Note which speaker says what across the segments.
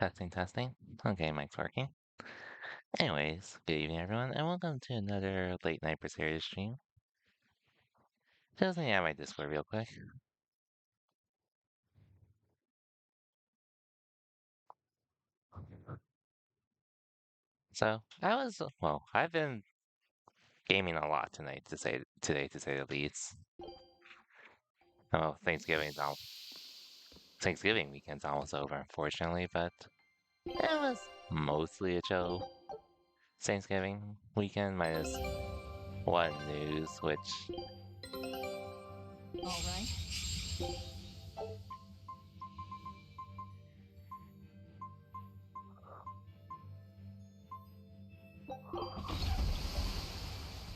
Speaker 1: Testing, testing. Okay, mic's working. Anyways, good evening, everyone, and welcome to another late night Berseria stream. Just let me add my Discord real quick. I've been gaming a lot tonight to say the least. Oh, Thanksgiving weekend's almost over, unfortunately, but it was mostly a chill Thanksgiving weekend minus one news,
Speaker 2: All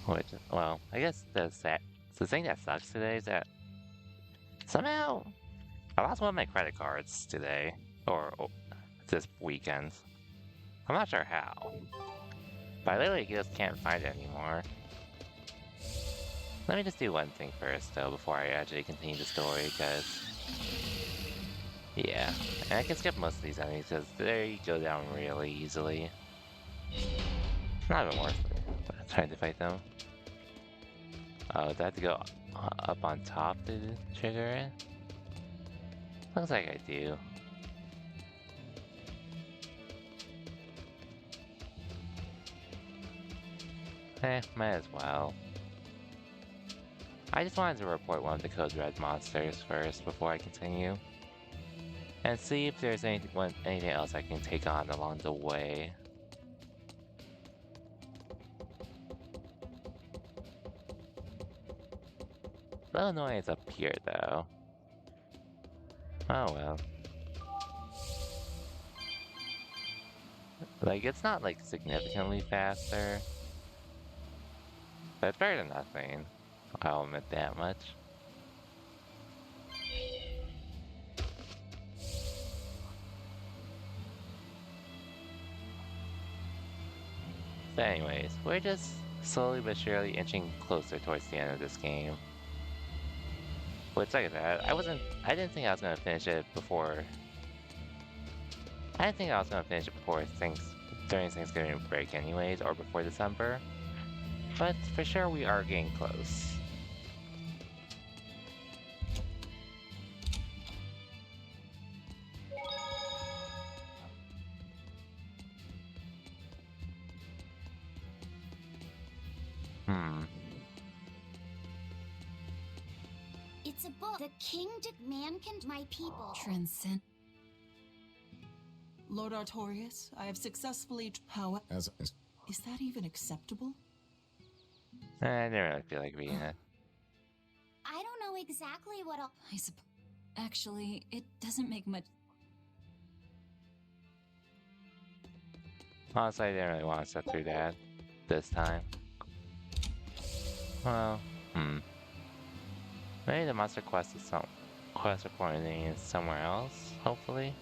Speaker 2: right.
Speaker 1: I guess the thing that sucks today is that somehow I lost one of my credit cards today, or this weekend. I'm not sure how, but I literally just can't find it anymore. Let me just do one thing first, though, before I actually continue the story, because, yeah. And I can skip most of these enemies, because they go down really easily. Not even worth it, trying to fight them. Oh, do I have to go up on top to trigger it? Looks like I do. Might as well. I just wanted to report one of the Code Red monsters first before I continue. And see if there's anything else I can take on along the way. The annoying is up here, though. Oh well. Like, it's not, like, significantly faster. But it's better than nothing. I'll admit that much. But anyways, we're just slowly but surely inching closer towards the end of this game. Which, like that, I didn't think I was gonna finish it before. I didn't think I was gonna finish it during Thanksgiving break anyways, or before December. But for sure we are getting close. Hmm.
Speaker 3: It's a book. The king mankind, my people.
Speaker 2: Transcend. Lord Artorius, I have successfully power. Is that even acceptable?
Speaker 1: I didn't really feel like reading it.
Speaker 3: I don't know exactly what I'll.
Speaker 2: I suppose. Actually, it doesn't make much.
Speaker 1: Honestly, I didn't really want to sit through that this time. Well, maybe the monster quest reporting is somewhere else, hopefully.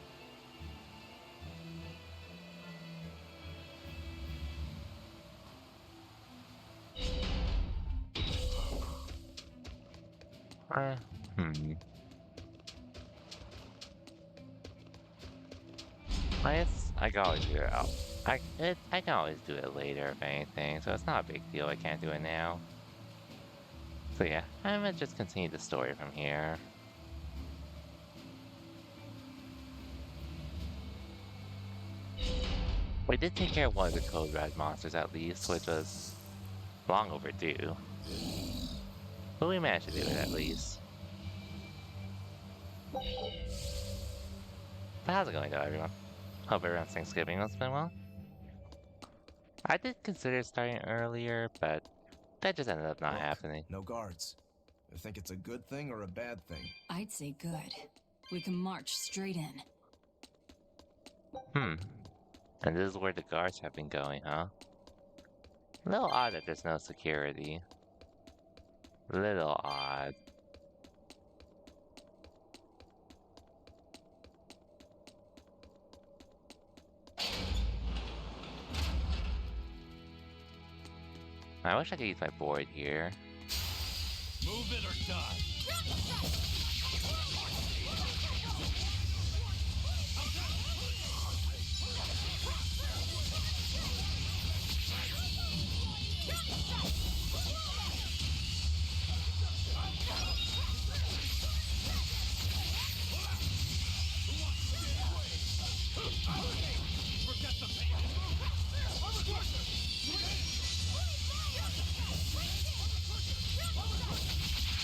Speaker 1: I guess I can always do it out. I can always do it later if anything, so it's not a big deal. I can't do it now. So yeah, I'm gonna just continue the story from here. We did take care of one of the Code Red monsters at least, which was long overdue. But we managed to do it at least. But how's it going though, everyone? Hope everyone's Thanksgiving has been well. I did consider starting earlier, but that just ended up not happening.
Speaker 4: No guards. I think it's a good thing or a bad thing.
Speaker 2: I'd say good. We can march straight in.
Speaker 1: And this is where the guards have been going, huh? A little odd that there's no security. Little odd. I wish I could use my board here.
Speaker 5: Move it or die. Forget the pain.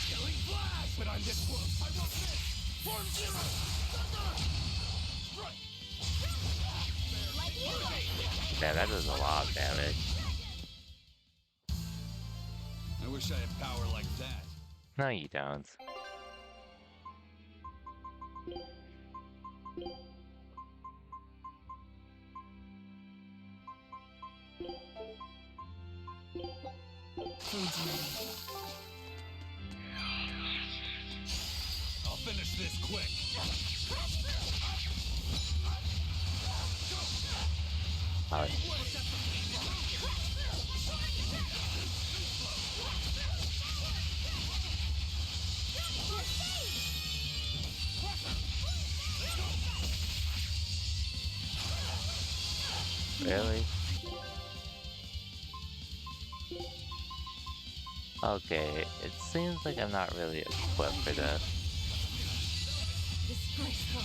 Speaker 5: Killing flash! But I'm this close. I won't miss. Form zero. Thunder. Strike.
Speaker 1: Man, that does a lot of damage.
Speaker 5: I wish I had power like that.
Speaker 1: No, you don't.
Speaker 2: Food's ready.
Speaker 5: I'll finish this quick.
Speaker 1: Oh, really? Okay, it seems like I'm not really equipped for this.
Speaker 2: Disgraceful.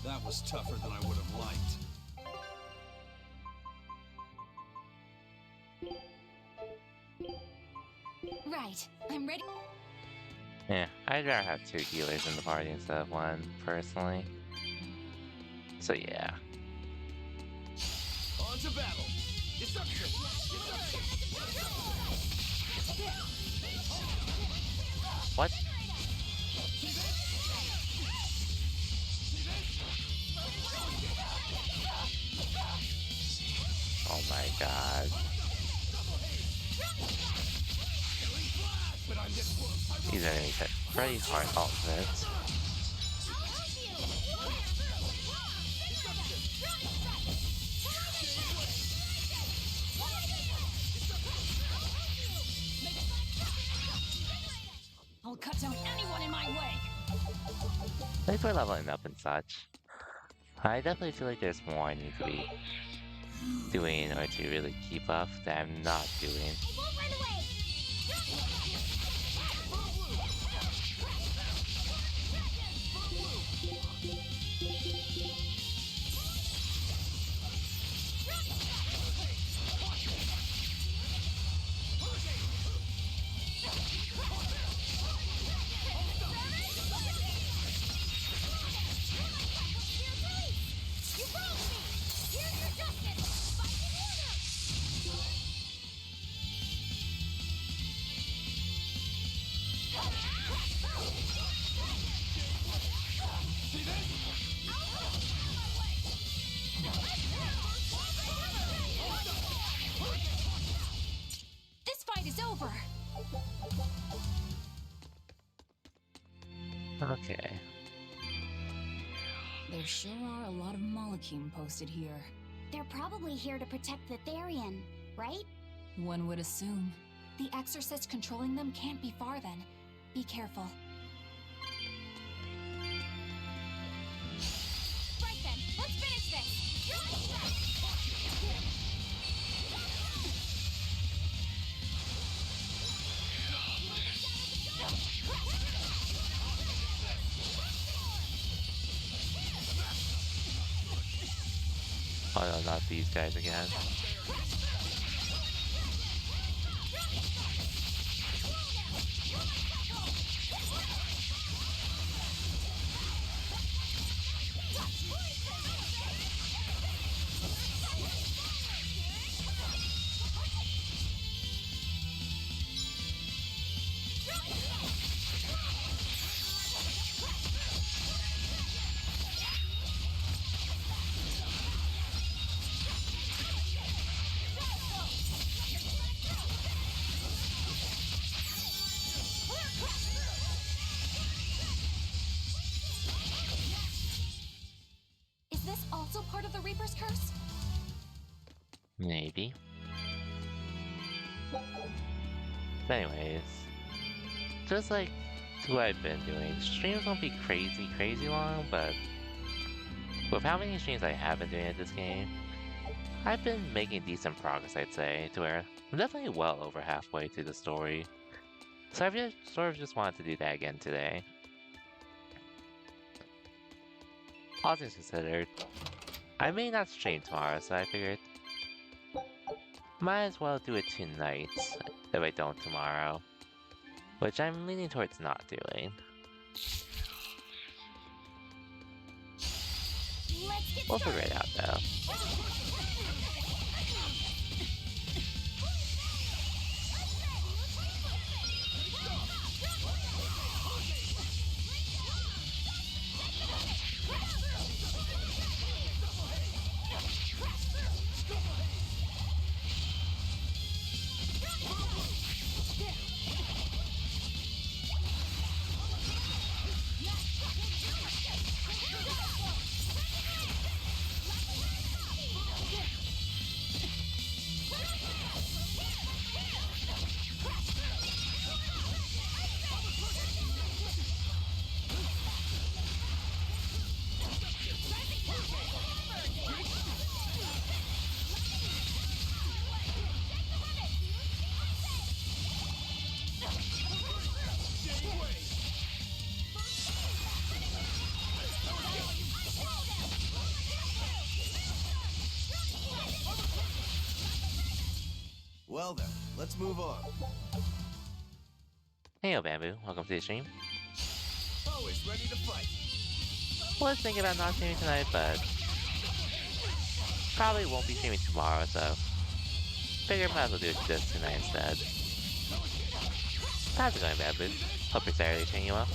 Speaker 5: That was tougher than I would have liked.
Speaker 3: Right. I'm ready.
Speaker 1: Yeah, I'd rather have 2 healers in the party instead of 1, personally. So yeah.
Speaker 5: On to battle. Destruction.
Speaker 1: What? Oh my god. These enemies hit pretty hard ultimates.
Speaker 2: I'll cut down anyone in my way.
Speaker 1: At least we're leveling up and such. I definitely feel like there's more I need to be doing or to really keep up that I'm not doing.
Speaker 3: I won't run away. You broke me. Here's your justice. Fight in order. This fight is over.
Speaker 1: Okay.
Speaker 2: There sure are a lot of Malakim posted here.
Speaker 3: They're probably here to protect the Therian, right?
Speaker 2: One would assume.
Speaker 3: The exorcist controlling them can't be far then. Be careful. Right then, let's finish this!
Speaker 1: Oh no, not these guys again.
Speaker 3: this also part of the Reaper's curse?
Speaker 1: Maybe. But anyways, just like what I've been doing, streams won't be crazy long, but with how many streams I have been doing at this game, I've been making decent progress, I'd say, to where I'm definitely well over halfway through the story. So I've just wanted to do that again today. All things considered, I may not stream tomorrow, so I figured might as well do it tonight if I don't tomorrow. Which I'm leaning towards not doing. We'll figure it out though.
Speaker 4: Well then, let's move on.
Speaker 1: Hey, Bamboo, welcome to the stream.
Speaker 4: Always ready to fight.
Speaker 1: Was thinking about not streaming tonight, but probably won't be streaming tomorrow, so figured might as well do it this tonight instead. How's it going, Bamboo? Hope your Saturday's treating you well.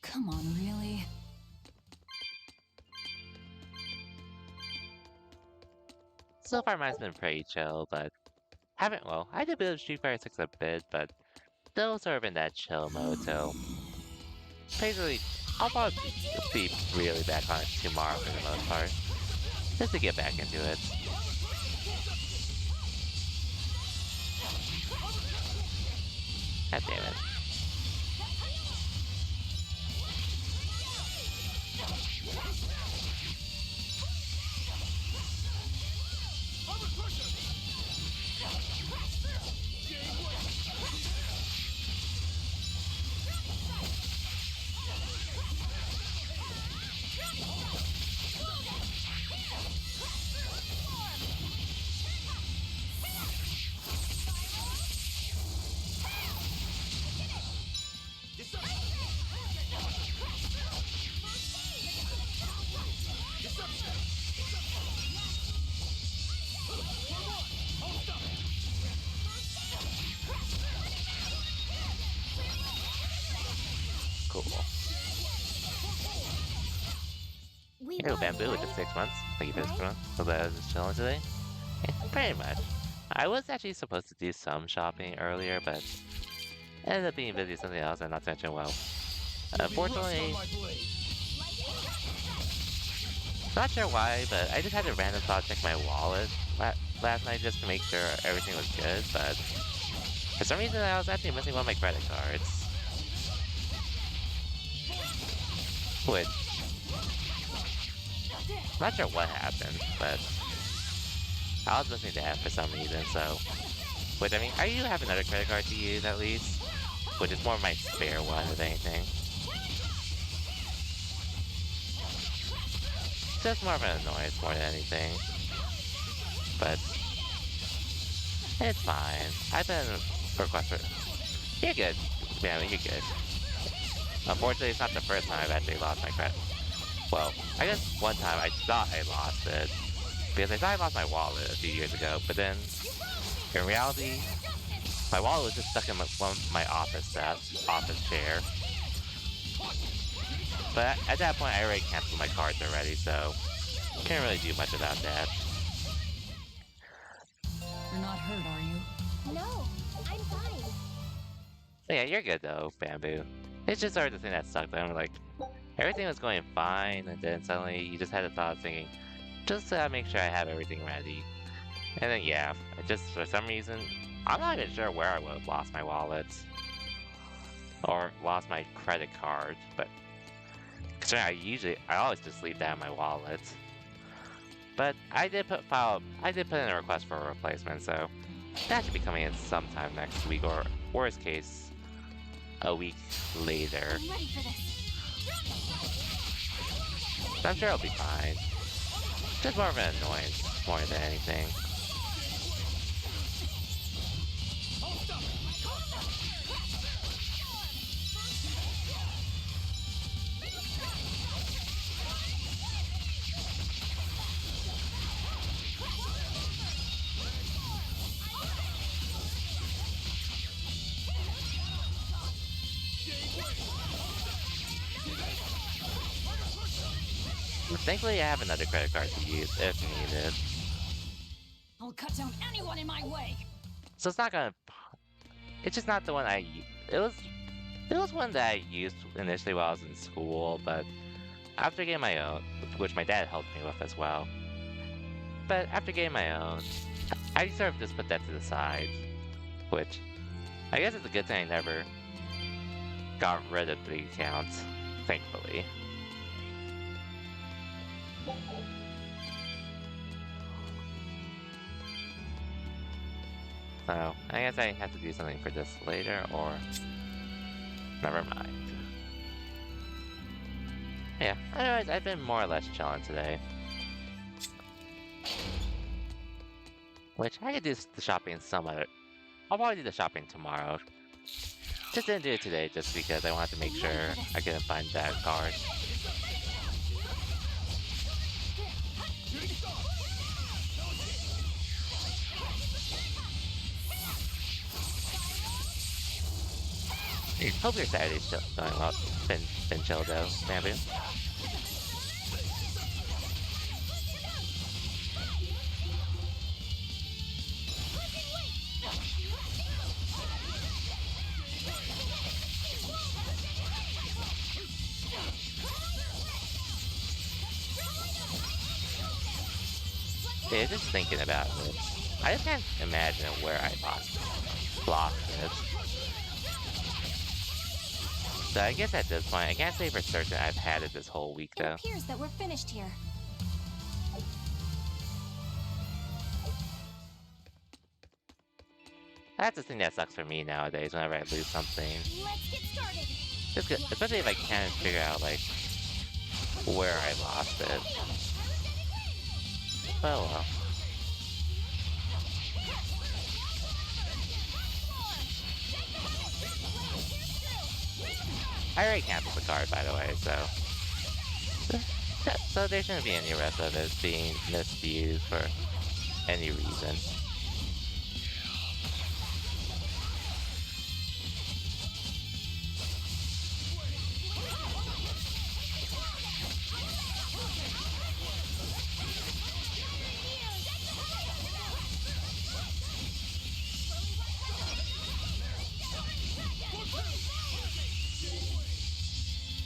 Speaker 2: Come on, really?
Speaker 1: So far mine's been pretty chill, but I did build Street Fighter 6 a bit, but still sort of in that chill mode, so basically I'll probably be really back on it tomorrow for the most part, just to get back into it. God damn it. Cool. Hello, Bamboo with the 6 months. Thank you for this month. Hope I was just chilling today. Yeah, pretty much. I was actually supposed to do some shopping earlier, but ended up being busy with something else and not mention well. Unfortunately, not sure why, but I just had a random thought check my wallet last night just to make sure everything was good, but for some reason I was actually missing one of my credit cards. Which, not sure what happened, but I was missing that for some reason, so... Which, I mean, I do have another credit card to use, at least. Which is more of my spare one, if anything. Just more of an annoyance more than anything. But... it's fine. I've been requested. You're good. Yeah, I mean, you're good. Unfortunately, it's not the first time I've actually lost my credit. Well, I guess one time I thought I lost it because I thought I lost my wallet a few years ago, but then in reality, my wallet was just stuck in my office desk, office chair. But at that point, I already canceled my cards already, so can't really do much about that.
Speaker 2: You're not hurt, are you?
Speaker 3: No, I'm fine.
Speaker 1: But yeah, you're good though, Bamboo. It's just sort of the thing that sucked. I'm like, everything was going fine, and then suddenly you just had a thought thinking, just to make sure I have everything ready. And then yeah, I just for some reason, I'm not even sure where I would have lost my wallet. Or lost my credit card, but considering I always just leave that in my wallet. But I did put in a request for a replacement, so that should be coming in sometime next week, or worst case, a week later.
Speaker 3: I'm ready for this.
Speaker 1: So I'm sure it'll be fine. Just more of an annoyance, more than anything. Thankfully, I have another credit card to use if needed.
Speaker 2: I'll cut down anyone in my way.
Speaker 1: So it's not gonna. It's just not the one It was one that I used initially while I was in school, but after getting my own, which my dad helped me with as well. But after getting my own, I sort of just put that to the side, which I guess it's a good thing I never got rid of the account, thankfully. So, I guess I have to do something for this later, or never mind. Yeah, otherwise I've been more or less chilling today. Which, I could do the shopping some other... I'll probably do the shopping tomorrow. Just didn't do it today just because I wanted to make sure I couldn't find that card. Hope your Saturday's going well. Been chill though, Bamboo. Yeah, just thinking about this. I just can't imagine where I lost this. So I guess at this point, I can't say for certain I've had it this whole week
Speaker 3: It
Speaker 1: though.
Speaker 3: appears that we're finished here.
Speaker 1: That's the thing that sucks for me nowadays whenever I lose something.
Speaker 3: Let's get started.
Speaker 1: Just especially if I can't figure out like where I lost it. Oh well. I already canceled the card, by the way, so there shouldn't be any rest of it being misused for any reason.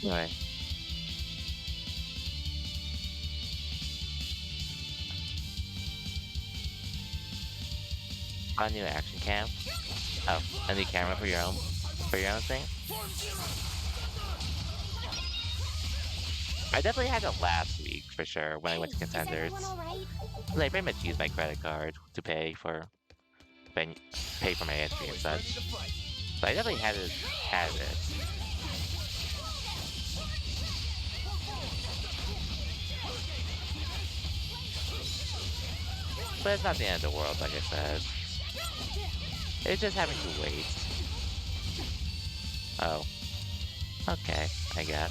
Speaker 1: Anyway. A new action cam. Oh, a new camera for your own thing. I definitely had it last week for sure when I went to Contenders.
Speaker 3: Is everyone all right?
Speaker 1: I pretty much used my credit card to pay for my entry and such. So I definitely had it. But it's not the end of the world, like I said. It's just having to wait. Oh. Okay, I guess.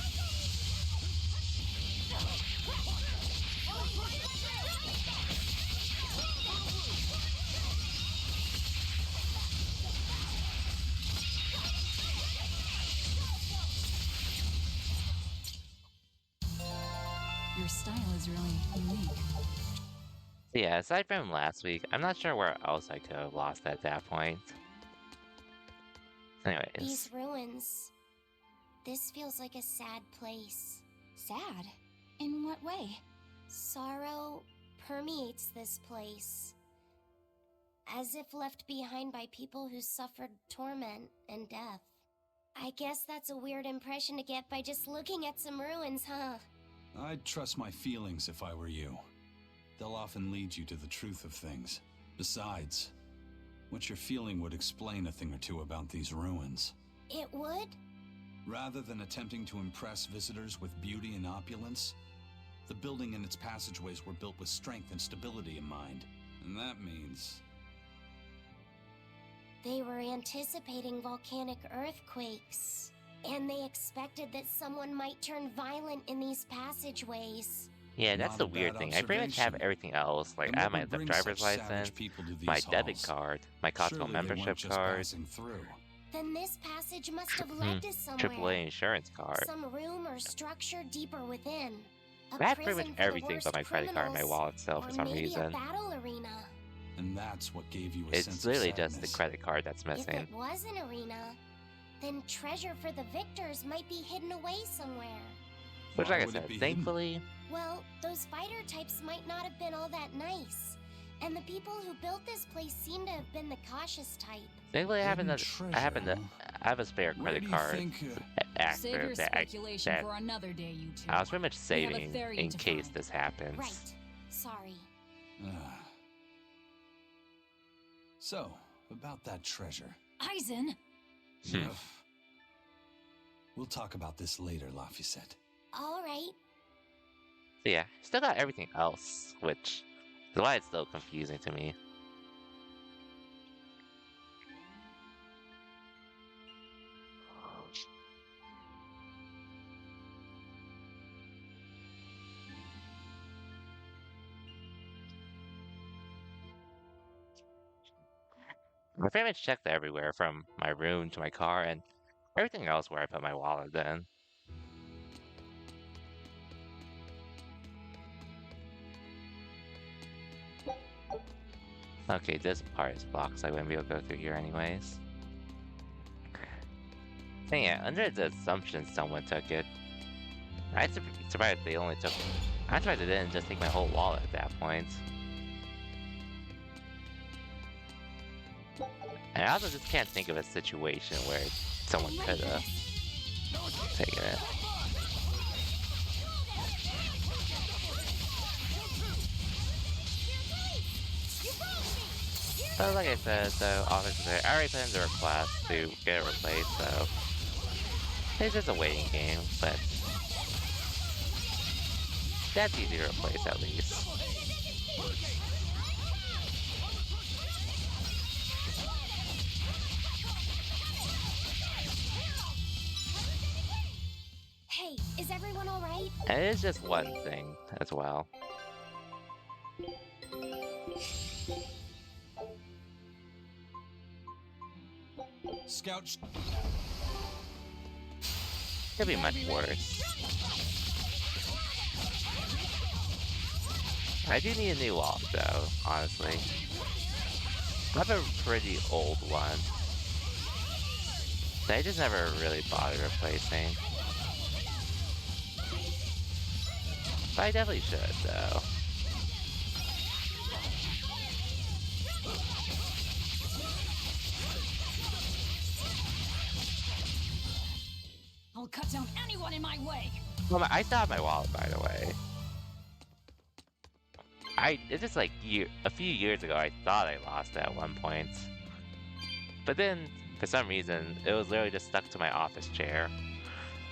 Speaker 2: is really unique.
Speaker 1: So yeah, aside from last week, I'm not sure where else I could have lost at that point. Anyways,
Speaker 3: These ruins. This feels like a sad place.
Speaker 6: Sad? In what way?
Speaker 3: Sorrow permeates this place. As if left behind by people who suffered torment and death. I guess that's a weird impression to get by just looking at some ruins, huh?
Speaker 5: I'd trust my feelings if I were you. They'll often lead you to the truth of things. Besides, what you're feeling would explain a thing or two about these ruins.
Speaker 3: It would?
Speaker 5: Rather than attempting to impress visitors with beauty and opulence, the building and its passageways were built with strength and stability in mind. And that means...
Speaker 3: They were anticipating volcanic earthquakes. And they expected that someone might turn violent in these passageways.
Speaker 1: yeah, that's
Speaker 5: Not
Speaker 1: the
Speaker 5: a
Speaker 1: weird
Speaker 5: bad
Speaker 1: thing. I pretty much have
Speaker 5: observation.
Speaker 1: everything else. Like,
Speaker 5: And
Speaker 1: I have
Speaker 5: what
Speaker 1: my
Speaker 5: would bring
Speaker 1: driver's
Speaker 5: such savage
Speaker 1: license,
Speaker 5: people to these
Speaker 1: my debit
Speaker 5: halls?
Speaker 1: card, my Costco
Speaker 5: Surely they weren't
Speaker 1: membership
Speaker 5: just
Speaker 1: card,
Speaker 5: passing through.
Speaker 3: Then this passage must have led to somewhere.
Speaker 1: AAA insurance card.
Speaker 3: Some room or structure deeper within. A
Speaker 1: I have pretty
Speaker 3: prison
Speaker 1: much
Speaker 3: for the
Speaker 1: everything but
Speaker 3: worst
Speaker 1: my credit card and my
Speaker 3: criminals,
Speaker 1: wallet still for
Speaker 3: or
Speaker 1: some
Speaker 3: maybe
Speaker 1: reason.
Speaker 3: a battle arena.
Speaker 5: And that's what gave you a sense
Speaker 1: It's
Speaker 5: of
Speaker 1: literally just the
Speaker 5: sadness.
Speaker 1: credit card that's
Speaker 3: If
Speaker 1: missing.
Speaker 3: it was an arena, then treasure for the victors might be hidden away somewhere.
Speaker 1: Which,
Speaker 5: Why
Speaker 1: like I
Speaker 5: would it
Speaker 1: said,
Speaker 5: be hidden?
Speaker 1: thankfully,
Speaker 3: Well, those fighter types might not have been all that nice. And the people who built this place seem to have been the cautious type.
Speaker 1: thankfully I have
Speaker 5: Hidden
Speaker 1: another. I have a spare
Speaker 5: Where
Speaker 1: credit
Speaker 5: do you
Speaker 1: card
Speaker 5: think,
Speaker 1: after
Speaker 6: Save your
Speaker 1: that.
Speaker 6: speculation
Speaker 1: that-
Speaker 6: for another day, you two.
Speaker 1: I was pretty much
Speaker 6: We have a
Speaker 1: saving
Speaker 6: ferry
Speaker 1: in
Speaker 6: to
Speaker 1: case
Speaker 6: find.
Speaker 1: this happens.
Speaker 3: Right. Sorry.
Speaker 5: So, about that treasure.
Speaker 6: Eisen!
Speaker 1: Hmm.
Speaker 5: We'll talk about this later, Lafayette.
Speaker 3: All right.
Speaker 1: So yeah, still got everything else, which is why it's still confusing to me. I pretty much checked everywhere from my room to my car and everything else where I put my wallet then. Okay, this part is blocked, so I wouldn't be able to go through here anyways. And yeah, under the assumption someone took it, I'm surprised they only took... I'm surprised they didn't just take my whole wallet at that point. And I also just can't think of a situation where someone could have taken it. But like I said, so obviously I already put in the request to get it replaced, so it's just a waiting game, but that's easy to replace at least.
Speaker 3: Hey, is everyone all right?
Speaker 1: And it is just one thing as well.
Speaker 5: Scout.
Speaker 1: Could be much worse. I do need a new wall though, honestly. I have a pretty old one that I just never really bothered replacing. But I definitely should though.
Speaker 6: I'll cut down anyone in my way!
Speaker 1: Well, I still have my wallet, by the way. It's just like a few years ago, I thought I lost it at one point. But then, for some reason, it was literally just stuck to my office chair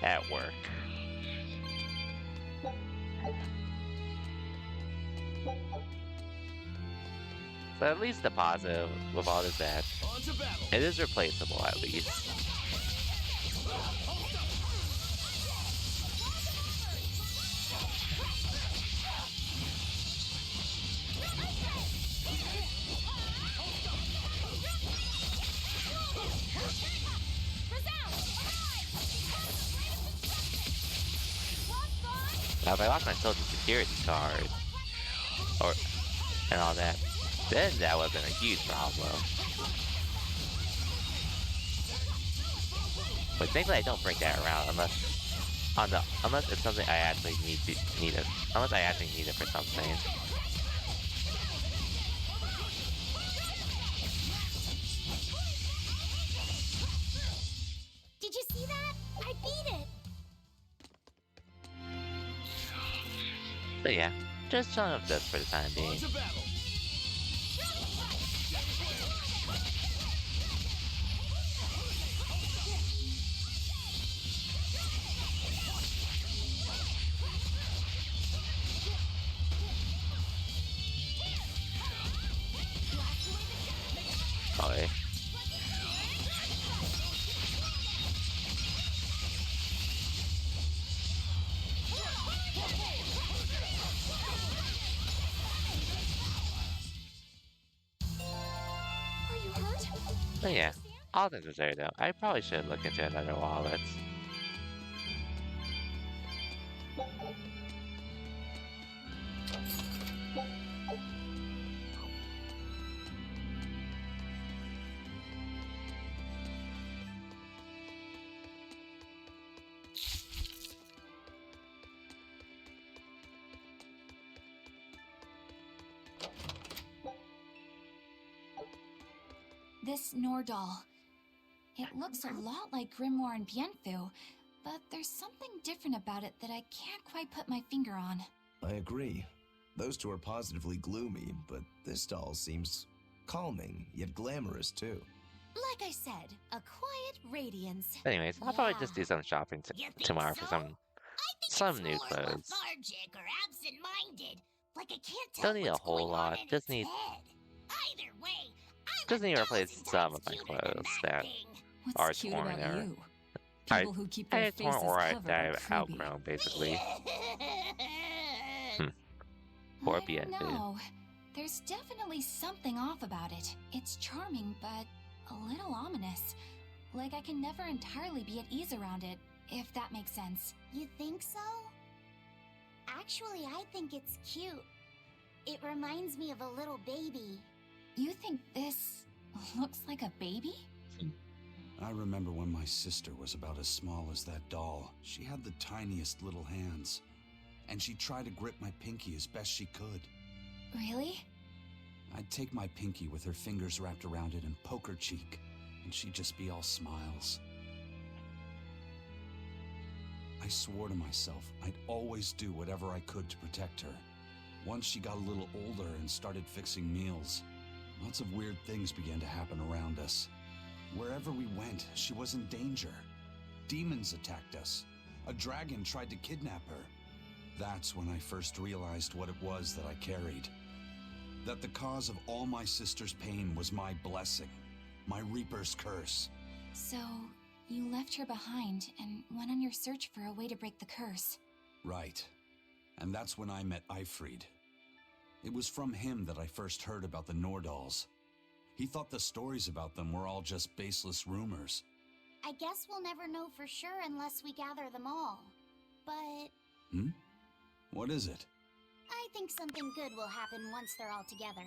Speaker 1: at work. So at least the positive with all this that
Speaker 5: On to battle.
Speaker 1: it is replaceable at least. Now, if I lost my social security card, or and all that, then that would have been a huge problem. But thankfully, I don't break that around unless it's something I actually need it. Unless I actually need it for something.
Speaker 3: Did you see that? I beat it!
Speaker 1: But yeah, just showing up this for the time being. Okay.
Speaker 6: Are you hurt?
Speaker 1: But yeah, all things considered though, I probably should look into another wallet.
Speaker 6: This Nordal. It looks a lot like Grimoire and Bienfu, but there's something different about it that I can't quite put my finger on.
Speaker 4: I agree. Those two are positively gloomy, but this doll seems calming, yet glamorous too.
Speaker 3: Like I said, a quiet radiance.
Speaker 1: Anyways, I'll probably just do some shopping
Speaker 3: You think
Speaker 1: tomorrow for
Speaker 3: so?
Speaker 1: some
Speaker 3: It's
Speaker 1: new
Speaker 3: more
Speaker 1: clothes.
Speaker 3: lethargic or absent-minded. Like I can't tell
Speaker 1: Don't need a
Speaker 3: what's
Speaker 1: whole
Speaker 3: going on
Speaker 1: lot,
Speaker 3: in
Speaker 1: just
Speaker 3: its
Speaker 1: need-
Speaker 3: head. Either way, I'm
Speaker 1: Just need to
Speaker 3: 1,000
Speaker 1: replace some
Speaker 3: times
Speaker 1: of my
Speaker 3: cuter than
Speaker 1: clothes
Speaker 3: that
Speaker 1: that
Speaker 3: thing.
Speaker 6: What's
Speaker 1: are
Speaker 6: cute
Speaker 1: torn
Speaker 6: about
Speaker 1: or
Speaker 6: you?
Speaker 1: I-
Speaker 6: People who keep
Speaker 1: I
Speaker 6: their
Speaker 1: had torn
Speaker 6: faces
Speaker 1: or I
Speaker 6: covered
Speaker 1: have
Speaker 6: are creepy.
Speaker 1: outgrown, basically. Poor
Speaker 6: I don't
Speaker 1: Bienfu.
Speaker 6: know. There's definitely something off about it. It's charming, but a little ominous. Like I can never entirely be at ease around it, if that makes sense.
Speaker 3: You think so? Actually, I think it's cute. It reminds me of a little baby.
Speaker 6: You think this looks like a baby?
Speaker 5: I remember when my sister was about as small as that doll. She had the tiniest little hands, and she tried to grip my pinky as best she could.
Speaker 6: Really?
Speaker 5: I'd take my pinky with her fingers wrapped around it and poke her cheek, and she'd just be all smiles. I swore to myself I'd always do whatever I could to protect her. Once she got a little older and started fixing meals, lots of weird things began to happen around us. Wherever we went, she was in danger. Demons attacked us. A dragon tried to kidnap her. That's when I first realized what it was that I carried. That the cause of all my sister's pain was my blessing, my Reaper's curse.
Speaker 6: So, you left her behind and went on your search for a way to break the curse.
Speaker 5: Right. And that's when I met Eifried. It was from him that I first heard about the Nordals. He thought the stories about them were all just baseless rumors.
Speaker 3: I guess we'll never know for sure unless we gather them all. But
Speaker 5: What is it?
Speaker 3: I think something good will happen once they're all together.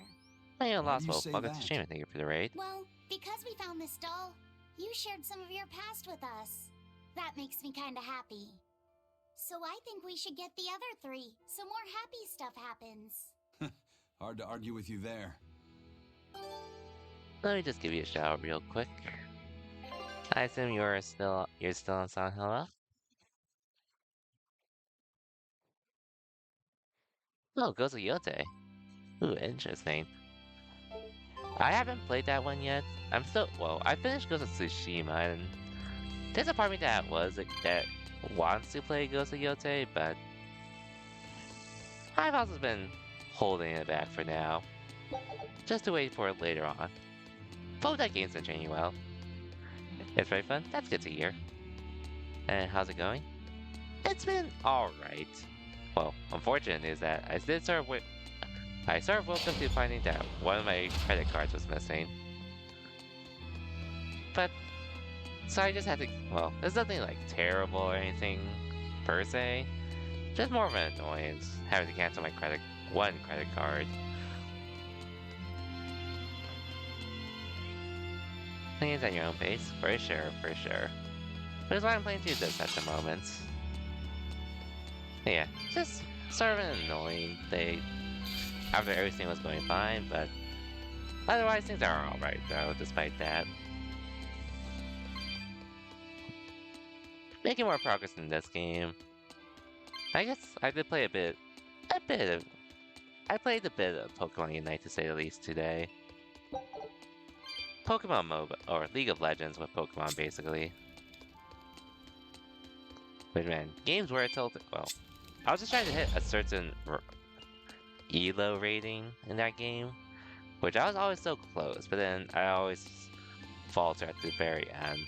Speaker 1: Hey, you
Speaker 5: Why
Speaker 1: lost
Speaker 5: do you
Speaker 1: well.
Speaker 5: say
Speaker 1: Welcome to
Speaker 5: that?
Speaker 1: stream. Thank you for the raid.
Speaker 3: Well, because we found this doll, you shared some of your past with us. That makes me kinda happy. So I think we should get the other three, so more happy stuff happens.
Speaker 5: Hard to argue with you there.
Speaker 1: Let me just give you a shout real quick. I assume you're still on Silent Hill? Oh, Ghost of Yote. Ooh, interesting. I haven't played that one yet. I finished Ghost of Tsushima, and there's a part of me that wants to play Ghost of Yote, but I've also been holding it back for now, just to wait for it later on. Both that game's been training well. It's very fun. That's good to hear. And how's it going? It's been alright. Well, unfortunate is that I sort of woke up to finding that one of my credit cards was missing. But, so I just had to, well, there's nothing like terrible or anything per se. just more of an annoyance having to cancel my one credit card. Things at your own pace, for sure, for sure. But it's why I'm playing through this at the moment. Yeah, just sort of an annoying thing after everything was going fine, but otherwise things are alright though, despite that. Making more progress in this game. I guess I did play I played a bit of Pokemon Unite to say the least today. Pokemon MOBA, or League of Legends with Pokemon basically. But man, games where I tilted, well, I was just trying to hit a certain ELO rating in that game, which I was always so close, but then I always falter at the very end.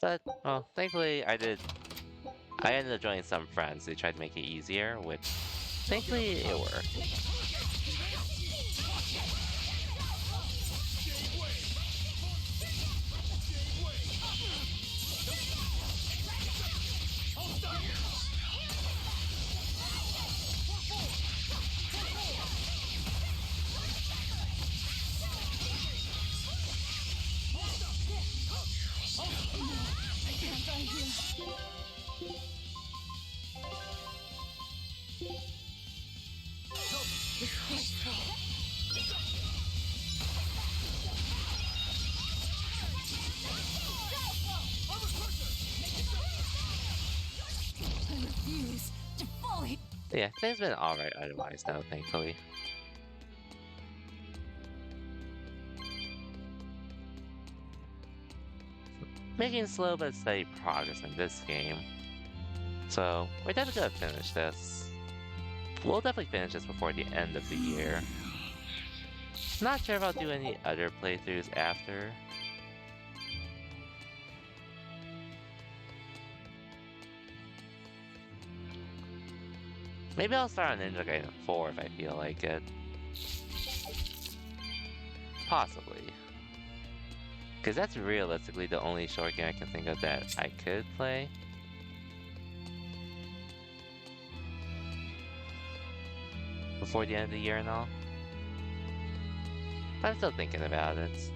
Speaker 1: But, well, thankfully I ended up joining some friends who tried to make it easier, which thankfully it worked. Yeah, things been alright otherwise though, thankfully. Making slow but steady progress in this game. So, we're definitely gonna finish this. We'll definitely finish this before the end of the year. Not sure if I'll do any other playthroughs after. Maybe I'll start on Ninja Gaiden 4 if I feel like it. Possibly. Because that's realistically the only short game I can think of that I could play. Before the end of the year and all. I'm still thinking about it.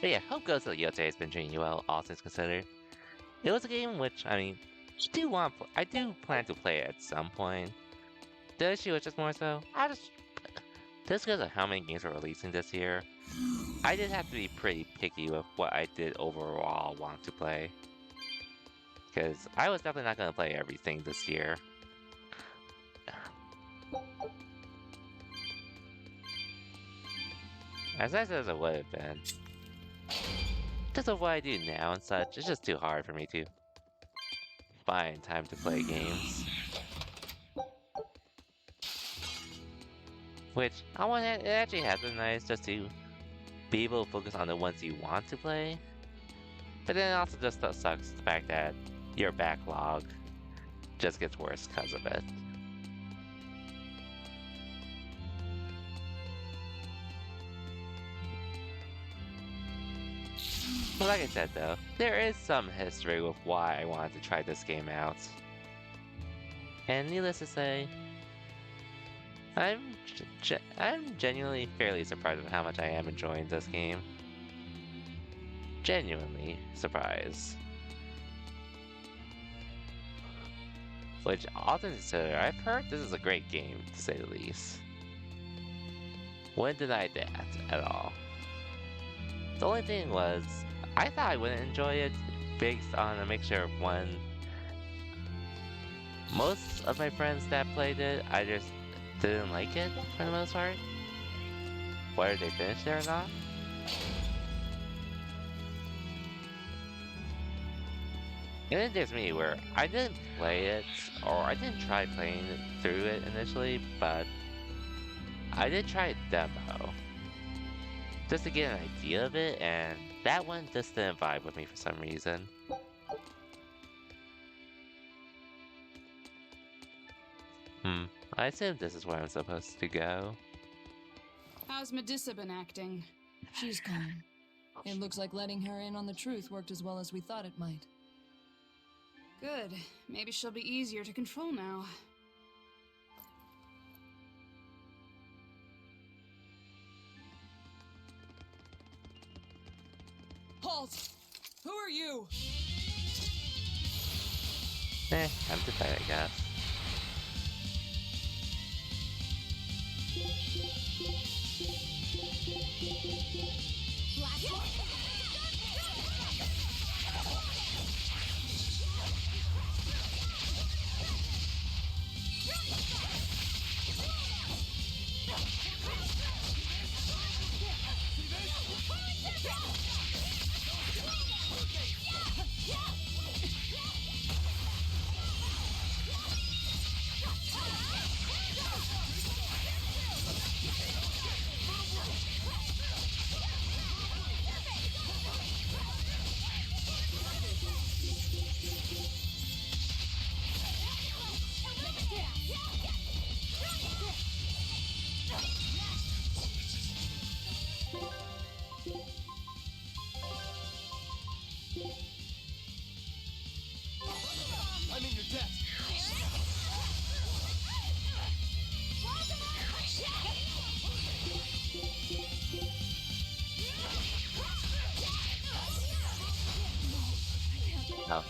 Speaker 1: But yeah, hope goes that Yote has been treating you well, all things considered. It was a game which, I mean, I do plan to play it at some point. The issue is just more so, just because of how many games we're releasing this year, I did have to be pretty picky with what I did overall want to play. Because I was definitely not going to play everything this year. As nice as it would have been, just of what I do now and such, it's just too hard for me to find time to play games. Which, on one hand, it actually has been nice just to be able to focus on the ones you want to play. But then it also just sucks the fact that your backlog just gets worse because of it. But like I said though, there is some history with why I wanted to try this game out. And needless to say, I'm genuinely fairly surprised at how much I am enjoying this game. Genuinely surprised. Which, all things considered, I've heard this is a great game, to say the least. Wouldn't deny that at all. The only thing was, I thought I wouldn't enjoy it based on a mixture of one. Most of my friends that played it, I just didn't like it for the most part. Whether they finished it or not. And then there's me, where I didn't play it, or I didn't try playing through it initially, but I did try a demo, just to get an idea of it, and that one just didn't vibe with me for some reason. I assume this is where I'm supposed to go.
Speaker 2: How's Medusa been acting?
Speaker 7: She's calm. It looks like letting her in on the truth worked as well as we thought it might.
Speaker 2: Good. Maybe she'll be easier to control now.
Speaker 7: Halt! Who are you?
Speaker 1: I'm to fight, I guess.
Speaker 8: I'm in your debt.
Speaker 1: No.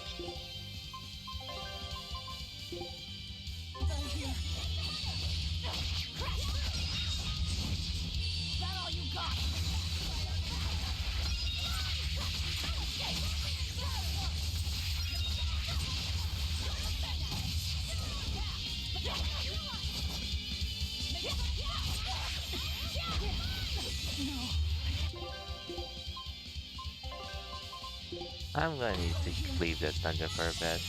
Speaker 1: I'm gonna need to leave this dungeon for a bit.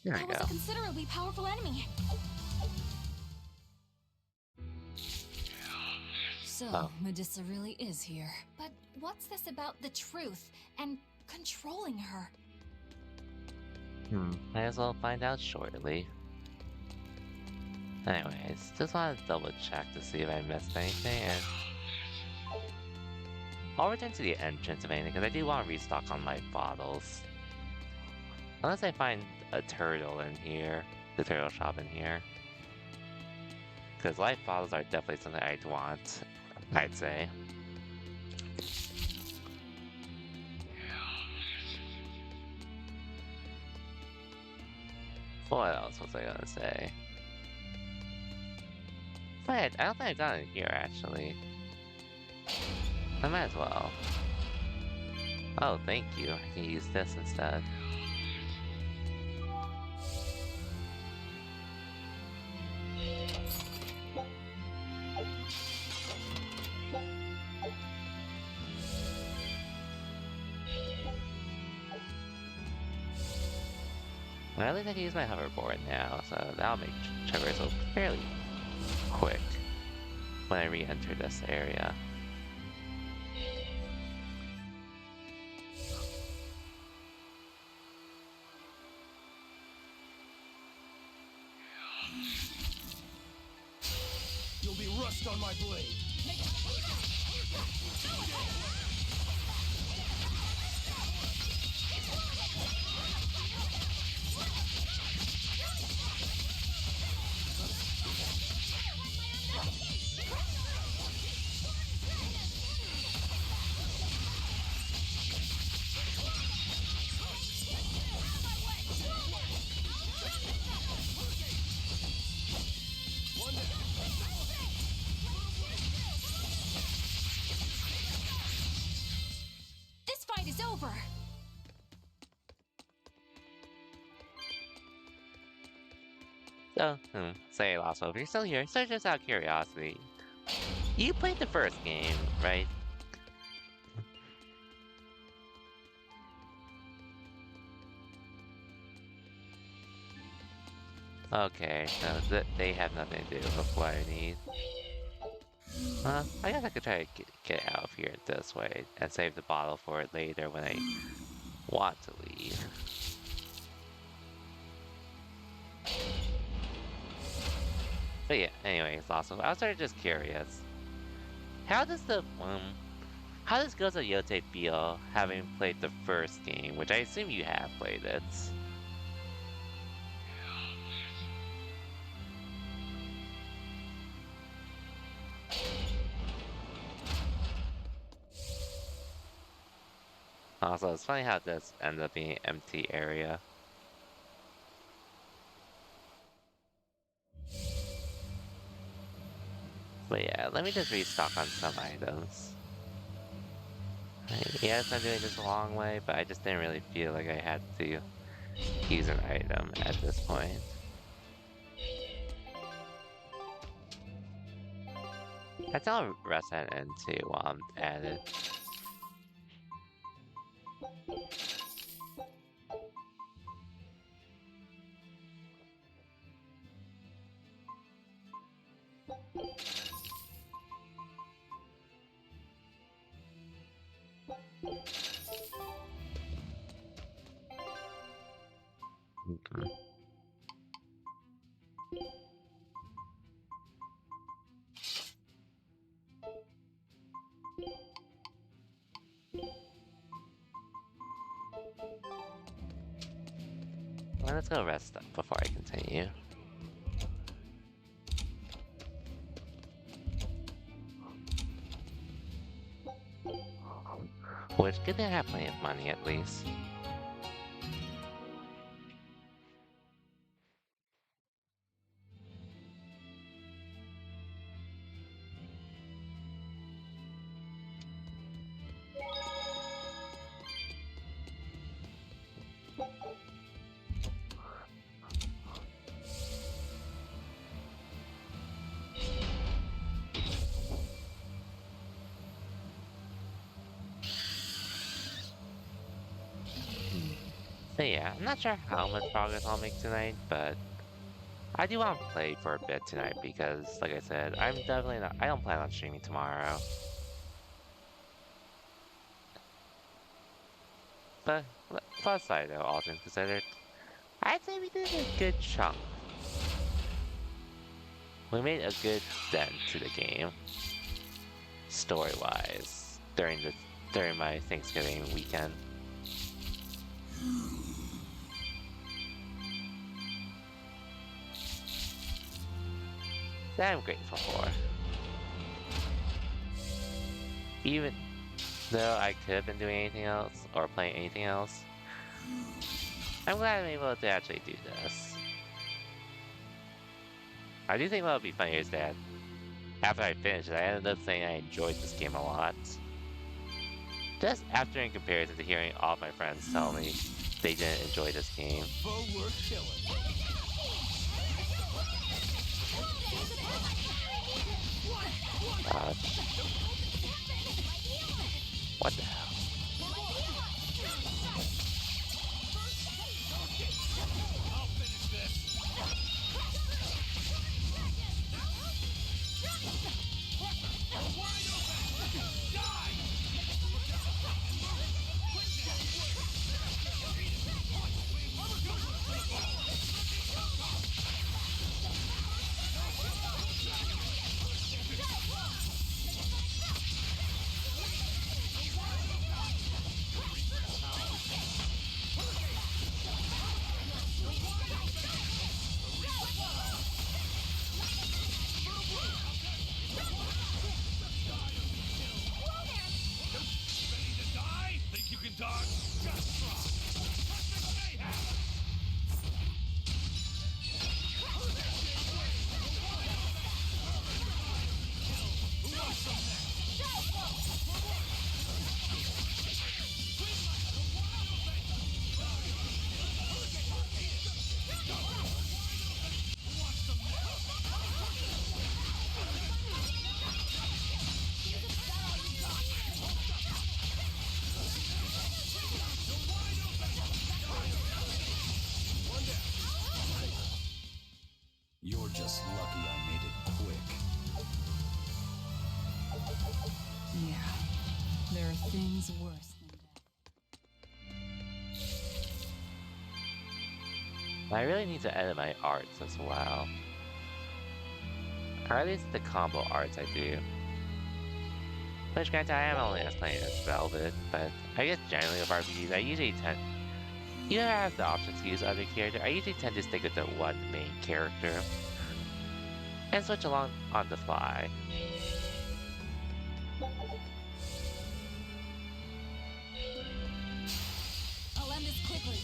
Speaker 1: There we
Speaker 6: That was
Speaker 1: go.
Speaker 6: a considerably powerful enemy.
Speaker 7: So,
Speaker 1: Oh.
Speaker 7: Medusa really is here.
Speaker 6: But what's this about the truth and controlling her?
Speaker 1: Might as well find out shortly. Anyways, just want to double check to see if I missed anything, and I'll return to the entrance if anything, because I do want to restock on my bottles. Unless I find a turtle in here, the turtle shop in here. Because life bottles are definitely something I'd want, I'd say. What else was I gonna say? Wait, I don't think I got it here actually. I might as well. Oh, thank you. I can use this instead. Well, at least I can use my hoverboard now, so that'll make traversal fairly quick when I re-enter this area.
Speaker 8: You'll be rust on my blade.
Speaker 1: Oh, say Lost Hope, you're still here. So just out of curiosity, you played the first game, right? Okay, so they have nothing to do with what I need. I guess I could try to get out of here this way and save the bottle for it later when I want to leave. But yeah, anyways, awesome. I was sort of just curious. How does how does Gozo Yote feel having played the first game, which I assume you have played it? Also, it's funny how this ended up being an empty area. But yeah, let me just restock on some items. Yes, I'm doing this a long way, but I just didn't really feel like I had to use an item at this point. I tell rest that in too while I'm at it. Okay. Well, let's go rest up before I continue. Which, good thing I have plenty of money at least. So yeah, I'm not sure how much progress I'll make tonight, but I do want to play for a bit tonight because, like I said, I'm definitely not. I don't plan on streaming tomorrow. But plus side though, all things considered, I'd say we did a good chunk. We made a good dent to the game, story-wise, during my Thanksgiving weekend. That I'm grateful for. Even though I could have been doing anything else or playing anything else, I'm glad I'm able to actually do this. I do think what would be funny is that after I finished it, I ended up saying I enjoyed this game a lot. Just after in comparison to hearing all my friends tell me they didn't enjoy this game. Gosh. What the hell?
Speaker 7: things worse than death.
Speaker 1: I really need to edit my arts as well. Or at least the combo arts I do. Which, granted, I am only as playing as Velvet, but I guess generally with RPGs, I usually tend... Even if I have the option to use other character, I usually tend to stick with the one main character. And switch along on the fly.
Speaker 6: I'll end this quickly.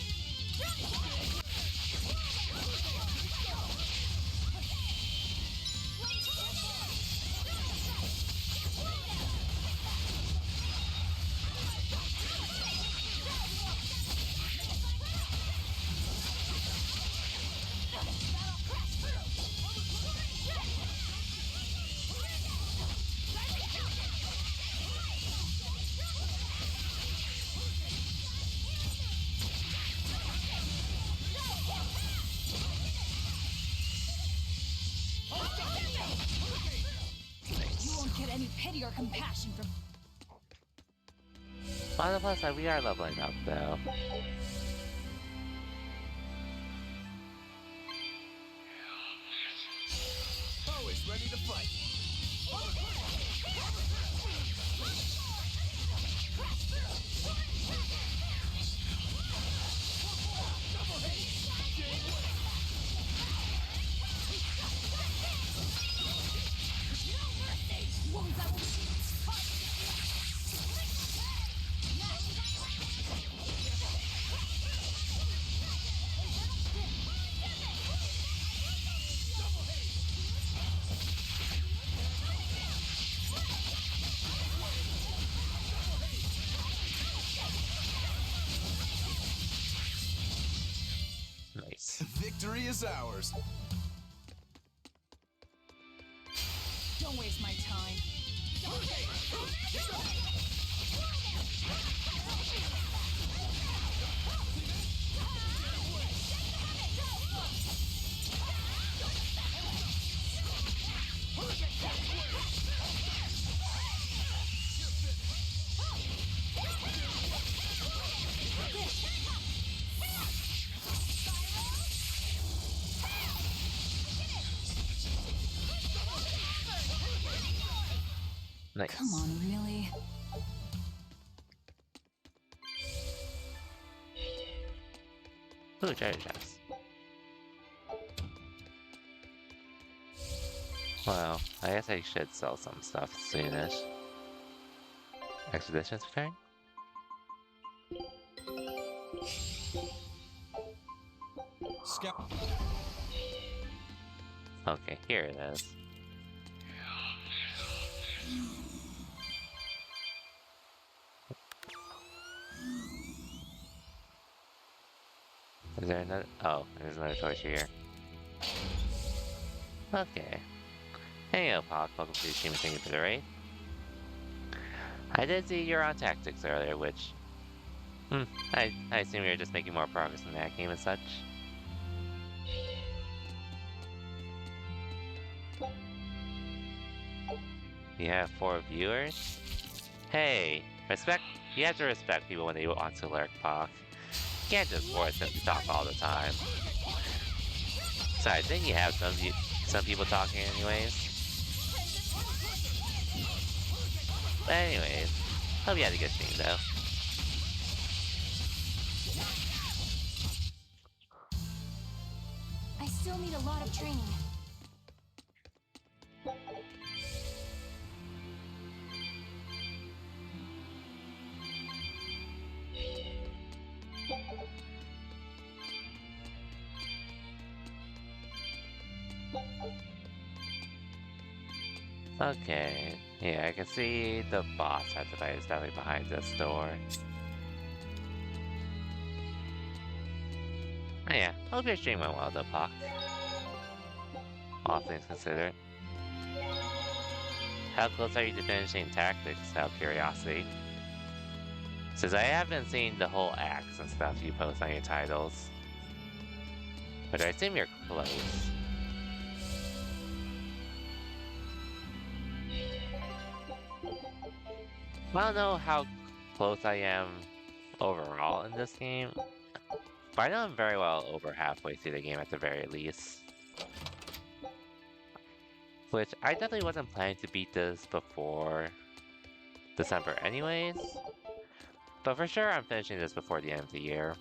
Speaker 6: Any pity or compassion from...
Speaker 1: On the plus side, we are leveling up, though.
Speaker 8: Always ready to fight.
Speaker 1: Nice.
Speaker 4: Victory is ours.
Speaker 6: Don't waste my time.
Speaker 1: Nice.
Speaker 7: Come on, really?
Speaker 1: Ooh, treasure chest. Well, I guess I should sell some stuff soonish. Expedition's preparing?
Speaker 5: Scout.
Speaker 1: Okay, here it is. Is there another? Oh, there's another torch here. Okay. Hey, Pock, welcome to the stream and thank you for the raid. I did see you're on tactics earlier, which... I assume you're just making more progress in that game and such. You have 4 viewers? Hey, respect. You have to respect people when they want to lurk, Pock. You can't just force them to talk all the time. Besides, didn't you have some people talking anyways? But anyways, hope you had a good stream though.
Speaker 6: I still need a lot of training.
Speaker 1: Okay, yeah, I can see the boss artifact is definitely behind this door. Oh yeah, hope your stream went well though, Pock. All things considered. How close are you to finishing Tactics, out of curiosity? Since I haven't seen the whole acts and stuff you post on your titles. But I assume you're close. I don't know how close I am overall in this game, but I know I'm very well over halfway through the game at the very least. Which I definitely wasn't planning to beat this before December anyways, but for sure I'm finishing this before the end of the year.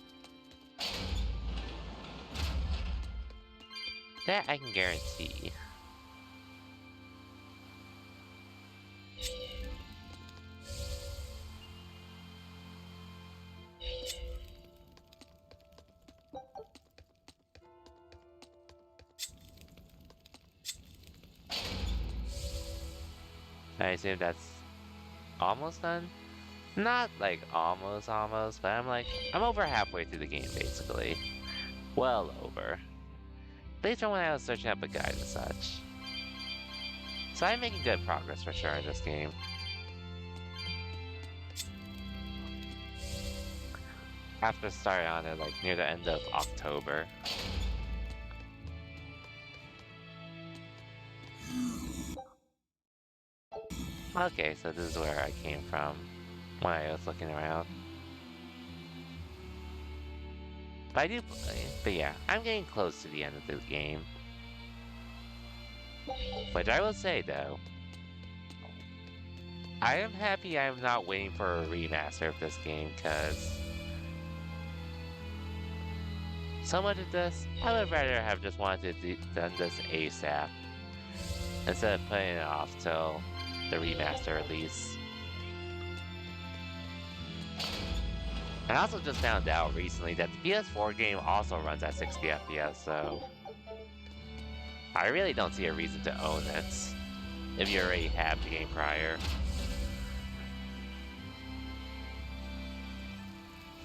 Speaker 1: That I can guarantee. I assume that's almost done? Not like almost, but I'm over halfway through the game basically. Well over. Based on when I was searching up a guide and such. So I'm making good progress for sure in this game. After starting on it like near the end of October. Okay, so this is where I came from when I was looking around. But yeah, I'm getting close to the end of this game. Which I will say though, I am happy I'm not waiting for a remaster of this game, cause so much of this, I would rather have just wanted to done this ASAP, instead of putting it off till the remaster release. I also just found out recently that the PS4 game also runs at 60 FPS, so I really don't see a reason to own it if you already have the game prior.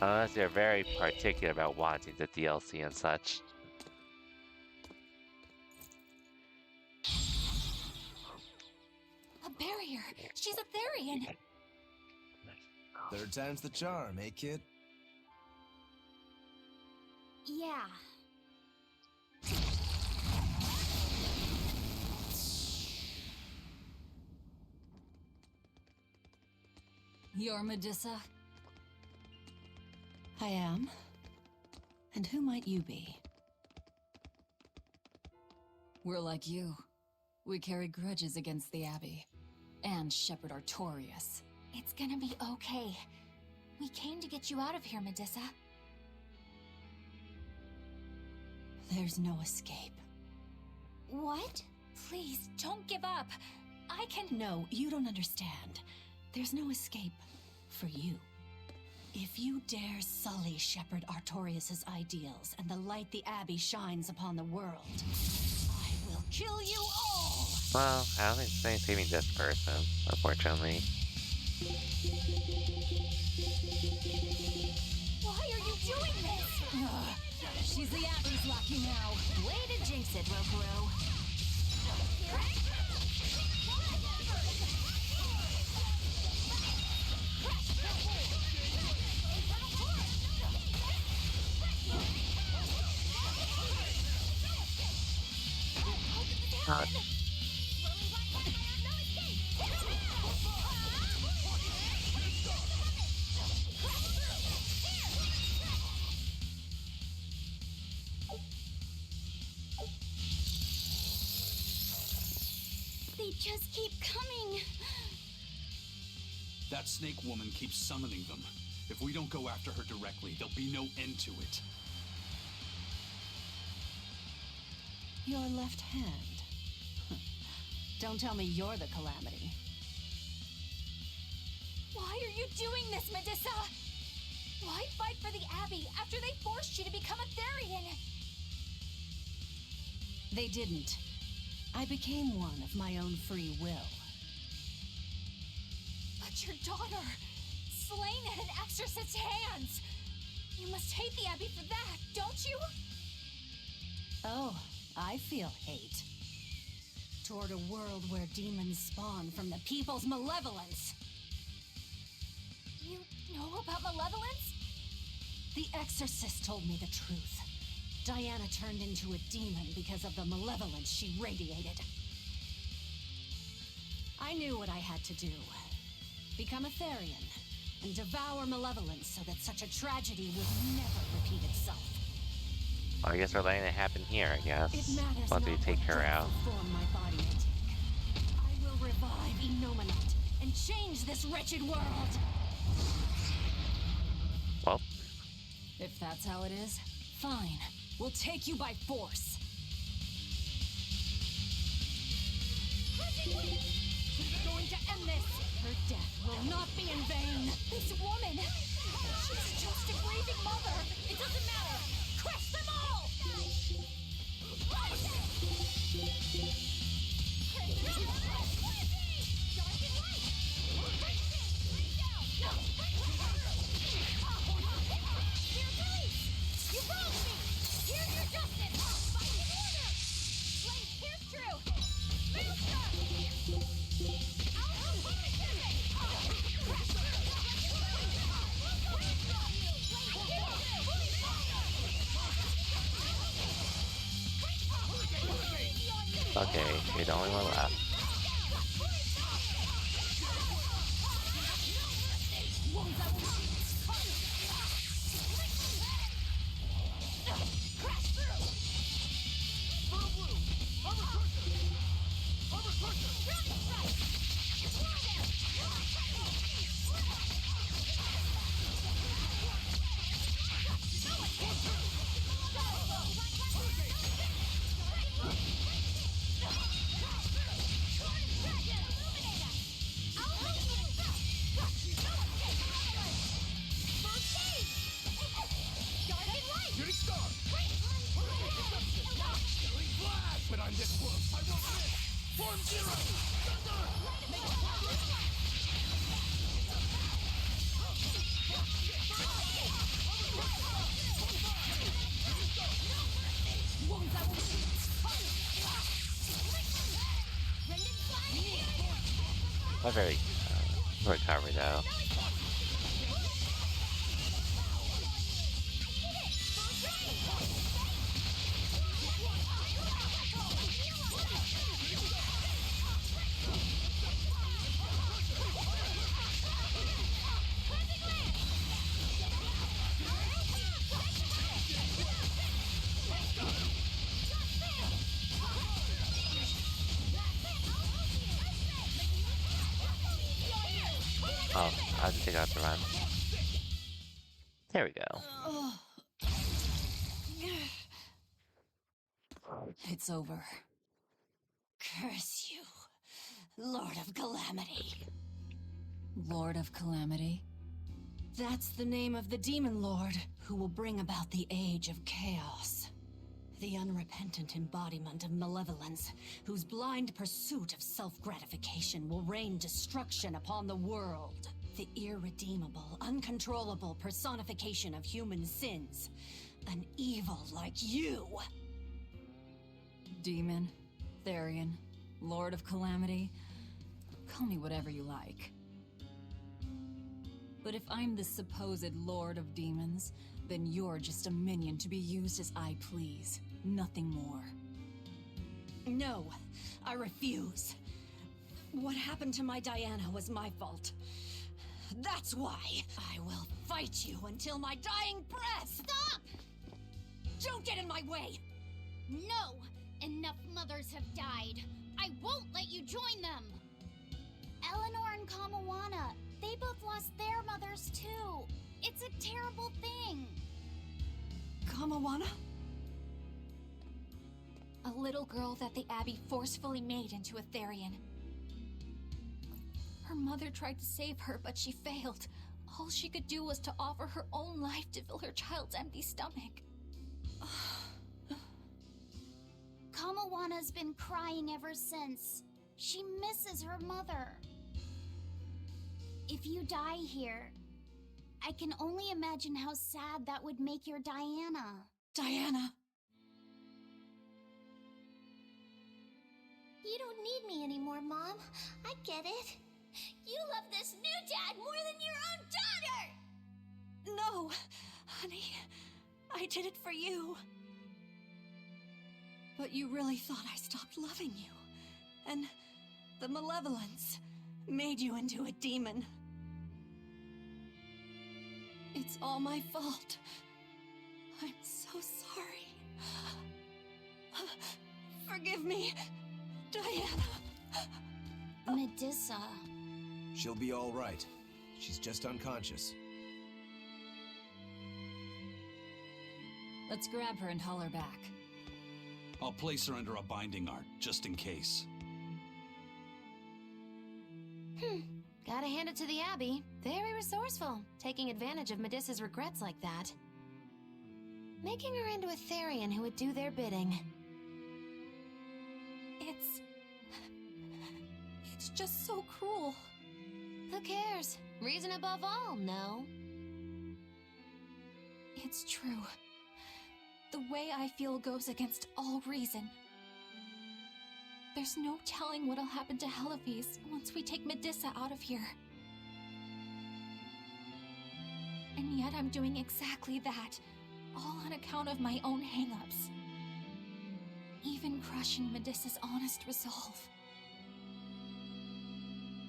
Speaker 1: Unless you're very particular about wanting the DLC and such.
Speaker 6: A barrier! She's a Therian!
Speaker 4: Third time's the charm, eh, kid?
Speaker 3: Yeah.
Speaker 7: You're Medusa? I am. And who might you be? We're like you. We carry grudges against the Abbey. And Shepherd Artorias.
Speaker 6: It's gonna be okay. We came to get you out of here, Medusa.
Speaker 7: There's no escape.
Speaker 3: What?
Speaker 6: Please, don't give up. I can—
Speaker 7: No, you don't understand. There's no escape for you. If you dare sully Shepherd Artorias' ideals and the light the Abbey shines upon the world, I will kill you all!
Speaker 1: Well, I don't think it's saving this person, unfortunately.
Speaker 6: Why are you doing this?
Speaker 7: She's the Abbey's lucky now.
Speaker 6: Way to jinx it, Rokuro.
Speaker 3: They just keep coming.
Speaker 5: That snake woman keeps summoning them. If we don't go after her directly, there'll be no end to it.
Speaker 7: Your left hand. Don't tell me you're the Calamity.
Speaker 6: Why are you doing this, Medusa? Why fight for the Abbey after they forced you to become a Therian?
Speaker 7: They didn't. I became one of my own free will.
Speaker 6: But your daughter, slain at an exorcist's hands. You must hate the Abbey for that, don't you?
Speaker 7: Oh, I feel hate. Toward a world where demons spawn from the people's malevolence.
Speaker 6: You know about malevolence?
Speaker 7: The exorcist told me the truth. Diana turned into a demon because of the malevolence she radiated. I knew what I had to do. Become a Therian. and devour malevolence so that such a tragedy would never repeat itself.
Speaker 1: Well, I guess we're letting it happen here, I guess.
Speaker 7: It matters
Speaker 1: Once we
Speaker 7: not
Speaker 1: take
Speaker 7: what
Speaker 1: her out.
Speaker 7: dreadful form my body may take. I will revive Enominate and change this wretched world.
Speaker 1: Well,
Speaker 7: If that's how it is, fine. We'll take you by force. We're going to end this. Her death will not be in vain.
Speaker 6: This woman! She's just a grieving mother! It doesn't matter! Crush them all! You wronged me! Here's your justice! Fight in order! Blaze, here's true! Maelstrom!
Speaker 1: okay, you're the only one left.
Speaker 8: Shooting star! But I'm this close, I won't miss! Form zero!
Speaker 1: Not very recovery though. Oh, I have to take out the run. There we go.
Speaker 7: It's over. Curse you, Lord of Calamity. Lord of Calamity? That's the name of the Demon Lord who will bring about the Age of Chaos. The unrepentant embodiment of malevolence, whose blind pursuit of self-gratification will rain destruction upon the world. The irredeemable, uncontrollable personification of human sins. An evil like you! Demon, Therian, Lord of Calamity, call me whatever you like. But if I'm the supposed Lord of Demons, then you're just a minion to be used as I please. Nothing more. No, I refuse. What happened to my Diana was my fault. That's why I will fight you until my dying breath!
Speaker 3: Stop!
Speaker 7: Don't get in my way!
Speaker 3: No! Enough mothers have died. I won't let you join them! Eleanor and Kamawana, they both lost their mothers too. It's a terrible thing.
Speaker 7: Kamawana?
Speaker 6: A little girl that the Abbey forcefully made into a Therian. Her mother tried to save her, but she failed. All she could do was to offer her own life to fill her child's empty stomach.
Speaker 3: Kamawana's been crying ever since. She misses her mother. If you die here, I can only imagine how sad that would make your Diana.
Speaker 7: Diana!
Speaker 3: You don't need me anymore, Mom. I get it. You love this new dad more than your own daughter!
Speaker 7: No! Honey, I did it for you. But you really thought I stopped loving you. And the malevolence made you into a demon. It's all my fault. I'm so sorry. Forgive me, Diana.
Speaker 3: Medissa.
Speaker 4: She'll be all right. She's just unconscious.
Speaker 7: Let's grab her and haul her back.
Speaker 5: I'll place her under a binding art, just in case.
Speaker 9: Gotta hand it to the Abbey. Very resourceful, taking advantage of Medissa's regrets like that. Making her into a Therian who would do their bidding.
Speaker 6: It's just so cruel.
Speaker 9: Who cares? Reason above all, no?
Speaker 6: It's true. The way I feel goes against all reason. There's no telling what'll happen to Heliphys once we take Medissa out of here. And yet I'm doing exactly that, all on account of my own hang-ups. Even crushing Medissa's honest resolve.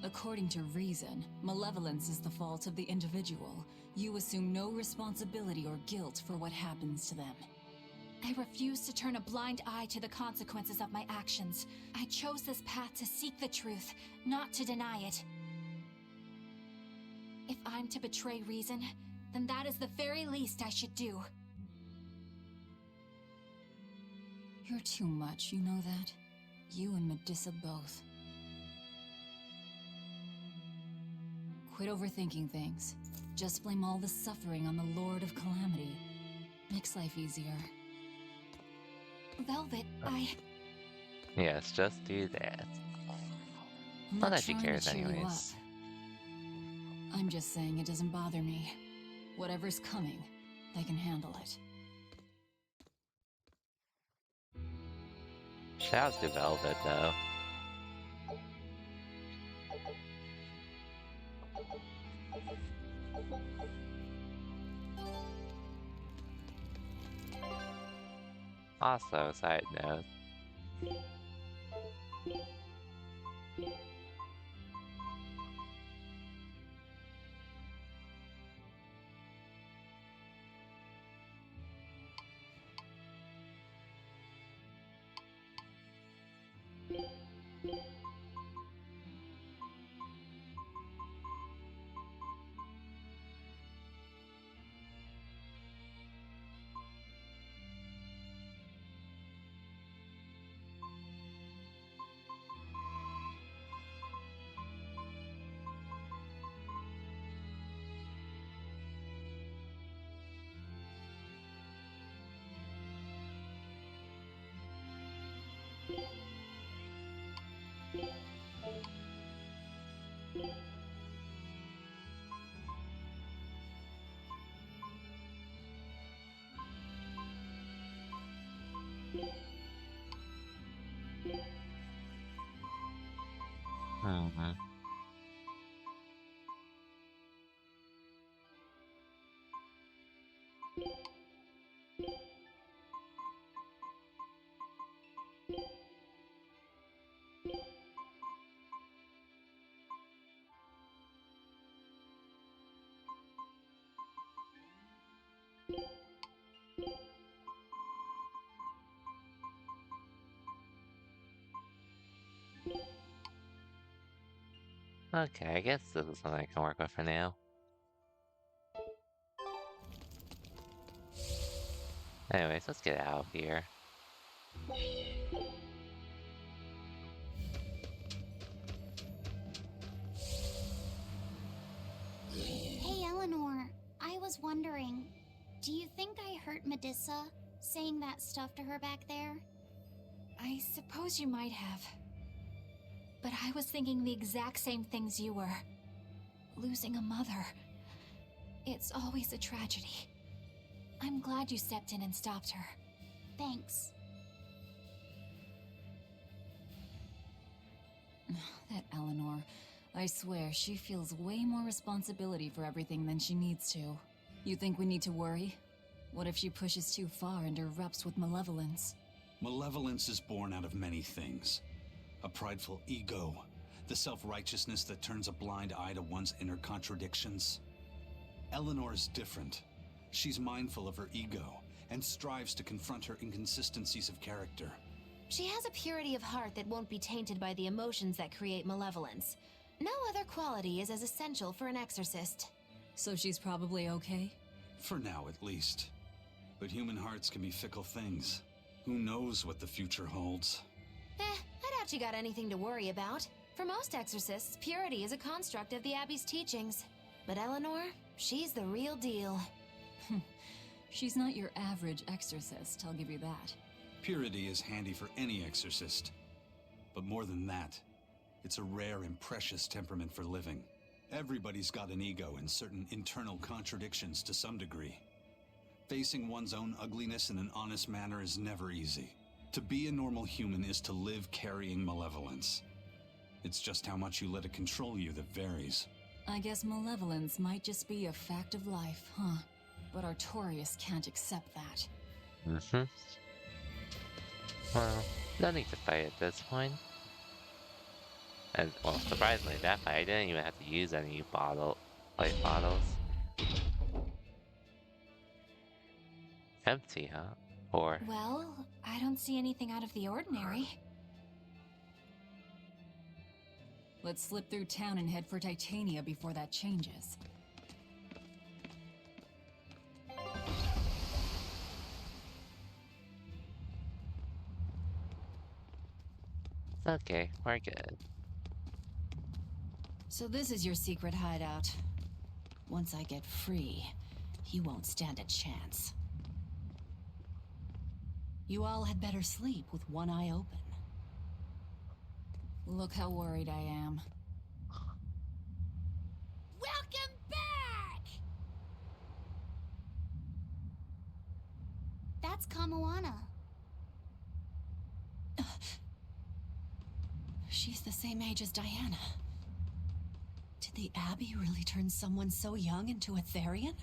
Speaker 7: According to reason, malevolence is the fault of the individual. You assume no responsibility or guilt for what happens to them.
Speaker 6: I refuse to turn a blind eye to the consequences of my actions. I chose this path to seek the truth, not to deny it. If I'm to betray reason, then that is the very least I should do.
Speaker 7: You're too much, you know that? You and Medissa both. Quit overthinking things. Just blame all the suffering on the Lord of Calamity. Makes life easier.
Speaker 6: Velvet,
Speaker 1: Yes, just do that.
Speaker 7: I'm
Speaker 1: Not
Speaker 7: not
Speaker 1: that she
Speaker 7: trying to
Speaker 1: cares
Speaker 7: cheer you
Speaker 1: anyways.
Speaker 7: up. I'm just saying it doesn't bother me. Whatever's coming, they can handle it.
Speaker 1: Shouts to Velvet, though. Also, side note. Mm-hmm. Okay, I guess this is something I can work with for now. Anyways, let's get out of here.
Speaker 3: Hey, Eleanor. I was wondering, do you think I hurt Medissa saying that stuff to her back there?
Speaker 6: I suppose you might have. But I was thinking the exact same things you were. Losing a mother. It's always a tragedy. I'm glad you stepped in and stopped her.
Speaker 3: Thanks.
Speaker 7: That Eleanor. I swear, she feels way more responsibility for everything than she needs to. You think we need to worry? What if she pushes too far and erupts with malevolence?
Speaker 5: Malevolence is born out of many things. A prideful ego, the self-righteousness that turns a blind eye to one's inner contradictions. Eleanor's different. She's mindful of her ego and strives to confront her inconsistencies of character.
Speaker 9: She has a purity of heart that won't be tainted by the emotions that create malevolence. No other quality is as essential for an exorcist.
Speaker 2: So she's probably okay?
Speaker 5: For now, at least. But human hearts can be fickle things. Who knows what the future holds?
Speaker 9: I doubt you got anything to worry about. For most exorcists, purity is a construct of the Abbey's teachings. But Eleanor, she's the real deal.
Speaker 2: She's not your average exorcist, I'll give you that.
Speaker 5: Purity is handy for any exorcist. But more than that, it's a rare and precious temperament for living. Everybody's got an ego and certain internal contradictions to some degree. Facing one's own ugliness in an honest manner is never easy. To be a normal human is to live carrying malevolence. It's just how much you let it control you that varies.
Speaker 2: I guess malevolence might just be a fact of life, huh? But Artorias can't accept that.
Speaker 1: Well, no need to fight at this point. And, well, surprisingly, that fight, I didn't even have to use any light bottles. Empty, huh? Or...
Speaker 6: Well, I don't see anything out of the ordinary.
Speaker 2: Let's slip through town and head for Titania before that changes.
Speaker 1: Okay, we're good.
Speaker 7: So this is your secret hideout. Once I get free, you won't stand a chance. You all had better sleep with one eye open.
Speaker 2: Look how worried I am.
Speaker 3: Welcome back! That's Kamoana.
Speaker 7: She's the same age as Diana. Did the Abbey really turn someone so young into a Therian?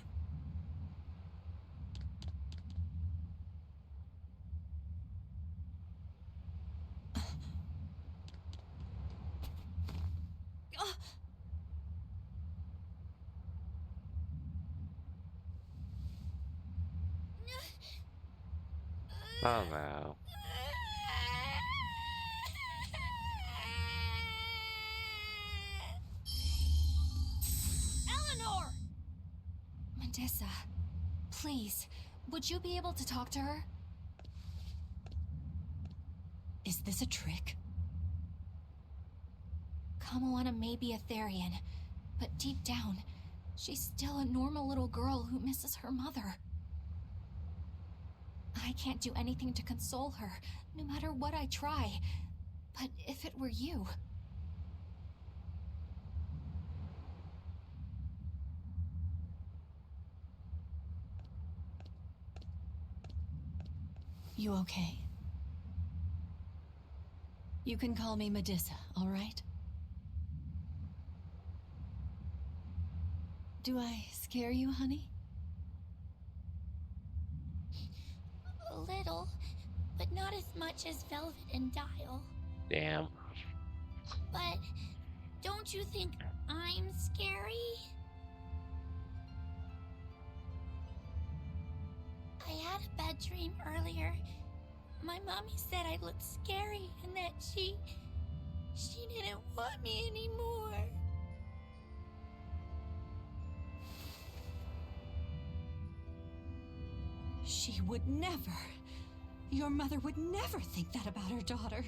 Speaker 1: Oh no.
Speaker 3: Eleanor!
Speaker 6: Medissa, please, would you be able to talk to her?
Speaker 7: Is this a trick?
Speaker 6: Kamoana may be a Therian, but deep down, she's still a normal little girl who misses her mother. I can't do anything to console her, no matter what I try. But if it were you...
Speaker 7: You okay? You can call me Medissa, all right? Do I scare you, honey?
Speaker 3: A little, but not as much as Velvet and Dial.
Speaker 1: Damn.
Speaker 3: But don't you think I'm scary? I had a bad dream earlier. My mommy said I looked scary and that she didn't want me anymore.
Speaker 7: She would never. Your mother would never think that about her daughter.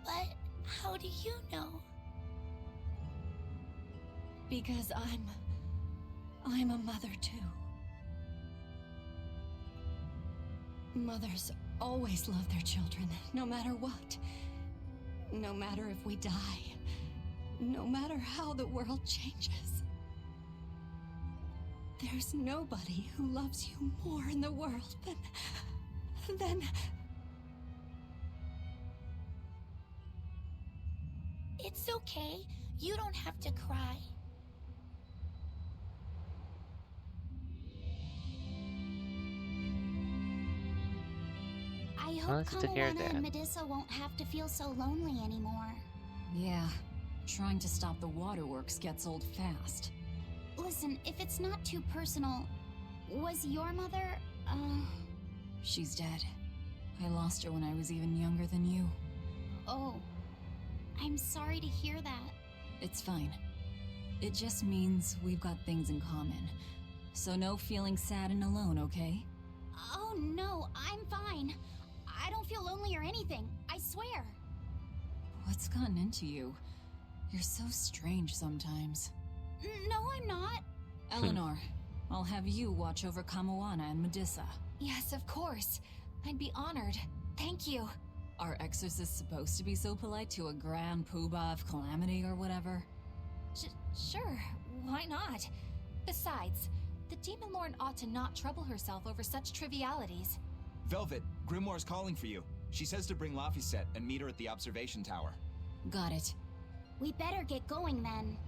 Speaker 3: But how do you know?
Speaker 7: Because I'm a mother too. Mothers always love their children, no matter what. No matter if we die. No matter how the world changes. There's nobody who loves you more in the world than...
Speaker 3: It's okay. You don't have to cry. I hope
Speaker 1: Well, it's good to hear
Speaker 3: Kamoana and
Speaker 1: that.
Speaker 3: Medissa won't have to feel so lonely anymore.
Speaker 2: Yeah, Trying to stop the waterworks gets old fast.
Speaker 3: Listen, if it's not too personal, was your mother,
Speaker 2: She's dead. I lost her when I was even younger than you.
Speaker 3: Oh. I'm sorry to hear that.
Speaker 2: It's fine. It just means we've got things in common. So no feeling sad and alone, okay?
Speaker 3: Oh no, I'm fine. I don't feel lonely or anything, I swear.
Speaker 2: What's gotten into you? You're so strange sometimes.
Speaker 3: No, I'm not.
Speaker 2: Eleanor, I'll have you watch over Kamoana and Medusa.
Speaker 6: Yes, of course. I'd be honored. Thank you.
Speaker 2: Are exorcists supposed to be so polite to a grand poobah of calamity or whatever?
Speaker 6: Sure, why not? Besides, the Demon Lord ought to not trouble herself over such trivialities.
Speaker 10: Velvet, Grimoire's calling for you. She says to bring Laphicet and meet her at the observation tower.
Speaker 2: Got it.
Speaker 3: We better get going then.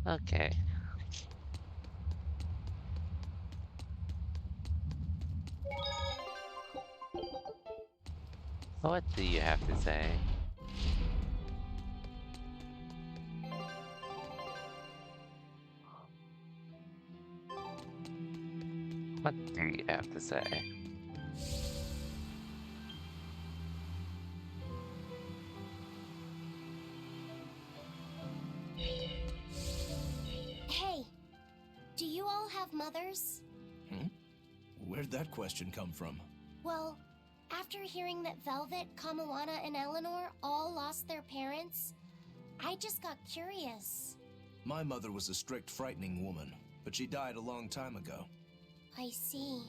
Speaker 1: Okay. What do you have to say? What do you have to say?
Speaker 3: Hey, do you all have mothers?
Speaker 4: Where'd that question come from?
Speaker 3: Well, after hearing that Velvet, Kamoana, and Eleanor all lost their parents, I just got curious.
Speaker 4: My mother was a strict, frightening woman, but she died a long time ago.
Speaker 3: I see.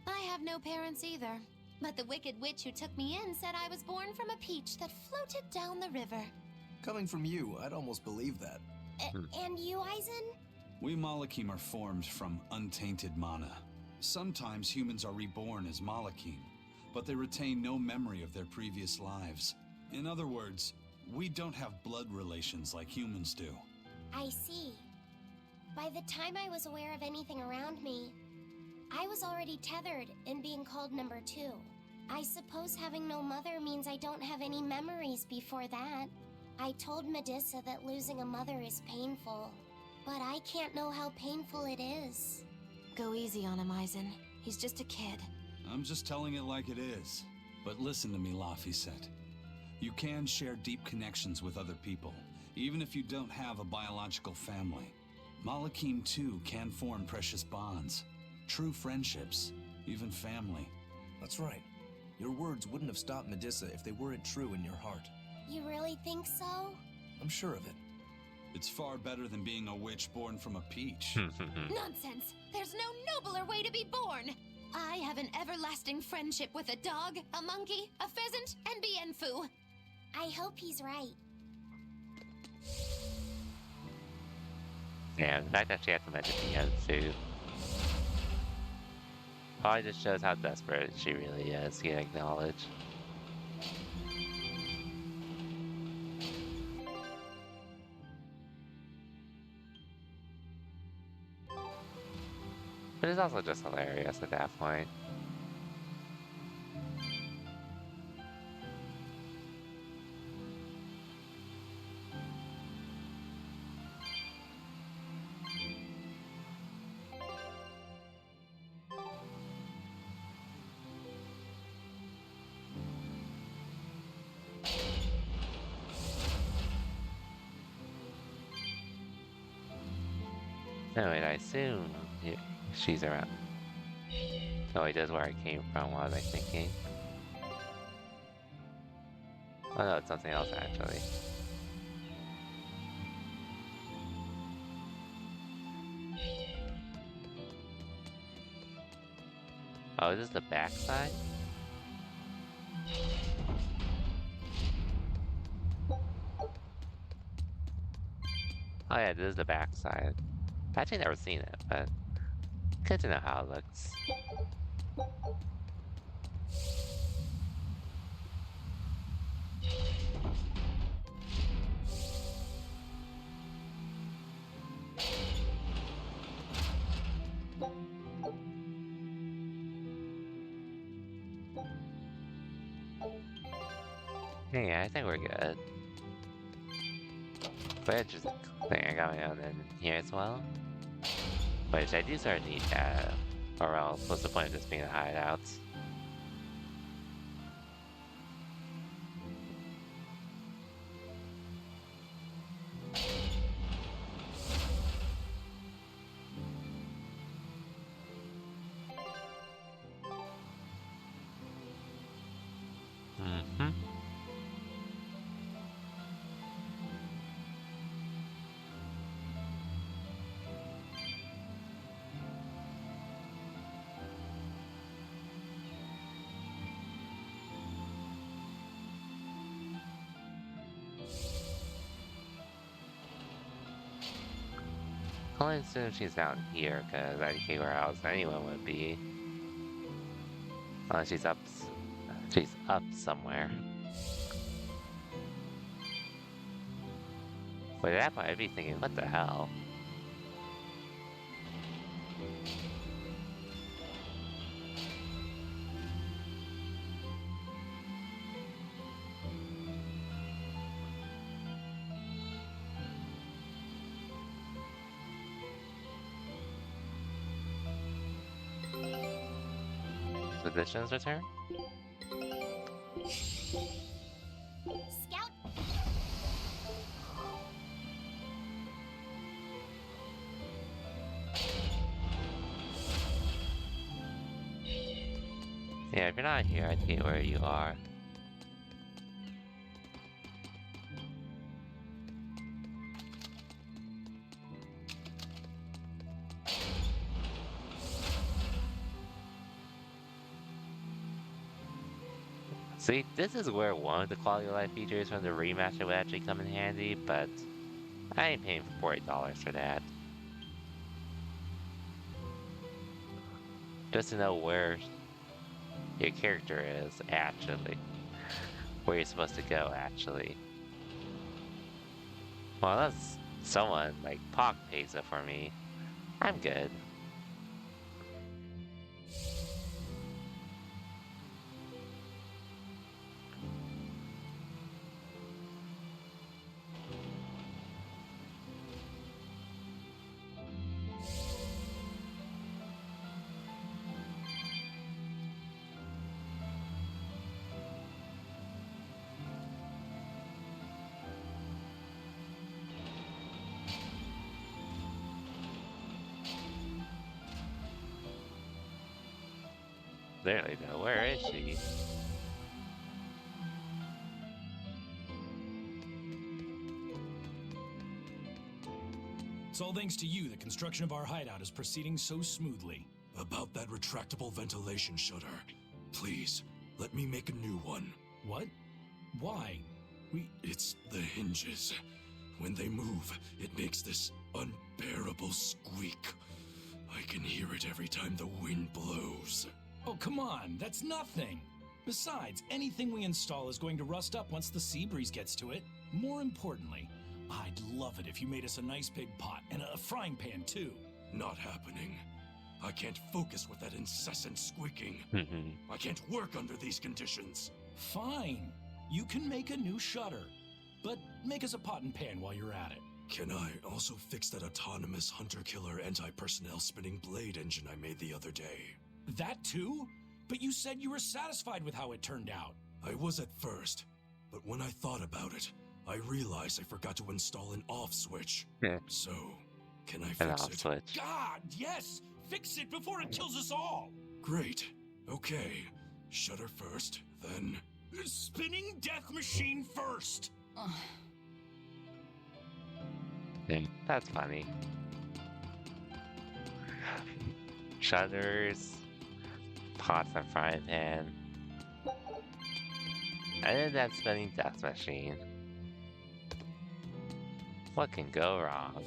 Speaker 9: I have no parents either. But the wicked witch who took me in said I was born from a peach that floated down the river.
Speaker 4: Coming from you, I'd almost believe that.
Speaker 3: And you, Eisen?
Speaker 5: We Malakim are formed from untainted mana. Sometimes humans are reborn as Malakim, but they retain no memory of their previous lives. In other words, we don't have blood relations like humans do.
Speaker 3: I see. By the time I was aware of anything around me, I was already tethered and being called number 2. I suppose having no mother means I don't have any memories before that. I told Medusa that losing a mother is painful, but I can't know how painful it is.
Speaker 9: Go easy on him, Eisen. He's just a kid.
Speaker 5: I'm just telling it like it is. But listen to me, Laphicet. You can share deep connections with other people, even if you don't have a biological family. Malakim, too, can form precious bonds. True friendships, even family.
Speaker 4: That's right. Your words wouldn't have stopped Medusa if they weren't true in your heart.
Speaker 3: You really think so?
Speaker 4: I'm sure of it.
Speaker 5: It's far better than being a witch born from a peach.
Speaker 9: Nonsense! There's no nobler way to be born! I have an everlasting friendship with a dog, a monkey, a pheasant, and Bienfu.
Speaker 3: I hope he's right.
Speaker 1: Yeah, the fact that she had to mention the end too probably just shows how desperate she really is to get acknowledged. But it's also just hilarious at that point. No, wait, I assume she's around. Oh, wait, that's where I came from. What was I thinking? Oh no, it's something else actually. Oh, is this the backside? Oh yeah, this is the backside. I've actually never seen it, but good to know how it looks. Yeah, I think we're good. But just think I got my own in here as well. Which I do sort of need that. Or else, what's the point of this being a hideout? Mm-hmm. Only assume she's down here, because I don't care where else anyone would be. Unless she's up somewhere. But at that point, I'd be thinking, what the hell? Expedition's return?
Speaker 3: Scout.
Speaker 1: Yeah, if you're not here, I'd get where you are. See, this is where one of the quality of life features from the remaster would actually come in handy, but I ain't paying for $40 for that. Just to know where your character is, actually. Where you're supposed to go, actually. Well, unless someone like Pock pays it for me, I'm good. Clearly, though, where is she?
Speaker 8: It's all thanks to you the construction of our hideout is proceeding so smoothly.
Speaker 5: About that retractable ventilation shutter. Please, let me make a new one.
Speaker 8: What? Why?
Speaker 5: It's the hinges. When they move, it makes this unbearable squeak. I can hear it every time the wind blows.
Speaker 8: Oh, come on, that's nothing. Besides, anything we install is going to rust up once the sea breeze gets to it. More importantly, I'd love it if you made us a nice big pot and a frying pan too.
Speaker 5: Not happening. I can't focus with that incessant squeaking. I can't work under these conditions.
Speaker 8: Fine. You can make a new shutter. But make us a pot and pan while you're at it.
Speaker 5: Can I also fix that autonomous hunter-killer anti-personnel spinning blade engine I made the other day?
Speaker 8: That too? But you said you were satisfied with how it turned out.
Speaker 5: I was at first, but when I thought about it, I realized I forgot to install an off switch.
Speaker 1: Yeah.
Speaker 5: So, can I
Speaker 1: An
Speaker 5: fix
Speaker 1: off
Speaker 5: it?
Speaker 1: switch.
Speaker 8: God, yes! Fix it before it kills us all!
Speaker 5: Great. Okay. Shutter first, then...
Speaker 8: Spinning death machine first!
Speaker 1: That's funny. Shutters, pots and frying pan. And then that spinning death machine. What can go wrong?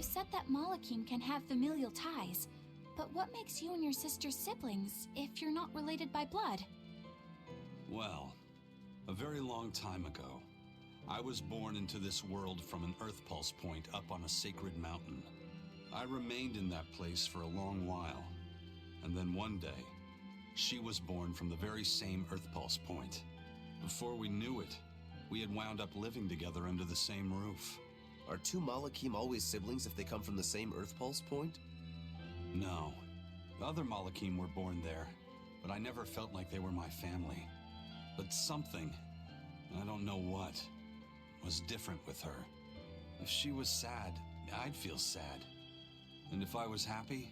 Speaker 6: said that Malakim can have familial ties, but what makes you and your sister siblings if you're not related by blood?
Speaker 5: Well, a very long time ago, I was born into this world from an Earth Pulse point up on a sacred mountain. I remained in that place for a long while, and then one day, she was born from the very same Earth Pulse point. Before we knew it, we had wound up living together under the same roof.
Speaker 4: Are two Malakim always siblings if they come from the same Earth Pulse point?
Speaker 5: No. The other Malakim were born there, but I never felt like they were my family. But something, I don't know what, was different with her. If she was sad, I'd feel sad. And if I was happy,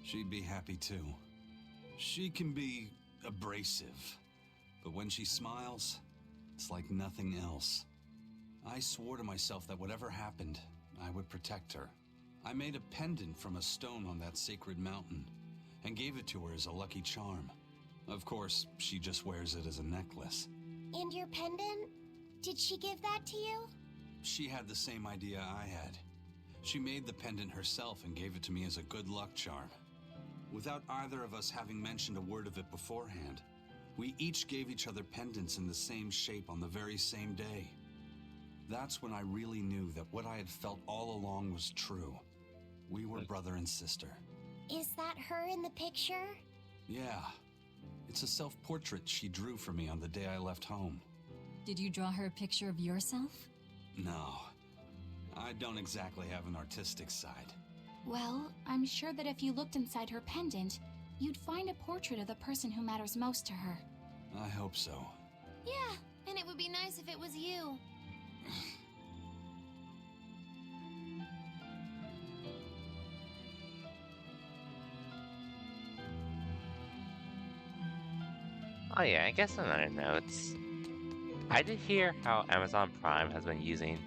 Speaker 5: she'd be happy too. She can be abrasive, but when she smiles, it's like nothing else. I swore to myself that whatever happened, I would protect her. I made a pendant from a stone on that sacred mountain and gave it to her as a lucky charm. Of course, she just wears it as a necklace.
Speaker 3: And your pendant? Did she give that to you?
Speaker 5: She had the same idea I had. She made the pendant herself and gave it to me as a good luck charm. Without either of us having mentioned a word of it beforehand, we each gave each other pendants in the same shape on the very same day. That's when I really knew that what I had felt all along was true. We were brother and sister.
Speaker 3: Is that her in the picture?
Speaker 5: Yeah. It's a self-portrait she drew for me on the day I left home.
Speaker 2: Did you draw her a picture of yourself?
Speaker 5: No. I don't exactly have an artistic side.
Speaker 6: Well, I'm sure that if you looked inside her pendant, you'd find a portrait of the person who matters most to her.
Speaker 5: I hope so.
Speaker 9: Yeah, and it would be nice if it was you.
Speaker 1: Oh yeah, I guess in other notes, I did hear how Amazon Prime has been using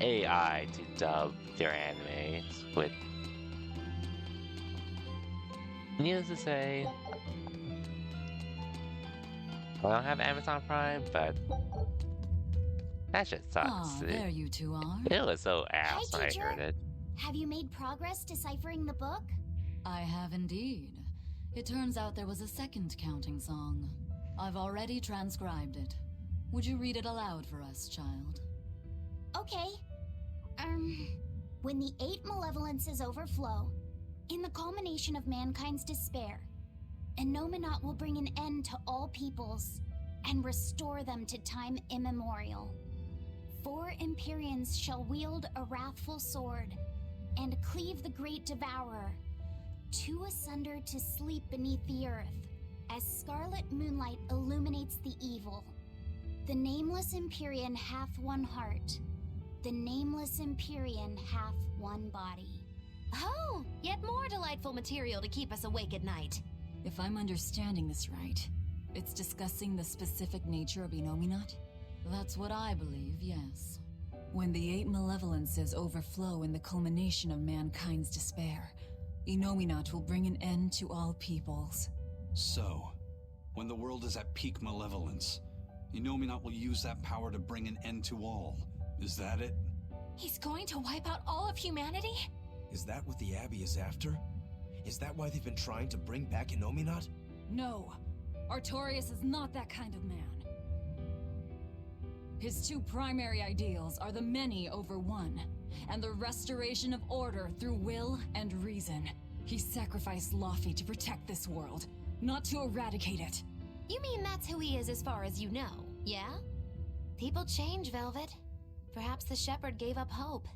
Speaker 1: AI to dub their animes with, needless to say, I don't have Amazon Prime, but that shit sucks.
Speaker 2: Ah, there you two are.
Speaker 1: It was so ass when I
Speaker 3: teacher.
Speaker 1: heard it.
Speaker 3: Have you made progress deciphering the book?
Speaker 2: I have indeed. It turns out there was a second counting song. I've already transcribed it. Would you read it aloud for us, child?
Speaker 3: Okay. When the 8 malevolences overflow, in the culmination of mankind's despair, Innominat will bring an end to all peoples and restore them to time immemorial. 4 Empyreans shall wield a wrathful sword and cleave the great devourer, 2 asunder to sleep beneath the earth, as scarlet moonlight illuminates the evil. The nameless Empyrean hath one heart. The nameless Empyrean hath one body.
Speaker 9: Oh, yet more delightful material to keep us awake at night.
Speaker 2: If I'm understanding this right, it's discussing the specific nature of Innominat? That's what I believe, yes. When the 8 malevolences overflow in the culmination of mankind's despair, Innominat will bring an end to all peoples.
Speaker 5: So, when the world is at peak malevolence, Innominat will use that power to bring an end to all. Is that it?
Speaker 6: He's going to wipe out all of humanity?
Speaker 4: Is that what the Abbey is after? Is that why they've been trying to bring back Innominat?
Speaker 2: No, Artorias is not that kind of man. His 2 primary ideals are the many over one, and the restoration of order through will and reason. He sacrificed Laufey to protect this world, not to eradicate it.
Speaker 9: You mean that's who he is as far as you know, yeah? People change, Velvet. Perhaps the shepherd gave up hope.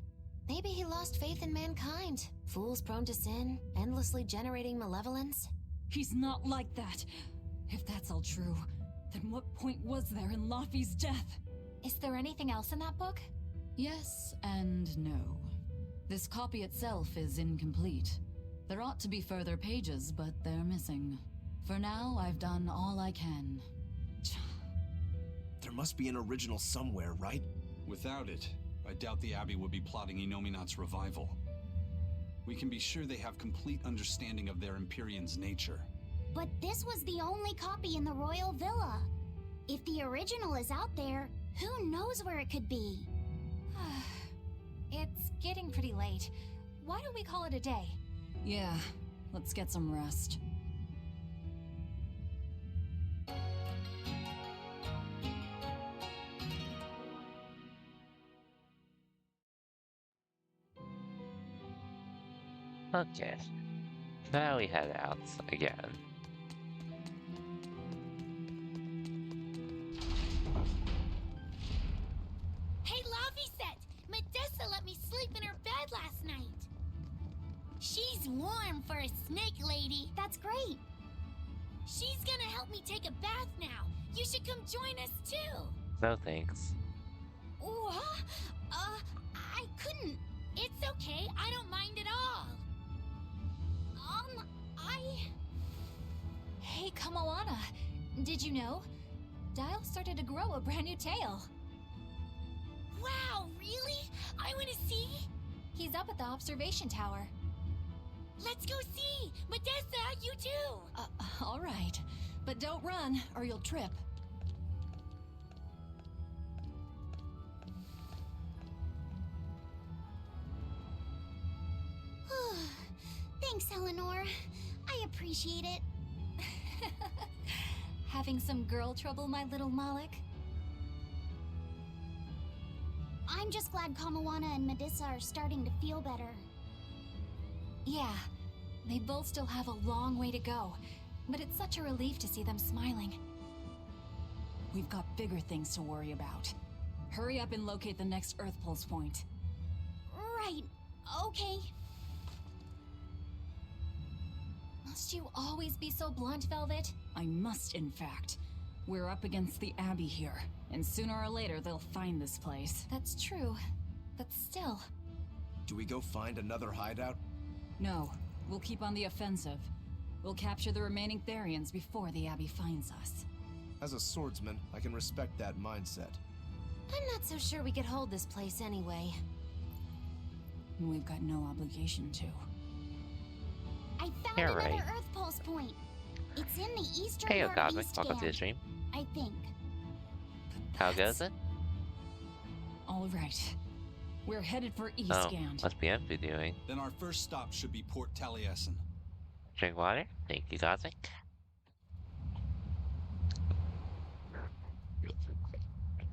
Speaker 9: Maybe he lost faith in mankind. Fools prone to sin, endlessly generating malevolence.
Speaker 2: He's not like that. If that's all true, then what point was there in Laufey's death?
Speaker 6: Is there anything else in that book?
Speaker 2: Yes and no. This copy itself is incomplete. There ought to be further pages, but they're missing. For now, I've done all I can.
Speaker 4: There must be an original somewhere, right?
Speaker 5: Without it, I doubt the Abbey would be plotting Innominat's revival. We can be sure they have complete understanding of their Empyrean's nature.
Speaker 11: But this was the only copy in the royal villa. If the original is out there, who knows where it could be?
Speaker 6: It's getting pretty late. Why don't we call it a day?
Speaker 2: Yeah, let's get some rest.
Speaker 1: Okay. Now we head out again.
Speaker 11: Hey, Laviset! Medessa let me sleep in her bed last night. She's warm for a snake lady. That's great. She's gonna help me take a bath now. You should come join us too.
Speaker 1: No thanks.
Speaker 11: What? I couldn't. It's okay. I don't mind at all.
Speaker 6: Hey, Kamoana. Did you know? Dial started to grow a brand new tail.
Speaker 11: Wow, really? I want to see.
Speaker 6: He's up at the observation tower.
Speaker 11: Let's go see. Medessa, you too.
Speaker 7: All right. But don't run, or you'll trip.
Speaker 11: Thanks, Eleanor. I appreciate it.
Speaker 6: Having some girl trouble, my little Malik?
Speaker 11: I'm just glad Kamoana and Medissa are starting to feel better.
Speaker 6: Yeah, they both still have a long way to go, but it's such a relief to see them smiling.
Speaker 2: We've got bigger things to worry about. Hurry up and locate the next Earth Pulse point.
Speaker 11: Right. Okay.
Speaker 6: Must you always be so blunt, Velvet?
Speaker 2: I must, in fact. We're up against the Abbey here, and sooner or later they'll find this place.
Speaker 6: That's true, but still.
Speaker 4: Do we go find another hideout?
Speaker 2: No, we'll keep on the offensive. We'll capture the remaining Therians before the Abbey finds us.
Speaker 4: As a swordsman, I can respect that mindset.
Speaker 9: I'm not so sure we could hold this place anyway.
Speaker 2: We've got no obligation to.
Speaker 11: I found
Speaker 1: You're
Speaker 11: another
Speaker 1: right.
Speaker 11: Earth Pulse point. It's in the eastern
Speaker 1: Hey, Cosmic,
Speaker 11: northeast
Speaker 1: welcome to the
Speaker 11: Gand,
Speaker 1: stream.
Speaker 11: I think.
Speaker 1: How goes it?
Speaker 2: All right. We're headed for East
Speaker 1: Oh,
Speaker 2: Gand.
Speaker 1: what's BF doing?
Speaker 5: Then our first stop should be Port Taliesin.
Speaker 1: Drink water? Thank you, Cosmic.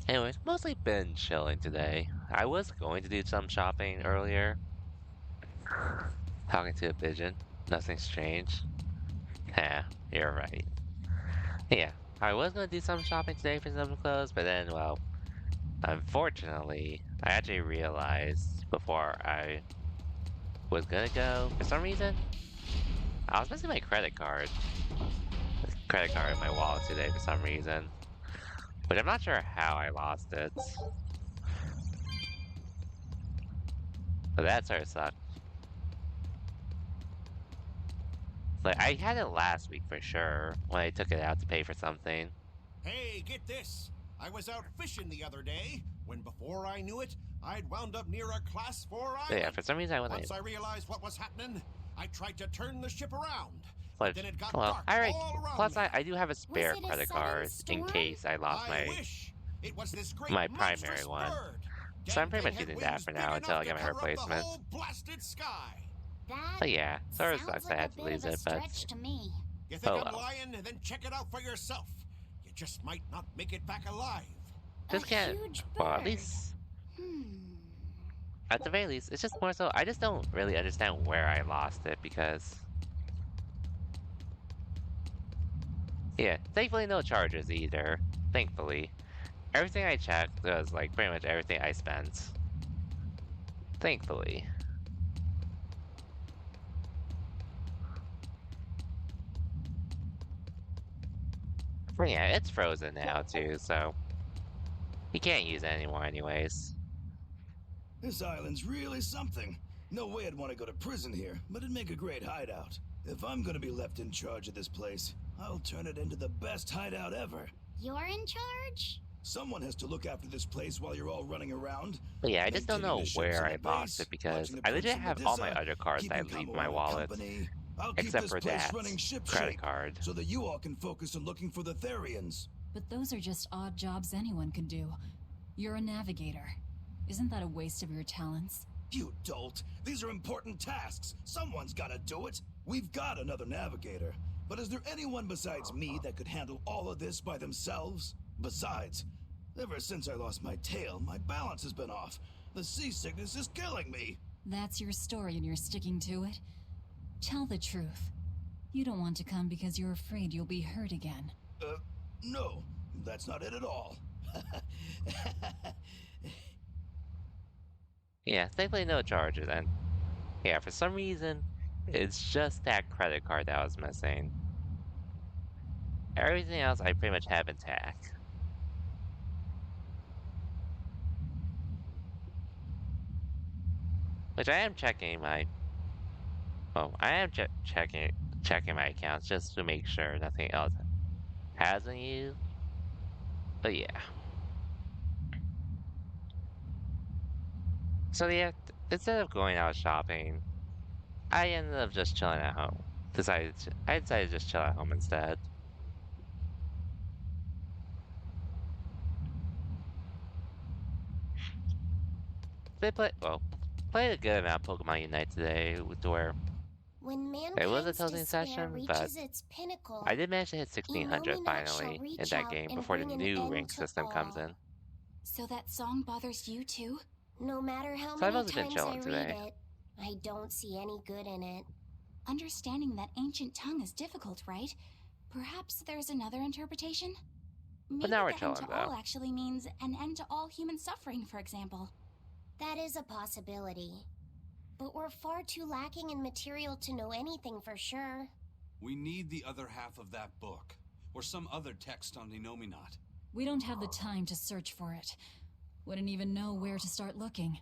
Speaker 1: Anyways, mostly been chilling today. I was going to do some shopping earlier. Talking to a pigeon. Nothing strange. Yeah, you're right. Yeah, I was going to do some shopping today for some clothes, but then, well, unfortunately, I actually realized before I was gonna go, for some reason, I was missing my credit card. The credit card in my wallet today for some reason. But I'm not sure how I lost it. But that sort of sucked. Like, I had it last week for sure, when I took it out to pay for something.
Speaker 12: Hey, get this! I was out fishing the other day, when before I knew it, I'd wound up near a Class 4
Speaker 1: But
Speaker 12: island.
Speaker 1: yeah, for some reason I wasn't.
Speaker 12: Once I realized what was happening, I tried to turn the ship around.
Speaker 1: But,
Speaker 12: Then it got
Speaker 1: well,
Speaker 12: dark
Speaker 1: alright.
Speaker 12: all around
Speaker 1: Plus,
Speaker 12: me.
Speaker 1: I do have a spare
Speaker 11: it a
Speaker 1: credit
Speaker 11: sudden
Speaker 1: card in
Speaker 11: storm?
Speaker 1: case I lost
Speaker 12: I
Speaker 1: my.
Speaker 12: wish it was this great
Speaker 1: my primary
Speaker 12: monstrous
Speaker 1: one.
Speaker 12: bird.
Speaker 1: So I'm
Speaker 12: Damn
Speaker 1: pretty
Speaker 12: thing
Speaker 1: much
Speaker 12: had
Speaker 1: using that
Speaker 12: wings
Speaker 1: for
Speaker 12: big
Speaker 1: now until I
Speaker 12: enough
Speaker 1: get
Speaker 12: to
Speaker 1: my
Speaker 12: cover up
Speaker 1: replacement.
Speaker 12: The whole blasted sky.
Speaker 11: That
Speaker 1: But yeah, sort of
Speaker 11: sounds
Speaker 1: sucks
Speaker 11: like
Speaker 1: I
Speaker 11: a
Speaker 1: had to
Speaker 11: bit
Speaker 1: lose
Speaker 11: of a
Speaker 1: it, but
Speaker 11: stretch to me.
Speaker 12: You think
Speaker 1: Oh,
Speaker 12: I'm
Speaker 1: well.
Speaker 12: lying? Then check it out for yourself. You just might not make it back alive.
Speaker 1: just
Speaker 11: A
Speaker 1: can't.
Speaker 11: huge
Speaker 1: Well, at
Speaker 11: bird.
Speaker 1: least
Speaker 11: Hmm.
Speaker 1: at the very least, it's just more so. I just don't really understand where I lost it because. Yeah, thankfully no charges either. Thankfully, everything I checked was like pretty much everything I spent. Thankfully. But yeah, it's frozen now too, so you can't use it anymore anyways.
Speaker 13: This island's really something. No way I'd want to go to prison here, but it'd make a great hideout. If I'm gonna be left in charge of this place, I'll turn it into the best hideout ever.
Speaker 11: You're in charge?
Speaker 13: Someone has to look after this place while you're all running around.
Speaker 1: But yeah, I just don't
Speaker 13: Maintaining
Speaker 1: know
Speaker 13: the ships
Speaker 1: where
Speaker 13: on
Speaker 1: I
Speaker 13: the
Speaker 1: lost
Speaker 13: base,
Speaker 1: it because
Speaker 13: watching the
Speaker 1: I legit
Speaker 13: Prince and
Speaker 1: have all my
Speaker 13: Medusa,
Speaker 1: other cards that I
Speaker 13: keeping
Speaker 1: leave in my
Speaker 13: Kamoana
Speaker 1: wallet.
Speaker 13: company. I'll keep
Speaker 1: Except
Speaker 13: this
Speaker 1: for
Speaker 13: place
Speaker 1: that
Speaker 13: running shipshape,
Speaker 1: credit card.
Speaker 13: so that you all can focus on looking for the Therians.
Speaker 2: But those are just odd jobs anyone can do. You're a navigator. Isn't that a waste of your talents?
Speaker 13: You dolt! These are important tasks. Someone's gotta do it. We've got another navigator. But is there anyone besides me that could handle all of this by themselves? Besides, ever since I lost my tail, my balance has been off. The seasickness is killing me.
Speaker 2: That's your story and you're sticking to it? Tell the truth. You don't want to come because you're afraid you'll be hurt again.
Speaker 13: No, that's not it at all.
Speaker 1: Yeah, thankfully no charges, and yeah, for some reason, it's just that credit card that was missing. Everything else I pretty much have intact. Which I am checking my... Well, I am checking my accounts just to make sure nothing else hasn't used. But yeah. So yeah, instead of going out shopping, I ended up just chilling at home. I decided to just chill at home instead. Played a good amount of Pokemon Unite today, to where
Speaker 3: When
Speaker 1: it was a
Speaker 3: mankind's
Speaker 1: tilting
Speaker 3: despair
Speaker 1: session, but
Speaker 3: reaches its pinnacle,
Speaker 1: I did manage to hit 1600
Speaker 3: Innominat shall
Speaker 1: finally in
Speaker 3: reach
Speaker 1: that
Speaker 3: out
Speaker 1: game
Speaker 3: and
Speaker 1: before the
Speaker 3: bring an
Speaker 1: new
Speaker 3: end
Speaker 1: rank
Speaker 3: to
Speaker 1: system comes
Speaker 3: all.
Speaker 1: in.
Speaker 6: So that song bothers you too?
Speaker 3: No matter how
Speaker 1: So I've
Speaker 3: many
Speaker 1: also been
Speaker 3: times
Speaker 1: chilling
Speaker 3: I
Speaker 1: today.
Speaker 3: read it, I don't see any good in it.
Speaker 6: Understanding that ancient tongue is difficult, right? Perhaps there's another interpretation? Maybe
Speaker 1: now we're
Speaker 6: the end to
Speaker 1: chilling,
Speaker 6: all
Speaker 1: though.
Speaker 6: actually means an end to all human suffering, for example.
Speaker 3: That is a possibility. But we're far too lacking in material to know anything for sure.
Speaker 5: We need the other half of that book, or some other text on Innominat.
Speaker 2: We don't have the time to search for it. Wouldn't even know where to start looking.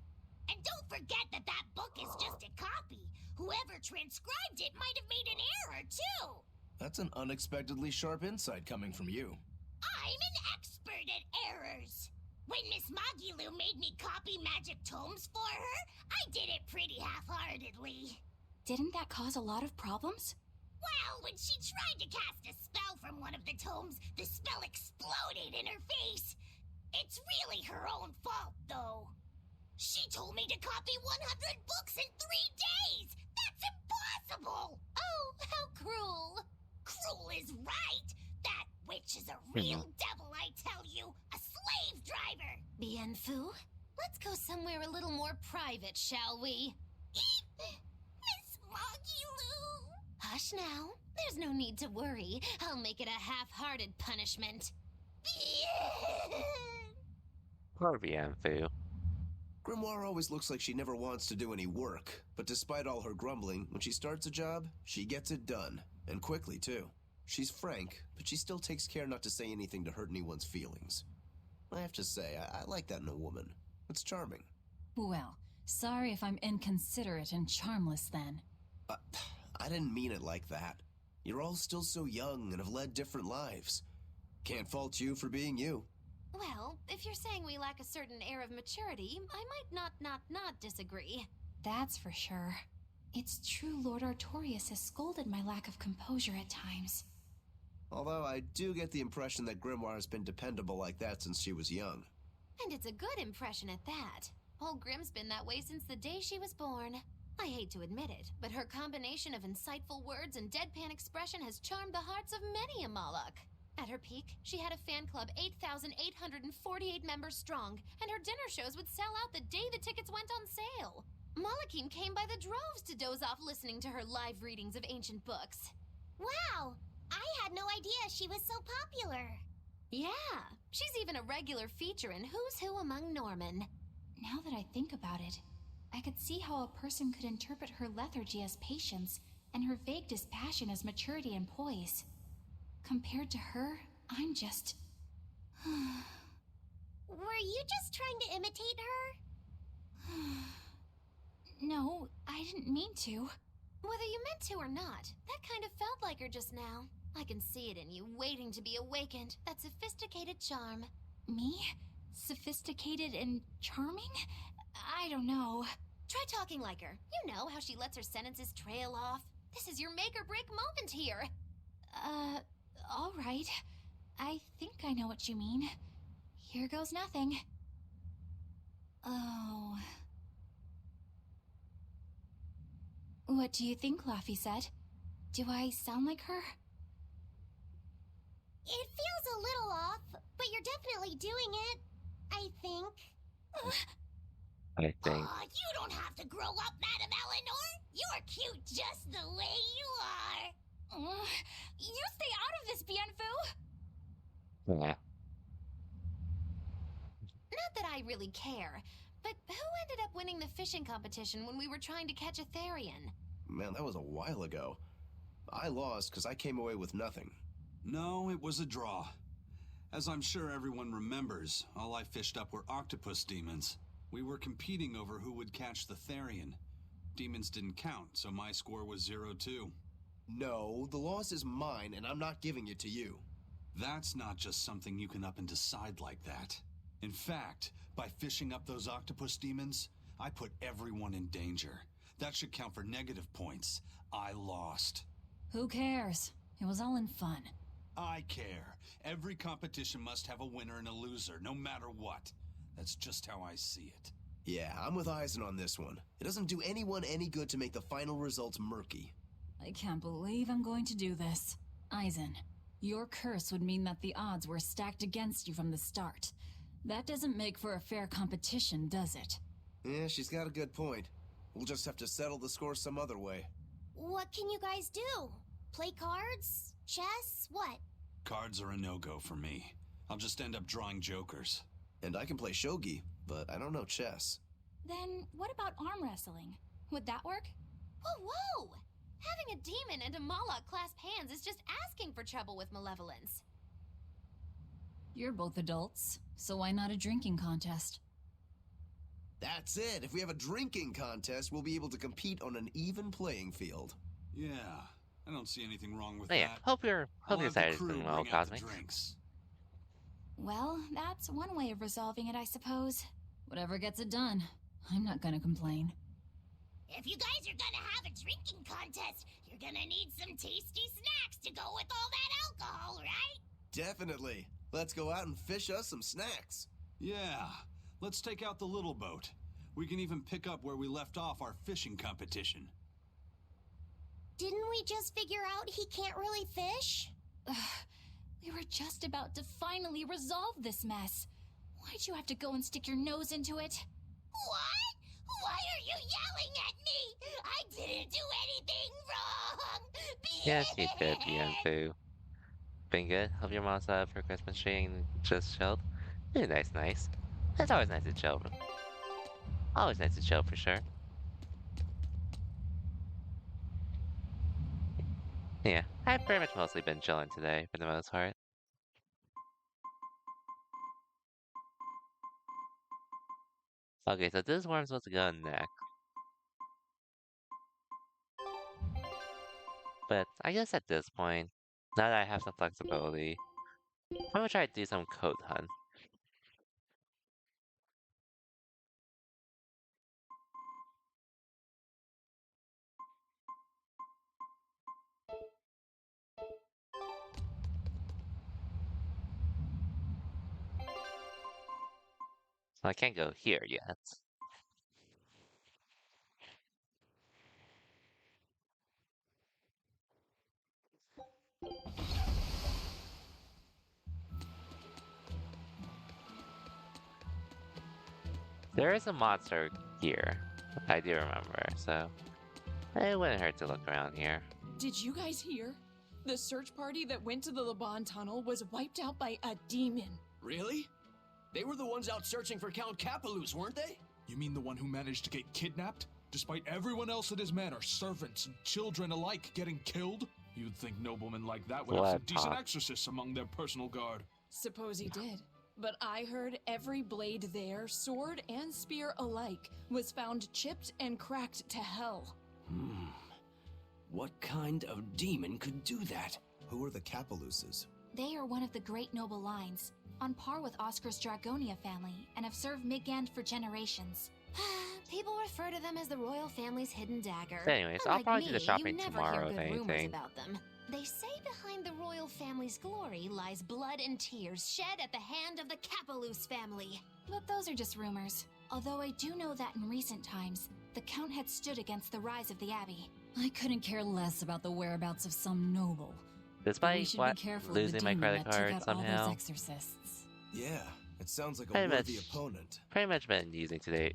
Speaker 11: And don't forget that that book is just a copy. Whoever transcribed it might have made an error, too.
Speaker 4: That's an unexpectedly sharp insight coming from you.
Speaker 11: I'm an expert at errors. When Miss Magilu made me copy magic tomes for her, I did it pretty half-heartedly.
Speaker 6: Didn't that cause a lot of problems?
Speaker 11: Well, when she tried to cast a spell from one of the tomes, the spell exploded in her face. It's really her own fault, though. She told me to copy 100 books in 3 days! That's impossible!
Speaker 9: Oh, how cruel!
Speaker 11: Cruel is right! That witch is a real devil, I tell you! A slave driver!
Speaker 9: Bien Fu, let's go somewhere a little more private, shall we?
Speaker 11: Miss Magilu!
Speaker 9: Hush now. There's no need to worry. I'll make it a half-hearted punishment.
Speaker 1: Poor Bienfu.
Speaker 4: Grimoire always looks like she never wants to do any work, but despite all her grumbling, when she starts a job, she gets it done. And quickly, too. She's frank, but she still takes care not to say anything to hurt anyone's feelings. I have to say, I like that in a woman. It's charming.
Speaker 2: Well, sorry if I'm inconsiderate and charmless then.
Speaker 4: I didn't mean it like that. You're all still so young and have led different lives. Can't fault you for being you.
Speaker 9: Well, if you're saying we lack a certain air of maturity, I might not disagree.
Speaker 6: That's for sure. It's true Lord Artorius has scolded my lack of composure at times.
Speaker 4: Although I do get the impression that Grimoire has been dependable like that since she was young.
Speaker 9: And it's a good impression at that. Old Grim's been that way since the day she was born. I hate to admit it, but her combination of insightful words and deadpan expression has charmed the hearts of many a Moloch. At her peak, she had a fan club 8,848 members strong, and her dinner shows would sell out the day the tickets went on sale. Molochim came by the droves to doze off listening to her live readings of ancient books.
Speaker 3: Wow! I had no idea she was so popular.
Speaker 9: Yeah, she's even a regular feature in Who's Who Among Norman.
Speaker 6: Now that I think about it, I could see how a person could interpret her lethargy as patience and her vague dispassion as maturity and poise. Compared to her, I'm just...
Speaker 3: Were you just trying to imitate her?
Speaker 6: No, I didn't mean to.
Speaker 9: Whether you meant to or not, that kind of felt like her just now. I can see it in you, waiting to be awakened. That sophisticated charm.
Speaker 6: Me? Sophisticated and charming? I don't know.
Speaker 9: Try talking like her. You know how she lets her sentences trail off. This is your make-or-break moment here.
Speaker 6: All right. I think I know what you mean. Here goes nothing. Oh. What do you think, Laphicet? Do I sound like her?
Speaker 3: It feels a little off, but you're definitely doing it. I think.
Speaker 1: I think.
Speaker 11: Aw, you don't have to grow up, Madame Eleanor. You're cute just the way you are.
Speaker 6: You stay out of this, Bienfu!
Speaker 1: Yeah.
Speaker 9: Not that I really care, but who ended up winning the fishing competition when we were trying to catch a Therian?
Speaker 4: Man, that was a while ago. I lost because I came away with nothing.
Speaker 5: No, it was a draw. As I'm sure everyone remembers, all I fished up were octopus demons. We were competing over who would catch the Therian. Demons didn't count, so my score was 0-2.
Speaker 4: No, the loss is mine, and I'm not giving it to you.
Speaker 5: That's not just something you can up and decide like that. In fact, by fishing up those octopus demons, I put everyone in danger. That should count for negative points. I lost.
Speaker 2: Who cares? It was all in fun.
Speaker 5: I care. Every competition must have a winner and a loser, no matter what. That's just how I see it.
Speaker 4: Yeah, I'm with Eisen on this one. It doesn't do anyone any good to make the final results murky.
Speaker 2: I can't believe I'm going to do this. Eisen, your curse would mean that the odds were stacked against you from the start. That doesn't make for a fair competition, does it?
Speaker 4: Yeah, she's got a good point. We'll just have to settle the score some other way.
Speaker 3: What can you guys do? Play cards? Chess? What?
Speaker 5: Cards are a no-go for me. I'll just end up drawing jokers.
Speaker 4: And I can play shogi, but I don't know chess.
Speaker 6: Then what about arm wrestling? Would that work?
Speaker 9: Whoa, whoa! Having a demon and a Mala clasp hands is just asking for trouble with malevolence.
Speaker 2: You're both adults, so why not a drinking contest?
Speaker 4: That's it! If we have a drinking contest, we'll be able to compete on an even playing field.
Speaker 5: Yeah, I don't see anything wrong with
Speaker 1: Oh, yeah,
Speaker 5: that.
Speaker 1: hope your
Speaker 5: I'll have the
Speaker 1: side is
Speaker 5: crew
Speaker 1: doing well,
Speaker 5: bring out the
Speaker 1: Cosmic.
Speaker 5: drinks.
Speaker 6: Well, that's one way of resolving it, I suppose.
Speaker 2: Whatever gets it done. I'm not gonna complain.
Speaker 11: If you guys are gonna have a drinking contest, you're gonna need some tasty snacks to go with all that alcohol, right?
Speaker 4: Definitely. Let's go out and fish us some snacks.
Speaker 5: Yeah, let's take out the little boat. We can even pick up where we left off our fishing competition.
Speaker 3: Didn't we just figure out he can't really fish?
Speaker 6: We were just about to finally resolve this mess. Why'd you have to go and stick your nose into it?
Speaker 11: What? Why are you yelling at me? I didn't do anything wrong!
Speaker 1: Yes, you did, Bienfu. Been good? Hope your mom's up for Christmas tree and just chilled? Yeah, nice. It's always nice to chill. Always nice to chill for sure. Yeah, I've pretty much mostly been chilling today for the most part. Okay, so this is where I'm supposed to go next. But I guess at this point, now that I have some flexibility, I'm gonna try to do some code hunt. So I can't go here yet. There is a monster here, I do remember, so it wouldn't hurt to look around here.
Speaker 14: Did you guys hear? The search party that went to the Laban tunnel was wiped out by a demon.
Speaker 15: Really? They were the ones out searching for Count Capelus, weren't they?
Speaker 8: You mean the one who managed to get kidnapped? Despite everyone else at his manor, servants and children alike, getting killed? You'd think noblemen like that would have some decent exorcists among their personal guard.
Speaker 14: Suppose he did. But I heard every blade there, sword and spear alike, was found chipped and cracked to hell.
Speaker 15: What kind of demon could do that?
Speaker 4: Who are the Capeluses?
Speaker 6: They are one of the great noble lines, on par with Oscar's Dragonia family, and have served Midgand for generations.
Speaker 9: People refer to them as the royal family's hidden dagger.
Speaker 1: So anyways, I'll
Speaker 9: Unlike
Speaker 1: probably do the
Speaker 9: me,
Speaker 1: shopping
Speaker 9: you never
Speaker 1: tomorrow,
Speaker 9: hear
Speaker 1: if
Speaker 9: good rumors
Speaker 1: anything.
Speaker 9: about them. They say behind the royal family's glory lies blood and tears shed at the hand of the Capaloose family.
Speaker 6: But those are just rumors. Although I do know that in recent times, the Count had stood against the rise of the Abbey.
Speaker 2: I couldn't care less about the whereabouts of some noble. But we
Speaker 1: Despite
Speaker 2: should
Speaker 1: what,
Speaker 2: be careful of the
Speaker 1: losing my
Speaker 2: demon
Speaker 1: credit
Speaker 2: that took
Speaker 1: card
Speaker 2: out all
Speaker 1: somehow.
Speaker 2: those exorcists.
Speaker 4: Yeah, it sounds like a
Speaker 1: Pretty
Speaker 4: worthy
Speaker 1: much.
Speaker 4: opponent.
Speaker 1: Pretty much been using today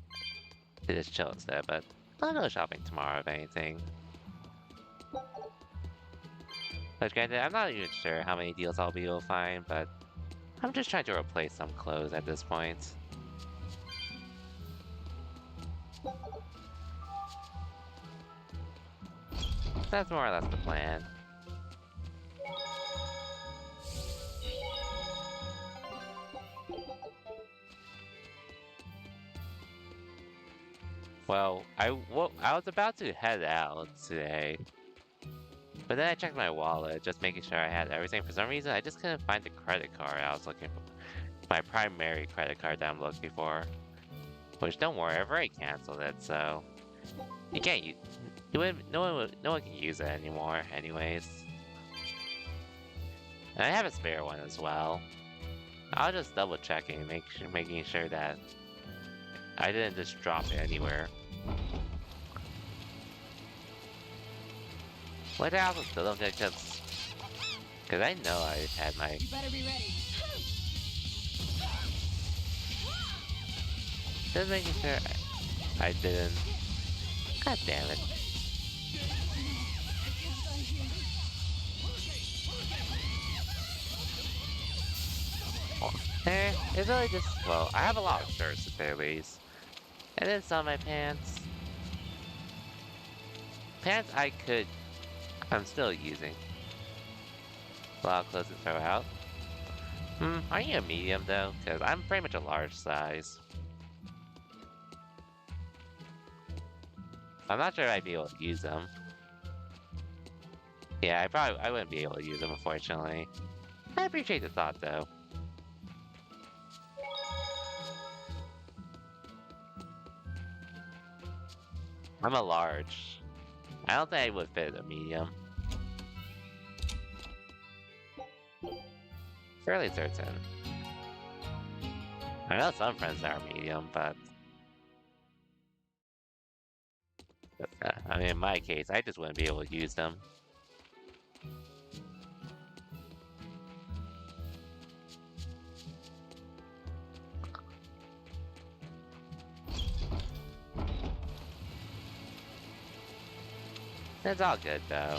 Speaker 1: to just chill instead, but I'll go shopping tomorrow if anything. But granted, I'm not even sure how many deals I'll be able to find, but I'm just trying to replace some clothes at this point. That's more or less the plan. Well, I was about to head out today, but then I checked my wallet, just making sure I had everything. For some reason, I just couldn't find the credit card I was looking for. My primary credit card that I'm looking for. Which, don't worry, I've already canceled it, so you can't use. No one can use it anymore, anyways. And I have a spare one as well. I'll just double checking, making sure that I didn't just drop it anywhere. Which I also still don't get because I know I had my.
Speaker 14: You better be ready.
Speaker 1: Just making sure I didn't. God damn it. It's really just, well, I have a lot of shirts to say the least. And then some of my pants. Pants I'm still using. A lot of clothes to throw out. Are you a medium though? Because I'm pretty much a large size. I'm not sure I'd be able to use them. Yeah, I wouldn't be able to use them, unfortunately. I appreciate the thought though. I'm a large. I don't think I would fit a medium. Fairly certain. I know some friends are medium, but I mean, in my case, I just wouldn't be able to use them. It's all good though.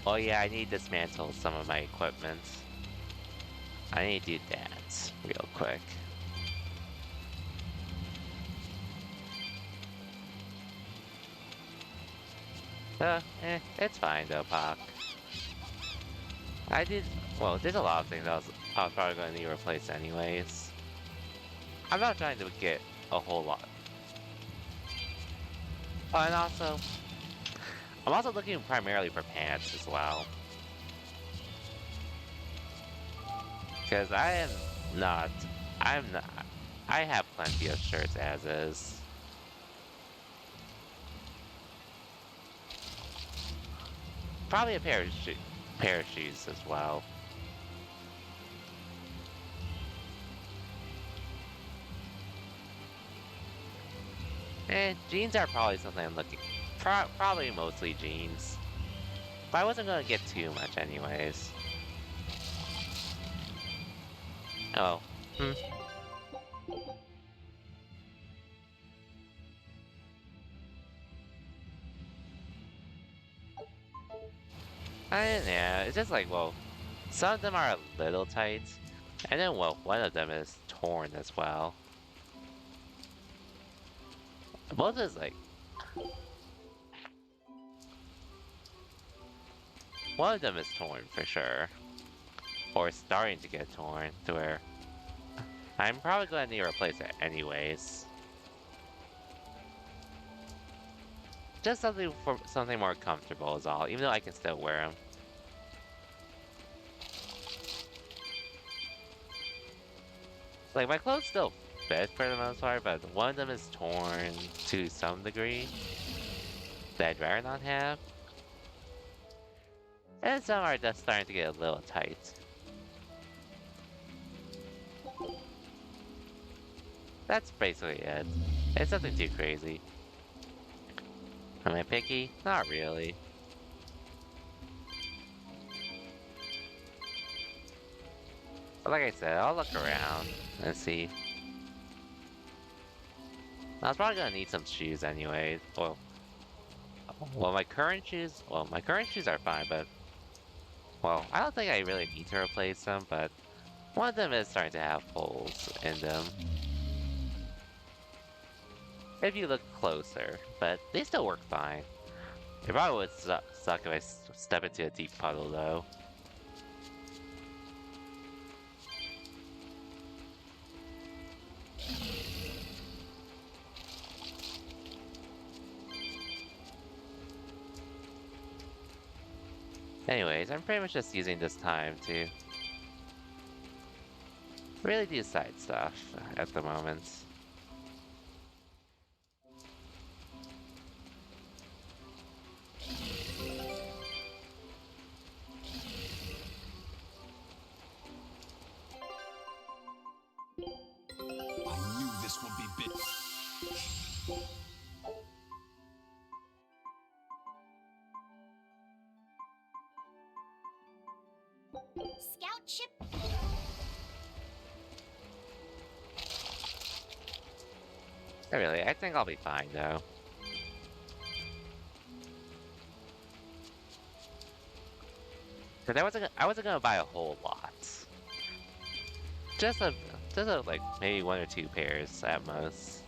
Speaker 1: Oh yeah, I need to dismantle some of my equipment. I need to do that real quick. It's fine though, Pac. Well, there's a lot of things I was probably going to need to replace anyways. I'm not trying to get a whole lot. Oh, and also, I'm also looking primarily for pants as well. Because I have plenty of shirts as is. Probably a pair of shoes as well. Jeans are probably something I'm looking. Probably mostly jeans. But I wasn't gonna get too much anyways. Oh. Yeah, it's just like, well, some of them are a little tight, and then, well, one of them is torn as well. Both is like... One of them is torn for sure. Or starting to get torn to where... I'm probably going to need to replace it anyways. Just something more comfortable is all, even though I can still wear them. Like, my clothes still fit for the most part, but one of them is torn to some degree that I'd rather not have. And some are just starting to get a little tight. That's basically it. It's nothing too crazy. Am I picky? Not really. But like I said, I'll look around and see. I was probably gonna need some shoes anyway. Well, my current shoes are fine, but well, I don't think I really need to replace them, but one of them is starting to have holes in them. If you look closer, but they still work fine. It probably would suck if I step into a deep puddle though. Anyways, I'm pretty much just using this time to really do side stuff at the moment.
Speaker 5: I knew this would be big.
Speaker 11: Scout ship.
Speaker 1: Not really, I think I'll be fine though. Cause I wasn't gonna buy a whole lot. Just like maybe 1 or 2 pairs at most.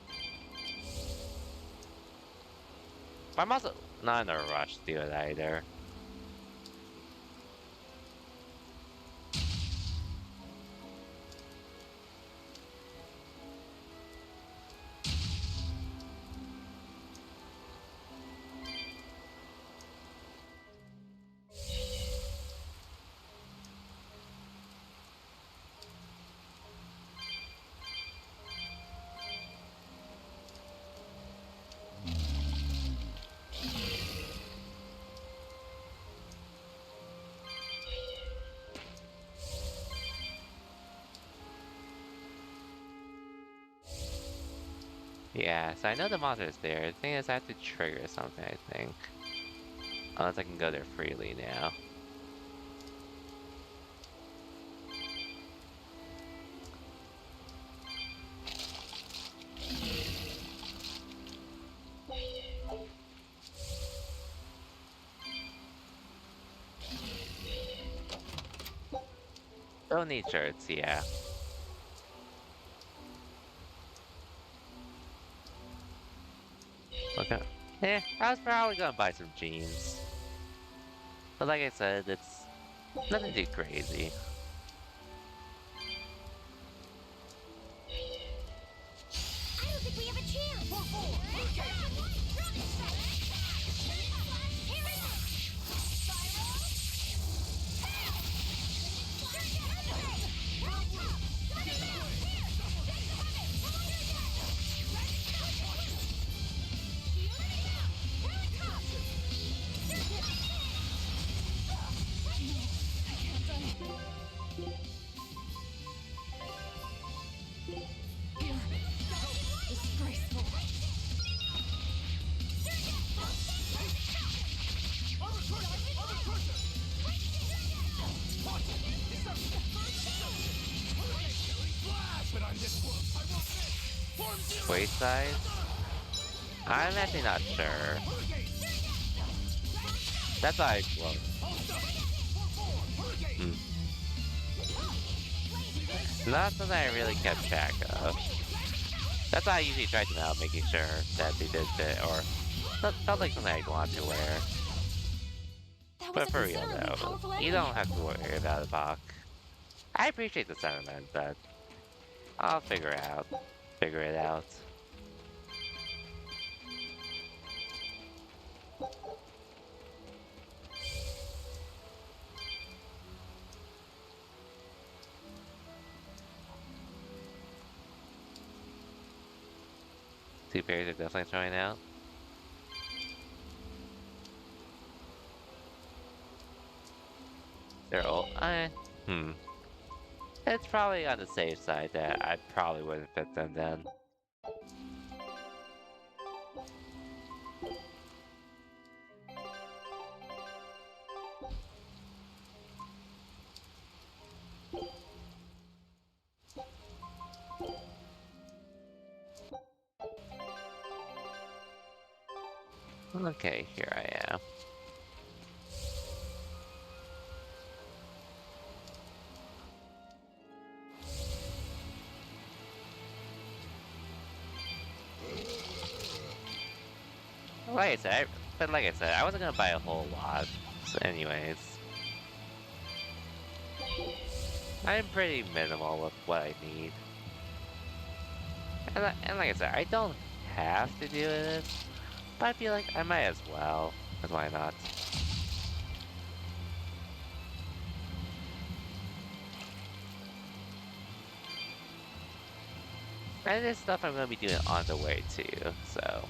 Speaker 1: But I'm also not in a rush to do it either. Yeah, so I know the monster's there. The thing is I have to trigger something, I think. Unless I can go there freely now. Don't need shirts, yeah. Okay. I was probably gonna buy some jeans. But like I said, it's nothing too crazy.
Speaker 11: I don't think we have a chance.
Speaker 14: Disgraceful.
Speaker 1: Waist size? I'm actually not sure. That's why not something I really kept track of. That's why I usually tried them out, making sure that they did fit, or felt like something I'd want to wear. But for real though, you don't have to worry about it, Bach. I appreciate the sentiment, but I'll figure it out. Two pairs are definitely throwing out. They're all. It's probably on the safe side that I probably wouldn't fit them then. Okay, here I am. Like I said, I wasn't gonna buy a whole lot. So anyways. I'm pretty minimal with what I need. And like I said, I don't have to do this, but I feel like I might as well. Because why not? And this stuff I'm gonna be doing on the way too, so.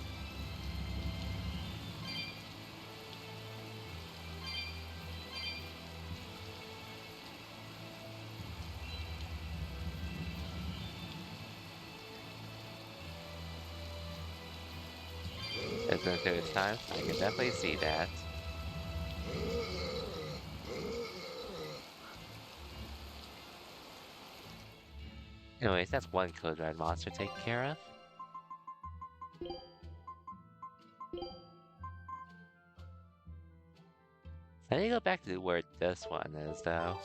Speaker 1: It's been 30 times, I can definitely see that. Anyways, that's one Code Red monster taken care of. I need to go back to where this one is, though.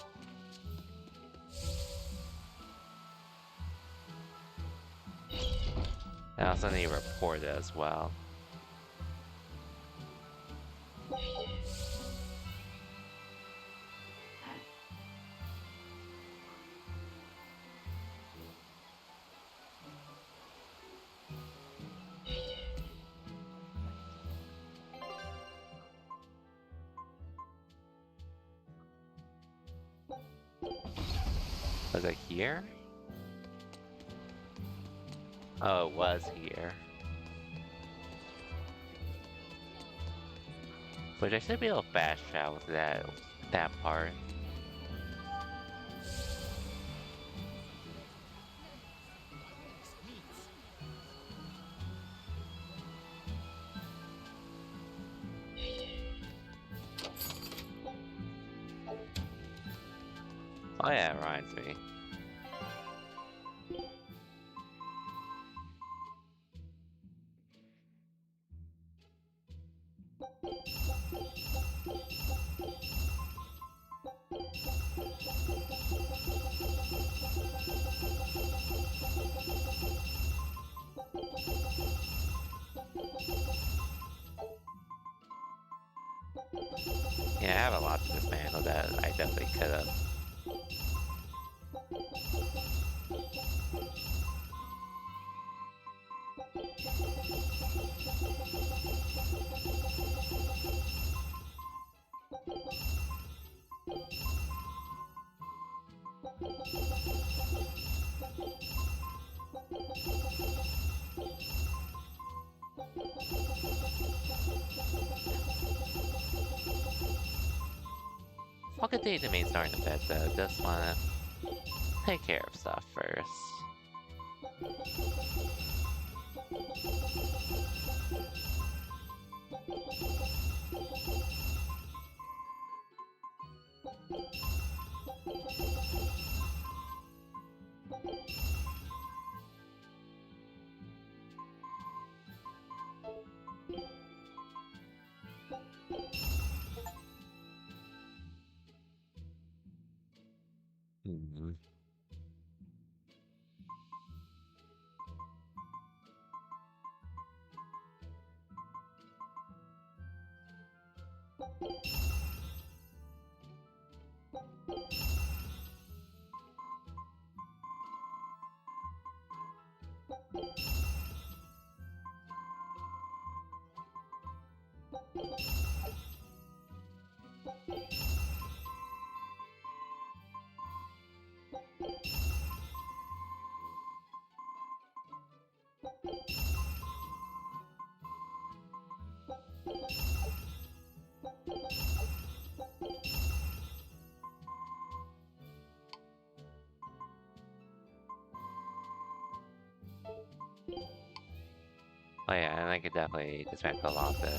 Speaker 1: I also need to report it as well. Was it here? Oh, it was here. Which I should be able to fast travel to that part. Oh yeah, it reminds me. Yeah, I have a lot to dismantle that I definitely could have. I'll continue the main story in a bit though, just wanna take care of stuff first. Hmm. Oh yeah, and I could definitely dismantle a lot then.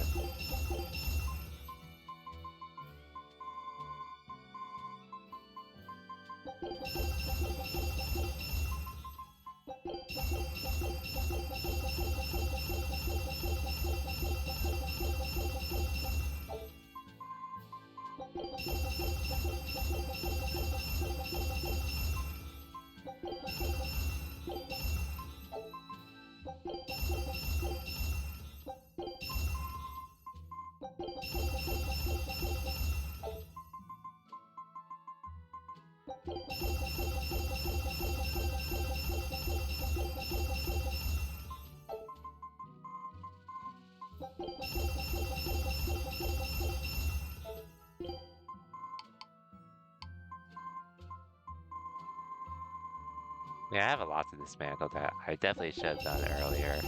Speaker 1: Yeah, I have a lot to dismantle that I definitely should have done earlier.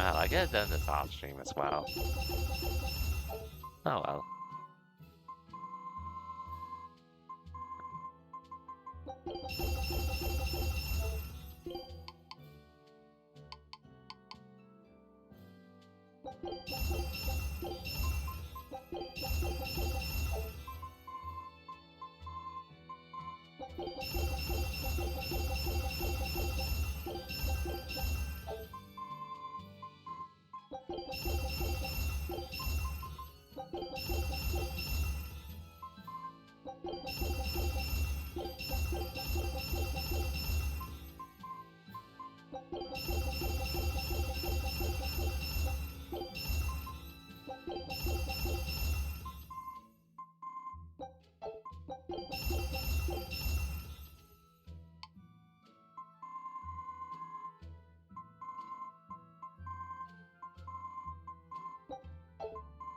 Speaker 1: Oh, I could have done this off stream as well. Oh well.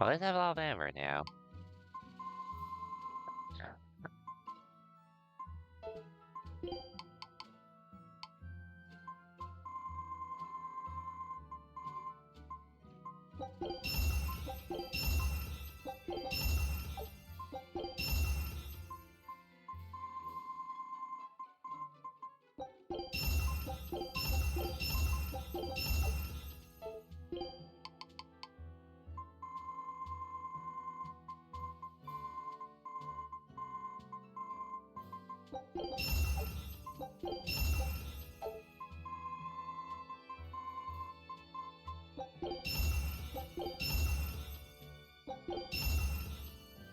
Speaker 1: Well, let's have a lot of amber now.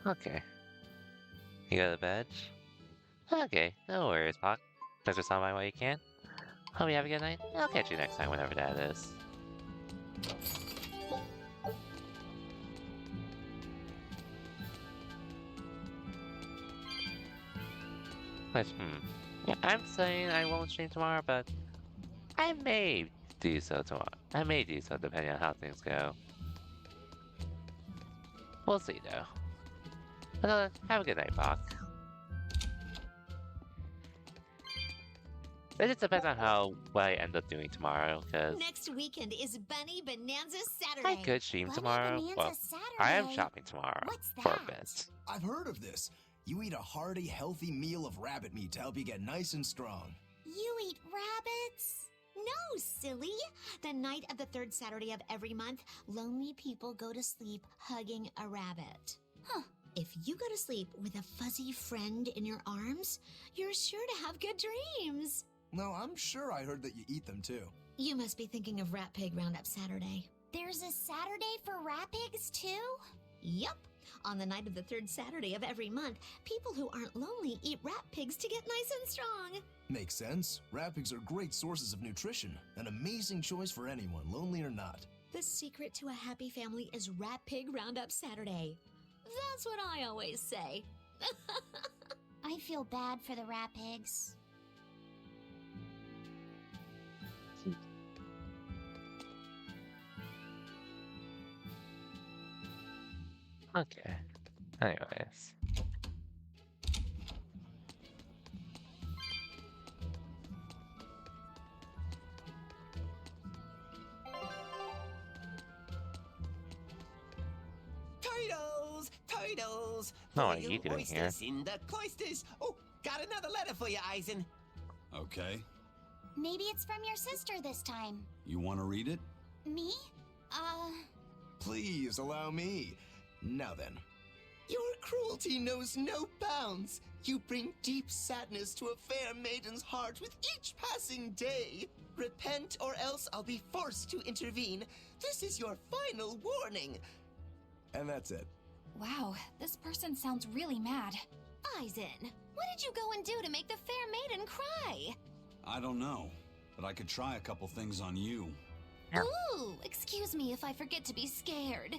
Speaker 1: Okay. You got a badge? Okay, no worries, Hawk. Thanks for stopping by while you can. Hope you have a good night. I'll catch you next time, whenever that is. Which, yeah, I'm saying I won't stream tomorrow, but I may do so tomorrow. I may do so depending on how things go. We'll see, though. But, have a good night, Bach. It just depends on what I end up doing tomorrow, because
Speaker 16: Next weekend is Bunny Bonanza Saturday.
Speaker 1: I could stream
Speaker 3: Bunny
Speaker 1: tomorrow.
Speaker 3: Bonanza
Speaker 1: Well,
Speaker 3: Saturday?
Speaker 1: I am shopping tomorrow
Speaker 3: What's
Speaker 1: for a
Speaker 3: that?
Speaker 1: bit.
Speaker 4: I've heard of this. You eat a hearty, healthy meal of rabbit meat to help you get nice and strong.
Speaker 3: You eat rabbits?
Speaker 16: No, silly. The night of the third Saturday of every month, lonely people go to sleep hugging a rabbit. Huh. If you go to sleep with a fuzzy friend in your arms, you're sure to have good dreams.
Speaker 4: No, I'm sure I heard that you eat them too.
Speaker 16: You must be thinking of Rat Pig Roundup Saturday.
Speaker 3: There's a Saturday for rat pigs too?
Speaker 16: Yup. On the night of the third Saturday of every month, people who aren't lonely eat rat pigs to get nice and strong.
Speaker 4: Makes sense. Rat pigs are great sources of nutrition. An amazing choice for anyone, lonely or not.
Speaker 16: The secret to a happy family is Rat Pig Roundup Saturday. That's what I always say.
Speaker 3: I feel bad for the rat pigs.
Speaker 1: Okay. Anyways.
Speaker 17: Titles!
Speaker 1: No,
Speaker 17: For
Speaker 1: what are you doing here?
Speaker 17: oysters in the cloisters. Oh, got another letter for you, Eisen.
Speaker 5: Okay.
Speaker 3: Maybe it's from your sister this time.
Speaker 5: You want to read it?
Speaker 3: Me?
Speaker 4: Please allow me. Now then.
Speaker 17: Your cruelty knows no bounds. You bring deep sadness to a fair maiden's heart with each passing day. Repent or else I'll be forced to intervene. This is your final warning.
Speaker 4: And that's it.
Speaker 6: Wow, this person sounds really mad.
Speaker 9: Aizen, what did you go and do to make the fair maiden cry?
Speaker 5: I don't know, but I could try a couple things on you.
Speaker 9: Ooh, excuse me if I forget to be scared.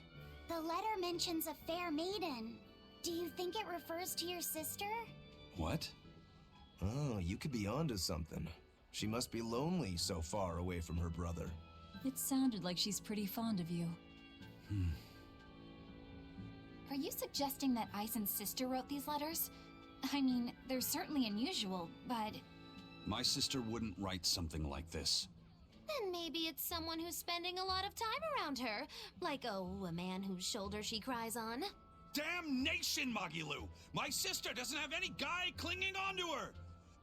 Speaker 3: The letter mentions a fair maiden. Do you think it refers to your sister?
Speaker 5: What?
Speaker 4: Oh, you could be onto something. She must be lonely so far away from her brother.
Speaker 2: It sounded like she's pretty fond of you.
Speaker 6: Are you suggesting that Aizen's sister wrote these letters? I mean, they're certainly unusual, but...
Speaker 5: My sister wouldn't write something like this.
Speaker 9: Then maybe it's someone who's spending a lot of time around her. Like, a man whose shoulder she cries on.
Speaker 8: Damnation, Magilu! My sister doesn't have any guy clinging onto her!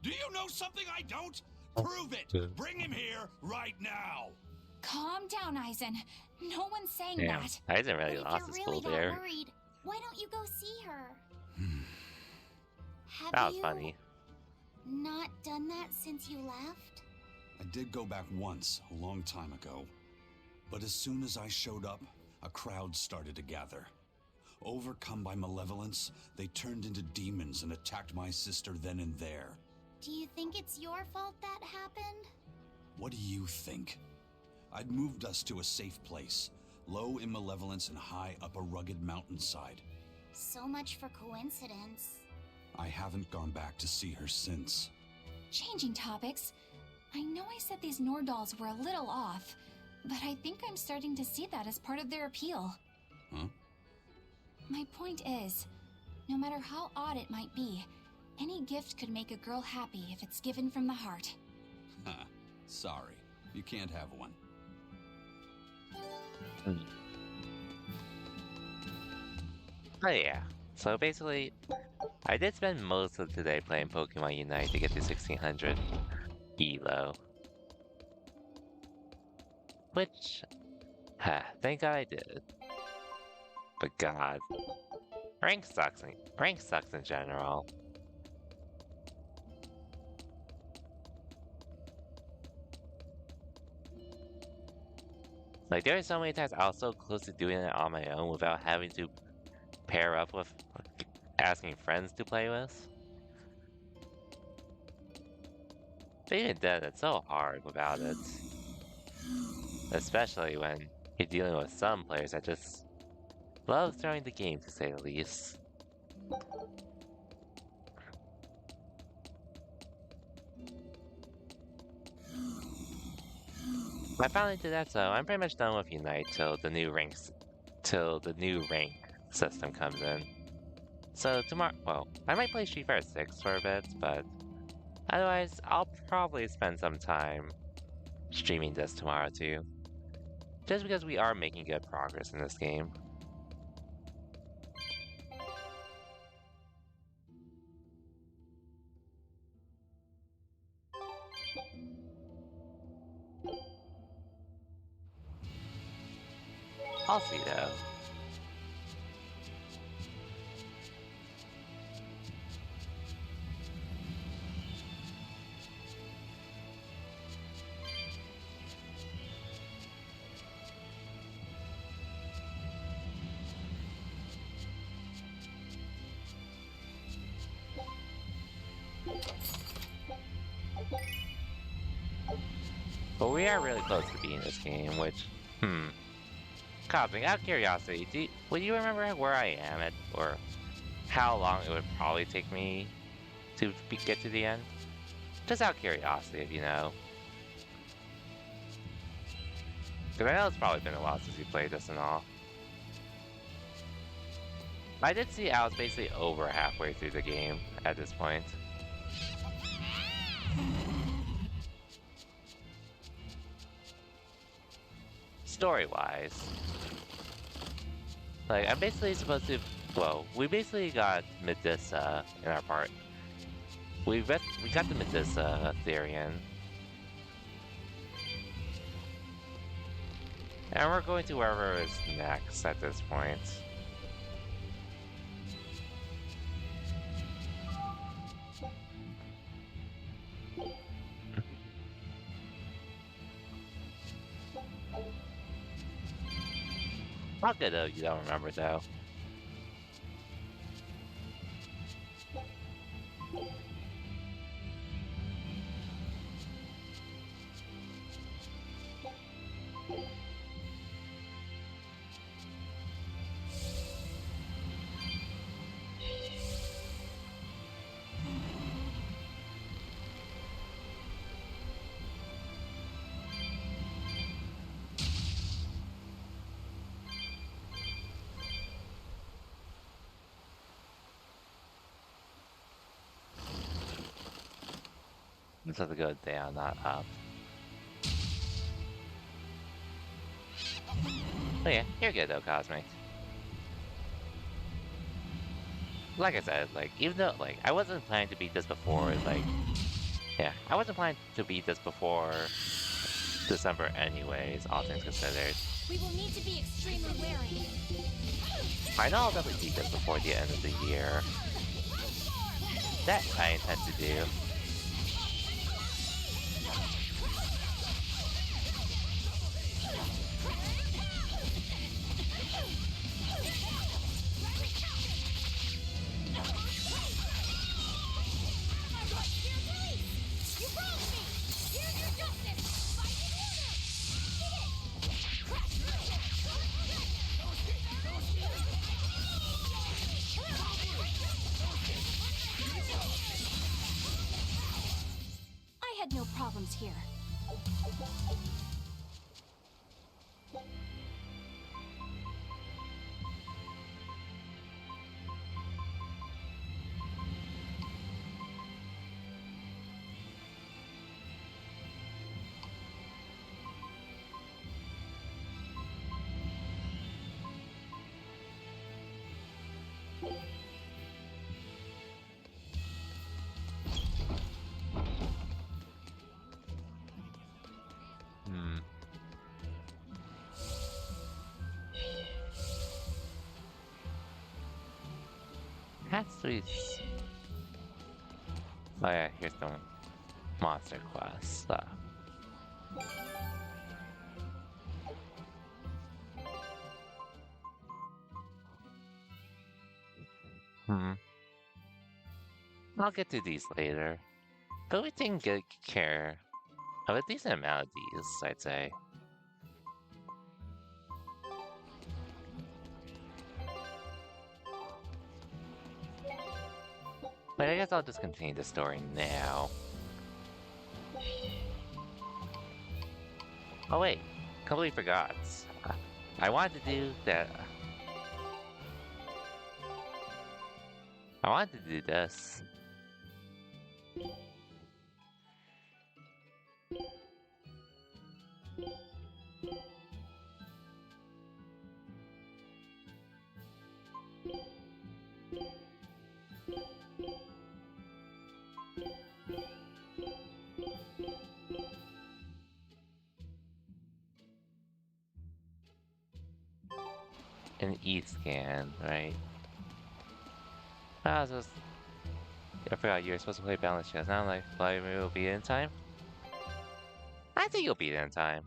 Speaker 8: Do you know something I don't? Prove it! Bring him here right now!
Speaker 6: Calm down, Aizen. No one's saying
Speaker 1: Yeah,
Speaker 6: that.
Speaker 1: Aizen really
Speaker 3: But
Speaker 1: lost
Speaker 3: if
Speaker 1: his
Speaker 3: you're
Speaker 1: cool
Speaker 3: really
Speaker 1: there.
Speaker 3: that worried, why don't you go see her? Have
Speaker 1: That was
Speaker 3: you
Speaker 1: funny.
Speaker 3: not done that since you left?
Speaker 5: I did go back once, a long time ago. But as soon as I showed up, a crowd started to gather. Overcome by malevolence, they turned into demons and attacked my sister then and there.
Speaker 3: Do you think it's your fault that happened?
Speaker 5: What do you think? I'd moved us to a safe place, low in malevolence and high up a rugged mountainside.
Speaker 3: So much for coincidence.
Speaker 5: I haven't gone back to see her since.
Speaker 6: Changing topics. I know I said these Nordals were a little off, but I think I'm starting to see that as part of their appeal.
Speaker 5: Huh?
Speaker 6: My point is, no matter how odd it might be, any gift could make a girl happy if it's given from the heart.
Speaker 5: Ha, sorry. You can't have one.
Speaker 1: Oh yeah, so basically, I did spend most of today playing Pokemon Unite to get to 1600 Elo. Which, thank God I did. But God, rank sucks in general. Like, there are so many times I was so close to doing it on my own without having to pair up with, like, asking friends to play with. But even then, it's so hard without it. Especially when you're dealing with some players that just love throwing the game, to say the least. I finally did that, so I'm pretty much done with Unite till the new rank system comes in. So tomorrow, well, I might play Street Fighter 6 for a bit, but otherwise, I'll probably spend some time streaming this tomorrow too. Just because we are making good progress in this game. I'll see though. But we are really close to beating this game, which, Cosmic, out of curiosity, would you remember where I am at, or how long it would probably take me to get to the end? Just out of curiosity, if you know. Because I know it's probably been a while since you played this and all. I did see I was basically over halfway through the game at this point. Story-wise, like, I'm basically supposed to, well, we basically got Medusa in our part. We got the Medusa Therian. And we're going to wherever is next at this point. Not good though, you don't remember though. This is a good down, not up. Oh yeah, you're good though, Cosmic. Like I said, like, even though, like, I wasn't planning to beat this before, like, yeah, I wasn't planning to beat this before December anyways, all things considered.
Speaker 11: We will need to be extremely wary.
Speaker 1: I know I'll definitely beat this before the end of the year. That I intend to do.
Speaker 6: I had no problems here. That's sweet. Oh yeah, here's the monster quest stuff. I'll get to these later. But we take good care of a decent amount of these, I'd say. But I guess I'll just continue the story now. Oh wait, completely forgot. I wanted to do that. I wanted to do this. An E-scan, right? I forgot you were supposed to play balance chess. Now I'm like, well, maybe we'll beat it in time? I think you'll beat it in time.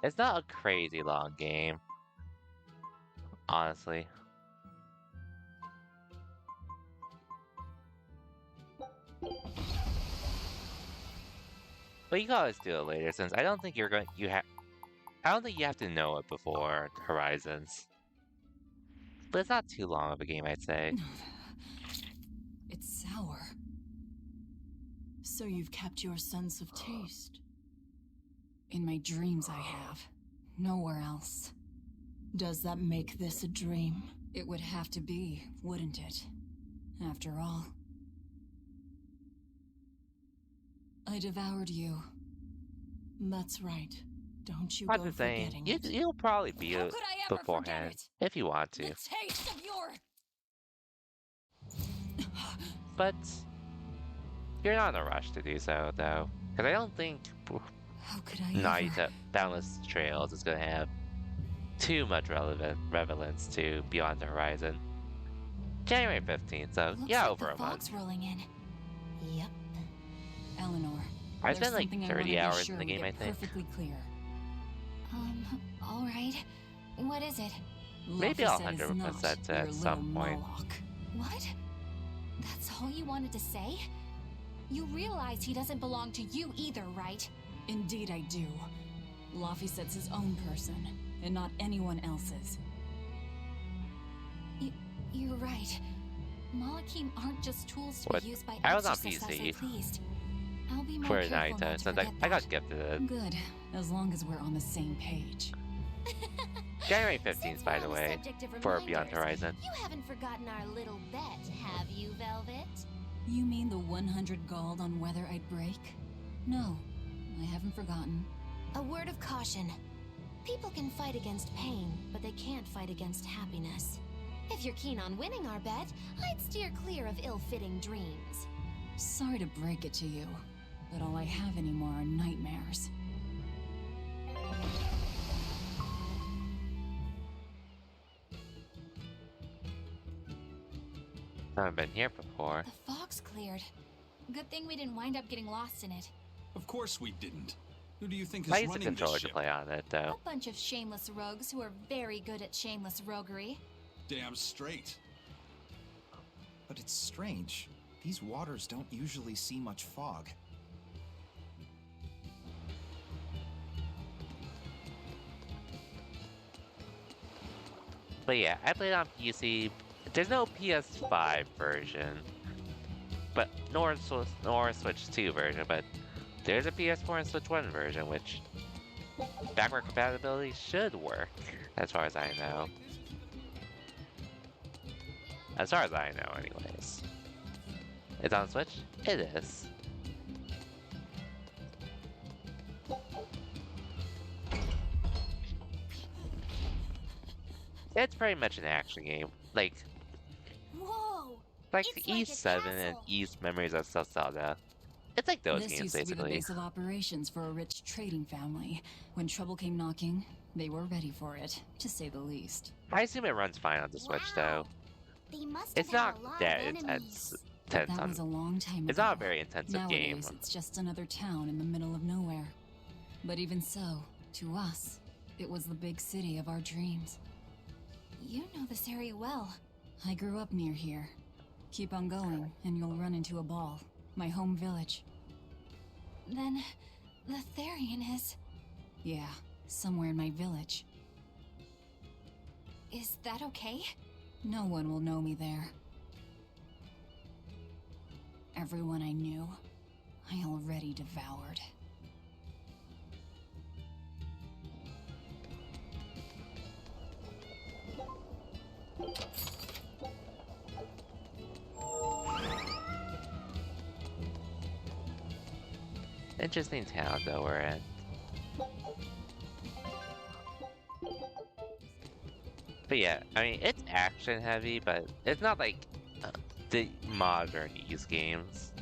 Speaker 6: It's not a crazy long game. Honestly. But you can always do it later, since I don't think I don't think you have to know it before Horizons. But it's not too long of a game, I'd say.
Speaker 2: It's sour. So you've kept your sense of taste. In my dreams I have. Nowhere else. Does that make this a dream? It would have to be, wouldn't it? After all. I devoured you. That's right. Don't you
Speaker 1: I'm
Speaker 2: go
Speaker 1: just saying,
Speaker 2: forgetting it.
Speaker 1: you'll probably beat
Speaker 2: How
Speaker 1: it
Speaker 2: could I ever
Speaker 1: beforehand,
Speaker 2: forget it?
Speaker 1: if you want to.
Speaker 2: The taste of your...
Speaker 1: but you're not in a rush to do so, though. Because I don't think
Speaker 2: How could I
Speaker 1: Night
Speaker 2: ever?
Speaker 1: at Boundless Trails is going to have too much relevance to Beyond the Horizon. January 15th, so
Speaker 6: Looks
Speaker 1: yeah,
Speaker 6: like
Speaker 1: over
Speaker 6: the
Speaker 1: a month.
Speaker 6: fog's rolling in.
Speaker 16: Yep.
Speaker 2: Eleanor,
Speaker 1: I
Speaker 2: there's
Speaker 1: spent like
Speaker 2: something
Speaker 1: 30
Speaker 2: I wanna
Speaker 1: hours
Speaker 2: be sure
Speaker 1: in the
Speaker 2: we
Speaker 1: game, I
Speaker 2: get
Speaker 1: think.
Speaker 2: perfectly clear.
Speaker 6: Alright. What is it?
Speaker 1: Maybe
Speaker 2: Luffy
Speaker 1: I'll
Speaker 2: said it's
Speaker 1: 100%
Speaker 2: not
Speaker 1: it
Speaker 2: your
Speaker 1: at some
Speaker 2: little
Speaker 1: point.
Speaker 2: Moloch.
Speaker 6: What? That's all you wanted to say? You realize he doesn't belong to you either, right?
Speaker 2: Indeed I do. Luffy sets his own person, and not anyone else's.
Speaker 6: You're right. Malakim aren't just tools to
Speaker 1: What?
Speaker 6: be used by
Speaker 1: I was on
Speaker 6: exorcists as they
Speaker 1: PC
Speaker 6: pleased. I'll be more
Speaker 1: for
Speaker 6: careful
Speaker 1: Night,
Speaker 6: not to
Speaker 1: so
Speaker 6: forget
Speaker 1: I got
Speaker 6: that.
Speaker 1: gifted it.
Speaker 2: Good, as long as we're on the same page.
Speaker 1: January
Speaker 9: Since
Speaker 1: 15th,
Speaker 9: we're
Speaker 1: by
Speaker 9: on
Speaker 1: the
Speaker 9: the
Speaker 1: way,
Speaker 9: subject of
Speaker 1: for Beyond
Speaker 9: reminders,
Speaker 1: Horizon.
Speaker 9: You haven't forgotten our little bet, have you, Velvet?
Speaker 2: You mean the 100 gold on whether I'd break? No, I haven't forgotten.
Speaker 9: A word of caution. People can fight against pain, but they can't fight against happiness. If you're keen on winning our bet, I'd steer clear of ill-fitting dreams.
Speaker 2: Sorry to break it to you, but all I have anymore are nightmares.
Speaker 1: I haven't been here before.
Speaker 6: The fog's cleared. Good thing we didn't wind up getting lost in it.
Speaker 5: Of course we didn't. Who do you think is
Speaker 1: I used a
Speaker 5: running
Speaker 1: controller
Speaker 5: this
Speaker 1: to
Speaker 5: ship?
Speaker 1: play on it, though.
Speaker 6: A bunch of shameless rogues who are very good at shameless roguery.
Speaker 5: Damn straight.
Speaker 10: But it's strange. These waters don't usually see much fog.
Speaker 1: But yeah, I played on PC. There's no PS5 version, but nor a Switch 2 version, but there's a PS4 and Switch 1 version, which backward compatibility should work, as far as I know. As far as I know, anyways. It's on Switch? It is. It's pretty much an action game. Like
Speaker 11: Whoa!
Speaker 1: East
Speaker 11: like a
Speaker 1: 7 and
Speaker 11: castle.
Speaker 1: East Memories of Zelda. It's like those
Speaker 2: This
Speaker 1: games,
Speaker 2: used to be the
Speaker 1: basically.
Speaker 2: base of operations for a rich trading family. When trouble came knocking, they were ready for it, to say the least.
Speaker 1: I assume it runs fine on the Switch, though.
Speaker 11: They must
Speaker 1: It's
Speaker 11: have had
Speaker 1: not
Speaker 11: a lot
Speaker 1: that
Speaker 11: of
Speaker 1: intense.
Speaker 11: enemies.
Speaker 2: But that was a long time ago.
Speaker 1: It's not a very intensive game.
Speaker 2: Nowadays, it's just another town in the middle of nowhere. But even so, to us, it was the big city of our dreams.
Speaker 6: You know this area well.
Speaker 2: I grew up near here. Keep on going, and you'll run into a ball. My home village.
Speaker 6: Then, the Therian is...
Speaker 2: Yeah, somewhere in my village.
Speaker 6: Is that okay?
Speaker 2: No one will know me there. Everyone I knew, I already devoured.
Speaker 1: Interesting town, though, we're in. But yeah, I mean, it's action heavy, but it's not like the modern Ys games.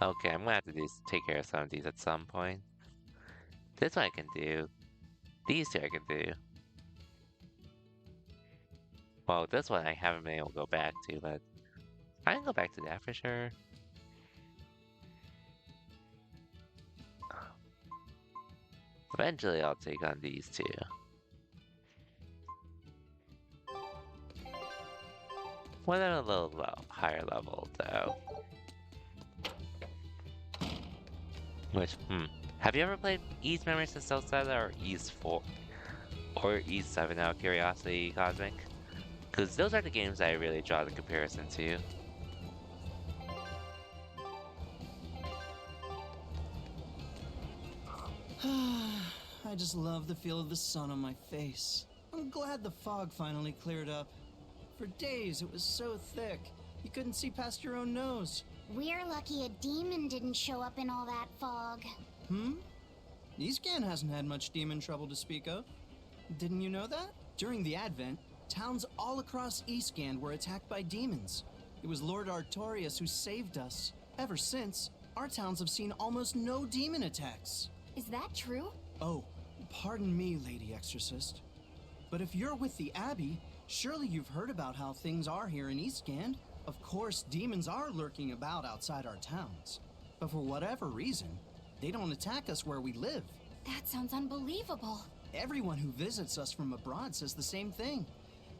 Speaker 1: Okay, I'm gonna have to take care of some of these at some point. This one I can do. These two I can do. Well, this one I haven't been able to go back to, but I can go back to that for sure. Eventually I'll take on these two. When I'm a little higher level, though. Which, have you ever played Ys Memories of Zelda or Ys 4? Or Ys 7 out of curiosity, Cosmic? Because those are the games I really draw the comparison to.
Speaker 18: I just love the feel of the sun on my face. I'm glad the fog finally cleared up. For days, it was so thick, you couldn't see past your own nose.
Speaker 11: We're lucky a demon didn't show up in all that fog.
Speaker 18: Eastgan hasn't had much demon trouble to speak of. Didn't you know that? During the Advent, towns all across Eastgan were attacked by demons. It was Lord Artorias who saved us. Ever since, our towns have seen almost no demon attacks.
Speaker 6: Is that true?
Speaker 18: Oh, pardon me, Lady Exorcist. But if you're with the Abbey, surely you've heard about how things are here in Eastgand. Of course, demons are lurking about outside our towns. But for whatever reason, they don't attack us where we live.
Speaker 6: That sounds unbelievable.
Speaker 18: Everyone who visits us from abroad says the same thing.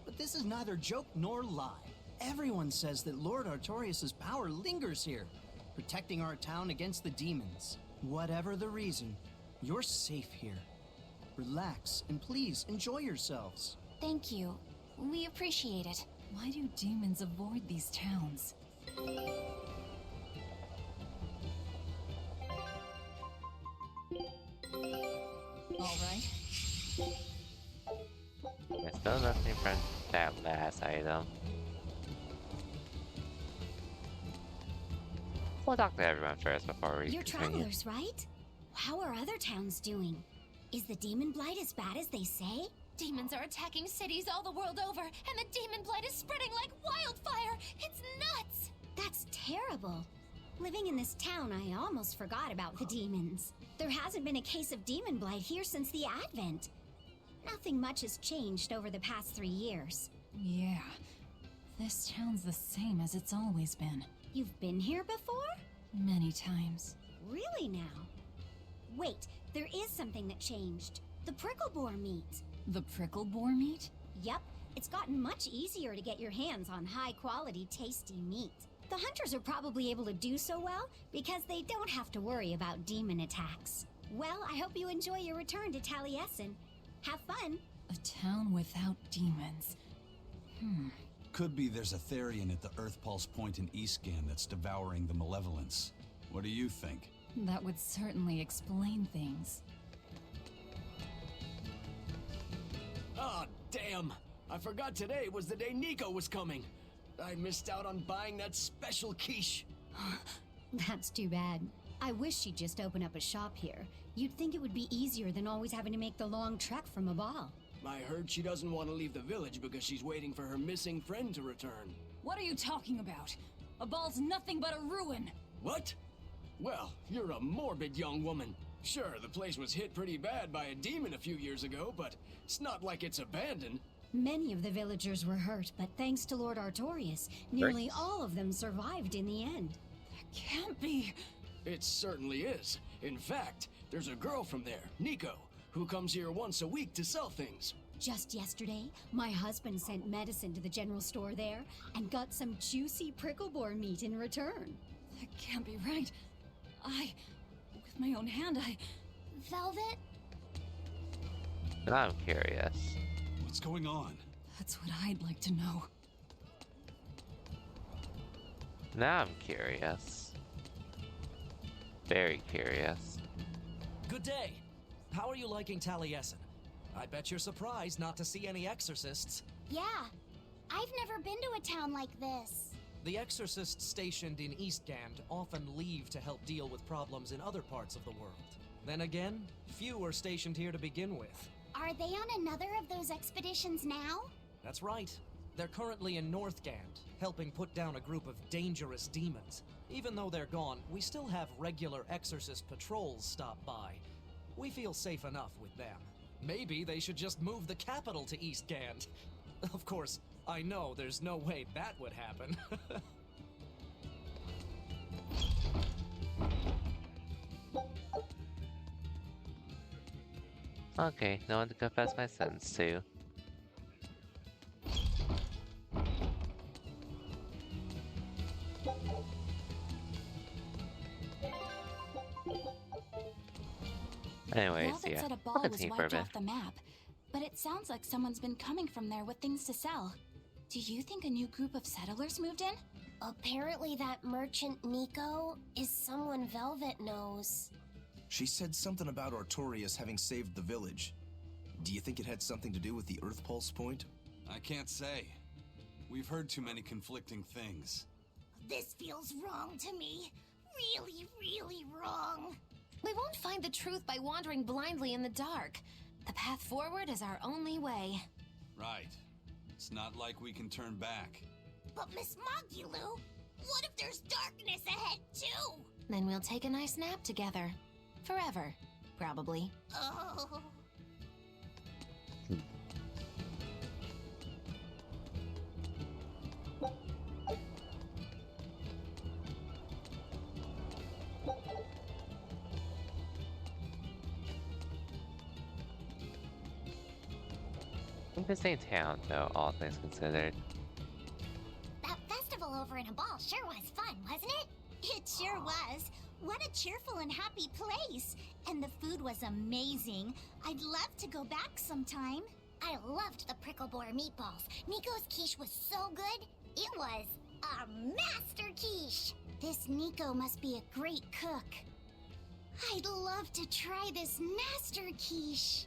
Speaker 18: But this is neither joke nor lie. Everyone says that Lord Artorias' power lingers here, protecting our town against the demons. Whatever the reason, you're safe here. Relax and please enjoy yourselves.
Speaker 6: Thank you. We appreciate it.
Speaker 2: Why do demons avoid these towns? All right.
Speaker 1: There's still nothing from that last item. We'll talk to everyone first before we
Speaker 11: You're
Speaker 1: continue.
Speaker 11: travelers, right? How are other towns doing? Is the demon blight as bad as they say?
Speaker 9: Demons are attacking cities all the world over, and the demon blight is spreading like wildfire. It's nuts!
Speaker 11: That's terrible. Living in this town, I almost forgot about the demons. There hasn't been a case of demon blight here since the Advent. Nothing much has changed over the past 3 years.
Speaker 2: Yeah. This town's the same as it's always been.
Speaker 11: You've been here before?
Speaker 2: Many times.
Speaker 11: Really now? Wait, there is something that changed. The prickle boar meat.
Speaker 2: The prickle boar meat?
Speaker 11: Yep, it's gotten much easier to get your hands on high-quality, tasty meat. The hunters are probably able to do so well because they don't have to worry about demon attacks. Well, I hope you enjoy your return to Taliesin. Have fun!
Speaker 2: A town without demons.
Speaker 5: Could be there's a Therian at the Earth Pulse Point in Eastgan that's devouring the malevolence. What do you think?
Speaker 2: That would certainly explain things.
Speaker 15: Oh, damn! I forgot today was the day Nico was coming. I missed out on buying that special quiche.
Speaker 11: That's too bad. I wish she'd just open up a shop here. You'd think it would be easier than always having to make the long trek from a ball.
Speaker 15: I heard she doesn't want to leave the village because she's waiting for her missing friend to return.
Speaker 2: What are you talking about? A ball's nothing but a ruin.
Speaker 15: What? Well, you're a morbid young woman. Sure, the place was hit pretty bad by a demon a few years ago, but it's not like it's abandoned.
Speaker 11: Many of the villagers were hurt, but thanks to Lord Artorias, nearly all of them survived in the end.
Speaker 2: That can't be.
Speaker 15: It certainly is. In fact, there's a girl from there, Nico, who comes here once a week to sell things.
Speaker 11: Just yesterday, my husband sent medicine to the general store there and got some juicy prickle boar meat in return.
Speaker 2: That can't be right. With my own hand,
Speaker 11: Velvet?
Speaker 1: But I'm curious.
Speaker 5: What's going on?
Speaker 2: That's what I'd like to know.
Speaker 1: Now I'm curious. Very curious.
Speaker 19: Good day. How are you liking Taliesin? I bet you're surprised not to see any exorcists.
Speaker 11: Yeah. I've never been to a town like this.
Speaker 19: The exorcists stationed in Eastgand often leave to help deal with problems in other parts of the world. Then again, few are stationed here to begin with.
Speaker 11: Are they on another of those expeditions now?
Speaker 19: That's right. They're currently in Northgand, helping put down a group of dangerous demons. Even though they're gone, we still have regular exorcist patrols stop by. We feel safe enough with them. Maybe they should just move the capital to Eastgand. Of course, I know there's no way that would happen.
Speaker 1: Okay, no one to confess my sins to. Anyways,
Speaker 6: Velvet
Speaker 1: yeah,
Speaker 6: said a ball
Speaker 1: we'll
Speaker 6: was
Speaker 1: continue for a
Speaker 6: wiped
Speaker 1: bit.
Speaker 6: off the map, but it sounds like someone's been coming from there with things to sell. Do you think a new group of settlers moved in?
Speaker 3: Apparently that merchant Nico is someone Velvet knows.
Speaker 4: She said something about Artorias having saved the village. Do you think it had something to do with the Earth Pulse Point?
Speaker 5: I can't say. We've heard too many conflicting things.
Speaker 11: This feels wrong to me. Really, really wrong.
Speaker 9: We won't find the truth by wandering blindly in the dark. The path forward is our only way.
Speaker 5: Right. It's not like we can turn back.
Speaker 11: But Miss Mogulu, what if there's darkness ahead too?
Speaker 9: Then we'll take a nice nap together. Forever, probably.
Speaker 11: Oh.
Speaker 1: Interesting town, though, all things considered.
Speaker 11: That festival over in a ball sure was fun, wasn't it?
Speaker 20: It sure was. What a cheerful and happy place. And the food was amazing. I'd love to go back sometime.
Speaker 11: I loved the prickle boar meatballs. Nico's quiche was so good. It was a master quiche.
Speaker 20: This Nico must be a great cook. I'd love to try this master quiche.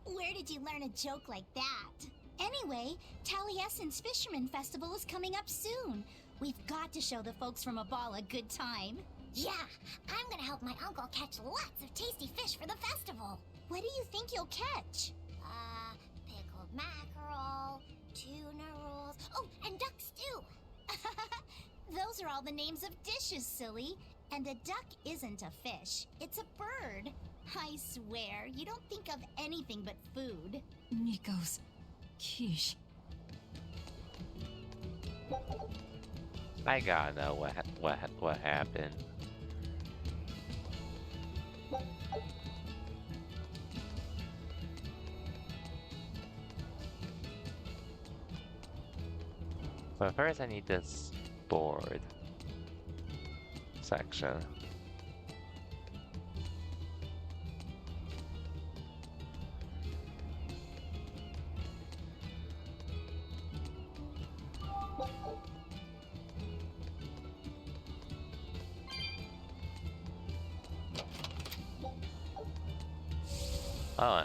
Speaker 20: Where did you learn a joke like that? Anyway, Taliesin's Fisherman Festival is coming up soon. We've got to show the folks from Abal a good time.
Speaker 11: Yeah, I'm gonna help my uncle catch lots of tasty fish for the festival.
Speaker 20: What do you think you'll catch?
Speaker 11: Pickled mackerel, tuna rolls, oh, and duck stew.
Speaker 20: Those are all the names of dishes, silly. And a duck isn't a fish, it's a bird. I swear, you don't think of anything but food.
Speaker 2: Nico's quiche.
Speaker 1: I gotta know what happened. But first I need this board section. Oh, I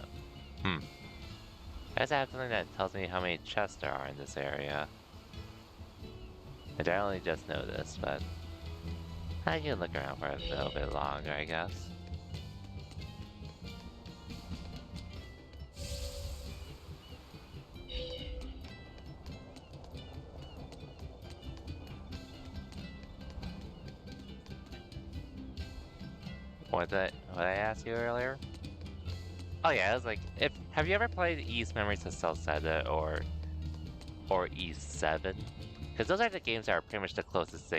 Speaker 1: guess I have something that tells me how many chests there are in this area. Which I only just noticed, but I can look around for a little bit longer, I guess. What did I ask you earlier? Oh yeah, I was like, have you ever played East Memories of Celceta or E7? Because those are the games that are pretty much the closest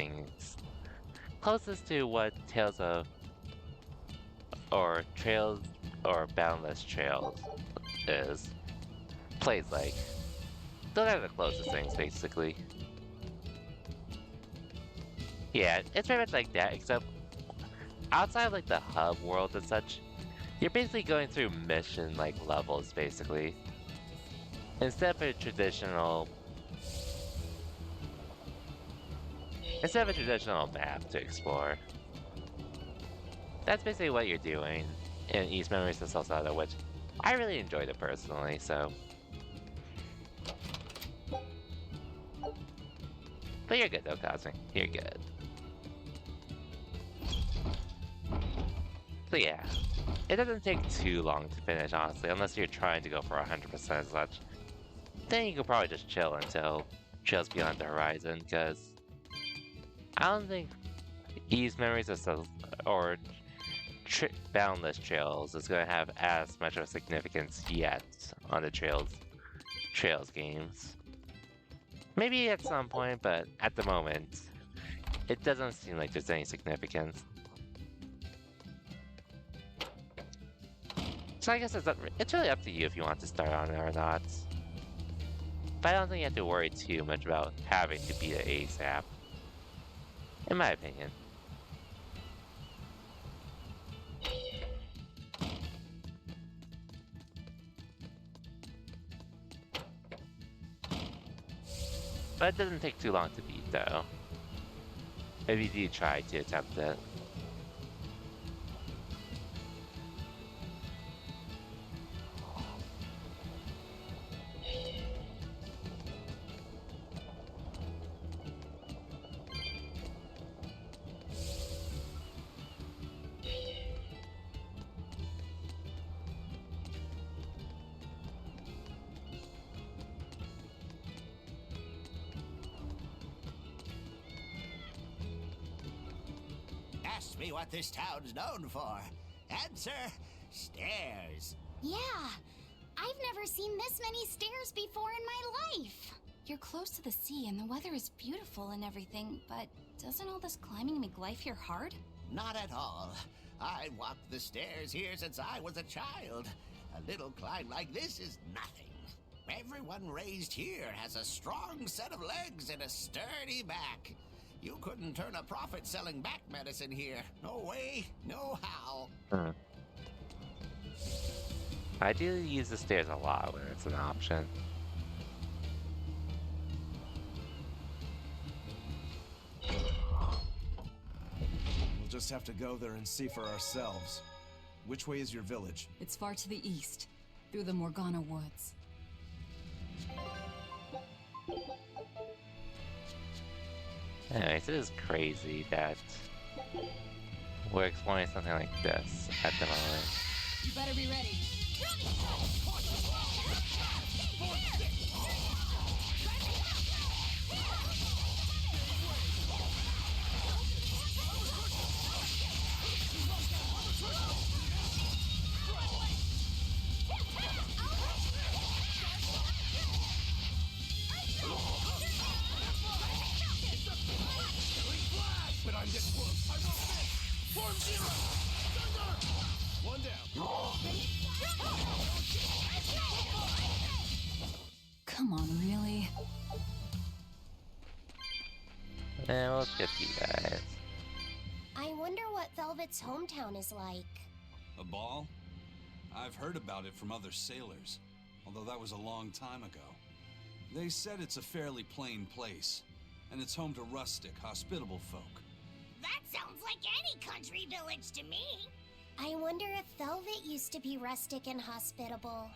Speaker 1: to what Tales of or Trails or Boundless Trails is plays like. Those are the closest things, basically. Yeah, it's very much like that, except outside of like the hub world and such, you're basically going through mission like levels, basically. Instead of a traditional map to explore. That's basically what you're doing in East Memories of Celceta, which I really enjoyed it personally, so. But you're good though, Cosmic. You're good. So yeah, it doesn't take too long to finish, honestly, unless you're trying to go for 100% as such. Then you could probably just chill until Trails Beyond the Horizon, because I don't think East Memories of or Boundless Trails is going to have as much of a significance yet on the Trails games. Maybe at some point, but at the moment, it doesn't seem like there's any significance. So I guess it's really up to you if you want to start on it or not. But I don't think you have to worry too much about having to beat it ASAP. In my opinion. But it doesn't take too long to beat, though. Maybe you do try to attempt it.
Speaker 12: asked me what this town's known for. Answer, stairs.
Speaker 20: Yeah, I've never seen this many stairs before in my life.
Speaker 9: You're close to the sea and the weather is beautiful and everything, but doesn't all this climbing make life here hard?
Speaker 12: Not at all. I walked the stairs here since I was a child. A little climb like this is nothing. Everyone raised here has a strong set of legs and a sturdy back. You couldn't turn a profit selling back medicine here. No way, no how.
Speaker 1: I do use the stairs a lot when it's an option.
Speaker 4: We'll just have to go there and see for ourselves. Which way is your village?
Speaker 2: It's far to the east, through the Morgana woods.
Speaker 1: Anyways, it is crazy that we're exploring something like this at the moment.
Speaker 14: You better be ready.
Speaker 13: But I'm getting close. I won't miss. Form zero. Thunder. One down.
Speaker 2: Come on, really?
Speaker 1: We'll skip you guys.
Speaker 3: I wonder what Velvet's hometown is like.
Speaker 5: A ball? I've heard about it from other sailors, although that was a long time ago. They said it's a fairly plain place, and it's home to rustic, hospitable folk.
Speaker 11: That sounds like any country village to me.
Speaker 3: I wonder if Velvet used to be rustic and hospitable.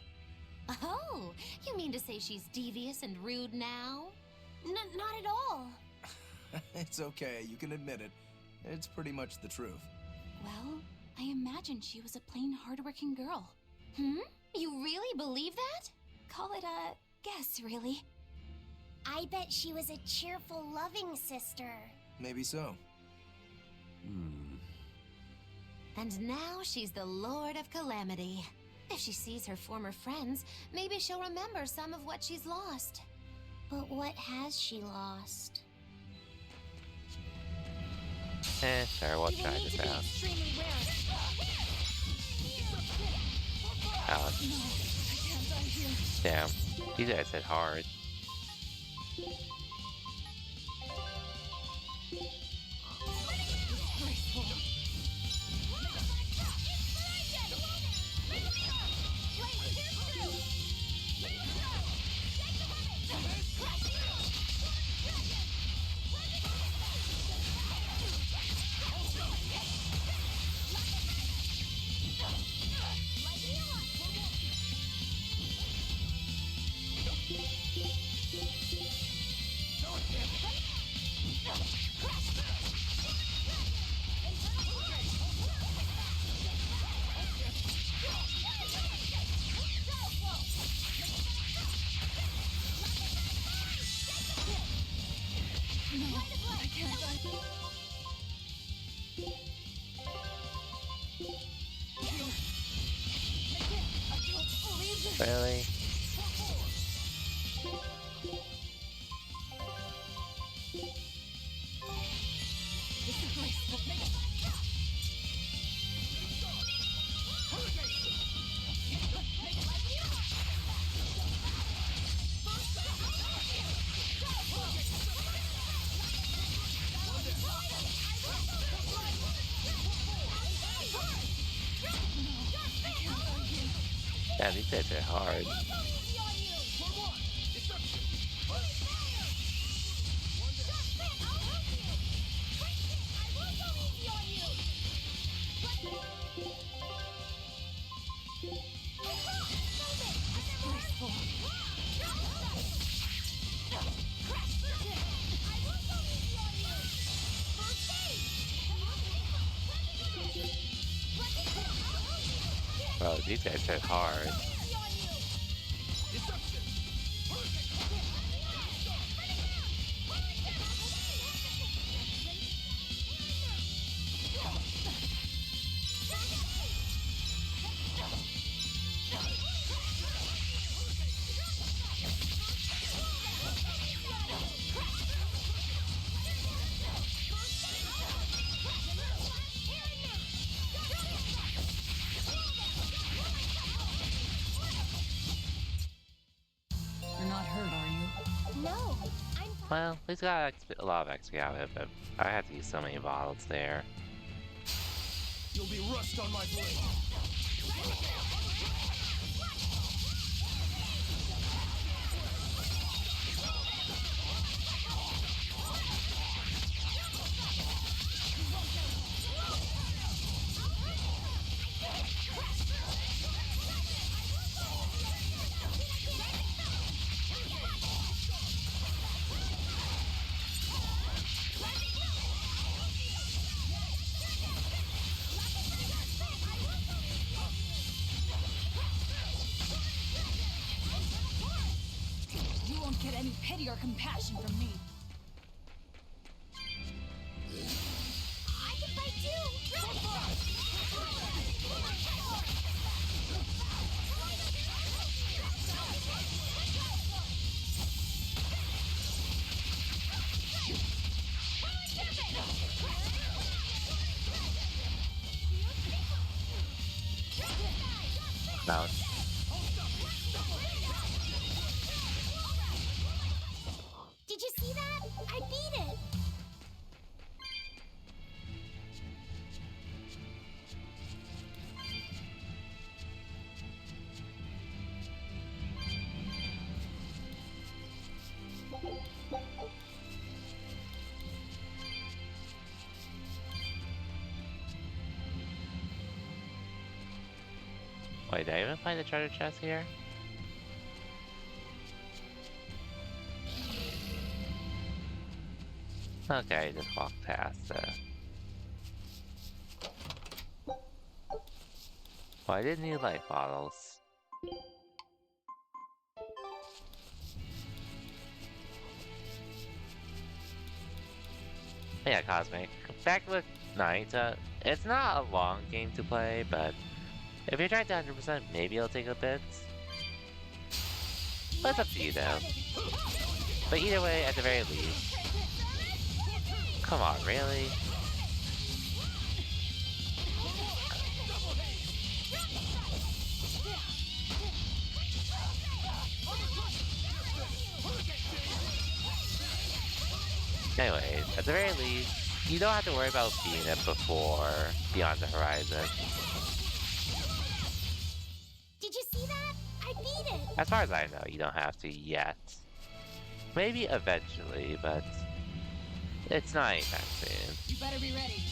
Speaker 9: Oh, you mean to say she's devious and rude now?
Speaker 3: Not at all.
Speaker 4: It's okay, you can admit it. It's pretty much the truth.
Speaker 9: Well, I imagine she was a plain hardworking girl. You really believe that? Call it a guess, really.
Speaker 3: I bet she was a cheerful, loving sister.
Speaker 4: Maybe so.
Speaker 9: And now she's the Lord of Calamity. If she sees her former friends, maybe she'll remember some of what she's lost.
Speaker 3: But what has she lost?
Speaker 1: Sure, we'll try this out. Ouch. Damn, these guys hit hard. Really? Yeah, these guys are hard. Oh, these guys hit hard. Well, he's got a lot of XP out of it, but I had to use so many bottles there.
Speaker 13: You'll be rust on my blade.
Speaker 2: You won't get any pity or compassion from me.
Speaker 11: I can fight too!
Speaker 1: No.
Speaker 3: Did you see that? I beat it!
Speaker 1: Wait, did I even find the treasure chest here? Okay, just walk past it. Well, I did need life bottles. Yeah, Cosmic. Back with Night, it's not a long game to play, but if you're trying to 100%, maybe it'll take a bit. But it's up to you though. But either way, at the very least. Come on, really? Anyways, at the very least, you don't have to worry about beating it before Beyond the Horizon.
Speaker 3: Did you see that? I beat it!
Speaker 1: As far as I know, you don't have to yet. Maybe eventually, but it's not anytime soon.
Speaker 2: You better be ready.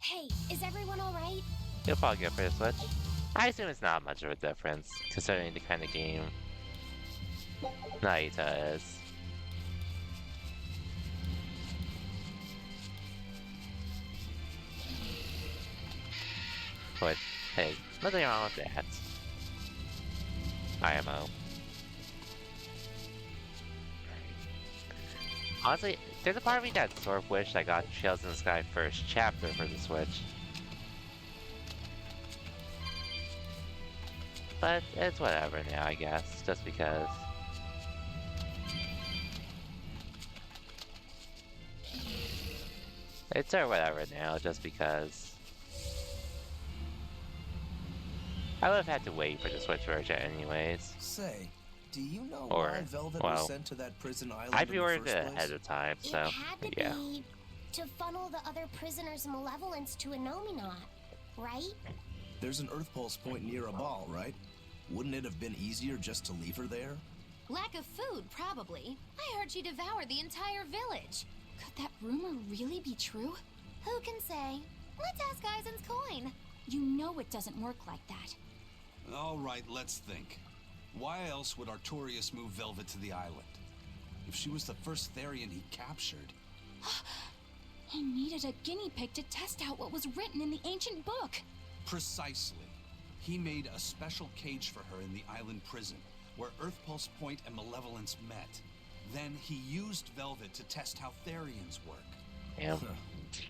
Speaker 3: Hey, is everyone alright?
Speaker 1: You'll probably get for the Switch. I assume it's not much of a difference, considering the kind of game Naita is. But, hey, nothing wrong with that. IMO. Honestly, there's a part of me that sort of wished I got Trails in the Sky first chapter for the Switch. But it's whatever now, I guess, just because. It's or whatever now, just because. I would have had to wait for the Switch version anyways.
Speaker 4: Say, do you know
Speaker 1: Or,
Speaker 4: why Velvet
Speaker 1: well,
Speaker 4: was sent to that prison island
Speaker 1: I
Speaker 4: in the
Speaker 1: pre-ordered
Speaker 4: first
Speaker 1: it
Speaker 4: place?
Speaker 1: ahead of time, so
Speaker 3: It had to
Speaker 1: yeah.
Speaker 3: be to funnel the other prisoners' malevolence to a Nominat, right?
Speaker 4: There's an Earth Pulse point near a ball, right? Wouldn't it have been easier just to leave her there?
Speaker 9: Lack of food, probably. I heard she devoured the entire village.
Speaker 6: Could that rumor really be true?
Speaker 9: Who can say? Let's ask Eisen's coin.
Speaker 6: You know it doesn't work like that.
Speaker 5: All right, let's think. Why else would Artorias move Velvet to the island? If she was the first Therian he captured...
Speaker 6: He needed a guinea pig to test out what was written in the ancient book.
Speaker 5: Precisely. He made a special cage for her in the island prison, where Earth Pulse Point and Malevolence met. Then he used Velvet to test how Therians work.
Speaker 1: Yep.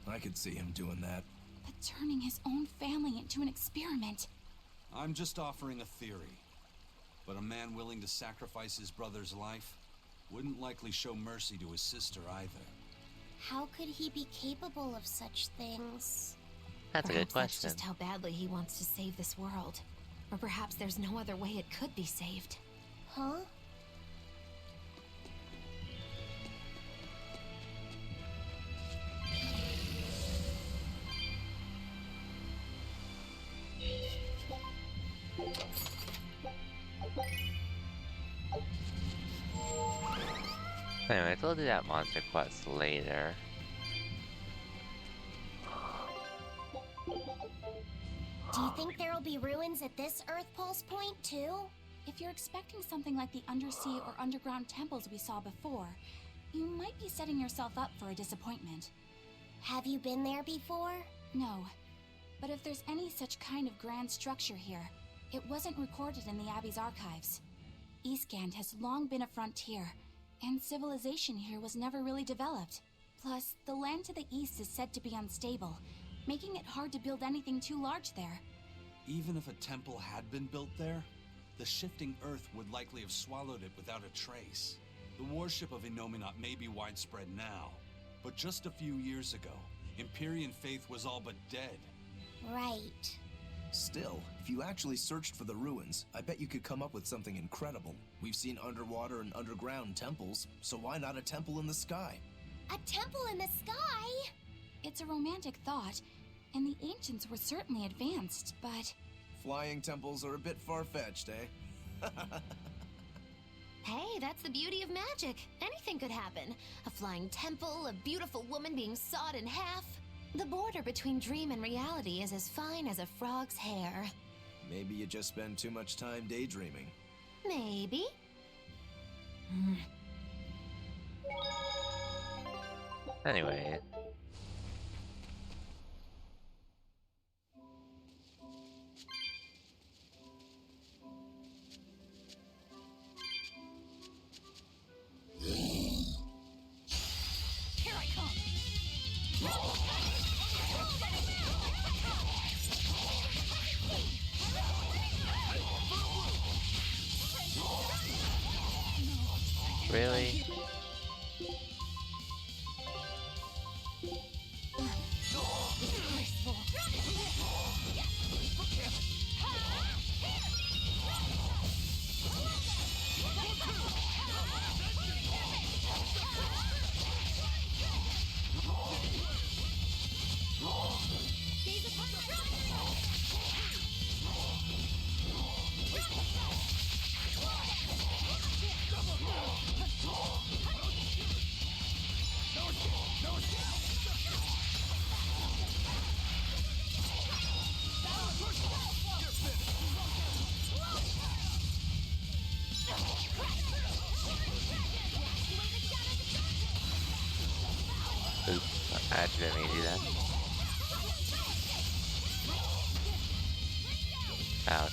Speaker 4: I could see him doing that.
Speaker 6: But turning his own family into an experiment.
Speaker 5: I'm just offering a theory. But a man willing to sacrifice his brother's life wouldn't likely show mercy to his sister either.
Speaker 3: How could he be capable of such things?
Speaker 1: That's a good
Speaker 9: Perhaps
Speaker 1: question.
Speaker 9: that's just how badly he wants to save this world. Or perhaps there's no other way it could be saved.
Speaker 3: Huh?
Speaker 1: Anyway, we'll do that monster quest later.
Speaker 3: Do you think there'll be ruins at this Earth Pulse point, too?
Speaker 6: If you're expecting something like the undersea or underground temples we saw before, you might be setting yourself up for a disappointment.
Speaker 3: Have you been there before?
Speaker 6: No. But if there's any such kind of grand structure here, it wasn't recorded in the Abbey's archives. Eastgand has long been a frontier, and civilization here was never really developed. Plus, the land to the east is said to be unstable, making it hard to build anything too large there.
Speaker 5: Even if a temple had been built there, the shifting earth would likely have swallowed it without a trace. The worship of Innominat may be widespread now, but just a few years ago, Empyrean faith was all but dead.
Speaker 3: Right.
Speaker 4: Still, if you actually searched for the ruins, I bet you could come up with something incredible. We've seen underwater and underground temples, so why not a temple in the sky?
Speaker 3: A temple in the sky?
Speaker 6: It's a romantic thought, and the ancients were certainly advanced, but...
Speaker 4: Flying temples are a bit far-fetched, eh?
Speaker 9: Hey, that's the beauty of magic. Anything could happen. A flying temple, a beautiful woman being sawed in half. The border between dream and reality is as fine as a frog's hair.
Speaker 4: Maybe you just spend too much time daydreaming.
Speaker 9: Maybe.
Speaker 1: Anyway.
Speaker 11: Here I come!
Speaker 1: Really? Oops, I accidentally do that. Ouch.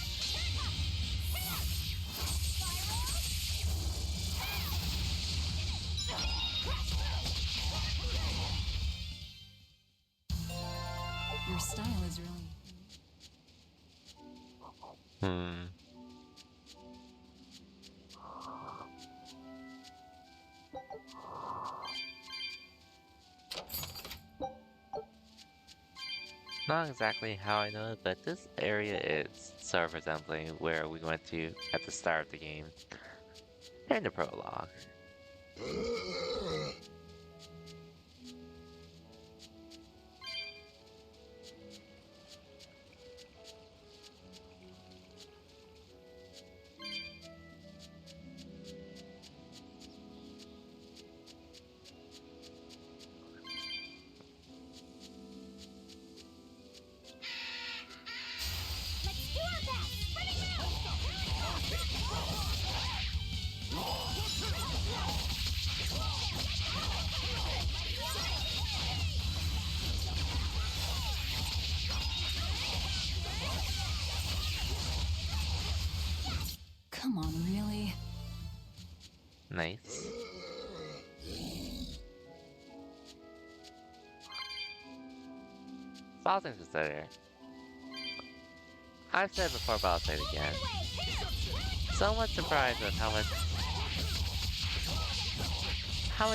Speaker 2: Your style is really...
Speaker 1: Not exactly how I know it, but this area is sort of resembling where we went to at the start of the game. And the prologue.
Speaker 11: Let's do our best! Spread it out!
Speaker 2: Come on, really?
Speaker 1: Nice. all things considered, I've said it before, but I'll say it again. Somewhat surprised with how much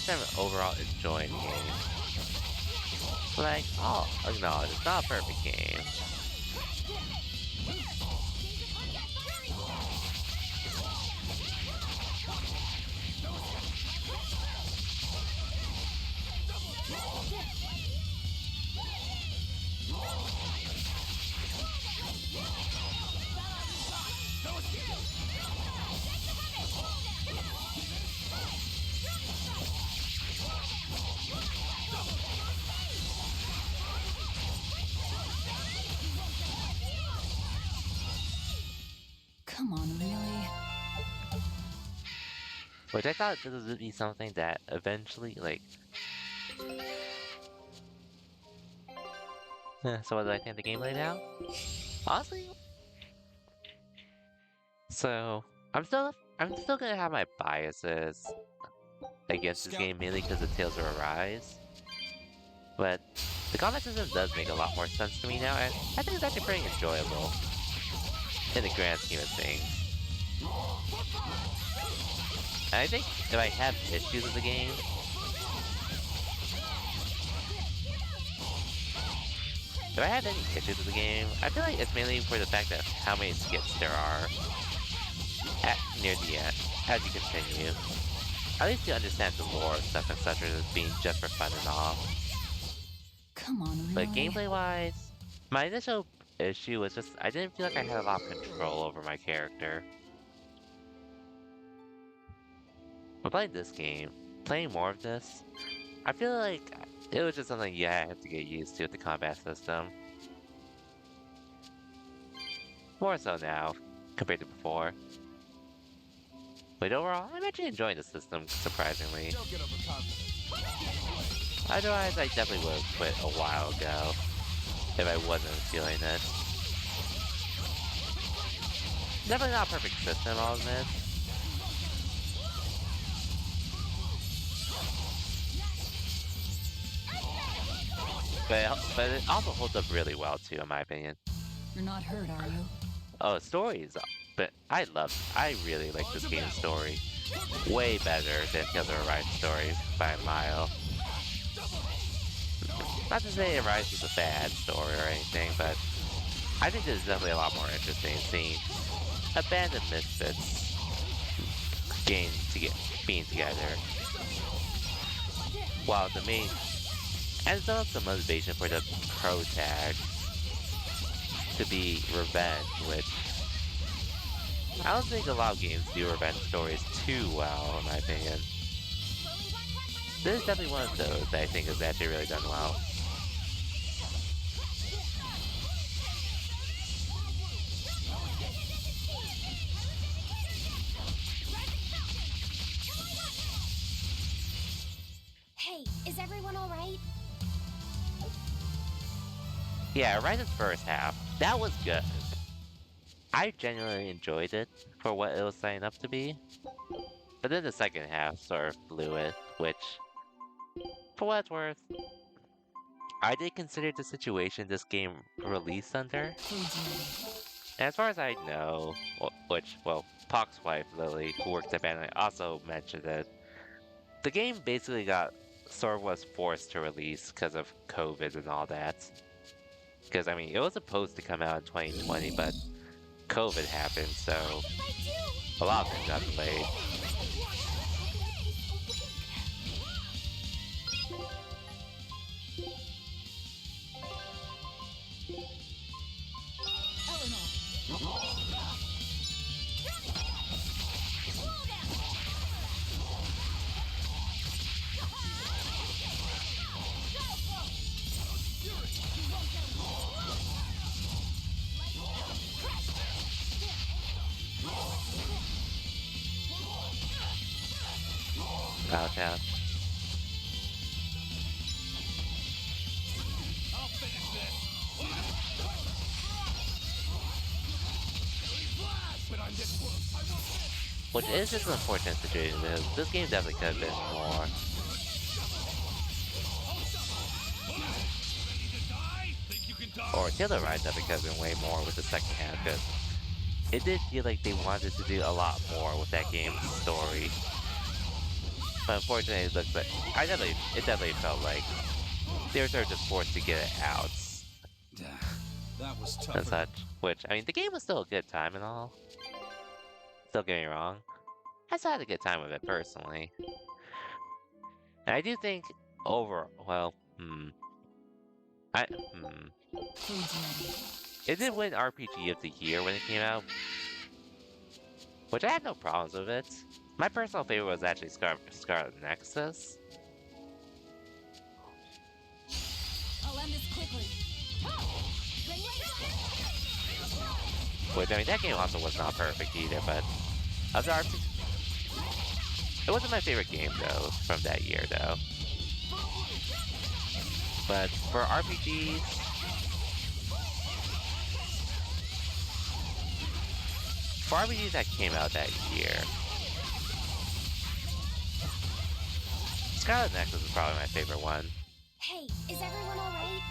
Speaker 1: I'm overall enjoying the game. Like, I'll acknowledge it's not a perfect game.
Speaker 2: Come on, really?
Speaker 1: Which I thought this would be something that eventually, like... So what do I think of the gameplay now? Honestly? So, I'm still gonna have my biases against this game, mainly because of Tales of Arise. But the combat system does make a lot more sense to me now, and I think it's actually pretty enjoyable in the grand scheme of things. And I think if I have issues with the game, if I have any issues with the game, I feel like it's mainly for the fact that how many skips there are near the end, as you continue. At least you understand the lore and stuff and such as being just for fun and all.
Speaker 2: Come on, really?
Speaker 1: But gameplay-wise, my initial issue was just I didn't feel like I had a lot of control over my character. But playing this game, playing more of this, I feel like it was just something I had to get used to with the combat system. More so now, compared to before. But overall, I'm actually enjoying the system, surprisingly. Otherwise, I definitely would have quit a while ago, if I wasn't feeling it. Definitely not a perfect system, I'll admit. But it also holds up really well too, in my opinion.
Speaker 2: You're not hurt, are you?
Speaker 1: Oh, stories, but I really like this game's story. Way better than Tales of Arise story by a mile. Not to say Arise is a bad story or anything, but I think this is definitely a lot more interesting seeing abandoned misfits being together. While the main and it's also motivation for the protagonist to be revenge, which I don't think a lot of games do revenge stories too well, in my opinion. This is definitely one of those that I think is actually really done well.
Speaker 3: Hey, is everyone alright?
Speaker 1: Yeah, right in the first half, that was good. I genuinely enjoyed it for what it was setting up to be. But then the second half sort of blew it, which, for what it's worth, I did consider the situation this game released under. And as far as I know, Pock's wife, Lily, who works at Bandai, also mentioned it. The game basically was forced to release because of COVID and all that. Because, I mean, it was supposed to come out in 2020, but COVID happened, so a lot of things got delayed. Out. Which is just an unfortunate situation because this game definitely could have been more.
Speaker 8: Think you can
Speaker 1: or Tales of Rise, I think, has been way more with the second half, because it did feel like they wanted to do a lot more with that game's story. But unfortunately, it looks like it definitely felt like they were sort of just forced to get it out
Speaker 5: That was tough.
Speaker 1: and such. Which, I mean, the game was still a good time and all. Don't get me wrong. I still had a good time with it personally. And I do think it did win RPG of the Year when it came out, which I had no problems with it. My personal favorite was actually Scarlet Nexus.
Speaker 2: I'll end this quickly.
Speaker 1: Which, I mean, that game also was not perfect either, but of the RPG, it wasn't my favorite game though from that year though. But for RPGs, that came out that year, Scarlet Nexus is probably my favorite one.
Speaker 3: Hey, is everyone alright?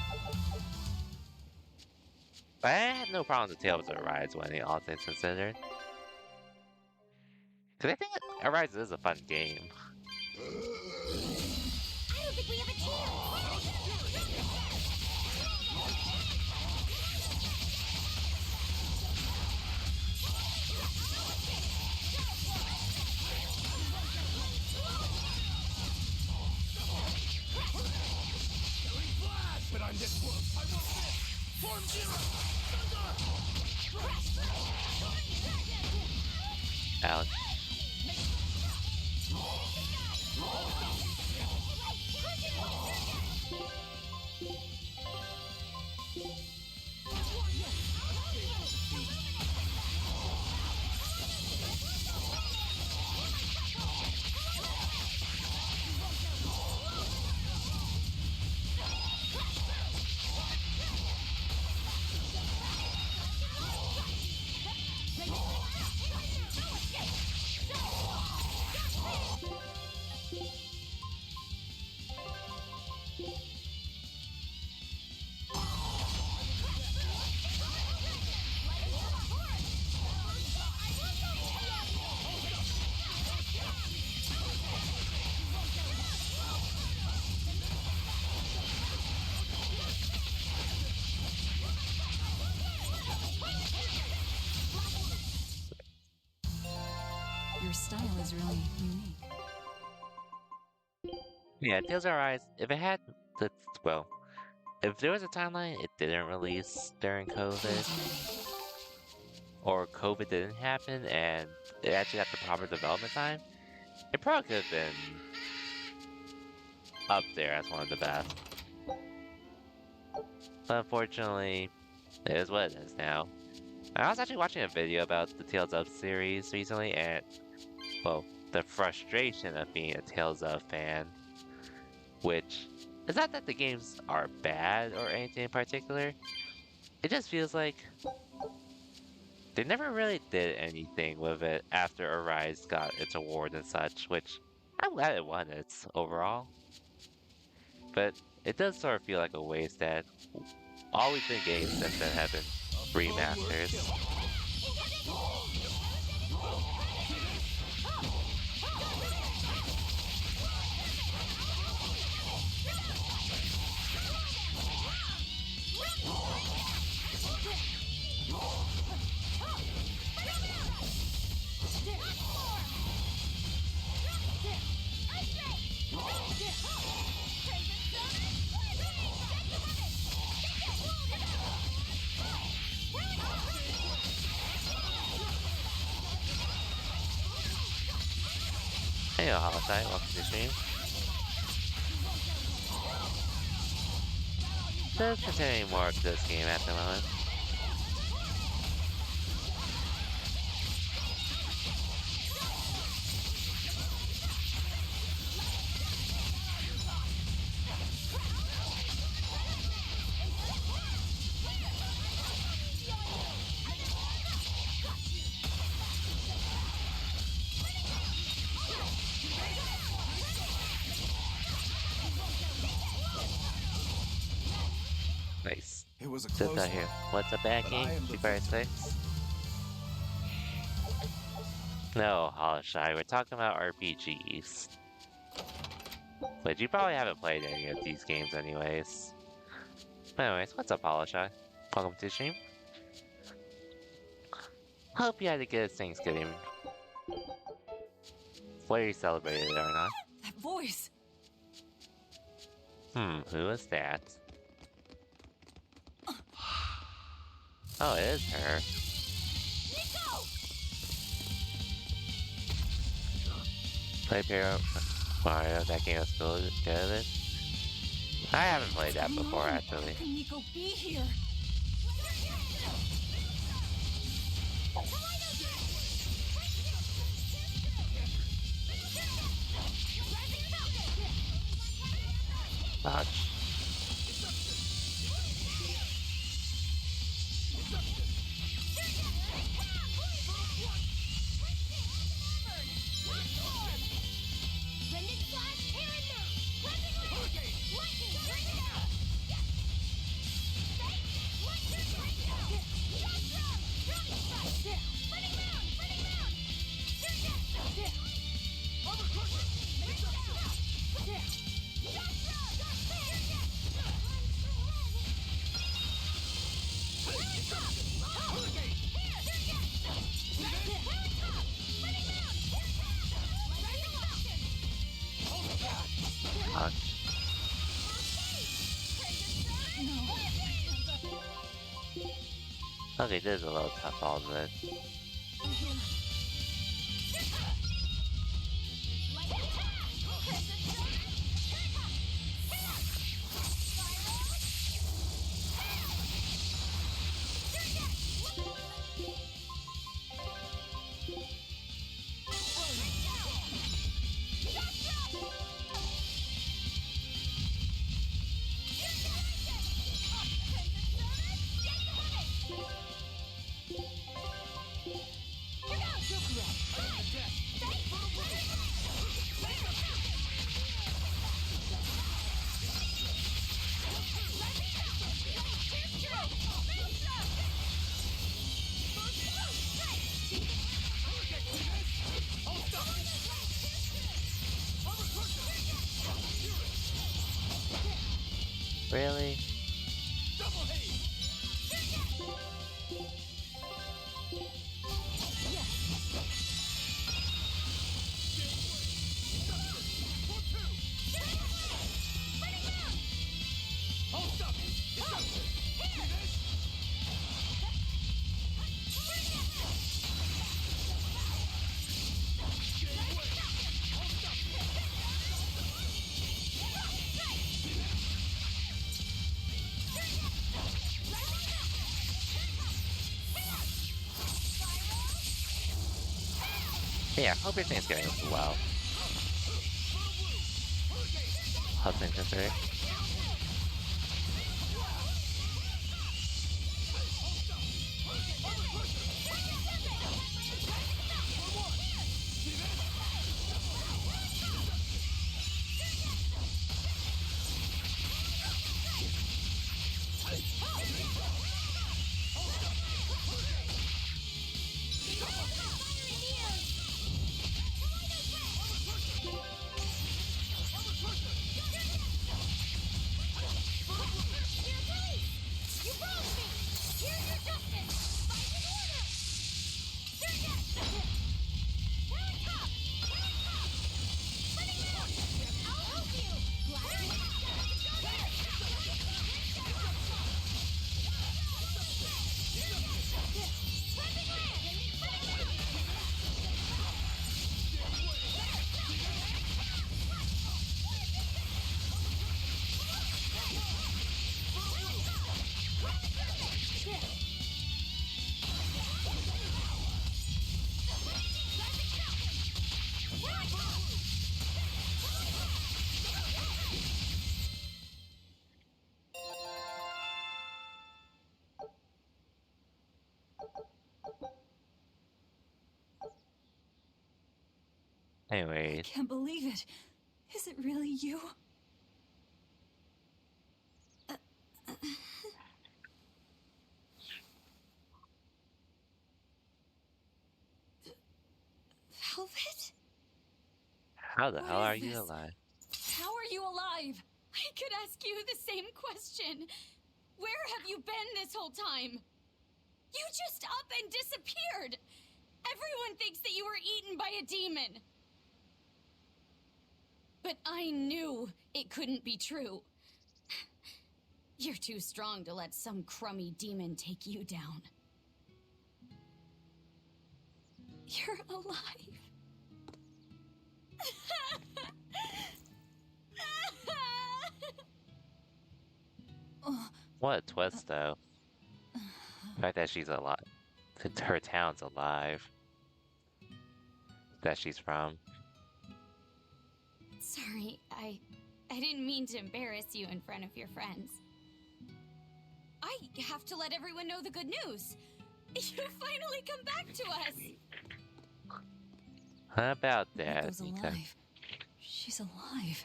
Speaker 1: But I had no problems with Tales of Arise when all things considered. Because I think Arise is a fun game.
Speaker 11: I don't think we have a chance!
Speaker 15: But on this world, I will live! Form Zero!
Speaker 1: Ouch.
Speaker 2: Your style is really unique.
Speaker 1: Yeah, Tales of Arise, if it had the, well, if there was a timeline it didn't release during COVID, or COVID didn't happen and it actually had the proper development time, it probably could have been up there as one of the best. But unfortunately, it is what it is now. I was actually watching a video about the Tales of series recently, and, well, the frustration of being a Tales of fan, which is not that the games are bad or anything in particular, it just feels like they never really did anything with it after Arise got its award and such, which I'm glad it won its overall. But it does sort of feel like a waste that all we've been getting since then have been remasters. Hey, Holosite, welcome to the stream. Just continuing more of this game at the moment.
Speaker 4: was a
Speaker 1: Just
Speaker 4: close
Speaker 1: out here.
Speaker 4: one.
Speaker 1: What's a bad
Speaker 4: But I
Speaker 1: game?
Speaker 4: am the
Speaker 1: Super
Speaker 4: victim.
Speaker 1: 6? No, Holoshy, we're talking about RPGs. But you probably haven't played any of these games anyways. But anyways, what's up, Holoshy? Welcome to the stream. Hope you had a good Thanksgiving. Whether you celebrated it or not.
Speaker 2: That voice!
Speaker 1: Who is that? Oh, it is her. Play Mario, that game was good. I haven't played that before, actually.
Speaker 2: How can Nico be here?
Speaker 1: Dodge. Okay, this is a little tough, all of it. Really? Yeah, hope your Thanksgiving was well. How's things today? Anyways.
Speaker 2: I can't believe it. Is it really you?
Speaker 1: How the hell
Speaker 14: What
Speaker 1: are
Speaker 14: is
Speaker 1: you
Speaker 14: this?
Speaker 1: alive?
Speaker 14: How are you alive? I could ask you the same question. Where have you been this whole time? You just up and disappeared. Everyone thinks that you were eaten by a demon. But I knew it couldn't be true. You're too strong to let some crummy demon take you down. You're alive.
Speaker 1: What a twist, though. The fact that she's alive. Her town's alive. That she's from.
Speaker 9: Sorry, I didn't mean to embarrass you in front of your friends.
Speaker 14: I have to let everyone know the good news. You finally come back to us.
Speaker 1: How about that?
Speaker 2: Rico's alive. She's alive.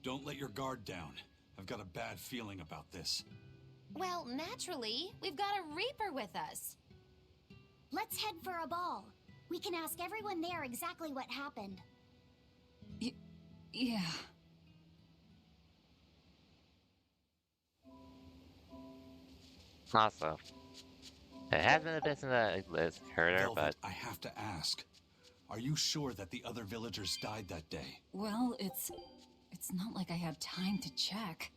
Speaker 5: Don't let your guard down. I've got a bad feeling about this.
Speaker 9: Well, naturally, we've got a Reaper with us.
Speaker 20: Let's head for a ball. We can ask everyone there exactly what happened.
Speaker 2: Yeah.
Speaker 1: Also, it has been a bit since I heard her,
Speaker 5: Velvet,
Speaker 1: but
Speaker 5: I have to ask. Are you sure that the other villagers died that day?
Speaker 2: Well, it's not like I had time to check.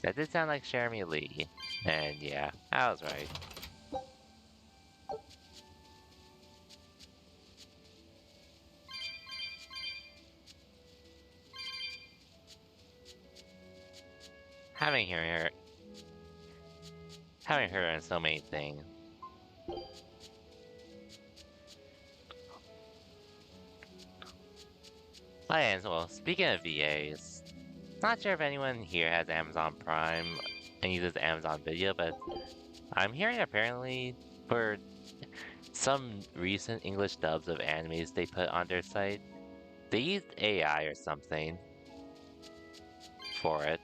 Speaker 1: that did sound like Jeremy Lee. And yeah, I was right. Having her in so many things. Oh, and well, speaking of VAs, not sure if anyone here has Amazon Prime and uses Amazon Video, but I'm hearing apparently for some recent English dubs of animes they put on their site, they used AI or something for it.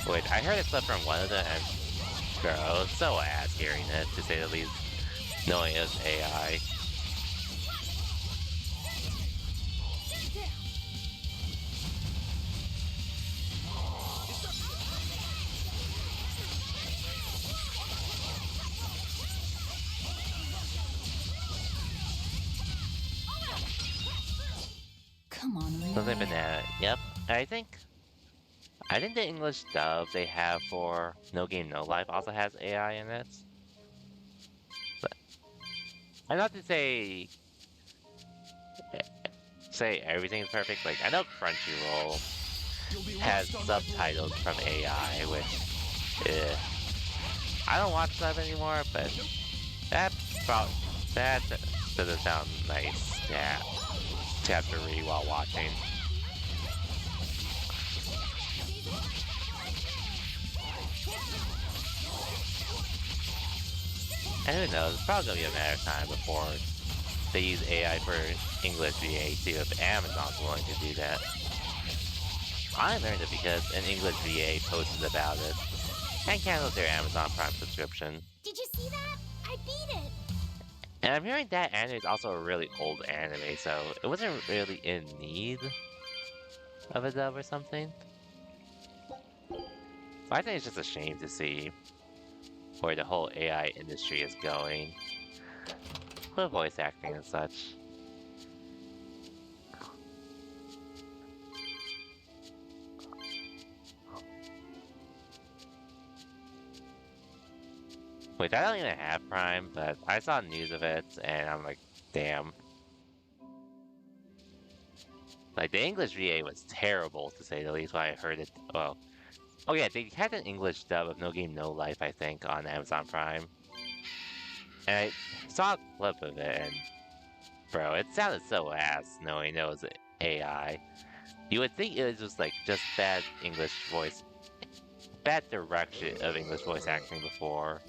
Speaker 1: Wait, I heard a clip from one of them, and girl, it was so ass hearing it, to say the least, knowing it was AI.
Speaker 2: Come on, really?
Speaker 1: Something banana. Yep. I think the English dub they have for No Game No Life also has AI in it. But I'm not to say everything's perfect. Like I know Crunchyroll has subtitles from AI, which I don't watch that anymore, but that doesn't sound nice. Yeah, to have to read while watching. And who knows, it's probably gonna be a matter of time before they use AI for English VA too, if Amazon's willing to do that. I learned it because an English VA posted about it and canceled their Amazon Prime subscription.
Speaker 20: Did you see that? I beat it!
Speaker 1: And I'm hearing that anime is also a really old anime, so it wasn't really in need of a dub or something. I think it's just a shame to see where the whole AI industry is going with voice acting and such. Wait, I don't even have Prime, but I saw news of it, and I'm like, damn. Like, the English VA was terrible, to say the least, when I heard it. Well, oh yeah, they had an English dub of No Game No Life, I think, on Amazon Prime. And I saw a clip of it, and bro, it sounded so ass knowing it was AI. You would think it was just like, just bad direction of English voice acting before.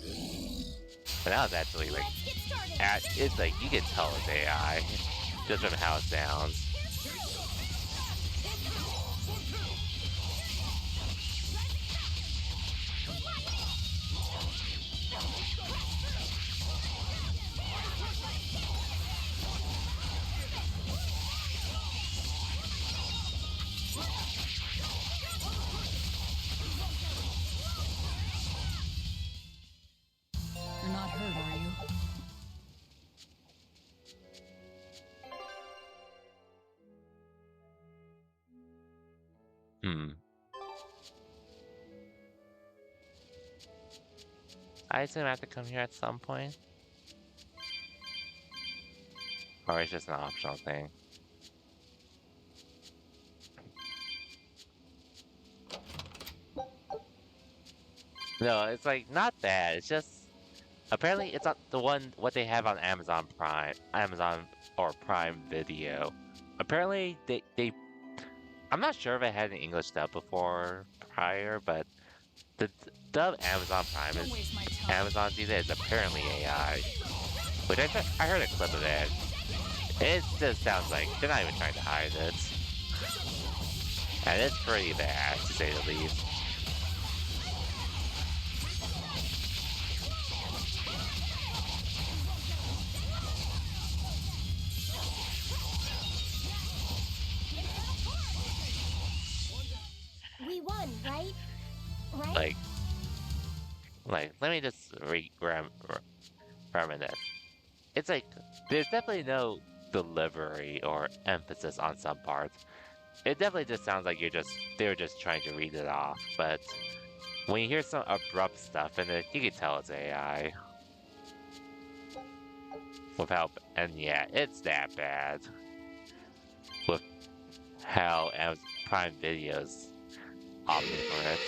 Speaker 1: But now it's actually like, it's like, you can tell it's AI, just from how it sounds. I assume I have to come here at some point. Or it's just an optional thing. No, it's like not bad. It's just apparently it's not the one what they have on Amazon or Prime Video. Apparently they I'm not sure if I had an English dub before prior, but the dub Amazon Prime is Amazon season is apparently AI, which I heard a clip of it. It just sounds like they're not even trying to hide it, and it's pretty bad to say the least.
Speaker 3: We won, right?
Speaker 1: Like, let me just reminisce. It's like, there's definitely no delivery or emphasis on some parts. It definitely just sounds like they were just trying to read it off, but when you hear some abrupt stuff in it, you can tell it's AI. And yeah, it's that bad. With how Amazon Prime Video's opting for it.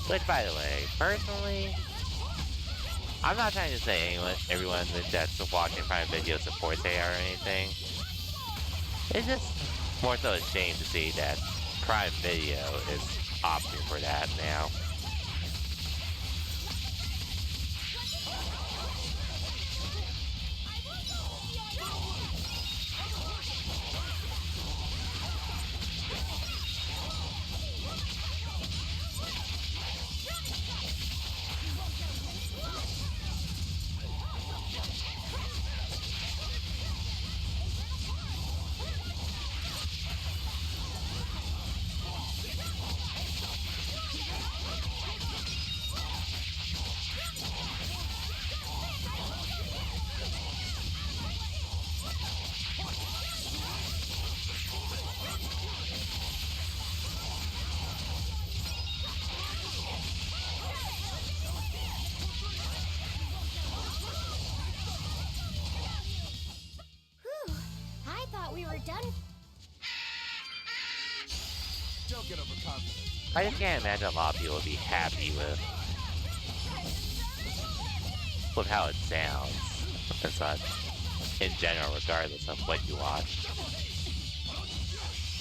Speaker 1: Which, by the way, personally, I'm not trying to say everyone that's watching Prime Video supports AI or anything. It's just more so a shame to see that Prime Video is opting for that now.
Speaker 3: I thought we were done.
Speaker 10: Don't get overconfident.
Speaker 1: I just can't imagine a lot of people would be happy with how it sounds and such, in general, regardless of what you watch.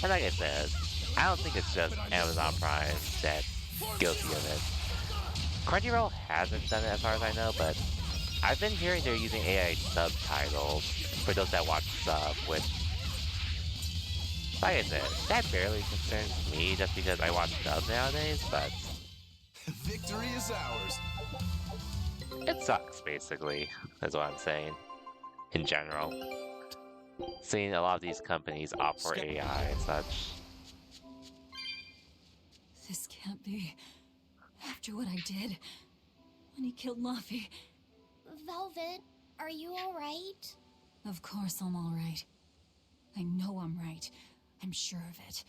Speaker 1: And like I said, I don't think it's just Amazon Prime that's guilty of it. Crunchyroll hasn't done it as far as I know, but I've been hearing they're using AI subtitles for those that watch sub, which, like I said, that barely concerns me just because I watch dub nowadays, but
Speaker 4: Victory is ours.
Speaker 1: it sucks, basically, is what I'm saying, in general. Seeing a lot of these companies opt for AI and such.
Speaker 2: This can't be. After what I did, when he killed Laffy.
Speaker 3: Velvet, are you alright?
Speaker 2: Of course I'm alright. I know I'm right. I'm sure of it.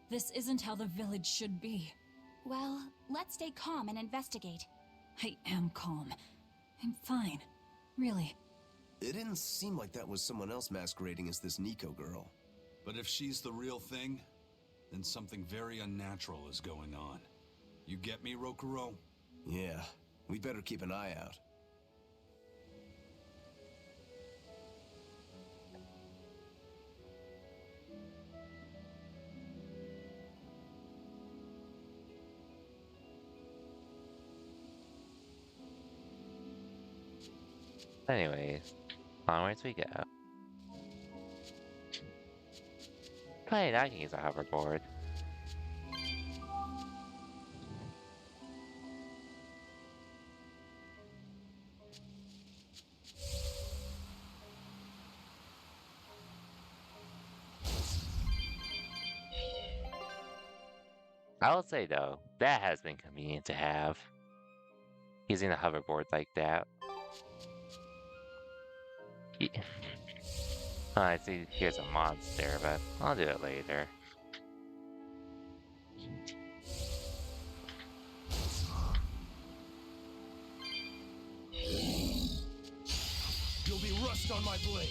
Speaker 2: This isn't how the village should be.
Speaker 14: Well, let's stay calm and investigate.
Speaker 2: I am calm. I'm fine. Really.
Speaker 4: It didn't seem like that was someone else masquerading as this Nico girl.
Speaker 5: But if she's the real thing, then something very unnatural is going on. You get me, Rokuro?
Speaker 4: Yeah, we better keep an eye out.
Speaker 1: Anyways, onwards we go. Wait, I can use a hoverboard. I will say though, that has been convenient to have. Using a hoverboard like that. Oh, I see here's a monster, but I'll do it later.
Speaker 13: You'll be rust on my blade.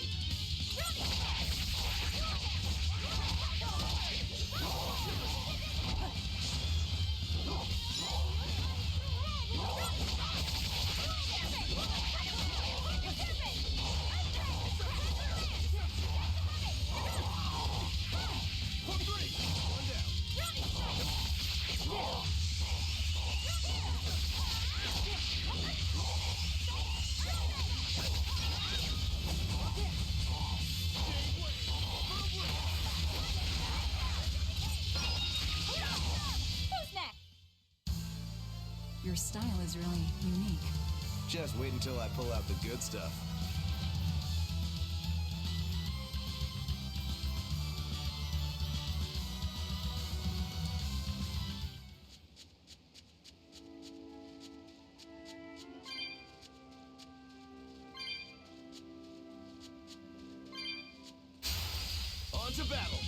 Speaker 2: Your style is really unique.
Speaker 4: Just wait until I pull out the good stuff.
Speaker 13: On to battle.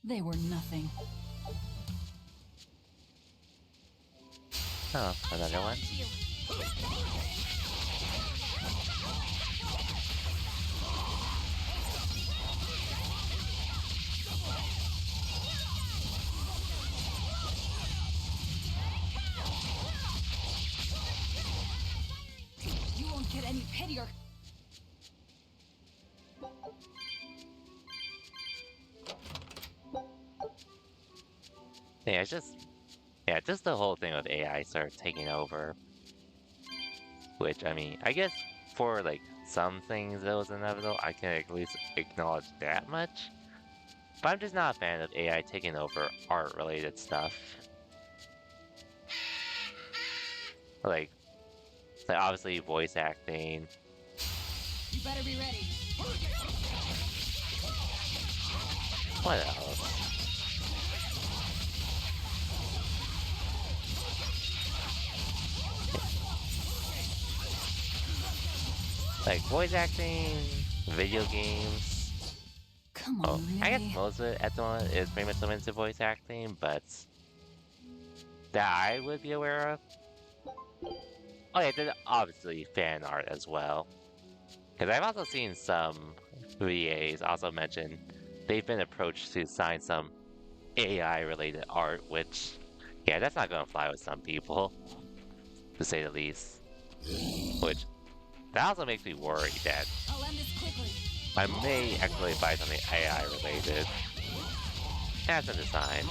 Speaker 2: They were nothing.
Speaker 1: Oh, another one?
Speaker 2: You won't get any pitier.
Speaker 1: Yeah, just the whole thing with AI sort of taking over. Which, I mean, I guess for, like, some things that was inevitable, I can at least acknowledge that much. But I'm just not a fan of AI taking over art-related stuff. Like, obviously voice acting.
Speaker 14: You better be ready.
Speaker 1: What else? Like voice acting, video games.
Speaker 2: Come on, really?
Speaker 1: I guess most of it at the moment is pretty much limited to voice acting, but that I would be aware of. Oh yeah, there's obviously fan art as well. Because I've also seen some VAs also mention they've been approached to sign some AI-related art, which, yeah, that's not gonna fly with some people, to say the least. Which, that also makes me worried that
Speaker 14: I'll end this quickly.
Speaker 1: I may actually buy something AI-related. That's a design.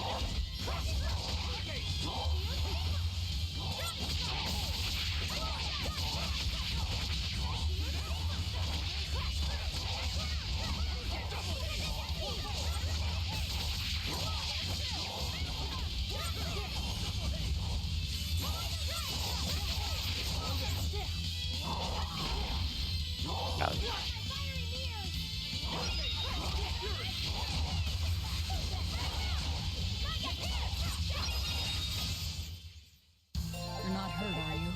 Speaker 2: You're not hurt, are you?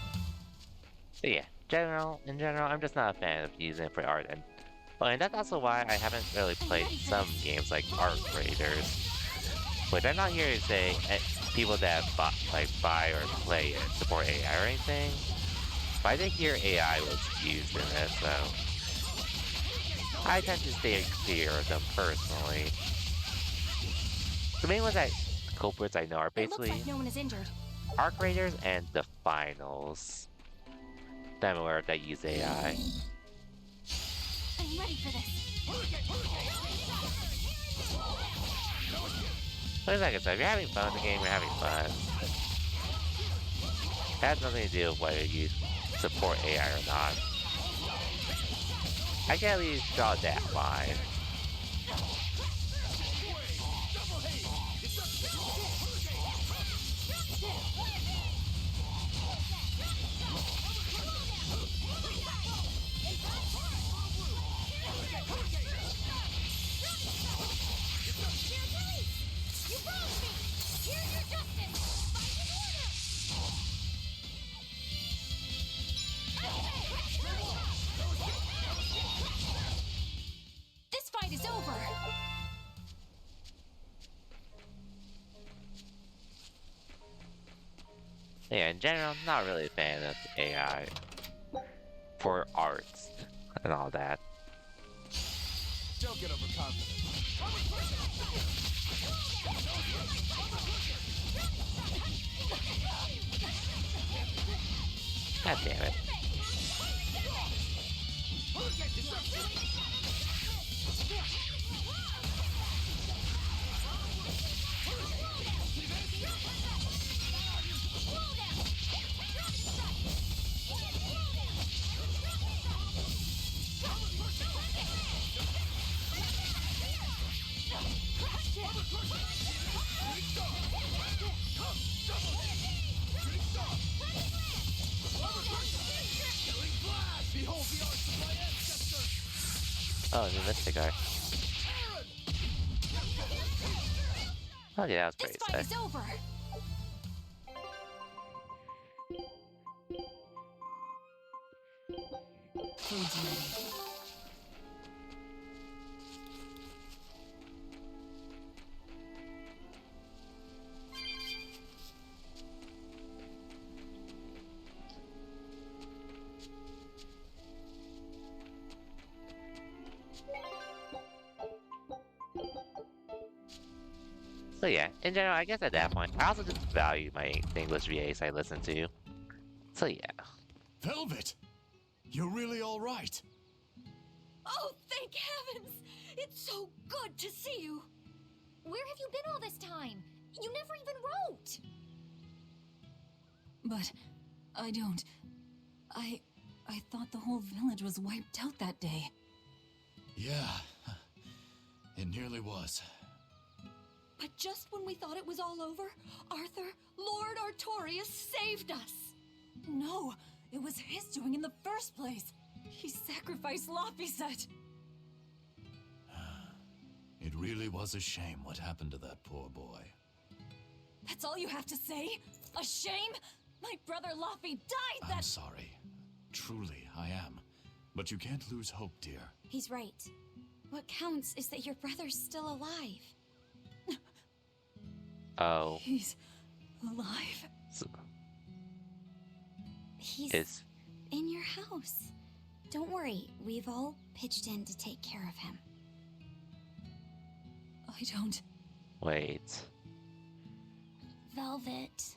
Speaker 1: But yeah, in general, I'm just not a fan of using it for art, and well, and that's also why I haven't really played some games like Art Raiders. Which I'm not here to say people that buy or play it support AI or anything, but I did hear AI was used in it, so I tend to stay clear of them personally. The main culprits I know are basically
Speaker 14: It looks like no one is injured.
Speaker 1: Arc Raiders and the Finals that I'm aware of that use AI.
Speaker 14: I'm ready for this.
Speaker 1: But like I said, if you're having fun with the game, you're having fun. It has nothing to do with whether you support AI or not. I can at least draw that line. Yeah, in general, I'm not really a fan of AI for arts and all that.
Speaker 10: Don't get overconfident.
Speaker 1: God damn it. Oh, the Mystic guy. Oh yeah, that's pretty
Speaker 6: This fight
Speaker 1: sick.
Speaker 6: is over.
Speaker 2: Food's ready.
Speaker 1: So yeah, in general, I guess at that point, I also just value my English VAs I listen to. So yeah.
Speaker 13: Velvet! You're really alright?
Speaker 14: Oh, thank heavens! It's so good to see you! Where have you been all this time? You never even wrote!
Speaker 2: But I don't. I thought the whole village was wiped out that day.
Speaker 13: Yeah, it nearly was.
Speaker 14: But just when we thought it was all over, Arthur, Lord Artorias saved us!
Speaker 2: No, it was his doing in the first place. He sacrificed Laphicet.
Speaker 13: It really was a shame what happened to that poor boy.
Speaker 2: That's all you have to say? A shame? My brother Laffy died that—
Speaker 13: I'm sorry. Truly, I am. But you can't lose hope, dear.
Speaker 14: He's right. What counts is that your brother's still alive.
Speaker 1: Oh.
Speaker 2: He's alive.
Speaker 1: So,
Speaker 3: He's in your house. Don't worry, we've all pitched in to take care of him.
Speaker 2: I don't.
Speaker 1: Wait.
Speaker 3: Velvet.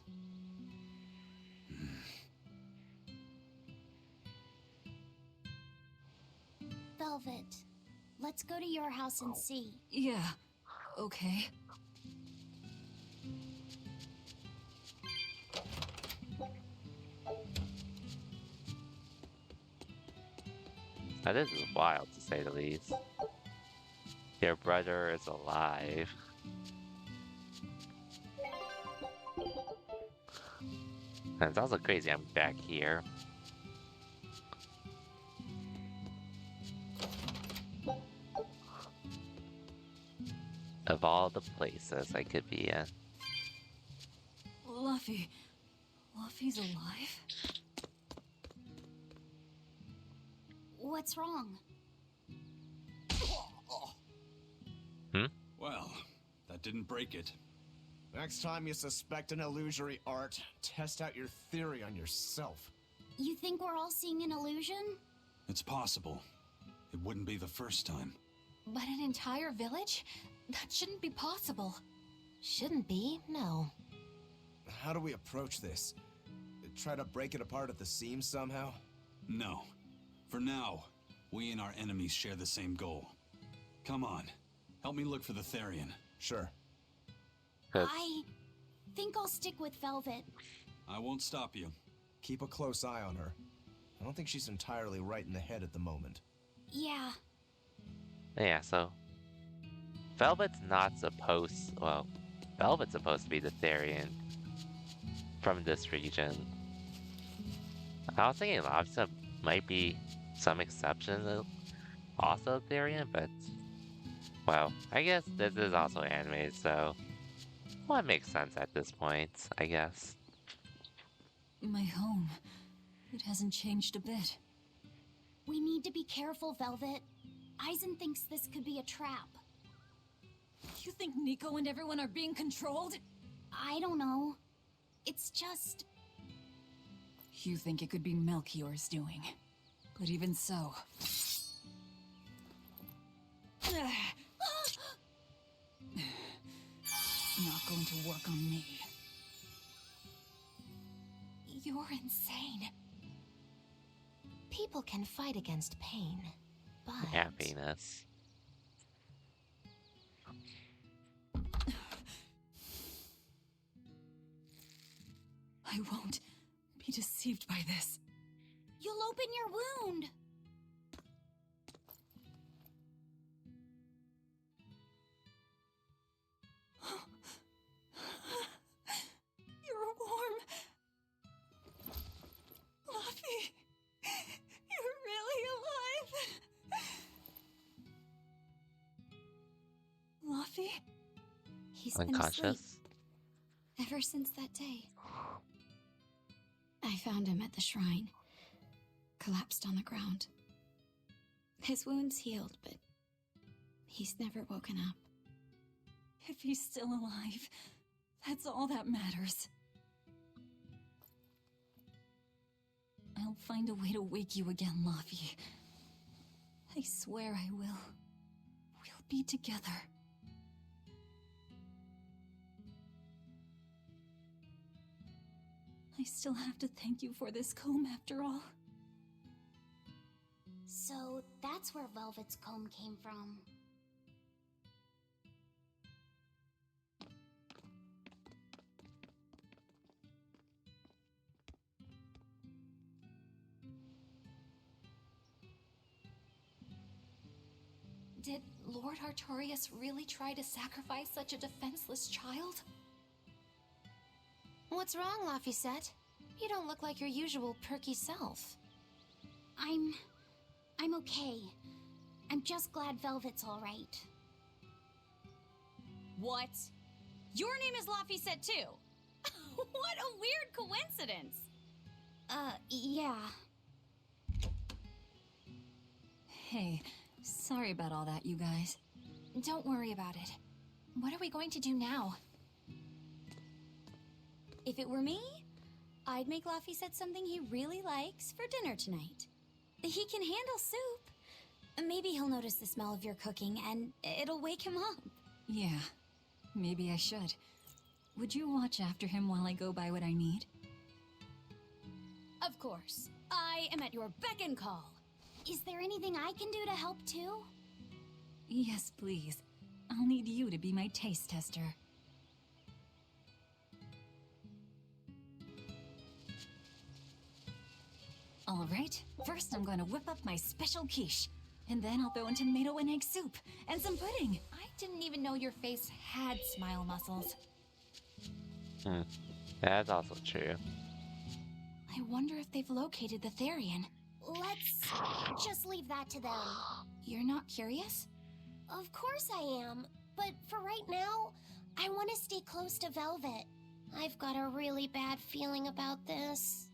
Speaker 3: Velvet, let's go to your house and see.
Speaker 2: Yeah, okay.
Speaker 1: Now this is wild to say the least. Your brother is alive. And it's also crazy I'm back here. Of all the places I could be in.
Speaker 2: Luffy. Luffy's alive?
Speaker 3: What's wrong?
Speaker 5: Well, that didn't break it.
Speaker 4: Next time you suspect an illusory art, test out your theory on yourself.
Speaker 3: You think we're all seeing an illusion?
Speaker 5: It's possible. It wouldn't be the first time.
Speaker 9: But an entire village? That shouldn't be possible. Shouldn't be, no.
Speaker 4: How do we approach this? Try to break it apart at the seams somehow?
Speaker 5: No. For now, we and our enemies share the same goal. Come on. Help me look for the Therian.
Speaker 4: Sure.
Speaker 3: I think I'll stick with Velvet.
Speaker 5: I won't stop you.
Speaker 4: Keep a close eye on her. I don't think she's entirely right in the head at the moment.
Speaker 3: Yeah.
Speaker 1: Yeah, so Velvet's not supposed, well, Velvet's supposed to be the Therian from this region. I was thinking Lobster might be some exception, also Therian, but well, I guess this is also anime, so well, it makes sense at this point, I guess.
Speaker 2: My home. It hasn't changed a bit.
Speaker 3: We need to be careful, Velvet. Aizen thinks this could be a trap.
Speaker 2: You think Nico and everyone are being controlled?
Speaker 3: I don't know. It's just...
Speaker 2: You think it could be Melchior's doing. But even so... It's not going to work on me.
Speaker 9: You're insane. People can fight against pain, but...
Speaker 1: Happiness.
Speaker 2: I won't be deceived by this.
Speaker 20: You'll open your wound.
Speaker 2: You're warm. Luffy, you're really alive. Luffy?
Speaker 9: He's
Speaker 1: Unconscious.
Speaker 9: been asleep ever since that day. I found him at the shrine, collapsed on the ground. His wounds healed, but he's never woken up.
Speaker 2: If he's still alive, that's all that matters. I'll find a way to wake you again, Luffy. I swear I will. We'll be together. I still have to thank you for this comb after all.
Speaker 3: So that's where Velvet's comb came from.
Speaker 6: Did Lord Artorias really try to sacrifice such a defenseless child?
Speaker 9: What's wrong, Laphicet? You don't look like your usual perky self.
Speaker 3: I'm okay. I'm just glad Velvet's all right.
Speaker 14: What? Your name is Laphicet too? What a weird coincidence!
Speaker 3: Yeah.
Speaker 2: Hey, sorry about all that, you guys.
Speaker 6: Don't worry about it. What are we going to do now?
Speaker 14: If it were me, I'd make Laphicet something he really likes for dinner tonight. He can handle soup. Maybe he'll notice the smell of your cooking and it'll wake him up.
Speaker 2: Yeah, maybe I should. Would you watch after him while I go buy what I need?
Speaker 14: Of course. I am at your beck and call.
Speaker 3: Is there anything I can do to help too?
Speaker 2: Yes, please. I'll need you to be my taste tester. All right, first I'm going to whip up my special quiche. And then I'll throw in tomato and egg soup, and some pudding.
Speaker 6: I didn't even know your face had smile muscles.
Speaker 1: That's also true.
Speaker 6: I wonder if they've located the Therian.
Speaker 3: Let's just leave that to them.
Speaker 6: You're not curious?
Speaker 3: Of course I am, but for right now, I want to stay close to Velvet. I've got a really bad feeling about this.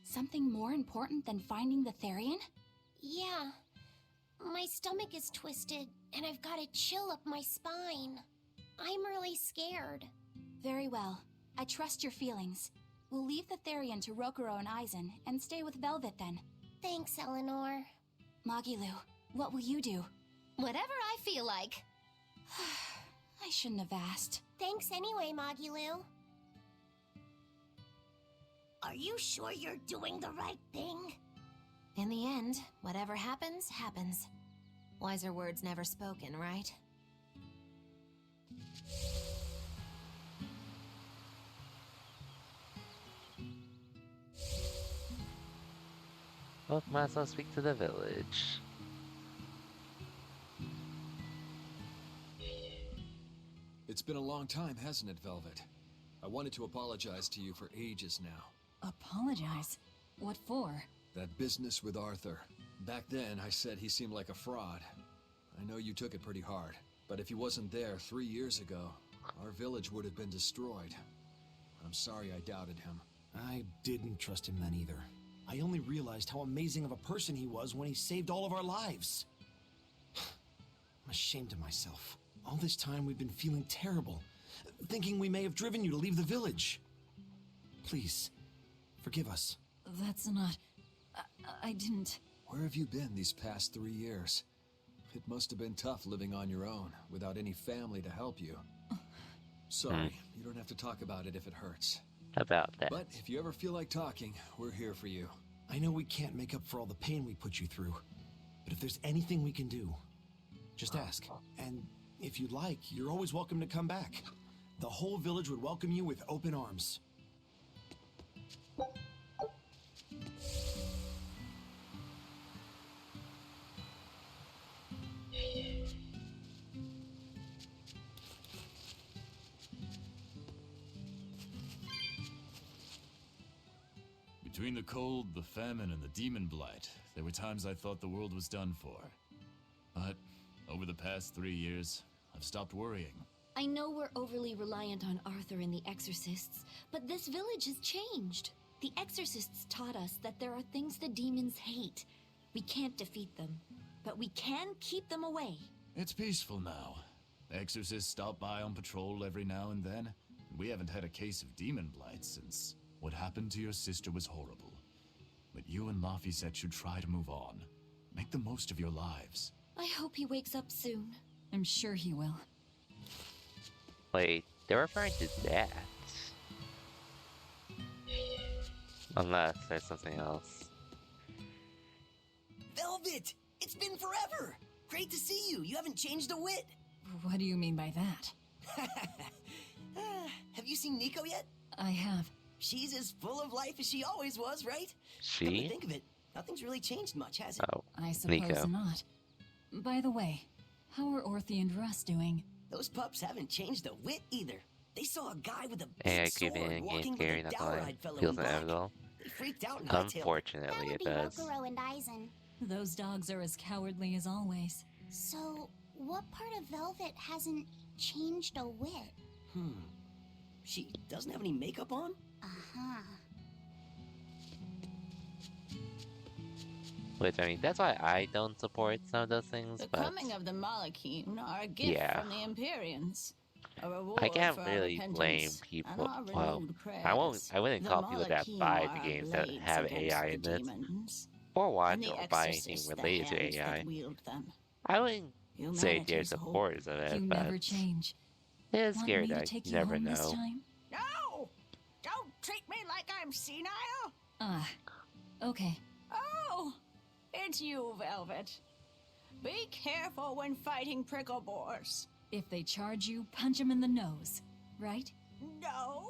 Speaker 6: Something more important than finding the Therian?
Speaker 3: Yeah. My stomach is twisted, and I've got a chill up my spine. I'm really scared.
Speaker 6: Very well. I trust your feelings. We'll leave the Therian to Rokuro and Aizen, and stay with Velvet then.
Speaker 3: Thanks, Eleanor.
Speaker 6: Magilu, what will you do?
Speaker 9: Whatever I feel like.
Speaker 6: I shouldn't have asked.
Speaker 3: Thanks anyway, Magilu.
Speaker 20: Are you sure you're doing the right thing?
Speaker 9: In the end, whatever happens, happens. Wiser words never spoken, right?
Speaker 1: Both might as well speak to the village.
Speaker 21: It's been a long time, hasn't it, Velvet? I wanted to apologize to you for ages now.
Speaker 2: Apologize? What for?
Speaker 21: That business with Arthur. Back then, I said he seemed like a fraud. I know you took it pretty hard, but if he wasn't there 3 years ago, our village would have been destroyed. I'm sorry I doubted him.
Speaker 13: I didn't trust him then either. I only realized how amazing of a person he was when he saved all of our lives. I'm ashamed of myself. All this time we've been feeling terrible, thinking we may have driven you to leave the village. Please, forgive us.
Speaker 2: That's not... I didn't...
Speaker 21: Where have you been these past 3 years? It must have been tough living on your own, without any family to help you. Sorry, you don't have to talk about it if it hurts.
Speaker 1: About that.
Speaker 21: But if you ever feel like talking, we're here for you.
Speaker 7: I know we can't make up for all the pain we put you through, but if there's anything we can do, just ask. And if you'd like, you're always welcome to come back. The whole village would welcome you with open arms.
Speaker 22: Between the cold, the famine, and the demon blight, there were times I thought the world was done for. But over the past 3 years, I've stopped worrying.
Speaker 9: I know we're overly reliant on Arthur and the Exorcists, but this village has changed. The Exorcists taught us that there are things the demons hate. We can't defeat them, but we can keep them away.
Speaker 22: It's peaceful now. Exorcists stop by on patrol every now and then. We haven't had a case of demon blight since what happened to your sister was horrible. But you and Laphicet should try to move on. Make the most of your lives.
Speaker 9: I hope he wakes up soon.
Speaker 2: I'm sure he will.
Speaker 1: Wait, they're referring to that. Unless there's something else.
Speaker 23: Velvet! It's been forever! Great to see you. You haven't changed a whit.
Speaker 2: What do you mean by that?
Speaker 23: Have you seen Nico yet?
Speaker 2: I have.
Speaker 23: She's as full of life as she always was, right?
Speaker 1: She?
Speaker 23: Come to think of it, nothing's really changed much, has it?
Speaker 1: Oh,
Speaker 2: I suppose
Speaker 1: Nico.
Speaker 2: not. By the way, how are Orthy and Russ doing?
Speaker 23: Those pups haven't changed a whit either. They saw a guy with a
Speaker 1: AI
Speaker 23: big sword
Speaker 1: creeping in
Speaker 23: walking
Speaker 1: game theory,
Speaker 23: with a
Speaker 1: not gonna lie.
Speaker 23: dour-eyed fellow
Speaker 1: Feels
Speaker 23: in black.
Speaker 1: inevitable.
Speaker 23: They freaked out and hightailed it.
Speaker 1: Unfortunately, it does.
Speaker 20: Rokuro and Aizen.
Speaker 2: Those dogs are as cowardly as always.
Speaker 20: So, what part of Velvet hasn't changed a whit?
Speaker 23: She doesn't have any makeup on?
Speaker 20: Uh-huh.
Speaker 1: Which, I mean, that's why I don't support some of those things,
Speaker 24: The
Speaker 1: but
Speaker 24: coming of the Malachim are a gift
Speaker 1: Yeah.
Speaker 24: from the Empyreans. A reward
Speaker 1: I can't
Speaker 24: for our
Speaker 1: really blame
Speaker 24: repentance
Speaker 1: people.
Speaker 24: and our
Speaker 1: Well,
Speaker 24: renewed
Speaker 1: I wouldn't
Speaker 24: prayers.
Speaker 1: call
Speaker 24: The
Speaker 1: people that
Speaker 24: Malachim
Speaker 1: buy
Speaker 24: are
Speaker 1: the
Speaker 24: our
Speaker 1: games that
Speaker 24: blades
Speaker 1: have
Speaker 24: against
Speaker 1: AI
Speaker 24: the
Speaker 1: in it,
Speaker 24: demons,
Speaker 1: or
Speaker 24: and
Speaker 1: watch
Speaker 24: the
Speaker 1: or buy anything
Speaker 24: exorcists, the
Speaker 1: related to
Speaker 24: hands that
Speaker 1: AI.
Speaker 24: wield them.
Speaker 1: I wouldn't say they're
Speaker 24: Humanity's hope.
Speaker 1: supporters of it,
Speaker 2: You
Speaker 1: but
Speaker 2: never change.
Speaker 1: it is
Speaker 2: Want
Speaker 1: scary
Speaker 2: me to
Speaker 1: that
Speaker 2: take
Speaker 1: you
Speaker 2: you
Speaker 1: never
Speaker 2: home this
Speaker 1: know.
Speaker 2: time?
Speaker 24: No! Don't treat me like I'm senile!
Speaker 2: Ah, okay.
Speaker 24: Oh! It's you, Velvet. Be careful when fighting prickle boars.
Speaker 2: If they charge you, punch them in the nose, right?
Speaker 24: No!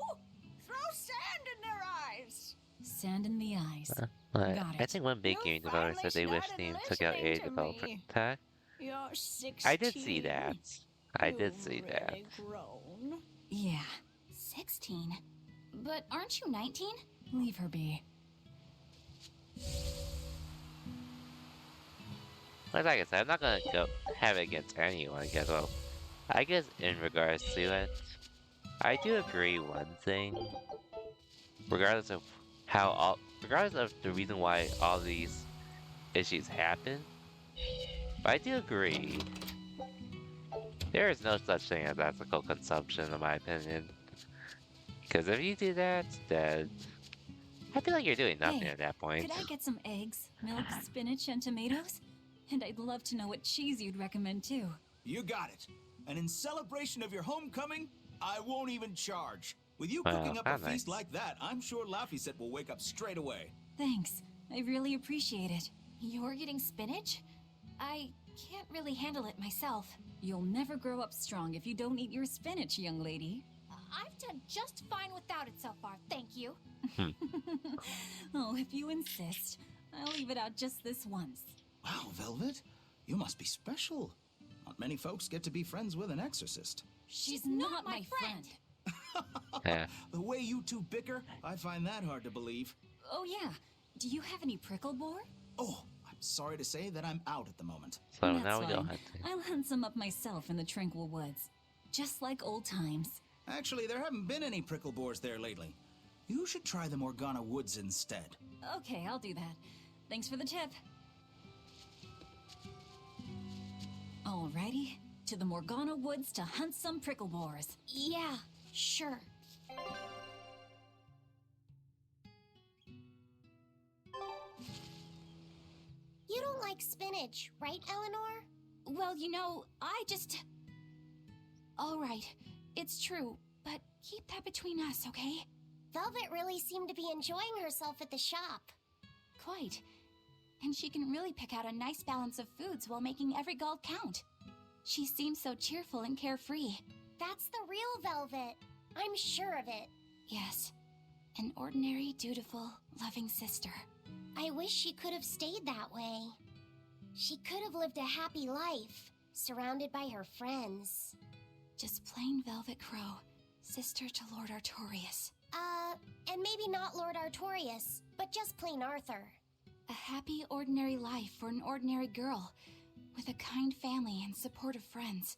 Speaker 24: Throw sand in their eyes!
Speaker 2: Sand in the eyes.
Speaker 1: But
Speaker 2: Got
Speaker 1: I
Speaker 2: it.
Speaker 1: think one big game developer said they wish Steam took out AI developer tag.
Speaker 24: You're 16.
Speaker 1: I did see that. I did see that.
Speaker 24: Really grown.
Speaker 2: Yeah.
Speaker 14: 16? But aren't you 19?
Speaker 2: Leave her be.
Speaker 1: But like I said, I'm not gonna go have it against anyone, because, well, I guess in regards to it, I do agree one thing. Regardless of regardless of the reason why all these issues happen, but I do agree. There is no such thing as ethical consumption, in my opinion. Because if you do that, then I feel like you're doing nothing
Speaker 2: Hey,
Speaker 1: at that point.
Speaker 2: Could I get some eggs, milk, spinach, and tomatoes? And I'd love to know what cheese you'd recommend too.
Speaker 10: You got it. And in celebration of your homecoming, I won't even charge. With you
Speaker 1: Wow,
Speaker 10: cooking up a
Speaker 1: how
Speaker 10: feast
Speaker 1: nice.
Speaker 10: like that, I'm sure Laphicet will wake up straight away.
Speaker 2: Thanks. I really appreciate it.
Speaker 6: You're getting spinach? I can't really handle it myself.
Speaker 2: You'll never grow up strong if you don't eat your spinach, young lady.
Speaker 6: I've done just fine without it so far, thank you.
Speaker 2: Oh, if you insist. I'll leave it out just this once.
Speaker 13: Wow, Velvet, you must be special. Not many folks get to be friends with an exorcist.
Speaker 2: She's not my friend.
Speaker 1: Yeah.
Speaker 13: The way you two bicker, I find that hard to believe.
Speaker 2: Oh yeah. Do you have any prickle boar?
Speaker 13: Oh, I'm sorry to say that I'm out at the moment.
Speaker 1: So
Speaker 2: That's
Speaker 1: now we go
Speaker 2: fine.
Speaker 1: hunting.
Speaker 2: I'll hunt some up myself in the tranquil woods. Just like old times.
Speaker 13: Actually, there haven't been any prickle boars there lately. You should try the Morgana Woods instead.
Speaker 2: Okay, I'll do that. Thanks for the tip. Alrighty, to the Morgana Woods to hunt some prickle boars.
Speaker 14: Yeah, sure.
Speaker 3: like spinach, right, Eleanor?
Speaker 6: Well, you know, I just... All right, it's true, but keep that between us, okay?
Speaker 3: Velvet really seemed to be enjoying herself at the shop.
Speaker 6: Quite. And she can really pick out a nice balance of foods while making every gulp count. She seems so cheerful and carefree.
Speaker 3: That's the real Velvet. I'm sure of it.
Speaker 6: Yes. An ordinary, dutiful, loving sister.
Speaker 3: I wish she could have stayed that way. She could have lived a happy life, surrounded by her friends.
Speaker 6: Just plain Velvet Crow, sister to Lord Artorias.
Speaker 3: And maybe not Lord Artorias, but just plain Arthur.
Speaker 6: A happy, ordinary life for an ordinary girl, with a kind family and supportive friends.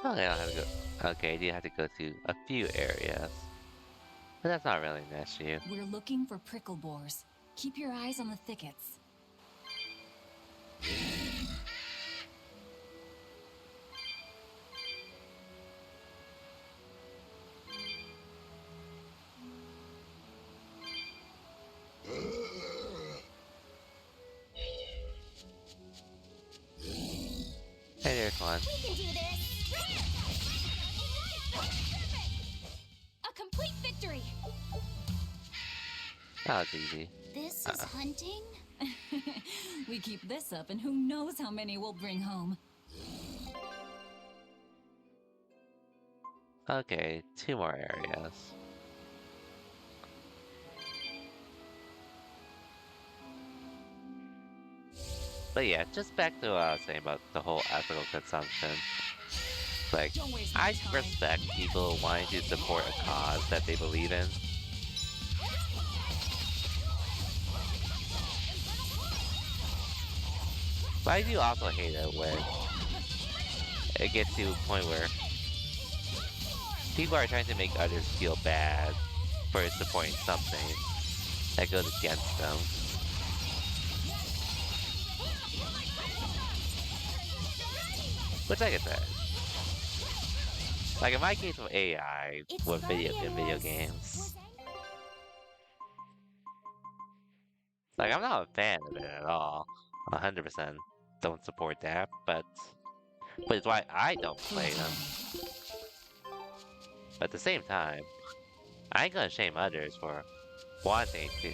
Speaker 1: Okay, I'll have to go. Okay, I do have to go to a few areas. But that's not really an issue.
Speaker 2: We're looking for prickle boars. Keep your eyes on the thickets.
Speaker 1: Hey, there's one.
Speaker 11: We can do this!
Speaker 14: A complete victory!
Speaker 1: That was easy.
Speaker 14: This is hunting?
Speaker 2: We keep this up and who knows how many we'll bring home.
Speaker 1: Okay, 2 more areas. But yeah, just back to what I was saying about the whole ethical consumption. Like, I respect people wanting to support a cause that they believe in. But I do also hate it when it gets to a point where people are trying to make others feel bad for supporting something that goes against them. Which, like I said, like in my case with AI, with video games, like I'm not a fan of it at all. 100% don't support that, but it's why I don't play them. But at the same time, I ain't gonna shame others for wanting to,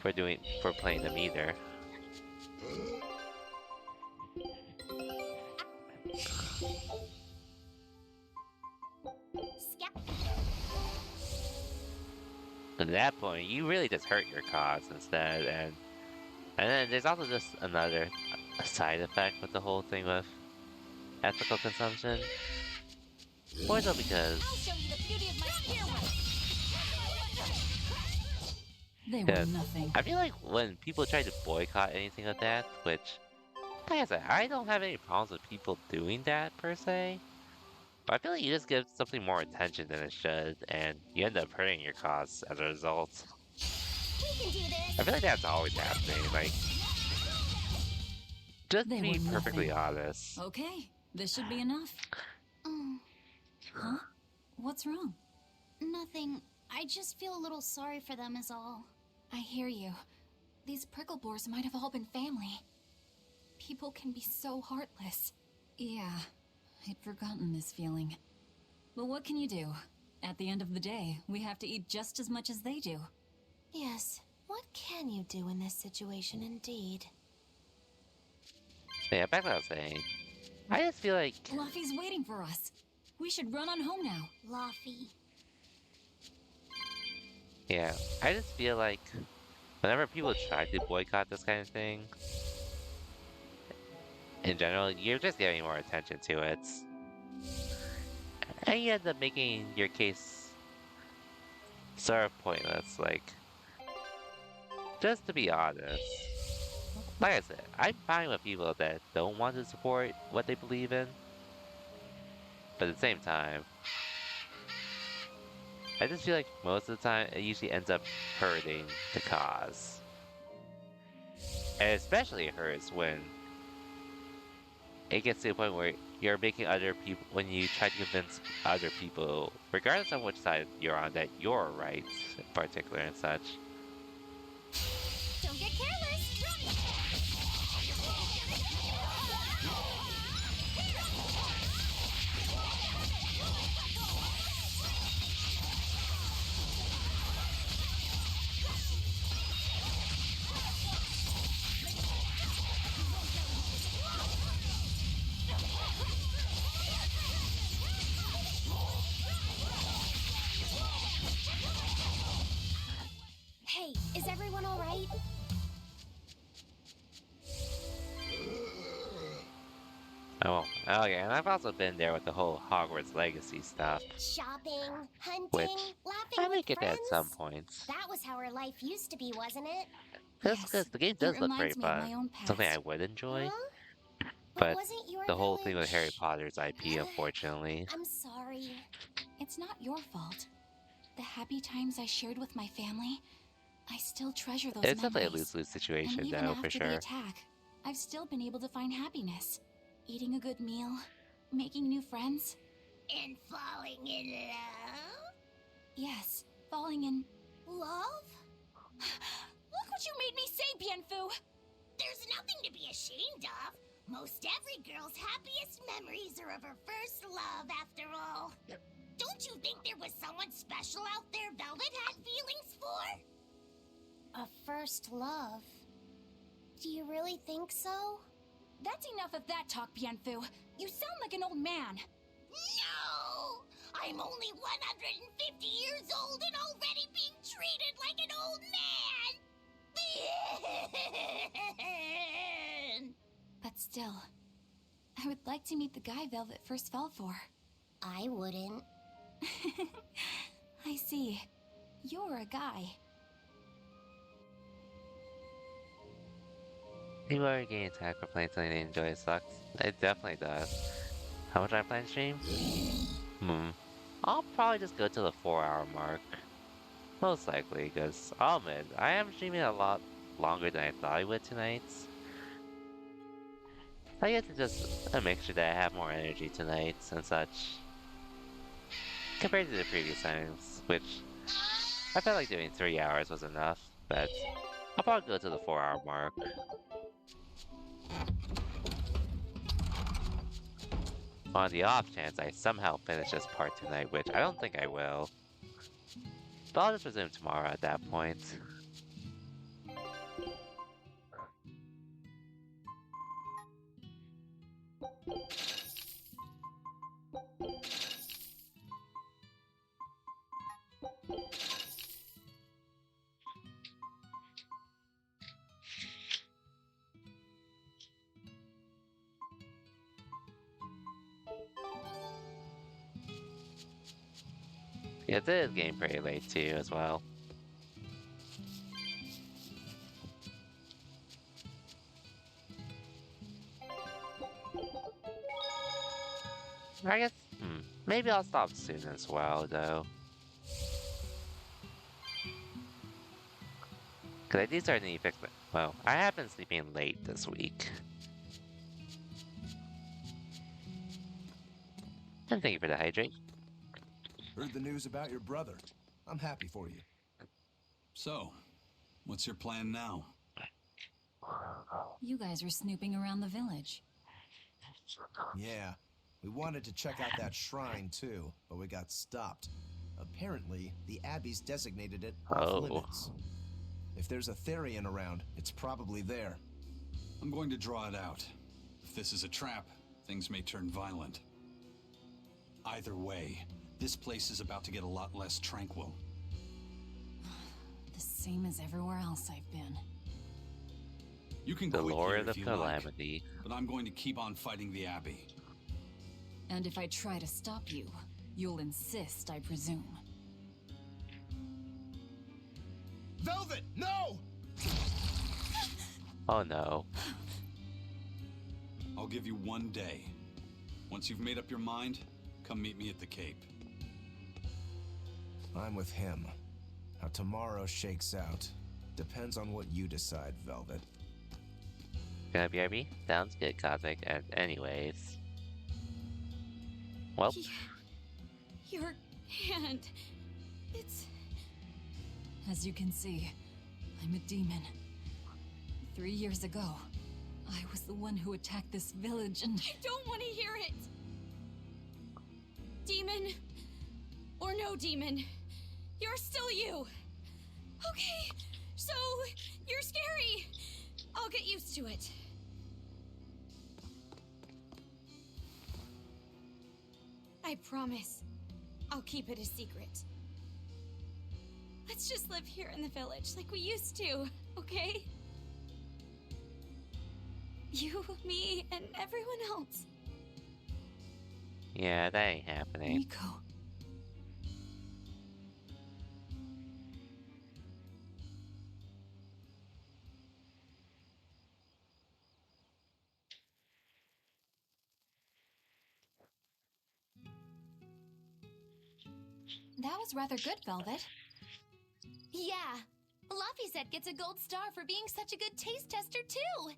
Speaker 1: for playing them either. At that point, you really just hurt your cause instead, and then there's also just another side effect with the whole thing with ethical consumption. More so because
Speaker 2: they were nothing.
Speaker 1: I feel like when people try to boycott anything like that, which, like I said, I don't have any problems with people doing that per se. But I feel like you just give something more attention than it should, and you end up hurting your cause as a result.
Speaker 11: We can do this!
Speaker 1: I feel like that's always happening, like... Just to be perfectly honest.
Speaker 2: Okay, this should be enough. Huh? What's wrong?
Speaker 14: Nothing. I just feel a little sorry for them is all.
Speaker 6: I hear you. These prickle boars might have all been family. People can be so heartless.
Speaker 2: Yeah, I'd forgotten this feeling. But what can you do? At the end of the day, we have to eat just as much as they do.
Speaker 9: Yes, what can you do in this situation indeed?
Speaker 1: Yeah, back to what I was saying. I just feel like...
Speaker 2: Luffy's waiting for us. We should run on home now.
Speaker 3: Luffy.
Speaker 1: Yeah, I just feel like whenever people try to boycott this kind of thing, in general, you're just getting more attention to it. And you end up making your case sort of pointless, like, just to be honest. Like I said, I'm fine with people that don't want to support what they believe in. But at the same time, I just feel like most of the time it usually ends up hurting the cause. And especially it hurts when it gets to the point where you're making other people, when you try to convince other people, regardless of which side you're on, that you're right, in particular and such.
Speaker 11: Don't get careless!
Speaker 3: Hey, is everyone all right?
Speaker 1: Oh, okay, and I've also been there with the whole Hogwarts Legacy stuff,
Speaker 3: Shopping, hunting,
Speaker 1: which
Speaker 3: laughing
Speaker 1: I may
Speaker 3: with
Speaker 1: get that
Speaker 3: friends?
Speaker 1: at some points.
Speaker 3: That was how our life used to be, wasn't it?
Speaker 1: That's because the game does look very
Speaker 2: reminds me of
Speaker 1: fun.
Speaker 2: my own
Speaker 1: Something I
Speaker 2: past.
Speaker 1: would enjoy,
Speaker 3: But
Speaker 1: but
Speaker 3: wasn't your
Speaker 1: the whole thing with Harry
Speaker 3: village...
Speaker 1: Potter's IP, unfortunately.
Speaker 3: I'm sorry.
Speaker 2: It's not your fault. The happy times I shared with my family, I still treasure those
Speaker 1: It's
Speaker 2: memories.
Speaker 1: definitely a lose-lose situation,
Speaker 2: And even
Speaker 1: though,
Speaker 2: after
Speaker 1: for
Speaker 2: the
Speaker 1: sure.
Speaker 2: attack, I've still been able to find happiness. Eating a good meal, making new friends.
Speaker 11: And falling in love?
Speaker 2: Yes, falling in
Speaker 11: Love?
Speaker 2: Look what you made me say, Bienfu!
Speaker 11: There's nothing to be ashamed of. Most every girl's happiest memories are of her first love, after all. Don't you think there was someone special out there Velvet had feelings for?
Speaker 3: A first love. Do you really think so?
Speaker 2: That's enough of that talk, Bienfu. You sound like an old man.
Speaker 11: No! I'm only 150 years old and already being treated like an old man!
Speaker 2: But still, I would like to meet the guy Velvet first fell for.
Speaker 3: I wouldn't.
Speaker 2: I see. You're a guy.
Speaker 1: People are getting attacked for playing something they enjoy sucks. It definitely does. How much I plan to stream? I'll probably just go to the 4-hour mark. Most likely, because I'll admit, I am streaming a lot longer than I thought I would tonight. I get to just make sure that I have more energy tonight and such. Compared to the previous times, which I felt like doing 3 hours was enough, but I'll probably go to the 4-hour mark. On the off chance I somehow finish this part tonight, which I don't think I will. But I'll just resume tomorrow at that point. Yeah, it is getting pretty late too, as well. I guess, maybe I'll stop soon as well, though. Cause I do start to need to fix it. Well, I have been sleeping late this week. And thank you for the hydrate.
Speaker 4: Heard the news about your brother. I'm happy for you.
Speaker 5: So, what's your plan now?
Speaker 2: You guys were snooping around the village.
Speaker 4: Yeah, we wanted to check out that shrine too, but we got stopped. Apparently, the Abbey's designated it off limits. If there's a Therian around, it's probably there.
Speaker 5: I'm going to draw it out. If this is a trap, things may turn violent. Either way, this place is about to get a lot less tranquil.
Speaker 2: The same as everywhere else I've been.
Speaker 5: You can
Speaker 1: The
Speaker 5: quit
Speaker 1: Lord
Speaker 5: here
Speaker 1: of
Speaker 5: if you
Speaker 1: Calamity.
Speaker 5: like, but I'm going to keep on fighting the Abbey.
Speaker 2: And if I try to stop you, you'll insist, I presume.
Speaker 4: Velvet, no!
Speaker 1: Oh no.
Speaker 5: I'll give you 1 day. Once you've made up your mind, come meet me at the Cape.
Speaker 4: I'm with him. How tomorrow shakes out depends on what you decide, Velvet.
Speaker 1: Gonna BRB? Sounds good, Cosmic. And anyways. Well.
Speaker 14: Your hand. It's...
Speaker 2: As you can see, I'm a demon. 3 years ago, I was the one who attacked this village and...
Speaker 14: I don't want to hear it! Demon, or no demon, you're still you. Okay, so you're scary. I'll get used to it. I promise, I'll keep it a secret. Let's just live here in the village like we used to, okay? You, me, and everyone else.
Speaker 1: Yeah, that ain't happening.
Speaker 2: Nico.
Speaker 6: That was rather good, Velvet.
Speaker 9: Yeah. Laphicet gets a gold star for being such a good taste tester, too.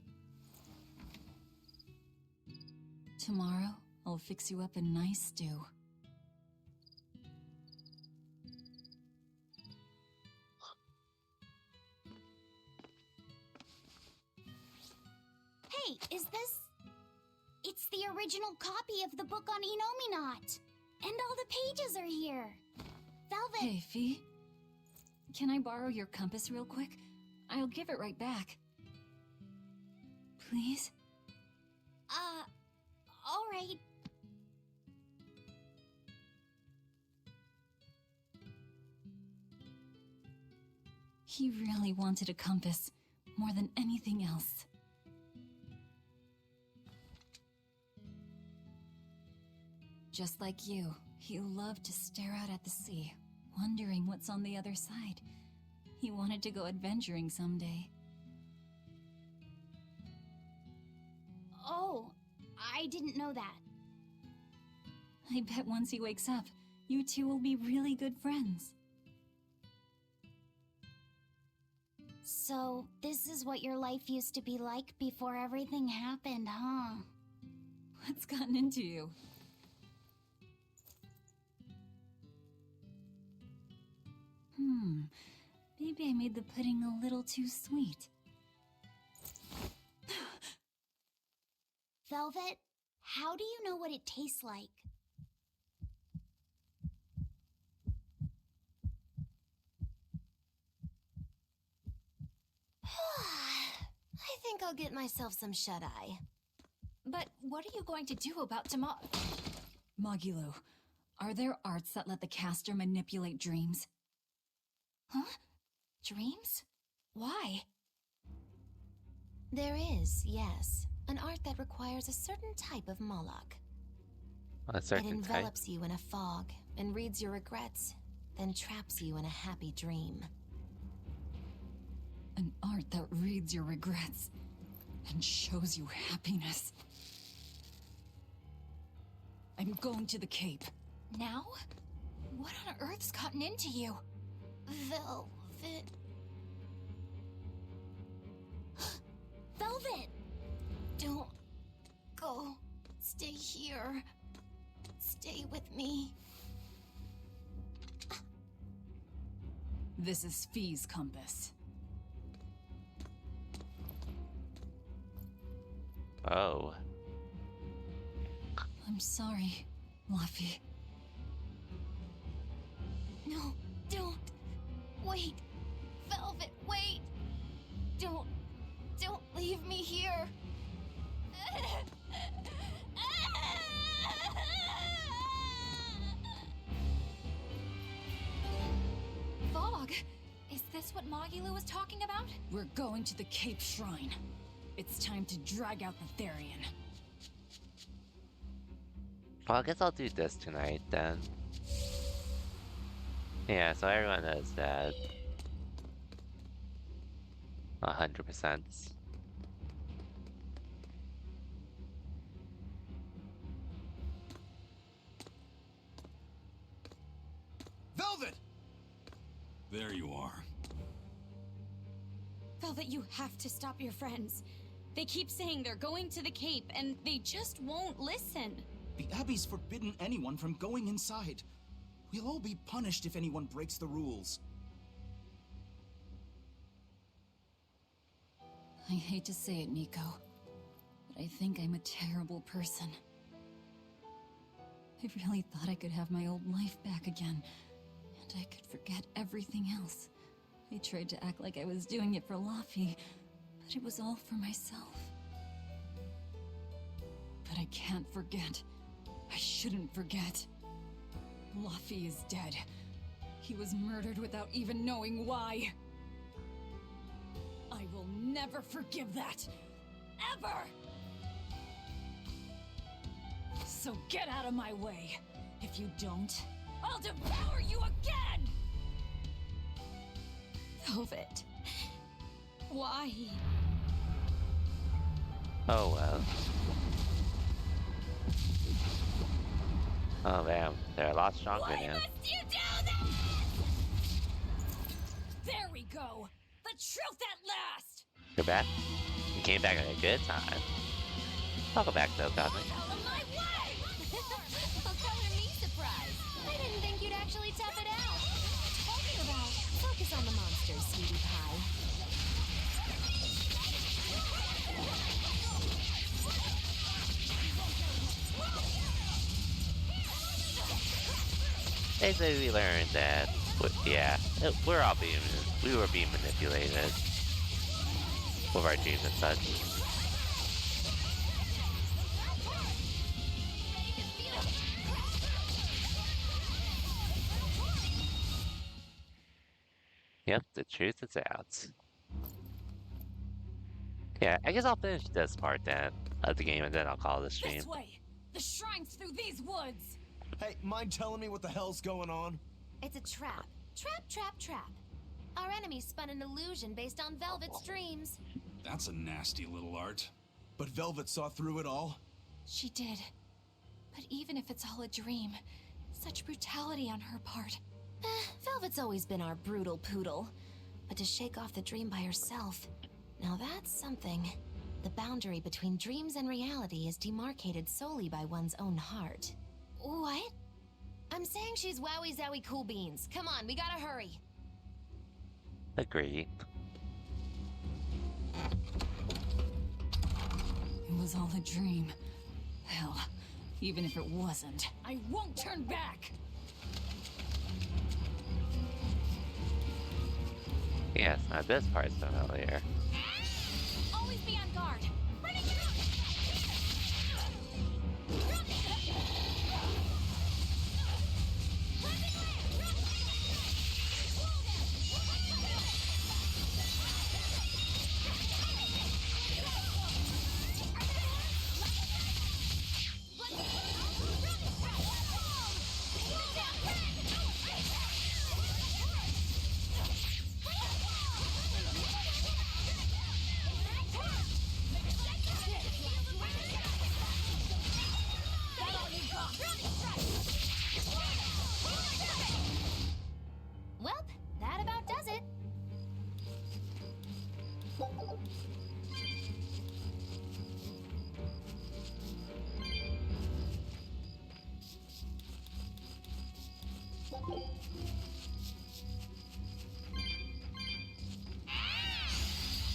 Speaker 2: Tomorrow, I'll fix you up a nice stew.
Speaker 20: Hey, is this... It's the original copy of the book on Enominat. And all the pages are here. Velvet...
Speaker 2: Hey, Fee. Can I borrow your compass real quick? I'll give it right back. Please?
Speaker 20: All right.
Speaker 2: He really wanted a compass, more than anything else. Just like you, he loved to stare out at the sea, wondering what's on the other side. He wanted to go adventuring someday.
Speaker 20: Oh, I didn't know that.
Speaker 2: I bet once he wakes up, you two will be really good friends.
Speaker 20: So, this is what your life used to be like before everything happened, huh?
Speaker 2: What's gotten into you? Maybe I made the pudding a little too sweet.
Speaker 20: Velvet, how do you know what it tastes like?
Speaker 9: I think I'll get myself some shut-eye.
Speaker 6: But what are you going to do about tomorrow?
Speaker 2: Magilo, are there arts that let the caster manipulate dreams?
Speaker 6: Huh? Dreams? Why?
Speaker 9: There is, yes. An art that requires a certain type of Moloch.
Speaker 1: A certain
Speaker 9: it
Speaker 1: type?
Speaker 9: envelops you in a fog and reads your regrets, then traps you in a happy dream.
Speaker 2: An art that reads your regrets and shows you happiness. I'm going to the Cape.
Speaker 6: Now? What on earth's gotten into you?
Speaker 9: Velvet.
Speaker 20: Velvet!
Speaker 9: Don't go. Stay here. Stay with me.
Speaker 2: This is Fee's compass.
Speaker 1: Oh.
Speaker 2: I'm sorry, Laffy.
Speaker 9: No, don't. Wait. Velvet, wait. Don't leave me here.
Speaker 6: Fog? Is this what Magilo was talking about?
Speaker 2: We're going to the Cape Shrine. It's time to drag out the Therian.
Speaker 1: Well, I guess I'll do this tonight then. Yeah, so everyone knows that. 100%.
Speaker 10: Velvet!
Speaker 5: There you are.
Speaker 14: Velvet, you have to stop your friends. They keep saying they're going to the Cape, and they just won't listen.
Speaker 10: The Abbey's forbidden anyone from going inside. We'll all be punished if anyone breaks the rules.
Speaker 2: I hate to say it, Nico, but I think I'm a terrible person. I really thought I could have my old life back again, and I could forget everything else. I tried to act like I was doing it for Laffy, but it was all for myself. But I can't forget. I shouldn't forget. Laffy is dead. He was murdered without even knowing why. I will never forgive that. Ever! So get out of my way. If you don't, I'll devour you again!
Speaker 14: Velvet. Why?
Speaker 1: Oh well. Oh man, they're a lot stronger now.
Speaker 14: Must you do this? There we go. The truth at last.
Speaker 1: You're back? You came back at a good time. Welcome back though, Cosmic.
Speaker 9: Out of my way! Well, color me surprised. I didn't think you'd actually tough it out. Talking about, focus on the monsters, sweetie pie.
Speaker 1: Basically, we learned that, yeah, we were being manipulated with our dreams and such. Yep, the truth is out. Yeah, I guess I'll finish this part then of the game and then I'll call the stream.
Speaker 2: This way! The shrine's through these woods!
Speaker 7: Hey, mind telling me what the hell's going on?
Speaker 9: It's a trap. Trap. Our enemy spun an illusion based on Velvet's dreams.
Speaker 5: That's a nasty little art.
Speaker 7: But Velvet saw through it all?
Speaker 6: She did. But even if it's all a dream, such brutality on her part.
Speaker 9: Velvet's always been our brutal poodle. But to shake off the dream by herself, now that's something. The boundary between dreams and reality is demarcated solely by one's own heart. What? I'm saying she's wowie zowie cool beans. Come on, we gotta hurry.
Speaker 1: Agreed.
Speaker 2: It was all a dream. Hell, even if it wasn't, I won't turn back!
Speaker 1: Yes, now this part's familiar.
Speaker 14: Always be on guard.
Speaker 9: Well, that about does it.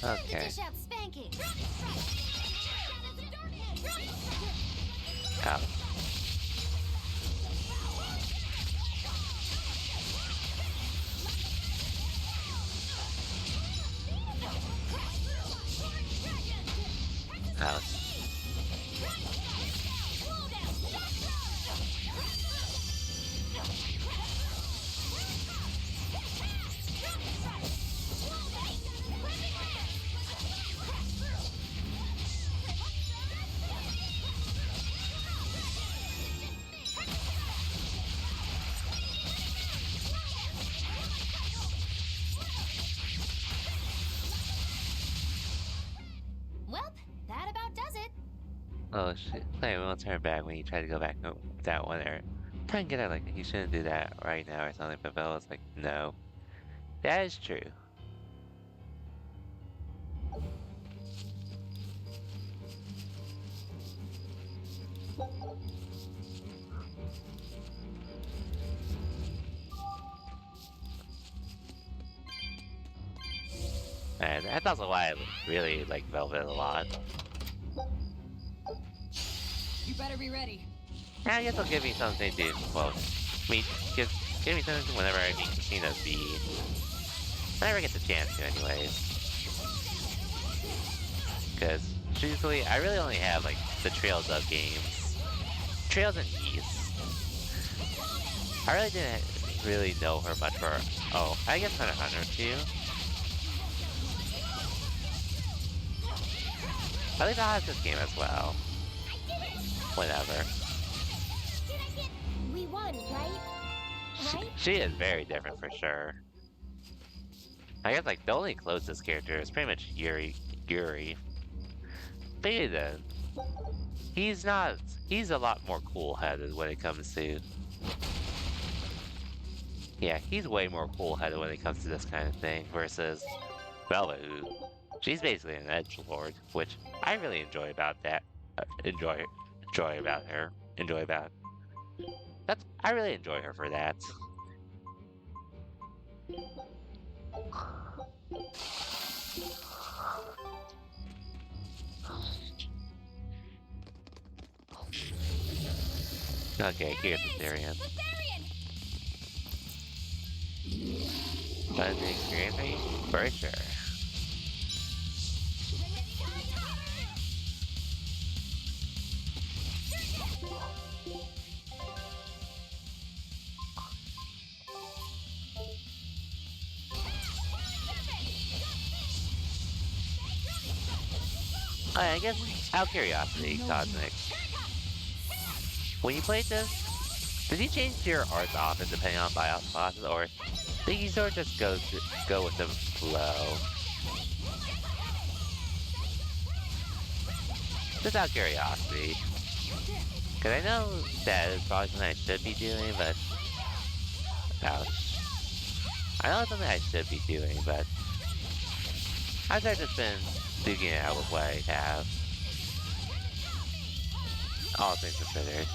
Speaker 9: Time to
Speaker 1: Okay.
Speaker 9: dish out spanking.
Speaker 1: Ouch. Ouch.
Speaker 9: Well, that about does it.
Speaker 1: Oh shit. Player won't turn back when you try to go back that one there. Try and get out like you shouldn't do that right now or something, but Bella's like, no. That is true. And that's also why I really like Velvet a lot.
Speaker 2: You better be ready.
Speaker 1: I guess it'll give me something to, well, give me something whenever I meet Casino B. Whenever I get the chance to, anyways. Because, truthfully, I really only have, like, the Trails of games. Trails and East. I really didn't really know her much for, oh, I guess Hunter x Hunter too. I think I'll have this game as well. Whatever.
Speaker 3: We won, right? Right?
Speaker 1: She is very different for sure. I guess like the only closest character is pretty much Yuri. But even then, he's a lot more cool-headed when it comes to... Yeah, he's way more cool-headed when it comes to this kind of thing versus Velvet, who... She's basically an edgelord, which I really enjoy about that. Enjoy about her. I really enjoy her for that. Okay, here's Berseria. Fun experience me? For sure. I guess, out of curiosity, Cosmic, when you played this, did you change your art often depending on bosses, or did you sort of just go with the flow? Just out of curiosity. Because I know that is probably something I should be doing, but... Ouch. I know it's something I should be doing, but... I've just been figuring out with what I have. All things considered.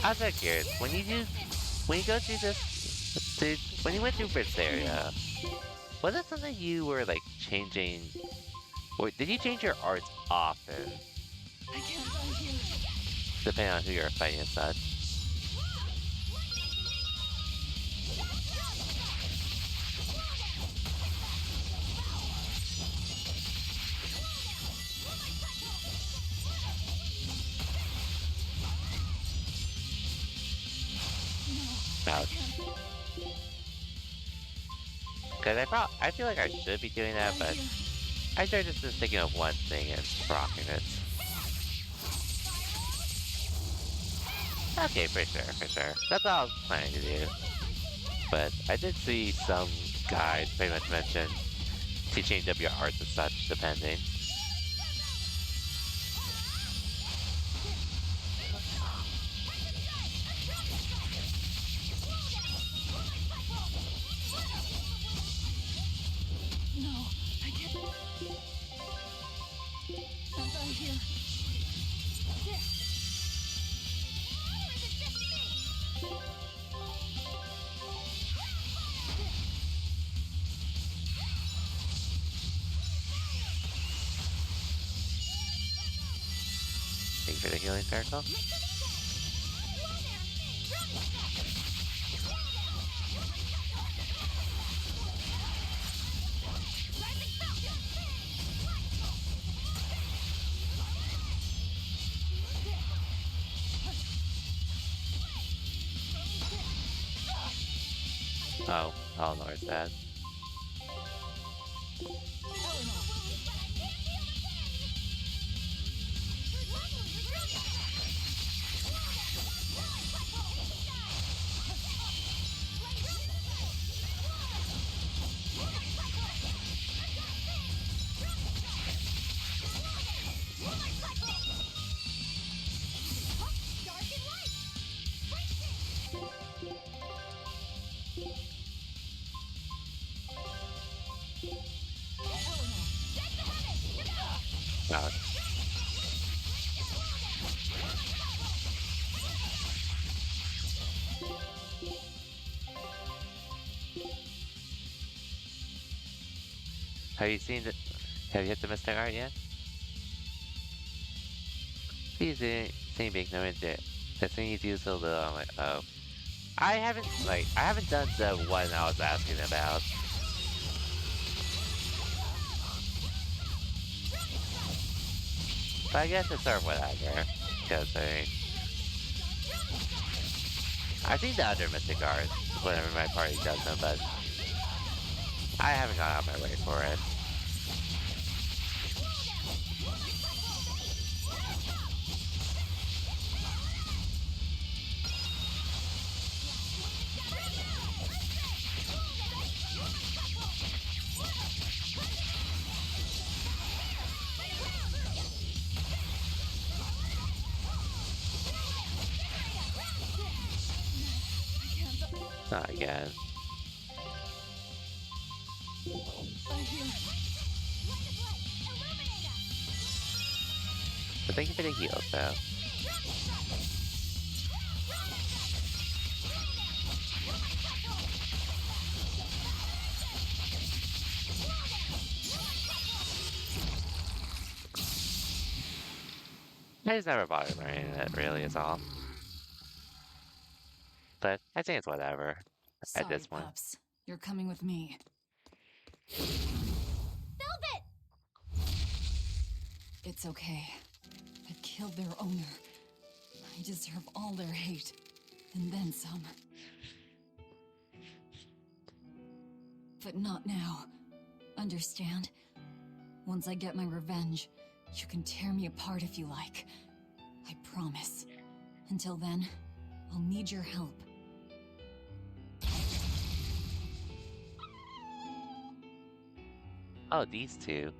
Speaker 1: I was like curious, when you go through this, when you went through Berseria, was that something you were like changing, or did you change your arts often? Depending on who you're fighting and such. Ouch. Cause I feel like I should be doing that, but I started just been thinking of one thing and rocking it. Okay, for sure. That's all I was planning to do. But I did see some guides pretty much mention to change up your arts and such, depending. Thank you for the healing circle. Oh, Lord's bad. Oh. Have you seen the? Have you hit the Mystic Art yet? Please same big no it. That thing you do so little. I'm like, oh. I haven't done the one I was asking about. But I guess it's sort of whatever. Because I've seen the other Mystic Arts whenever my party does them, but I haven't gone out my way for it. Not again. But thank you for the heals, though. I just never bothered learning it, really, is all. But I think it's whatever at this point.
Speaker 2: Pups. You're coming with me.
Speaker 11: Velvet!
Speaker 2: It's okay. I killed their owner. I deserve all their hate. And then some. But not now. Understand? Once I get my revenge, you can tear me apart if you like. I promise. Until then, I'll need your help.
Speaker 1: Oh, these two.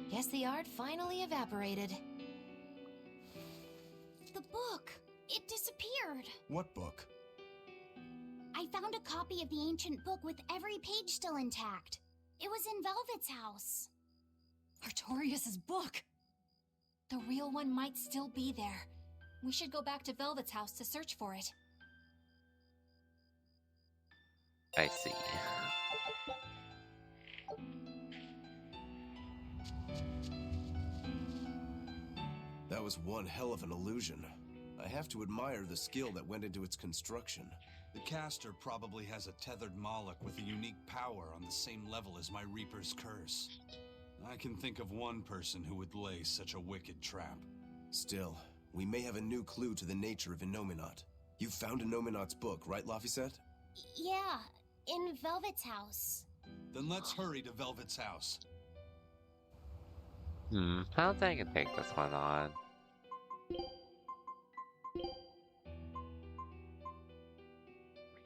Speaker 9: Guess the art finally evaporated.
Speaker 20: The book! It disappeared!
Speaker 5: What book?
Speaker 20: I found a copy of the ancient book with every page still intact. It was in Velvet's house.
Speaker 2: Artorias' book!
Speaker 6: The real one might still be there. We should go back to Velvet's house to search for it.
Speaker 1: I see.
Speaker 4: That was one hell of an illusion. I have to admire the skill that went into its construction.
Speaker 5: The caster probably has a tethered Moloch with a unique power on the same level as my Reaper's curse. I can think of one person who would lay such a wicked trap.
Speaker 4: Still, we may have a new clue to the nature of Innominat. You found Innominat's book, right, Laphicet?
Speaker 3: Yeah, in Velvet's house.
Speaker 5: Then let's hurry to Velvet's house.
Speaker 1: I don't think I can take this one on.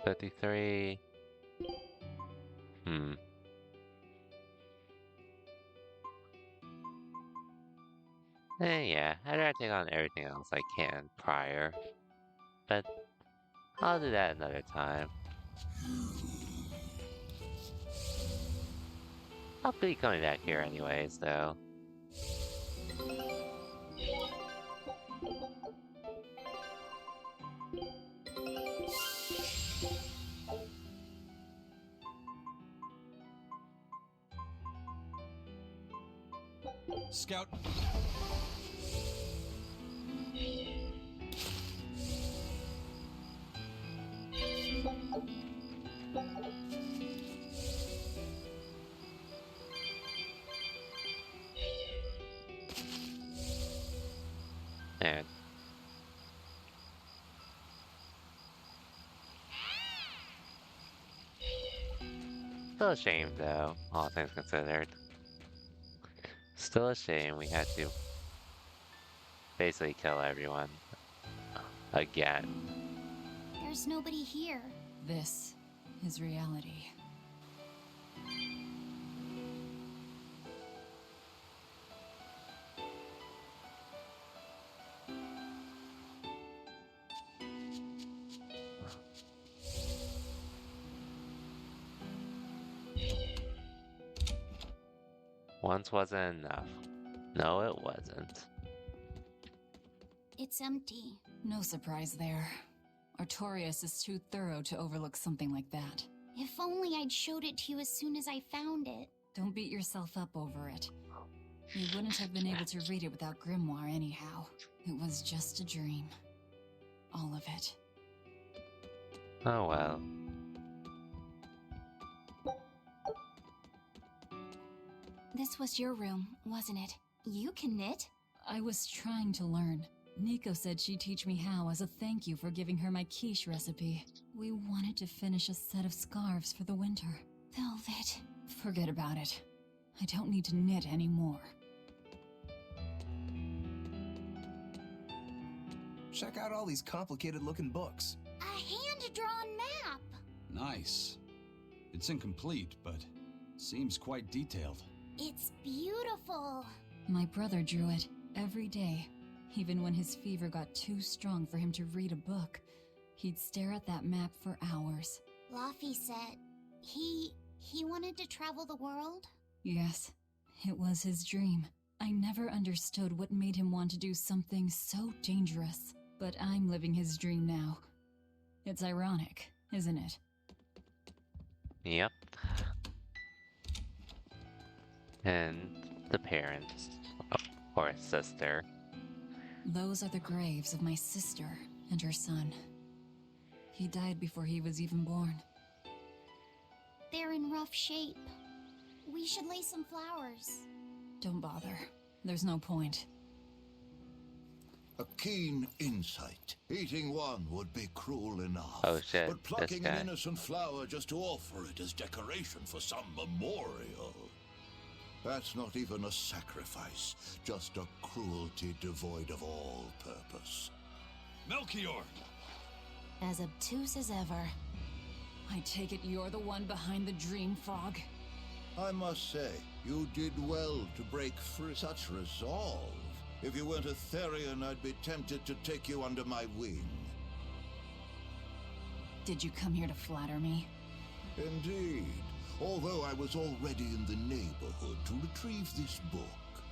Speaker 1: $53. Yeah, I'd rather take on everything else I can prior. But I'll do that another time. I'll be coming back here anyways, though.
Speaker 5: Scout.
Speaker 1: And still a shame, though, all things considered. Still a shame we had to basically kill everyone again.
Speaker 20: There's nobody here.
Speaker 2: This is reality.
Speaker 1: Once wasn't enough. No, it wasn't.
Speaker 20: It's empty.
Speaker 2: No surprise there. Artorias is too thorough to overlook something like that.
Speaker 20: If only I'd showed it to you as soon as I found it.
Speaker 2: Don't beat yourself up over it. You wouldn't have been able to read it without Grimoire anyhow. It was just a dream. All of it.
Speaker 1: Oh well.
Speaker 6: This was your room, wasn't it? You can knit?
Speaker 2: I was trying to learn. Nico said she'd teach me how as a thank you for giving her my quiche recipe. We wanted to finish a set of scarves for the winter.
Speaker 6: Velvet.
Speaker 2: Forget about it. I don't need to knit anymore.
Speaker 4: Check out all these complicated looking books.
Speaker 20: A hand-drawn map!
Speaker 5: Nice. It's incomplete, but seems quite detailed.
Speaker 20: It's beautiful.
Speaker 2: My brother drew it every day. Even when his fever got too strong for him to read a book, he'd stare at that map for hours.
Speaker 20: Laffy said he wanted to travel the world?
Speaker 2: Yes, it was his dream. I never understood what made him want to do something so dangerous. But I'm living his dream now. It's ironic, isn't it?
Speaker 1: Yep. And the parents, or sister.
Speaker 2: Those are the graves of my sister and her son. He died before he was even born.
Speaker 20: They're in rough shape. We should lay some flowers.
Speaker 2: Don't bother. There's no point.
Speaker 16: A keen insight. Eating one would be cruel enough.
Speaker 1: Oh shit,
Speaker 16: but plucking
Speaker 1: this guy.
Speaker 16: an innocent flower just to offer it as decoration for some memorial. That's not even a sacrifice, just a cruelty devoid of all purpose.
Speaker 8: Melchior!
Speaker 9: As obtuse as ever.
Speaker 2: I take it you're the one behind the dream fog?
Speaker 16: I must say, you did well to break free. Such resolve. If you weren't a Therian, I'd be tempted to take you under my wing.
Speaker 2: Did you come here to flatter me?
Speaker 16: Indeed. Although I was already in the neighborhood to retrieve this book.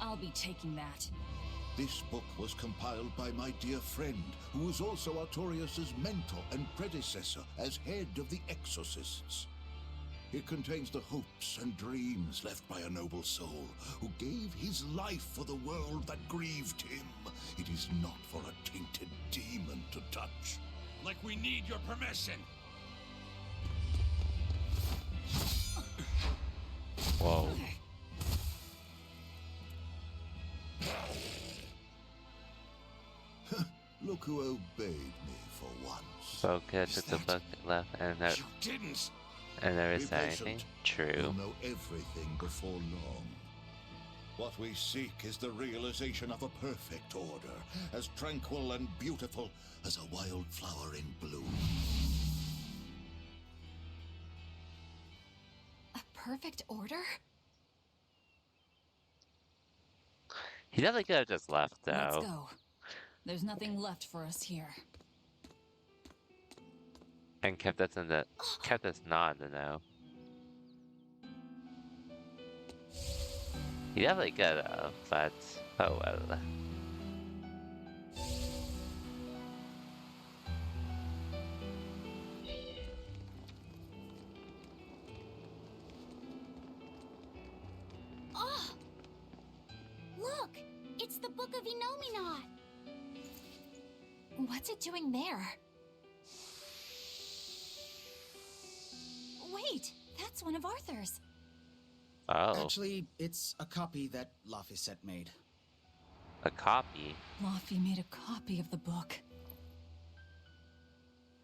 Speaker 2: I'll be taking that.
Speaker 16: This book was compiled by my dear friend, who was also Artorias' mentor and predecessor as head of the Exorcists. It contains the hopes and dreams left by a noble soul who gave his life for the world that grieved him. It is not for a tainted demon to touch.
Speaker 8: Like we need your permission.
Speaker 1: Whoa.
Speaker 16: Look who obeyed me for once.
Speaker 1: Focus took the book left and that.
Speaker 8: You didn't.
Speaker 1: And never
Speaker 16: Be
Speaker 1: said
Speaker 16: patient.
Speaker 1: anything. True.
Speaker 16: You'll know everything before long. What we seek is the realization of a perfect order, as tranquil and beautiful as a wildflower in bloom.
Speaker 6: A perfect order?
Speaker 1: He definitely could have just left though.
Speaker 2: Let's go. There's nothing left for us here.
Speaker 1: And kept us not in the know. He definitely could have, but oh well.
Speaker 20: Oh! Look! It's the Book of Enominat!
Speaker 6: What's it doing there? Wait, that's one of Arthur's.
Speaker 1: Oh.
Speaker 7: Actually, it's a copy that Laphicet made.
Speaker 1: A copy?
Speaker 2: Laffy made a copy of the book.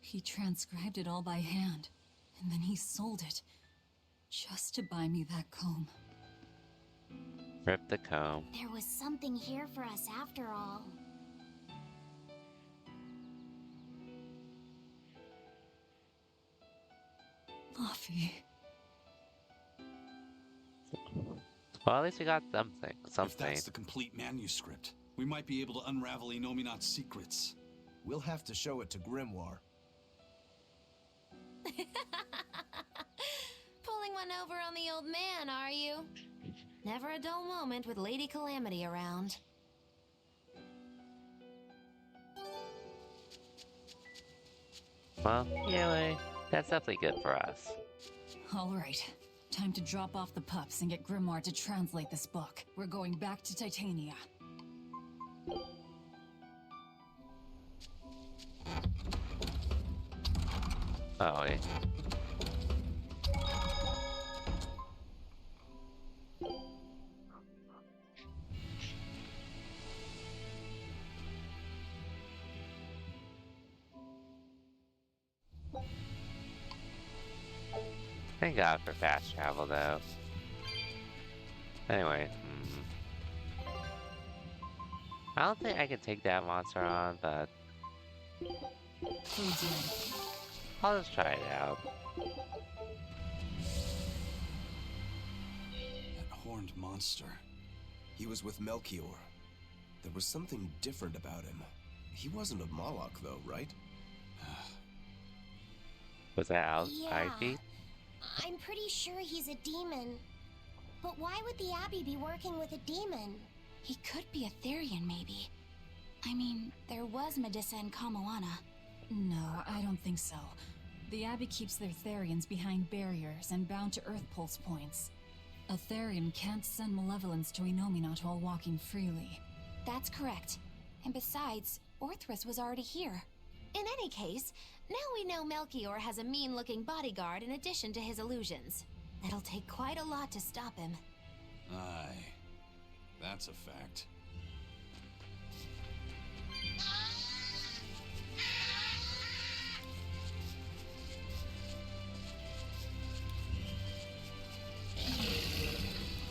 Speaker 2: He transcribed it all by hand, and then he sold it, just to buy me that comb.
Speaker 1: Rip the comb.
Speaker 20: There was something here for us after all.
Speaker 2: Laffy.
Speaker 1: Well, at least we got something.
Speaker 5: If that's the complete manuscript, we might be able to unravel Enominat's secrets.
Speaker 4: We'll have to show it to Grimoire.
Speaker 9: Pulling one over on the old man, are you? Never a dull moment with Lady Calamity around.
Speaker 1: Well, anyway, that's definitely good for us.
Speaker 2: Alright, time to drop off the pups and get Grimoire to translate this book. We're going back to Titania.
Speaker 1: Oh, wait. Thank God for fast travel, though. Anyway, I don't think I can take that monster on, but I'll just try it out.
Speaker 7: That horned monster.
Speaker 4: He was with Melchior. There was something different about him. He wasn't a Moloch, though, right?
Speaker 1: Was that out?
Speaker 3: Yeah, I'm pretty sure he's a demon. But why would the Abbey be working with a demon?
Speaker 6: He could be a Therian, maybe. I mean, there was Medusa and Kamoana.
Speaker 2: No, I don't think so. The Abbey keeps their Therians behind barriers and bound to Earth Pulse points. A Therian can't send malevolence to Enominat while walking freely.
Speaker 6: That's correct. And besides, Orthrus was already here.
Speaker 9: In any case, now we know Melchior has a mean-looking bodyguard in addition to his illusions. It'll take quite a lot to stop him.
Speaker 5: Aye. That's a fact.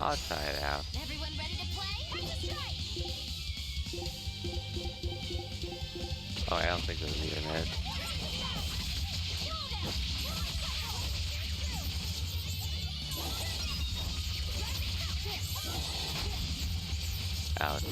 Speaker 1: I'll try it out.
Speaker 11: Everyone ready to play? Time to strike!
Speaker 1: Oh, I don't think this is even it. Ouch.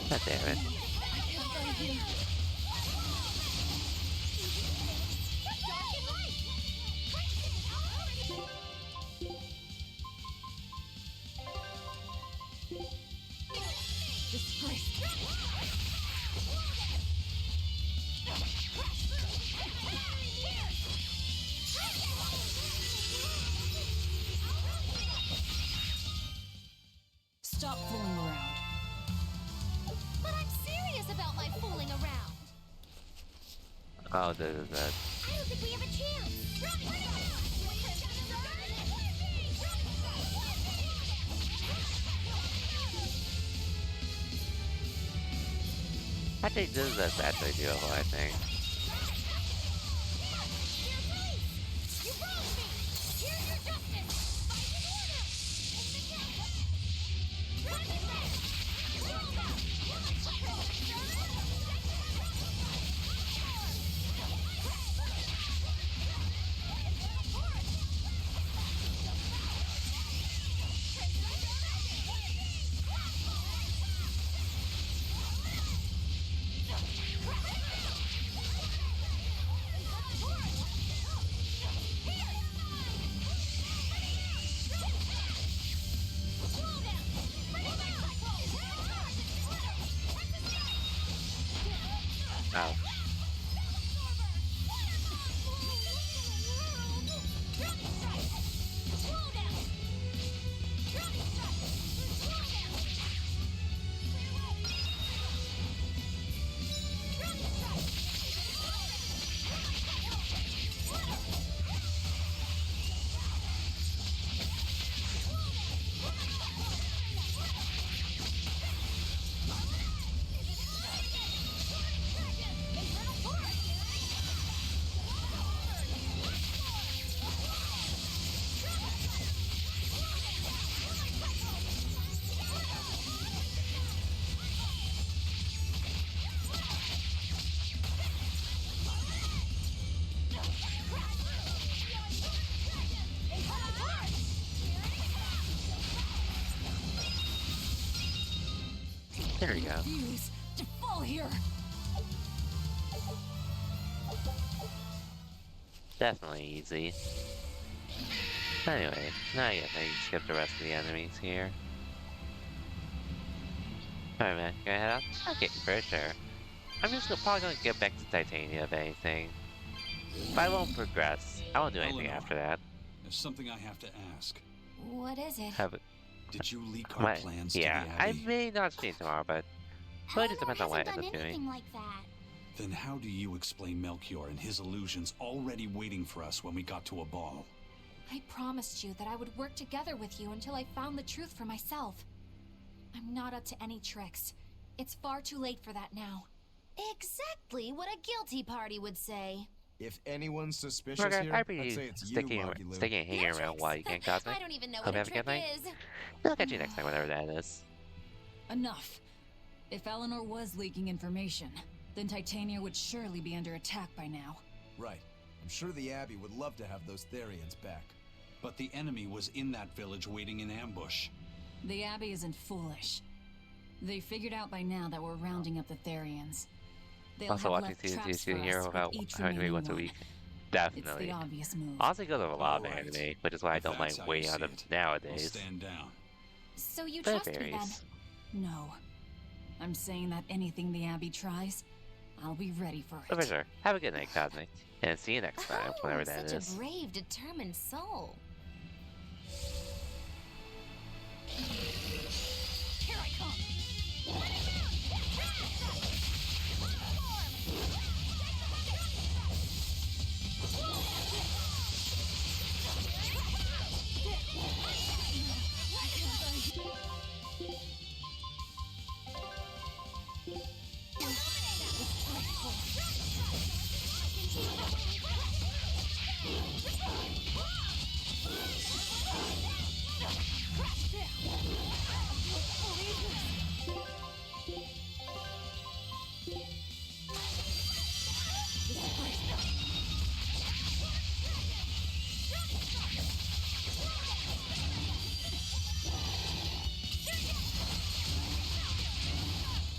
Speaker 1: God damn it.
Speaker 2: Stop fooling around.
Speaker 9: But I'm serious about my fooling around.
Speaker 1: Oh, this is it.
Speaker 11: I don't think we have a chance! Run, run,
Speaker 1: I think this is actually doable, I think. Ouch. There we go.
Speaker 2: Refuse to fall here.
Speaker 1: Definitely easy. Anyway, now I can skip the rest of the enemies here. Alright man, can I head out? Okay, for sure. I'm just probably gonna get back to Titania if anything. But I won't progress. I won't do anything
Speaker 5: Eleanor,
Speaker 1: after that.
Speaker 5: There's something I have to ask.
Speaker 6: What is it?
Speaker 5: Did you leak our plans to the
Speaker 1: Yeah, I
Speaker 5: Abbey?
Speaker 1: may not see it tomorrow, but it just depends on what I end up doing.
Speaker 20: Anything like that.
Speaker 5: Then how do you explain Melchior and his illusions already waiting for us when we got to a ball?
Speaker 6: I promised you that I would work together with you until I found the truth for myself. I'm not up to any tricks. It's far too late for that now.
Speaker 9: Exactly what a guilty party would say.
Speaker 10: If anyone's suspicious
Speaker 1: Okay,
Speaker 10: here,
Speaker 1: I'd
Speaker 10: I'd
Speaker 1: be
Speaker 10: say it's you,
Speaker 1: sticking
Speaker 10: Marky Lou.
Speaker 1: and hanging around while you can Cosmic.
Speaker 9: I don't even know
Speaker 1: Hope
Speaker 9: what
Speaker 1: you
Speaker 9: a
Speaker 1: have a good
Speaker 9: trick
Speaker 1: night.
Speaker 9: is.
Speaker 1: I'll catch you next time, whatever that is.
Speaker 2: Enough. If Eleanor was leaking information, then Titania would surely be under attack by now.
Speaker 10: Right. I'm sure the Abbey would love to have those Therians back.
Speaker 5: But the enemy was in that village waiting in ambush.
Speaker 2: The Abbey isn't foolish. They figured out by now that we're rounding up the Therians. They'll
Speaker 1: Also
Speaker 2: have
Speaker 1: watching
Speaker 2: left
Speaker 1: season 2
Speaker 2: traps for
Speaker 1: season here
Speaker 2: us
Speaker 1: about
Speaker 2: with each
Speaker 1: having to wait
Speaker 2: remaining
Speaker 1: once a
Speaker 2: one.
Speaker 1: week.
Speaker 2: It's
Speaker 1: Definitely.
Speaker 2: the obvious move.
Speaker 1: Honestly, goes over a lot of
Speaker 5: Alright.
Speaker 1: anime, which is why I
Speaker 5: If
Speaker 1: don't
Speaker 5: that's
Speaker 1: mind
Speaker 5: how
Speaker 1: waiting
Speaker 5: you
Speaker 1: on
Speaker 5: see
Speaker 1: them
Speaker 5: it,
Speaker 1: nowadays.
Speaker 5: I'll stand down.
Speaker 6: So you
Speaker 1: But it
Speaker 6: trust me then?
Speaker 1: varies.
Speaker 2: No. I'm saying that anything the Abbey tries, I'll be ready for
Speaker 1: But
Speaker 2: it.
Speaker 1: for sure. Have a good night, Cosmic. And see you next time, whenever that
Speaker 9: Such
Speaker 1: is.
Speaker 9: a brave, determined soul.
Speaker 14: Here I come.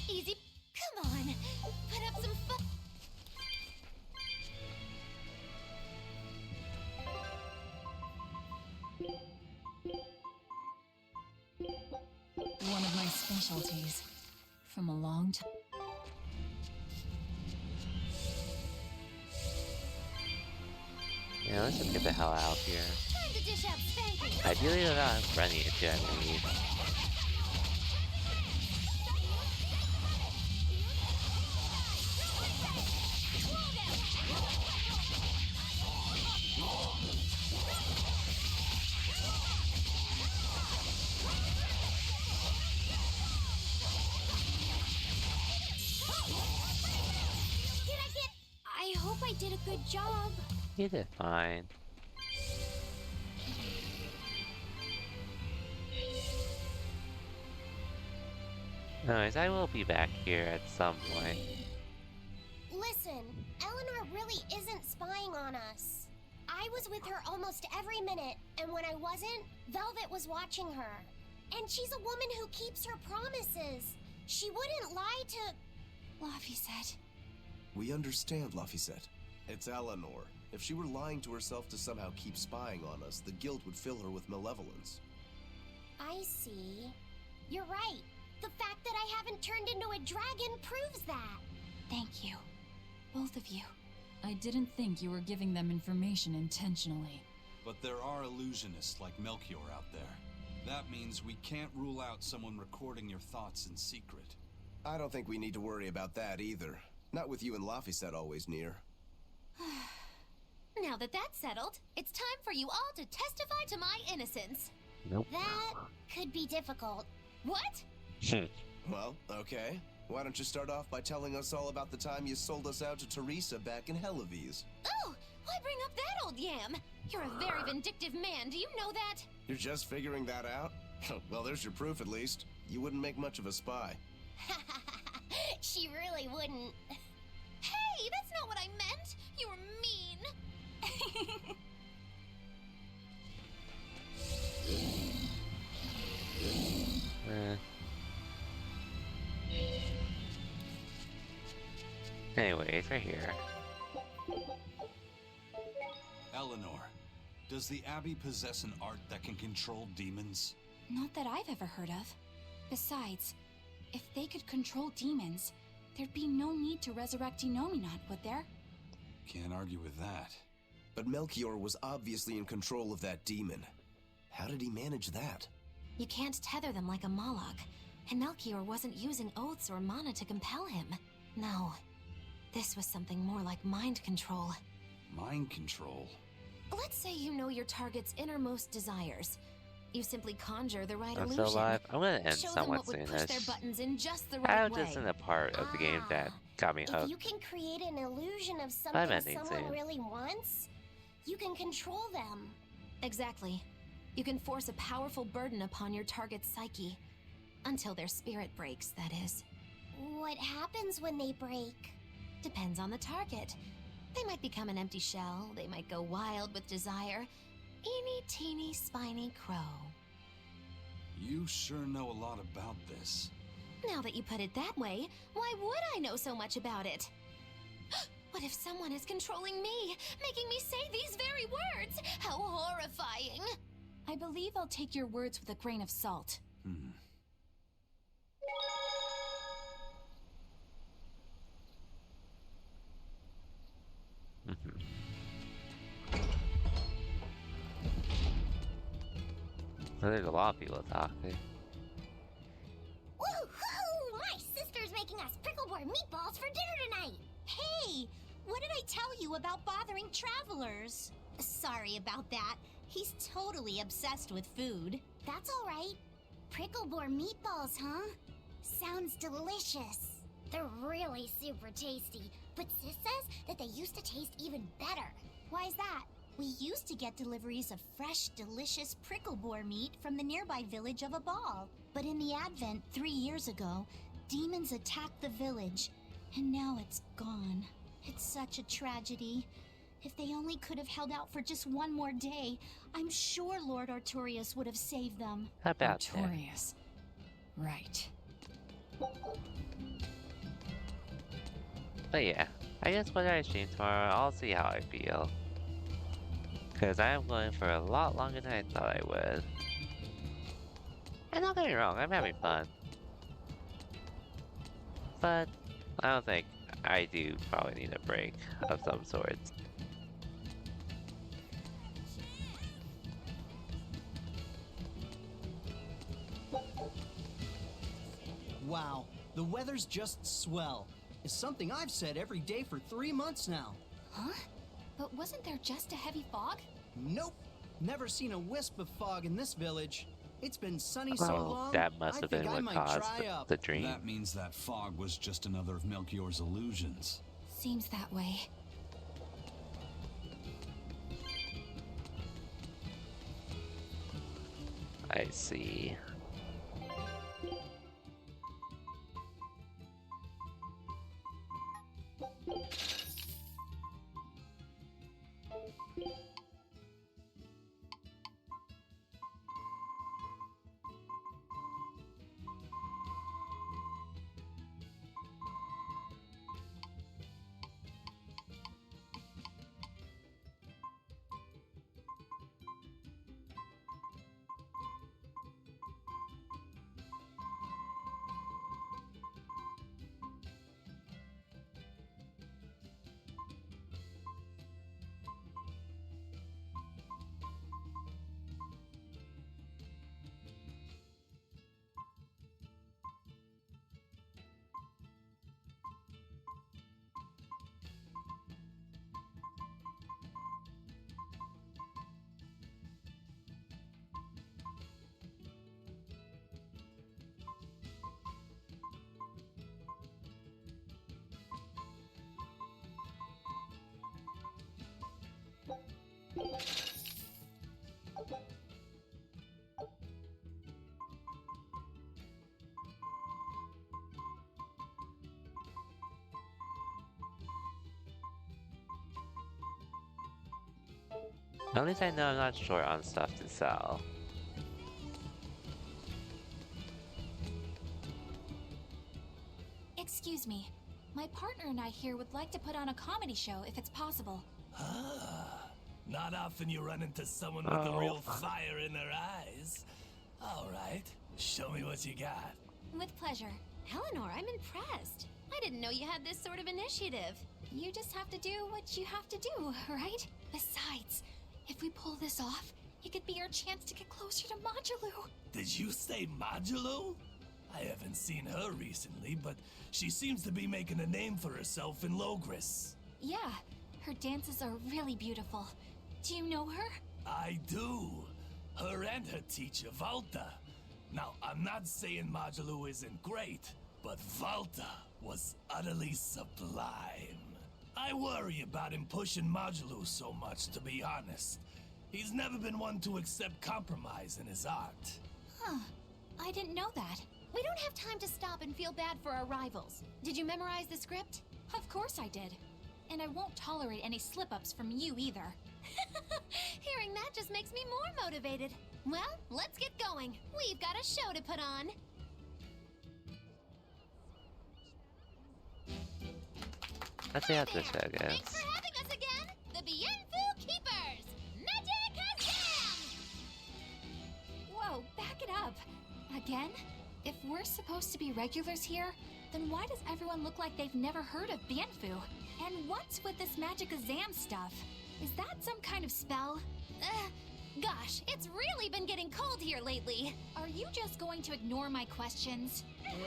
Speaker 9: Easy. Come on. Put up some fun.
Speaker 2: One of my specialties. From a long time.
Speaker 1: Yeah, let's just get the hell out of here.
Speaker 9: Time to dish out spanking.
Speaker 1: Ideally, they're not running into enemies.
Speaker 3: I hope I did a good job.
Speaker 1: You did fine. Anyways, I will be back here at some point.
Speaker 3: Listen, Eleanor really isn't spying on us. I was with her almost every minute, and when I wasn't, Velvet was watching her. And she's a woman who keeps her promises. She wouldn't lie to...
Speaker 6: Laphicet.
Speaker 4: We understand, Laphicet. It's Eleanor. If she were lying to herself to somehow keep spying on us, the guilt would fill her with malevolence.
Speaker 3: I see. You're right. The fact that I haven't turned into a dragon proves that.
Speaker 6: Thank you. Both of you.
Speaker 2: I didn't think you were giving them information intentionally.
Speaker 5: But there are illusionists like Melchior out there. That means we can't rule out someone recording your thoughts in secret.
Speaker 4: I don't think we need to worry about that either. Not with you and Laphicet always near.
Speaker 9: Now that that's settled, it's time for you all to testify to my innocence.
Speaker 1: Nope.
Speaker 3: That could be difficult.
Speaker 9: What?
Speaker 4: Well, okay. Why don't you start off by telling us all about the time you sold us out to Teresa back in Helives?
Speaker 9: Oh, why bring up that old yam? You're a very vindictive man, do you know that?
Speaker 4: You're just figuring that out? Well, there's your proof at least. You wouldn't make much of a spy.
Speaker 3: She really wouldn't.
Speaker 9: Hey, that's not what I meant. You were mean.
Speaker 1: Anyway, it's right here.
Speaker 5: Eleanor, does the Abbey possess an art that can control demons?
Speaker 6: Not that I've ever heard of. Besides, if they could control demons, there'd be no need to resurrect Inominat, would there?
Speaker 5: Can't argue with that.
Speaker 4: But Melchior was obviously in control of that demon. How did he manage that?
Speaker 9: You can't tether them like a Moloch, and Melchior wasn't using oaths or mana to compel him. No, this was something more like mind control.
Speaker 5: Mind control?
Speaker 9: Let's say you know your target's innermost desires. You simply conjure the right
Speaker 1: I'm
Speaker 9: illusion.
Speaker 1: still alive. I'm gonna end
Speaker 9: Show them
Speaker 1: somewhat
Speaker 9: what would
Speaker 1: soon.
Speaker 9: push their buttons in just the right
Speaker 1: I'm
Speaker 9: way.
Speaker 1: just in the part of the game that got me
Speaker 3: If
Speaker 1: hooked.
Speaker 3: you can create an illusion of
Speaker 1: I'm
Speaker 3: something
Speaker 1: ending
Speaker 3: someone
Speaker 1: soon.
Speaker 3: really wants, you can control them.
Speaker 9: Exactly. You can force a powerful burden upon your target's psyche. Until their spirit breaks, that is.
Speaker 3: What happens when they break?
Speaker 9: Depends on the target. They might become an empty shell, they might go wild with desire. Eeny teeny spiny crow.
Speaker 5: You sure know a lot about this.
Speaker 9: Now that you put it that way, why would I know so much about it? What if someone is controlling me, making me say these very words? How horrifying!
Speaker 6: I believe I'll take your words with a grain of salt.
Speaker 1: There's a lot of people talking.
Speaker 20: Woohoo! My sister's making us pickleboard meatballs for dinner tonight! Hey! What did I tell you about bothering travelers? Sorry about that. He's totally obsessed with food. That's alright. Pricklebore meatballs, huh? Sounds delicious.
Speaker 3: They're really super tasty, but Sis says that they used to taste even better.
Speaker 20: Why's that? We used to get deliveries of fresh, delicious pricklebore meat from the nearby village of Abal. But in the Advent 3 years ago, demons attacked the village, and now it's gone. It's such a tragedy. If they only could have held out for just one more day, I'm sure Lord Artorius would have saved them.
Speaker 1: How about that?
Speaker 2: Artorius. Right.
Speaker 1: But yeah, I guess whether I stream tomorrow, I'll see how I feel. Because I am going for a lot longer than I thought I would. And don't get me wrong, I'm having fun. But I don't think I do probably need a break of some sort.
Speaker 12: Wow, the weather's just swell. It's something I've said every day for 3 months now.
Speaker 6: Huh? But wasn't there just a heavy fog?
Speaker 12: Nope. Never seen a wisp of fog in this village. It's been sunny so
Speaker 1: Oh,
Speaker 12: long,
Speaker 1: that must have
Speaker 12: I think
Speaker 1: been
Speaker 12: I
Speaker 1: what
Speaker 12: might
Speaker 1: caused
Speaker 12: dry up.
Speaker 1: the dream.
Speaker 5: That means that fog was just another of Melchior's illusions.
Speaker 6: Seems that way.
Speaker 1: I see. At least I know I'm not short on stuff to sell.
Speaker 6: Excuse me. My partner and I here would like to put on a comedy show if it's possible.
Speaker 8: Ah, not often you run into someone with a real fire in their eyes. All right, show me what you got.
Speaker 6: With pleasure.
Speaker 9: Eleanor, I'm impressed. I didn't know you had this sort of initiative.
Speaker 6: You just have to do what you have to do, right? Besides, if we pull this off, it could be our chance to get closer to Modulu.
Speaker 8: Did you say Modulu? I haven't seen her recently, but she seems to be making a name for herself in Logris.
Speaker 6: Yeah, her dances are really beautiful. Do you know her?
Speaker 8: I do. Her and her teacher, Valta. Now, I'm not saying Modulu isn't great, but Valta was utterly sublime. I worry about him pushing Modulu so much, to be honest. He's never been one to accept compromise in his art.
Speaker 6: Huh. I didn't know that.
Speaker 9: We don't have time to stop and feel bad for our rivals. Did you memorize the script?
Speaker 6: Of course I did. And I won't tolerate any slip-ups from you either.
Speaker 9: Hearing that just makes me more motivated. Well, let's get going. We've got a show to put on.
Speaker 1: Let's see how this show goes.
Speaker 9: Thanks for having us again, the Bienfu Keepers! Magic Azam!
Speaker 6: Whoa, back it up. Again? If we're supposed to be regulars here, then why does everyone look like they've never heard of Bienfu? And what's with this Magic Azam stuff? Is that some kind of spell?
Speaker 9: Gosh, it's really been getting cold here lately.
Speaker 6: Are you just going to ignore my questions?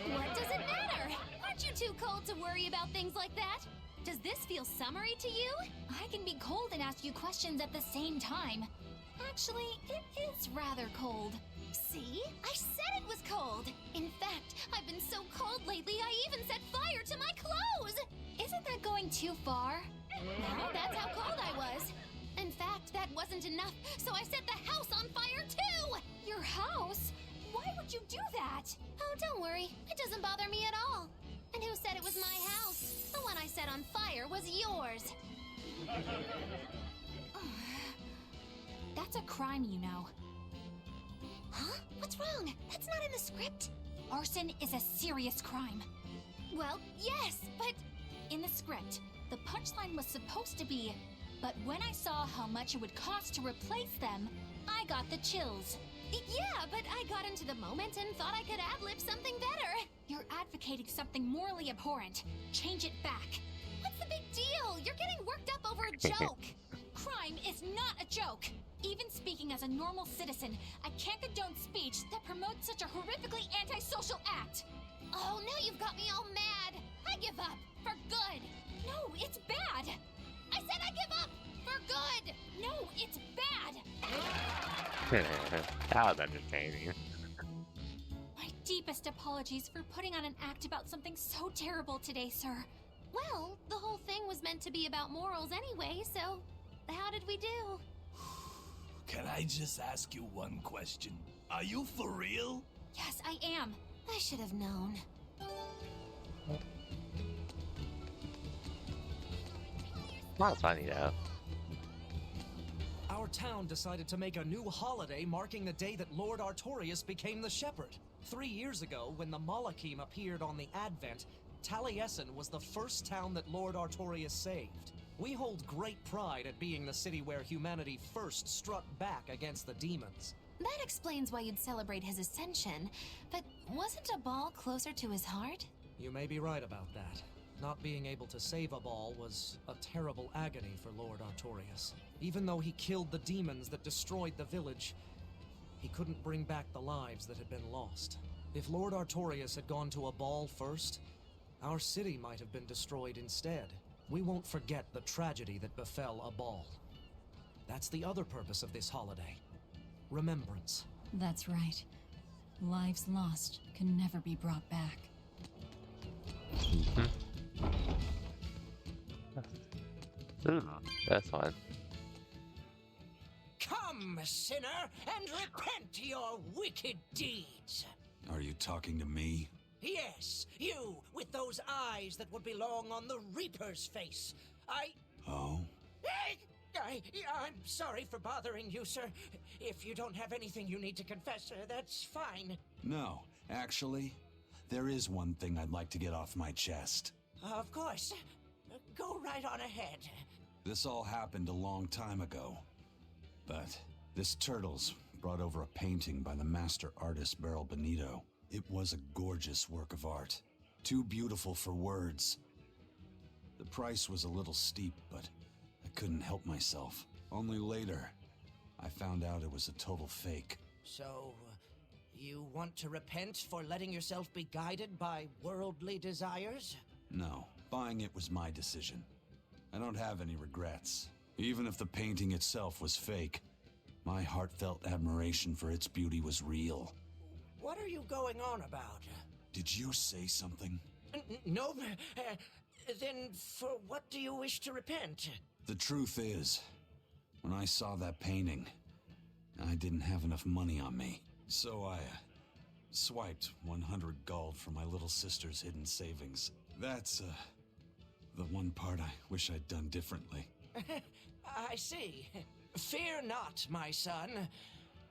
Speaker 9: What does it matter? Aren't you too cold to worry about things like that? Does this feel summery to you?
Speaker 6: I can be cold and ask you questions at the same time. Actually, it is rather cold.
Speaker 9: See? I said it was cold. In fact, I've been so cold lately, I even set fire to my clothes.
Speaker 6: Isn't that going too far?
Speaker 9: No, that's how cold I was. In fact, that wasn't enough, so I set the house on fire too!
Speaker 6: Your house? Why would you do that?
Speaker 9: Oh, don't worry. It doesn't bother me at all. And who said it was my house? The one I set on fire was yours.
Speaker 6: That's a crime, you know.
Speaker 9: Huh? What's wrong? That's not in the script.
Speaker 6: Arson is a serious crime.
Speaker 9: Well, yes, but...
Speaker 6: In the script, the punchline was supposed to be, but when I saw how much it would cost to replace them, I got the chills.
Speaker 9: Yeah, but I got into the moment and thought I could ad-lib something better.
Speaker 6: You're advocating something morally abhorrent. Change it back.
Speaker 9: What's the big deal? You're getting worked up over a joke.
Speaker 6: Crime is not a joke. Even speaking as a normal citizen, I can't condone speech that promotes such a horrifically antisocial act.
Speaker 9: Oh, now you've got me all mad. I give up. For good.
Speaker 6: No, it's bad.
Speaker 9: I said I give up. For good.
Speaker 6: No, it's bad.
Speaker 1: That was entertaining.
Speaker 6: My deepest apologies for putting on an act about something so terrible today, sir.
Speaker 9: Well, the whole thing was meant to be about morals anyway, so how did we do?
Speaker 8: Can I just ask you one question? Are you for real?
Speaker 6: Yes, I am.
Speaker 9: I should have known.
Speaker 1: Not funny though.
Speaker 12: Our town decided to make a new holiday marking the day that Lord Artorias became the Shepherd. 3 years ago, when the Malachim appeared on the Advent, Taliesin was the first town that Lord Artorias saved. We hold great pride at being the city where humanity first struck back against the demons.
Speaker 9: That explains why you'd celebrate his ascension, but wasn't a ball closer to his heart?
Speaker 12: You may be right about that. Not being able to save a ball was a terrible agony for Lord Artorias. Even though he killed the demons that destroyed the village, he couldn't bring back the lives that had been lost. If Lord Artorias had gone to a ball first, our city might have been destroyed instead. We won't forget the tragedy that befell a ball. That's the other purpose of this holiday. Remembrance.
Speaker 2: That's right. Lives lost can never be brought back.
Speaker 1: Ooh, that's fun.
Speaker 15: Come, sinner, and repent your wicked deeds.
Speaker 5: Are you talking to me?
Speaker 15: Yes, you, with those eyes that would belong on the Reaper's face.
Speaker 5: Oh?
Speaker 15: I'm sorry for bothering you, sir. If you don't have anything you need to confess, that's fine.
Speaker 5: No, actually, there is one thing I'd like to get off my chest.
Speaker 15: Of course. Go right on ahead.
Speaker 5: This all happened a long time ago. But this Turtles brought over a painting by the master artist Beryl Benito. It was a gorgeous work of art. Too beautiful for words. The price was a little steep, but I couldn't help myself. Only later, I found out it was a total fake.
Speaker 15: So, you want to repent for letting yourself be guided by worldly desires?
Speaker 5: No, buying it was my decision. I don't have any regrets. Even if the painting itself was fake, my heartfelt admiration for its beauty was real.
Speaker 15: What are you going on about?
Speaker 5: Did you say something?
Speaker 15: No. Then for what do you wish to repent?
Speaker 5: The truth is, when I saw that painting, I didn't have enough money on me. So I swiped 100 gold from my little sister's hidden savings. That's the one part I wish I'd done differently.
Speaker 15: I see. Fear not, my son.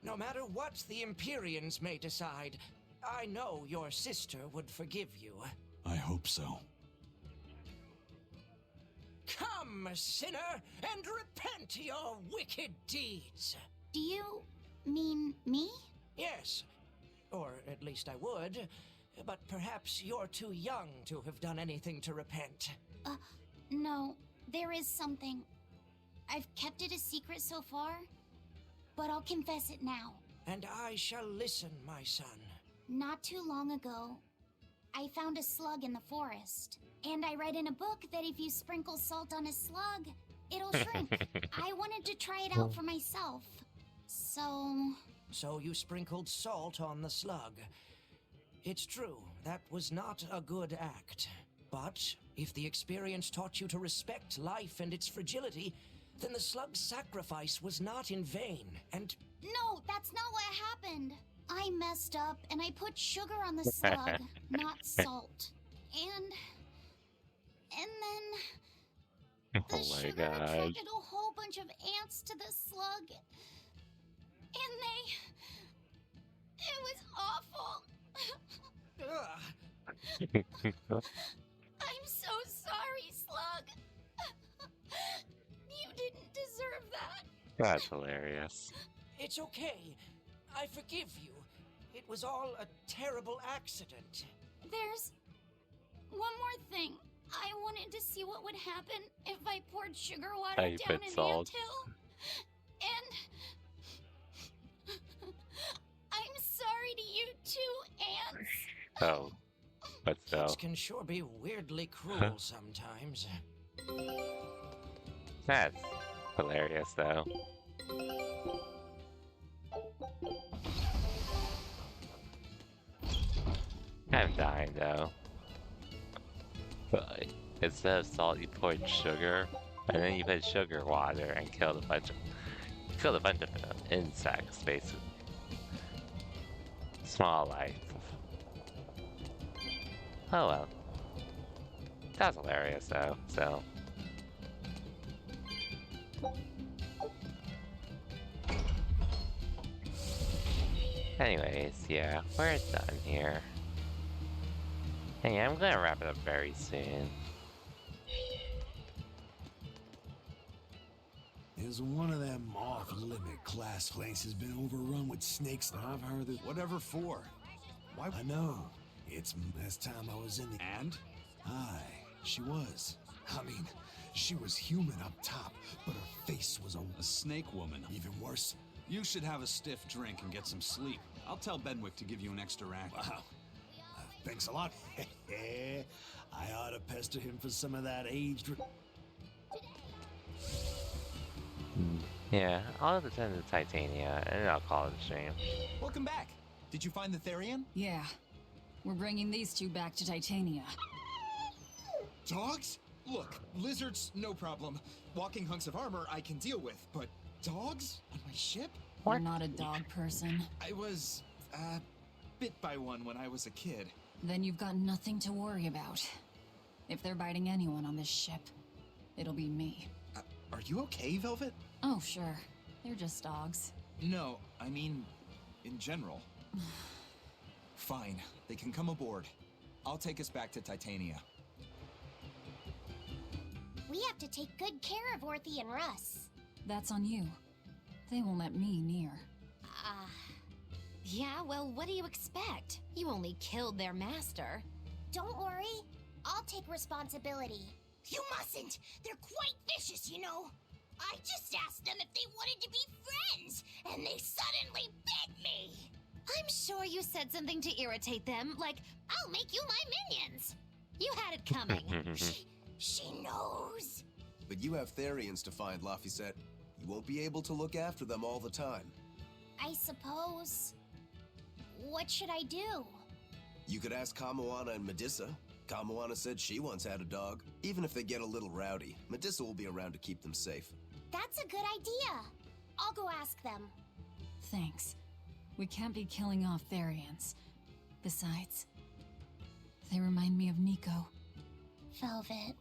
Speaker 15: No matter what the Empyreans may decide, I know your sister would forgive you.
Speaker 5: I hope so.
Speaker 15: Come, sinner, and repent your wicked deeds.
Speaker 20: Do you mean me?
Speaker 15: Yes, or at least I would. But perhaps you're too young to have done anything to repent.
Speaker 20: No, there is something. I've kept it a secret so far, but I'll confess it now.
Speaker 15: And I shall listen, my son.
Speaker 20: Not too long ago, I found a slug in the forest. And I read in a book that if you sprinkle salt on a slug, it'll shrink. I wanted to try it out for myself.
Speaker 15: So you sprinkled salt on the slug. It's true, that was not a good act. But if the experience taught you to respect life and its fragility, then the slug's sacrifice was not in vain, and...
Speaker 20: No, that's not what happened. I messed up and I put sugar on the slug, not salt. And then the sugar attracted a whole bunch of ants to the slug. And it was awful. I'm so sorry, slug. You didn't deserve that.
Speaker 1: That's hilarious.
Speaker 15: It's okay. I forgive you. It was all a terrible accident.
Speaker 14: There's one more thing. I wanted to see what would happen if I poured sugar water down an anthill. And I'm sorry to you too, ants.
Speaker 1: Oh, but so.
Speaker 15: Kids can sure be weirdly cruel sometimes.
Speaker 1: That's hilarious, though. I'm dying, though. But instead of salt, you poured sugar, and then you put sugar water and killed a bunch of insects, basically. Small life. Oh well. That was hilarious, though, so. Anyways, yeah, we're done here. Hey, I'm gonna wrap it up very soon.
Speaker 7: Is one of them off-limit class places been overrun with snakes? I've heard that.
Speaker 10: Whatever for?
Speaker 7: Why? I know. It's last time I was in the...
Speaker 10: And?
Speaker 7: Aye, she was. I mean, she was human up top, but her face was a
Speaker 5: snake woman.
Speaker 7: Even worse.
Speaker 5: You should have a stiff drink and get some sleep. I'll tell Benwick to give you an extra rack.
Speaker 7: Wow. Thanks a lot. I ought to pester him for some of that aged...
Speaker 1: Yeah, I'll attend to Titania, and I'll call it a shame.
Speaker 10: Welcome back. Did you find the Therian?
Speaker 2: Yeah. We're bringing these two back to Titania.
Speaker 10: Dogs? Look, lizards, no problem. Walking hunks of armor I can deal with, but dogs? On my ship?
Speaker 2: You're not a dog person.
Speaker 10: I was, bit by one when I was a kid.
Speaker 2: Then you've got nothing to worry about. If they're biting anyone on this ship, it'll be me.
Speaker 10: Are you okay, Velvet?
Speaker 2: Oh, sure. They're just dogs.
Speaker 10: No, I mean, in general. Fine, they can come aboard. I'll take us back to Titania.
Speaker 3: We have to take good care of Orthy and Russ.
Speaker 2: That's on you. They won't let me near.
Speaker 9: Yeah, well, what do you expect? You only killed their master.
Speaker 3: Don't worry. I'll take responsibility.
Speaker 11: You mustn't. They're quite vicious, you know. I just asked them if they wanted to be friends, and they suddenly bit me.
Speaker 9: I'm sure you said something to irritate them, like, I'll make you my minions. You had it coming.
Speaker 11: She knows.
Speaker 4: But you have Therians to find, Laphicet. You won't be able to look after them all the time.
Speaker 3: I suppose. What should I do?
Speaker 4: You could ask Kamoana and Medissa. Kamoana said she once had a dog. Even if they get a little rowdy, Medissa will be around to keep them safe.
Speaker 3: That's a good idea. I'll go ask them.
Speaker 2: Thanks. We can't be killing off Therians. Besides, they remind me of Nico.
Speaker 3: Velvet.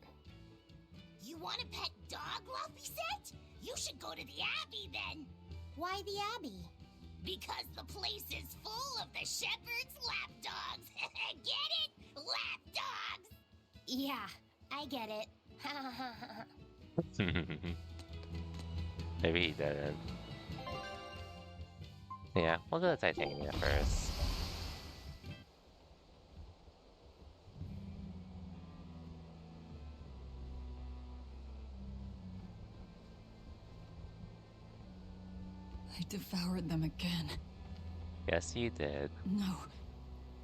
Speaker 11: You want a pet dog, Laphicet? You should go to the Abbey then.
Speaker 3: Why the Abbey?
Speaker 11: Because the place is full of the shepherd's lapdogs. Get it? Lapdogs!
Speaker 3: Yeah, I get it.
Speaker 1: Maybe he didn't. Yeah, we'll go to Titania first.
Speaker 2: I devoured them again.
Speaker 1: Yes, you did.
Speaker 2: No,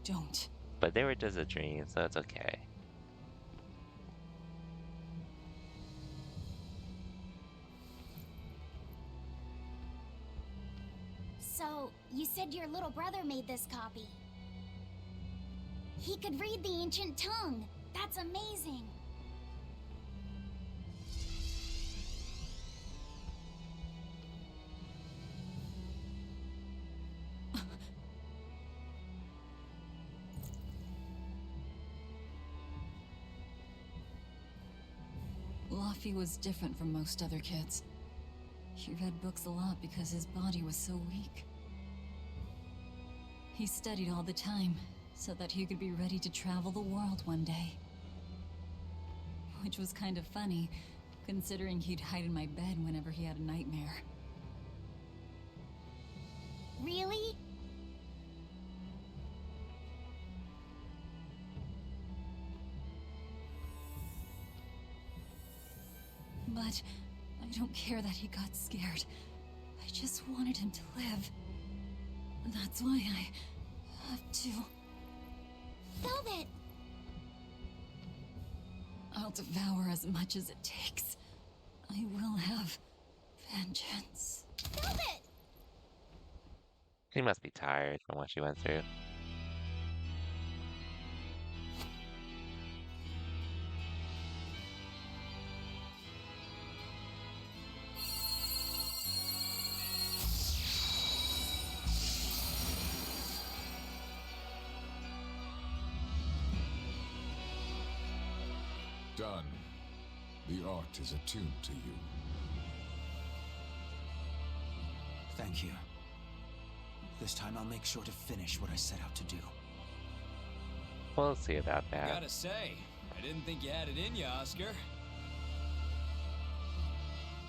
Speaker 2: don't.
Speaker 1: But they were just a dream, so it's okay.
Speaker 3: So, you said your little brother made this copy. He could read the ancient tongue. That's amazing.
Speaker 2: Laffy was different from most other kids. He read books a lot because his body was so weak. He studied all the time, so that he could be ready to travel the world one day. Which was kind of funny, considering he'd hide in my bed whenever he had a nightmare.
Speaker 3: Really?
Speaker 2: But I don't care that he got scared. I just wanted him to live. That's why I have to...
Speaker 3: Velvet!
Speaker 2: I'll devour as much as it takes. I will have vengeance.
Speaker 3: Velvet!
Speaker 1: She must be tired from what she went through.
Speaker 17: Done. The art is attuned to you.
Speaker 7: Thank you. This time I'll make sure to finish what I set out to do.
Speaker 1: We'll see about that.
Speaker 18: Gotta say, I didn't think you had it in you, Oscar.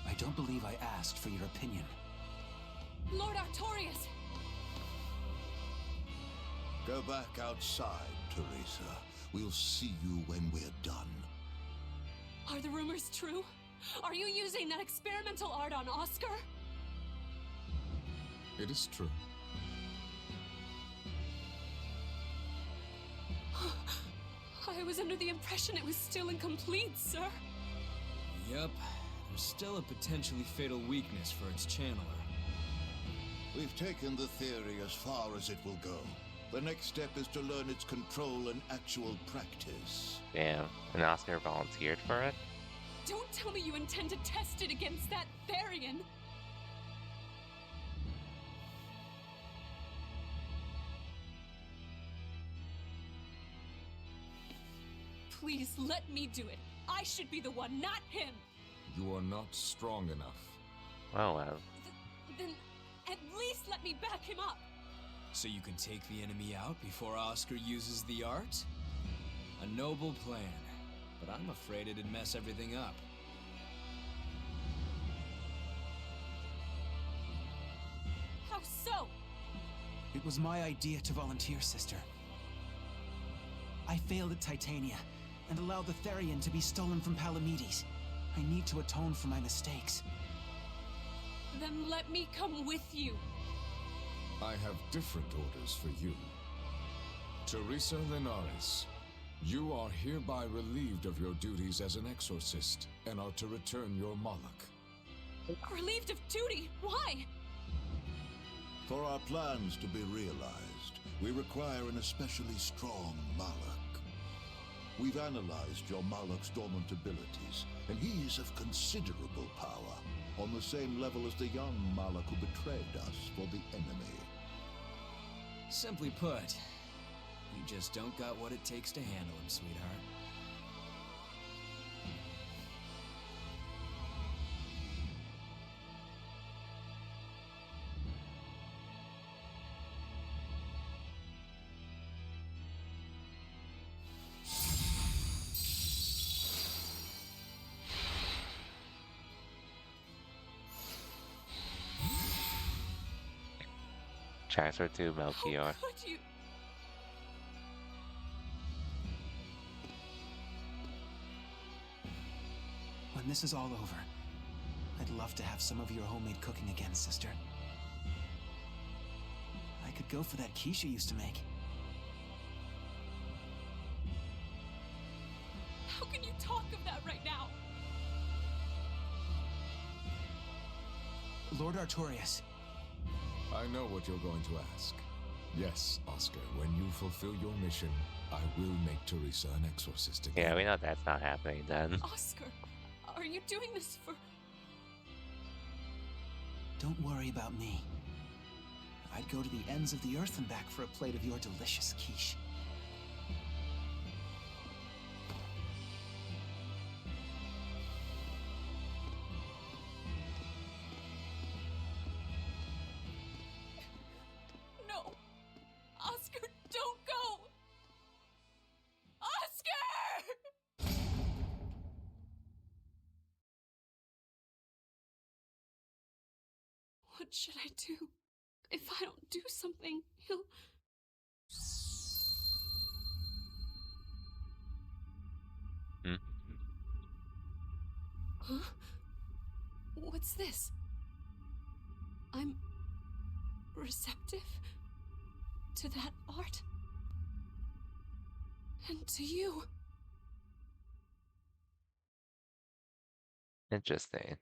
Speaker 7: I don't believe I asked for your opinion.
Speaker 14: Lord Artorias!
Speaker 16: Go back outside, Teresa. We'll see you when we're done.
Speaker 14: Are the rumors true? Are you using that experimental art on Oscar?
Speaker 17: It is true.
Speaker 14: I was under the impression it was still incomplete, sir.
Speaker 18: Yup. There's still a potentially fatal weakness for its channeler.
Speaker 16: We've taken the theory as far as it will go. The next step is to learn its control and actual practice.
Speaker 1: Damn, and Oscar volunteered for it?
Speaker 14: Don't tell me you intend to test it against that Therian! Please let me do it. I should be the one, not him.
Speaker 17: You are not strong enough.
Speaker 1: Oh well.
Speaker 14: Then at least let me back him up.
Speaker 18: So you can take the enemy out before Oscar uses the art? A noble plan, but I'm afraid it'd mess everything up.
Speaker 14: How so?
Speaker 19: It was my idea to volunteer, sister. I failed at Titania and allowed the Therian to be stolen from Palamedes. I need to atone for my mistakes.
Speaker 14: Then let me come with you.
Speaker 17: I have different orders for you. Teresa Linares, you are hereby relieved of your duties as an exorcist and are to return your Moloch.
Speaker 14: Relieved of duty? Why?
Speaker 16: For our plans to be realized, we require an especially strong Moloch. We've analyzed your Moloch's dormant abilities, and he is of considerable power, on the same level as the young Moloch who betrayed us for the enemy.
Speaker 18: Simply put, you just don't got what it takes to handle him, sweetheart.
Speaker 1: Transfer to Melchior.
Speaker 14: How could you?
Speaker 19: When this is all over, I'd love to have some of your homemade cooking again, sister. I could go for that quiche you used to make.
Speaker 14: How can you talk of that right now?
Speaker 19: Lord Artorias.
Speaker 17: I know what you're going to ask. Yes, Oscar, when you fulfill your mission, I will make Teresa an exorcist again.
Speaker 1: Yeah, we know that's not happening then.
Speaker 14: Oscar, are you doing this for...
Speaker 19: Don't worry about me. I'd go to the ends of the earth and back for a plate of your delicious quiche.
Speaker 14: No. Oscar, don't go! Oscar! What should I do? If I don't do something, he'll... Huh? What's this? I'm receptive to that art and to you.
Speaker 1: Interesting.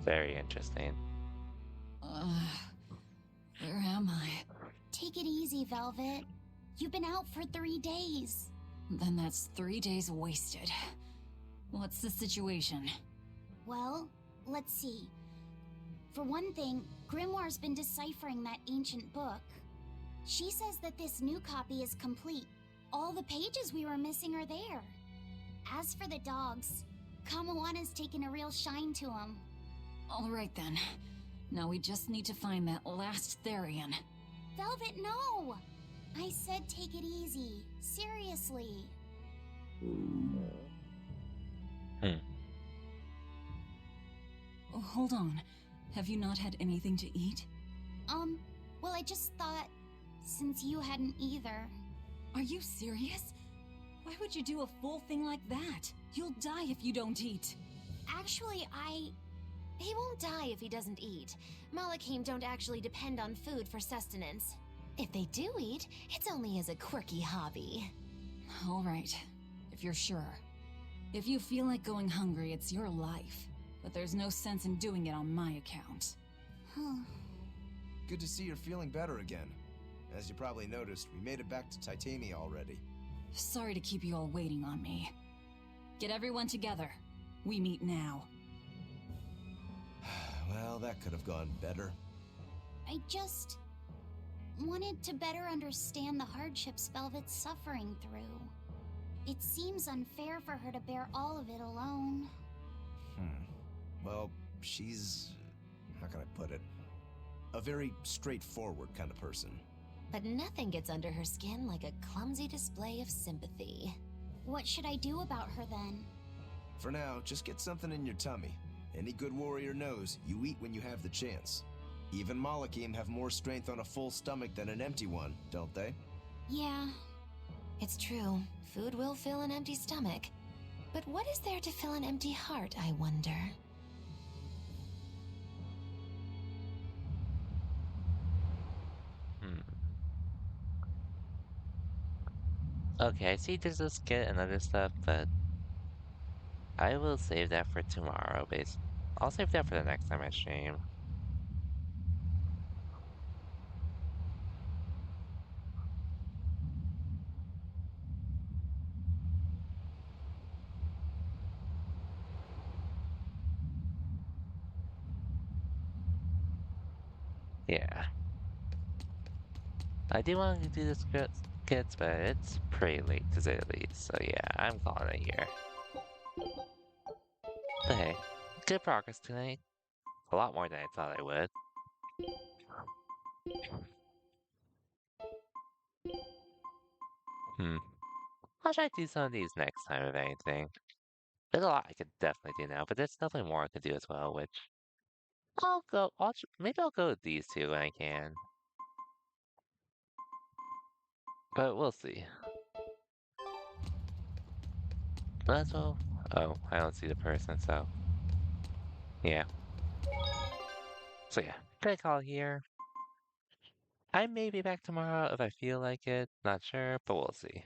Speaker 1: Very interesting.
Speaker 2: Where am I?
Speaker 20: Take it easy, Velvet. You've been out for 3 days.
Speaker 2: Then that's 3 days wasted. What's the situation?
Speaker 20: Well, let's see. For one thing, Grimoire's been deciphering that ancient book. She says that this new copy is complete. All the pages we were missing are there. As for the dogs, Kamawana's taken a real shine to them.
Speaker 2: All right then. Now we just need to find that last Therian.
Speaker 20: Velvet, no! I said take it easy. Seriously.
Speaker 2: Oh, hold on. Have you not had anything to eat?
Speaker 20: Well, I just thought, since you hadn't either.
Speaker 2: Are you serious? Why would you do a full thing like that? You'll die if you don't eat.
Speaker 20: Actually,
Speaker 9: He won't die if he doesn't eat. Malachim don't actually depend on food for sustenance. If they do eat, it's only as a quirky hobby.
Speaker 2: All right, if you're sure. If you feel like going hungry, it's your life. But there's no sense in doing it on my account.
Speaker 4: Good to see you're feeling better again. As you probably noticed, we made it back to Titania already.
Speaker 2: Sorry to keep you all waiting on me. Get everyone together. We meet now.
Speaker 4: Well, that could have gone better.
Speaker 20: I just wanted to better understand the hardships Velvet's suffering through. It seems unfair for her to bear all of it alone.
Speaker 4: Well, she's... how can I put it? A very straightforward kind of person.
Speaker 9: But nothing gets under her skin like a clumsy display of sympathy.
Speaker 20: What should I do about her then?
Speaker 4: For now, just get something in your tummy. Any good warrior knows you eat when you have the chance. Even Malakim have more strength on a full stomach than an empty one, don't they?
Speaker 9: Yeah, it's true. Food will fill an empty stomach. But what is there to fill an empty heart, I wonder?
Speaker 1: Okay, I see there's a skit and other stuff, but I will save that for tomorrow, I'll save that for the next time I stream. Yeah. I do want to do the skits, but it's pretty late to say the least, so yeah, I'm calling it here. But hey, good progress tonight. A lot more than I thought I would. I'll try to do some of these next time, if anything. There's a lot I could definitely do now, but there's definitely more I could do as well, which maybe I'll go with these two when I can. But we'll see. Might as well. Oh, I don't see the person, so. Yeah. So yeah, gonna call it here. I may be back tomorrow if I feel like it. Not sure, but we'll see.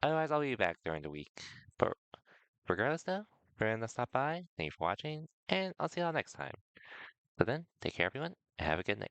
Speaker 1: Otherwise, I'll be back during the week. But regardless, though, for everyone that stopped by, thank you for watching, and I'll see y'all next time. So then, take care, everyone, and have a good night.